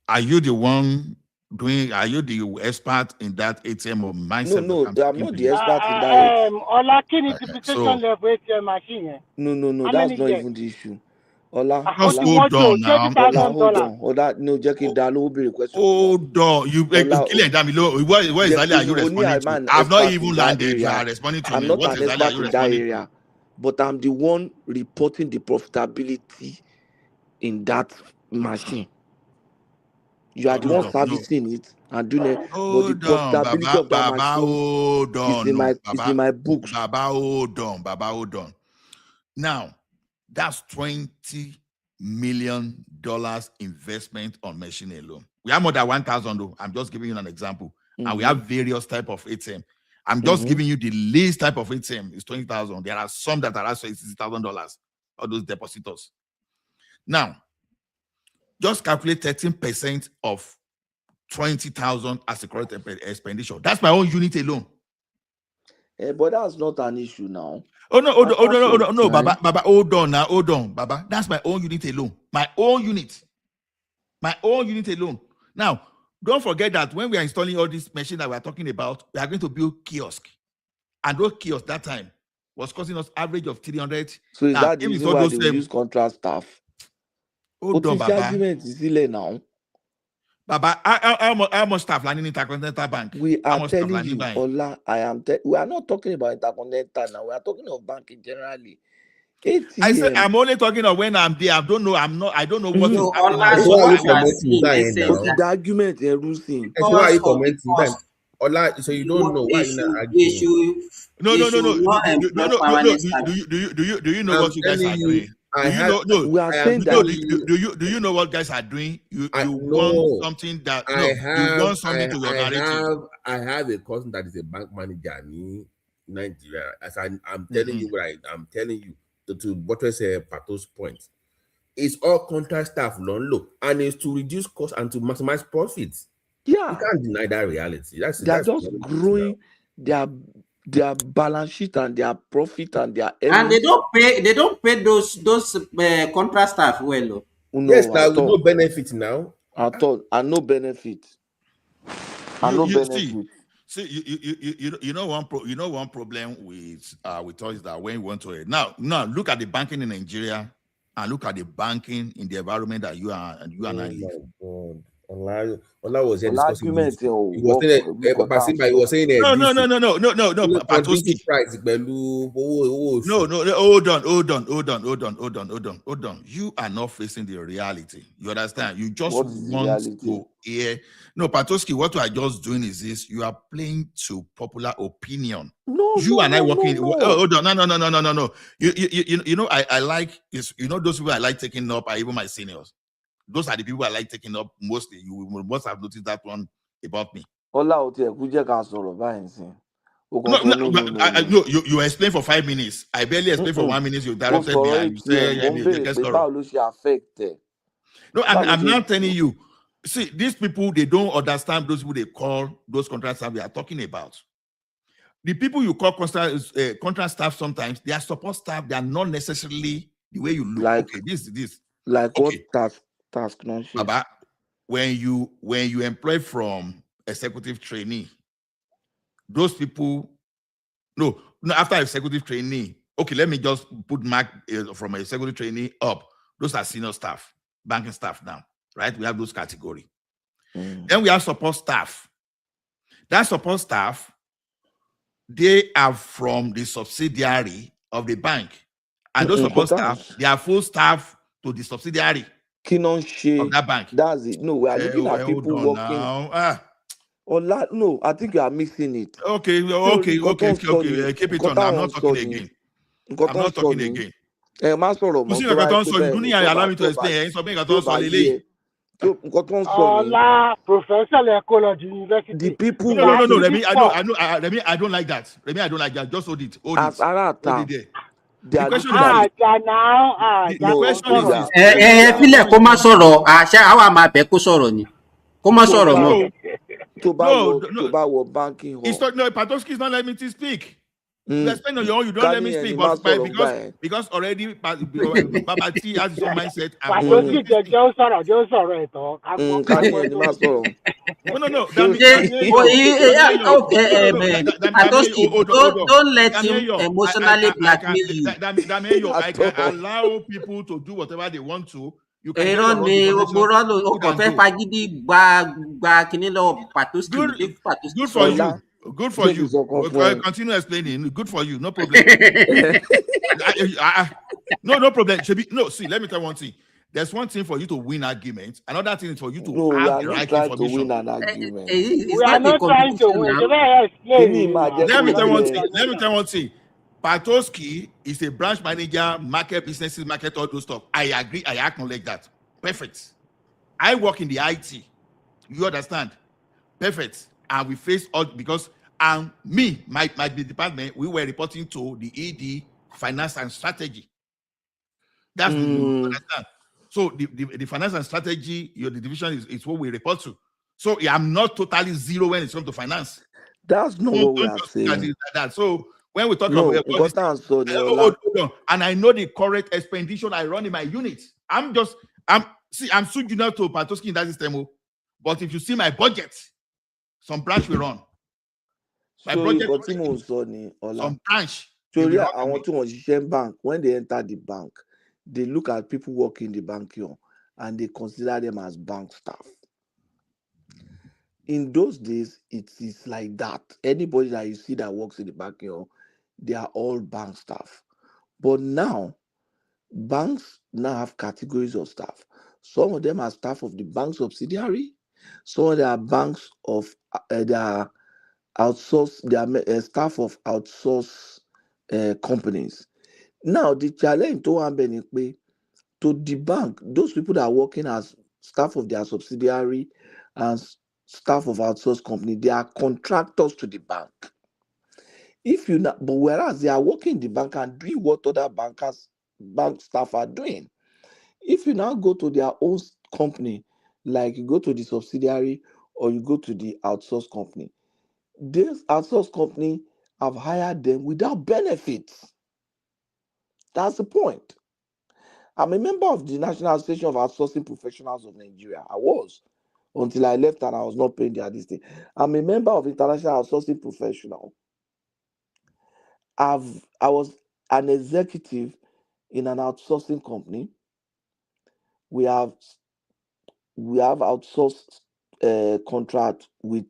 are you the one doing, are you the expert in that ATM or myself? No, I'm not the expert in that. Ola, can multiplication level ATM machine? No, that's not even the issue. Ola, just hold on now. Ola, no, Jackie Dalo will be requesting. Hold on, you killing them below. What exactly are you responding to? I've not even landed. You are responding to me. I'm not what an exactly expert in that area, but I'm the one reporting the profitability in that machine. You are the one servicing it and doing it, but the profitability of that machine is in my books. Baba, hold on. Now, that's $20 million investment on machine alone. We have more than 1,000 though. I'm just giving you an example. And we have various type of ATM. I'm just giving you the least type of ATM is 20,000. There are some that are actually $60,000. All those depositors. Now, just calculate 13% of 20,000 as a correct expenditure. That's my own unit alone. But that's not an issue now. Oh no, no, Baba, hold on, Baba. That's my own unit alone. My own unit alone. Now, don't forget that when we are installing all these machines that we are talking about, we are going to build kiosk, and those kiosks that time was costing us average of 300. So is that the reason why they use contract staff? Hold on, Baba. Argument is still now. Baba, how much staff landing in Intercontinental Bank? We are telling you, Ola, we are not talking about Intercontinental now. We are talking of banking generally. ATM. I said I'm only talking of when I'm there. I don't know what is happening. The argument everything. Why are you commenting then? Ola, so you don't know why you're not arguing. No. Do you know what you guys are doing? Do you know what guys are doing? You want something that you want something to your narrative. I have a cousin that is a bank manager in Nigeria. As I'm telling you what I'm telling you to buttress Pato's point. It's all contract staff low, and it's to reduce costs and to maximize profits. Yeah, you can't deny that reality. That's just growing their balance sheet and their profit and their earnings. And they don't pay those contract staff well. No, yes, now with no benefit now. At all, and no benefit. See, you know one problem with us is that when you want to now look at the banking in Nigeria and look at the banking in the environment that you and I live. Ola was here discussing this. He was saying no. Patoski. Hold on. You are not facing the reality. You understand? You just want to hear. No, Patoski, what you are just doing is this. You are playing to popular opinion. Hold on. No. You know, I like this. You know, those people I like taking up are even my seniors. Those are the people I like taking up mostly. You must have noticed that one about me. No, you explain for 5 minutes. I barely explain for 1 minute. You directed me and you say, no, I'm not telling you. See, these people, they don't understand those people they call those contracts that we are talking about. the people you call contract staff sometimes, they are support staff. They are not necessarily the way you look. Like okay, this. Like Okay, what task non share? Baba, when you employ from executive trainee, those people, no, after executive trainee, okay, let me just put mark from executive trainee up. Those are senior staff, banking staff now, right? We have those category. Then we have support staff. That support staff, they are from the subsidiary of the bank. And those support staff, they are full staff to the subsidiary of that bank. That's it. No, we are looking at people working. Now. No, I think you are missing it. Okay. Keep it on. I'm not talking again. I'm not talking again. Allow me to explain. Professor Ecology University. The people. No. I don't like that. I don't like that. Just hold it. Hold it there. The question is this. Fílẹ̀ kó má sọ̀rọ̀ àṣà àwa máa bẹ̀ kó sọ̀rọ̀ ni. Kó má sọ̀rọ̀ mọ́. To buy what banking hall. It's not, no, Patoski is not letting me speak. You explain on your own, you don't let me speak, but because already Baba T has his own mindset. Don't let him emotionally blackmail you. I can allow people to do whatever they want to. You can Good for you. Continue explaining. Good for you. No problem. No problem. No, see, let me tell you one thing. There's one thing for you to win arguments. Another thing is for you to have the right information. To win an argument. We are not trying to win. Let me tell you one thing. Patoski is a branch manager, market businesses, market all those stuff. I agree. I acknowledge that. Perfect. I work in the IT. You understand? Perfect. And we face all because my department, we were reporting to the ED finance and strategy. That's the you understand. So the finance and strategy, the division is what we report to. So I'm not totally zero when it comes to finance. That's not what we are saying. That. So when we talk about hold on, and I know the correct expenditure I run in my unit. I'm soon junior to Patoski in that system. But if you see my budget, some branch we run. My project some branch. So yeah, I want to bank. When they enter the bank, they look at people working in the bank here and they consider them as bank staff. In those days, it is like that. Anybody that you see that works in the bank here, they are all bank staff. But now, banks now have categories of staff. Some of them are staff of the bank subsidiary. Some of them are banks of they are outsourced. They are staff of outsourced companies. Now the challenge to the bank, those people that are working as staff of their subsidiary and staff of outsourced company, they are contractors to the bank. But whereas they are working in the bank and doing what other bank staff are doing, if you now go to their own company, like you go to the subsidiary or you go to the outsourced company, this outsourced company have hired them without benefits. That's the point. I'm a member of the National Association of Outsourcing Professionals of Nigeria. I was until I left and I was not paying their this thing. I'm a member of International Outsourcing Professional. I was an executive in an outsourcing company. We have outsourced contract with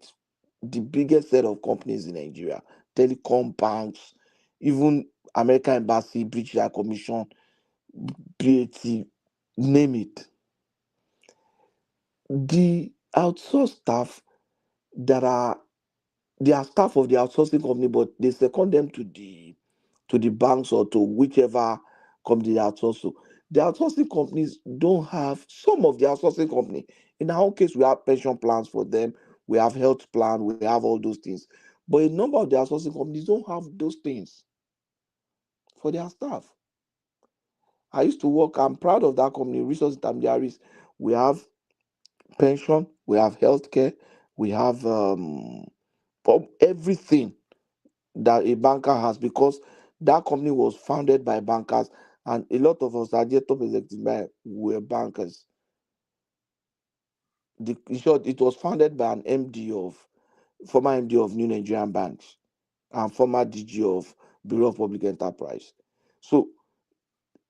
the biggest set of companies in Nigeria, telecom, banks, even American Embassy, British High Commission, BAT, name it. The outsourced staff they are staff of the outsourcing company, but they second them to the banks or to whichever company they outsource to. The outsourcing companies don't have some of the outsourcing company. In our case, we have pension plans for them, we have health plan, we have all those things. But a number of the outsourcing companies don't have those things for their staff. I used to work, I'm proud of that company, Resource Intermediaries. We have pension, we have healthcare, we have everything that a banker has, because that company was founded by bankers, and a lot of us that are top executives were bankers. In short, it was founded by an former MD of New Nigerian Banks and former DG of Bureau of Public Enterprise. So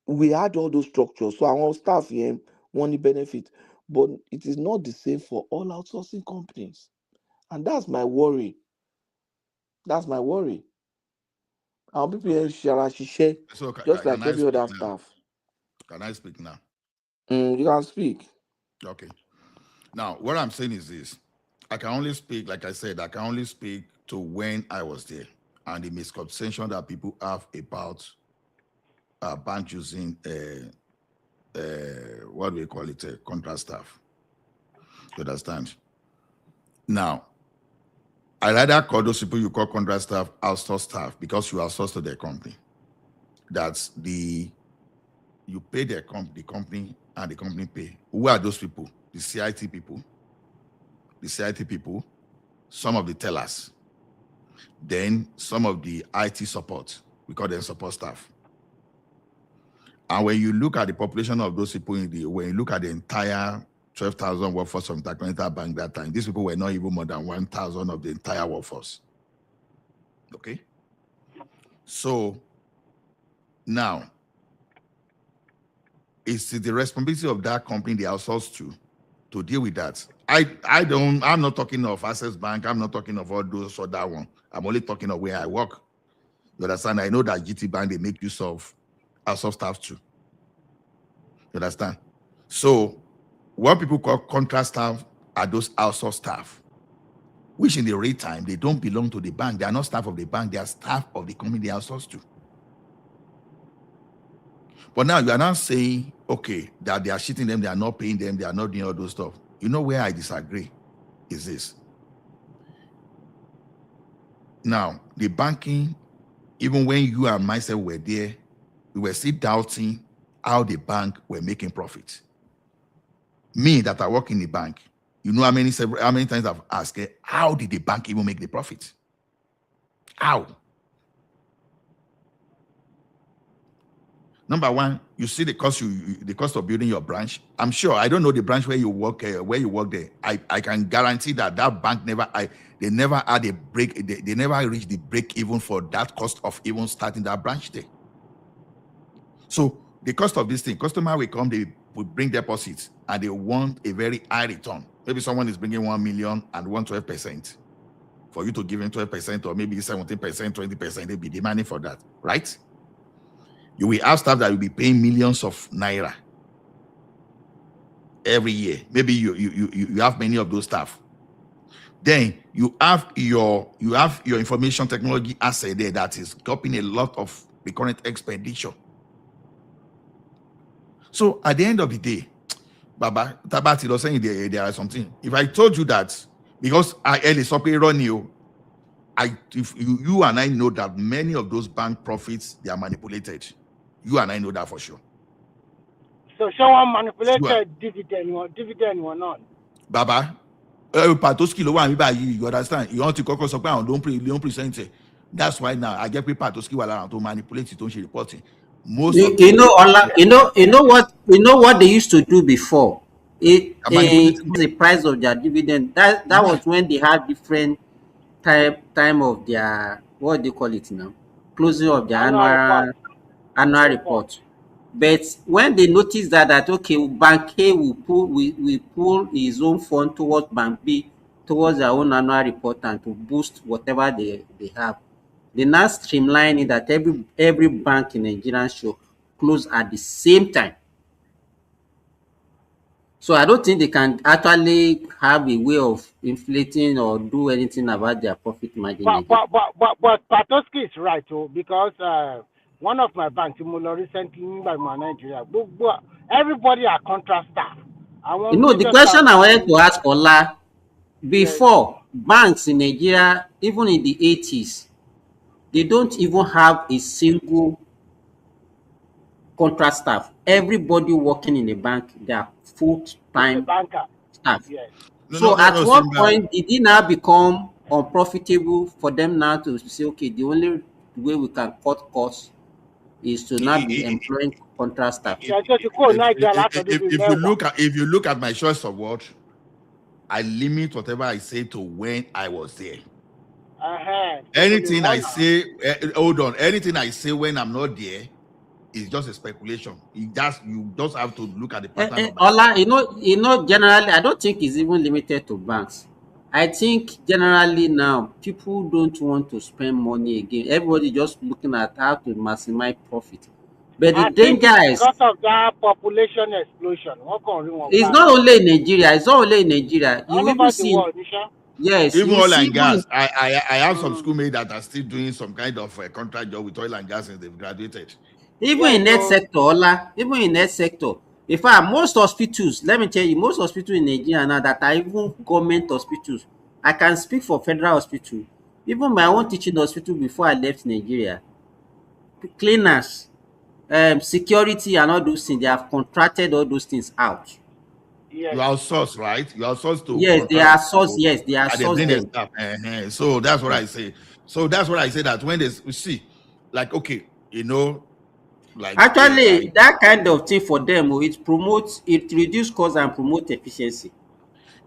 we had all those structures. So our staff here want the benefit, but it is not the same for all outsourcing companies, and that's my worry. That's my worry. Our people here share So just like can I every speak other now? staff. Can I speak now? You can speak. Okay. Now, what I'm saying is this. I can only speak, like I said, I can only speak to when I was there and the misconception that people have about bank using, what do we call it, contract staff. You understand? Now, I rather call those people you call contract staff outsourced staff, because you outsource to their company. That's you pay the company, and the company pay. Who are those people? The CIT people. The CIT people, some of the tellers, then some of the IT support. We call them support staff. And when you look at the population of those people when you look at the entire 12,000 workforce of Intercontinental Bank that time, these people were not even more than 1,000 of the entire workforce. Okay? So now, it's the responsibility of that company they outsource to deal with that. I'm not talking of Access Bank, I'm not talking of all those or that one. I'm only talking of where I work. You understand? I know that GT Bank, they make use of outsourced staff too. You understand? So what people call contract staff are those outsourced staff, which in the real time, they don't belong to the bank. They are not staff of the bank, they are staff of the company they outsource to. But now you are not saying, okay, that they are cheating them, they are not paying them, they are not doing all those stuff. You know where I disagree is this. Now, the banking, even when you and myself were there, we were still doubting how the bank were making profit. Me that I work in the bank, you know how many times I've asked, how did the bank even make the profit? How? Number one, you see the cost the cost of building your branch. I'm sure, I don't know the branch where you work there. I can guarantee that bank they never had a break. They never reached the break even for that cost of even starting that branch there. So the cost of this thing, customer will come, they will bring deposits, and they want a very high return. Maybe someone is bringing 1 million and want 12%. For you to give him 12% or maybe 17%, 20%, they'll be demanding for that, right? You will have staff that will be paying millions of naira every year. Maybe you have many of those staff. Then you have your information technology asset there that is copying a lot of the current expenditure. So at the end of the day, Baba Tabati was saying there are something. If I told you that, because if you and I know that many of those bank profits, they are manipulated. You and I know that for sure. So someone manipulated dividend or not? Baba, Patoski lo wa mi bayi, you understand? You want to kọ́kọ́ sọ pé àwọn don't present it. That's why now I get people Patoski wà lára to manipulate it, don't she reporting. Most of you know what they used to do before. The price of their dividend. That was when they had different time of their, what do you call it now? Closing of their annual report. But when they notice that okay, Bank A will pull his own fund towards Bank B, towards their own annual report, and to boost whatever they have, they now streamline it that every bank in Nigeria should close at the same time. So I don't think they can actually have a way of inflating or do anything about their profit margin. But Patoski is right, because one of my banks, recently by my Nigeria, everybody are contract staff. The question I wanted to ask Ola, before, banks in Nigeria, even in the 80s, they don't even have a single contract staff. Everybody working in the bank, they are full-time staff. Yes. So at what point did it now become unprofitable for them now to say, okay, the only way we can cut costs is to not be employing contract staff. If you look at my choice of word, I limit whatever I say to when I was there. Anything I say, hold on. Anything I say when I'm not there is just a speculation. You just have to look at the pattern of my Ola, generally, I don't think it's even limited to banks. I think generally now people don't want to spend money again. Everybody just looking at how to maximize profit. But the danger is because of that population explosion. it's not only in Nigeria. It's not only in Nigeria. You All even over the see, world, Nisha. yes, even you oil see and gas. I have some schoolmates that are still doing some kind of contract job with oil and gas since they've graduated. even in health sector, Ola, even in health sector. In fact, most hospitals, let me tell you, most hospitals in Nigeria now that are even government hospitals. I can speak for federal hospital. Even my own teaching hospital before I left Nigeria, cleaners, security and all those things, they have contracted all those things out. You outsource, right? You outsource to Yes, they are source. Yes, they are source them. So that's what I say. So that's what I say, that when they see, like, okay, like actually that kind of thing for them, it reduce cost and promote efficiency.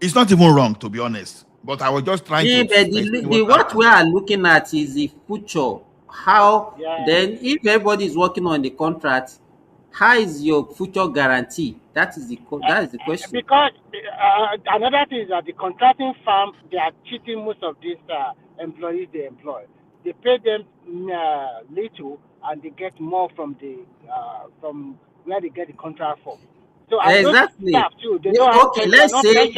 It's not even wrong, to be honest. But I was just trying to. But what we are looking at is the future. How then, if everybody is working on the contract, how is your future guarantee? That is the question. Because another thing is that the contracting firm, they are cheating most of these employees they employ. They pay them little and they get more from where they get the contract from. So exactly. Those staff too, they don't have okay. Let's say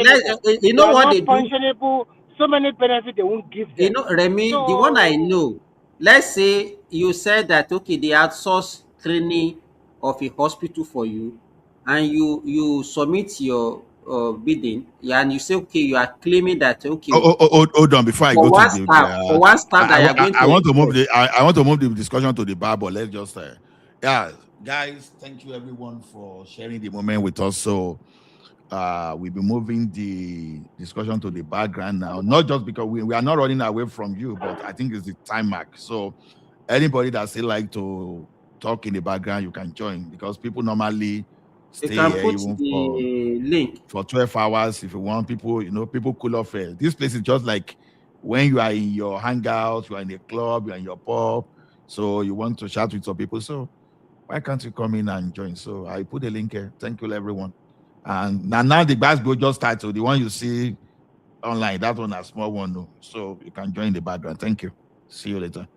you know what they do. Pensionable, so many benefits they won't give them. Remy, the one I know. Let's say you said that okay, they outsource cleaning of a hospital for you, and you submit your bidding, and you say okay, you are claiming that okay. Hold on, before I go to the for one staff that you are going to. I want to move I want to move the discussion to the bar, but let's just guys, thank you everyone for sharing the moment with us. So we'll be moving the discussion to the background now, not just because we are not running away from you, but I think it's the time mark. So anybody that still like to talk in the background, you can join, because people normally stay here even for 12 hours if you want. People, people cool off. This place is just like when you are in your hangout, you are in a club, you are in your pub, so you want to chat with some people. So why can't you come in and join? So I put a link here. Thank you, everyone. And now the basketball just started. So the one you see online, that one a small one, no. So you can join the background. Thank you. See you later.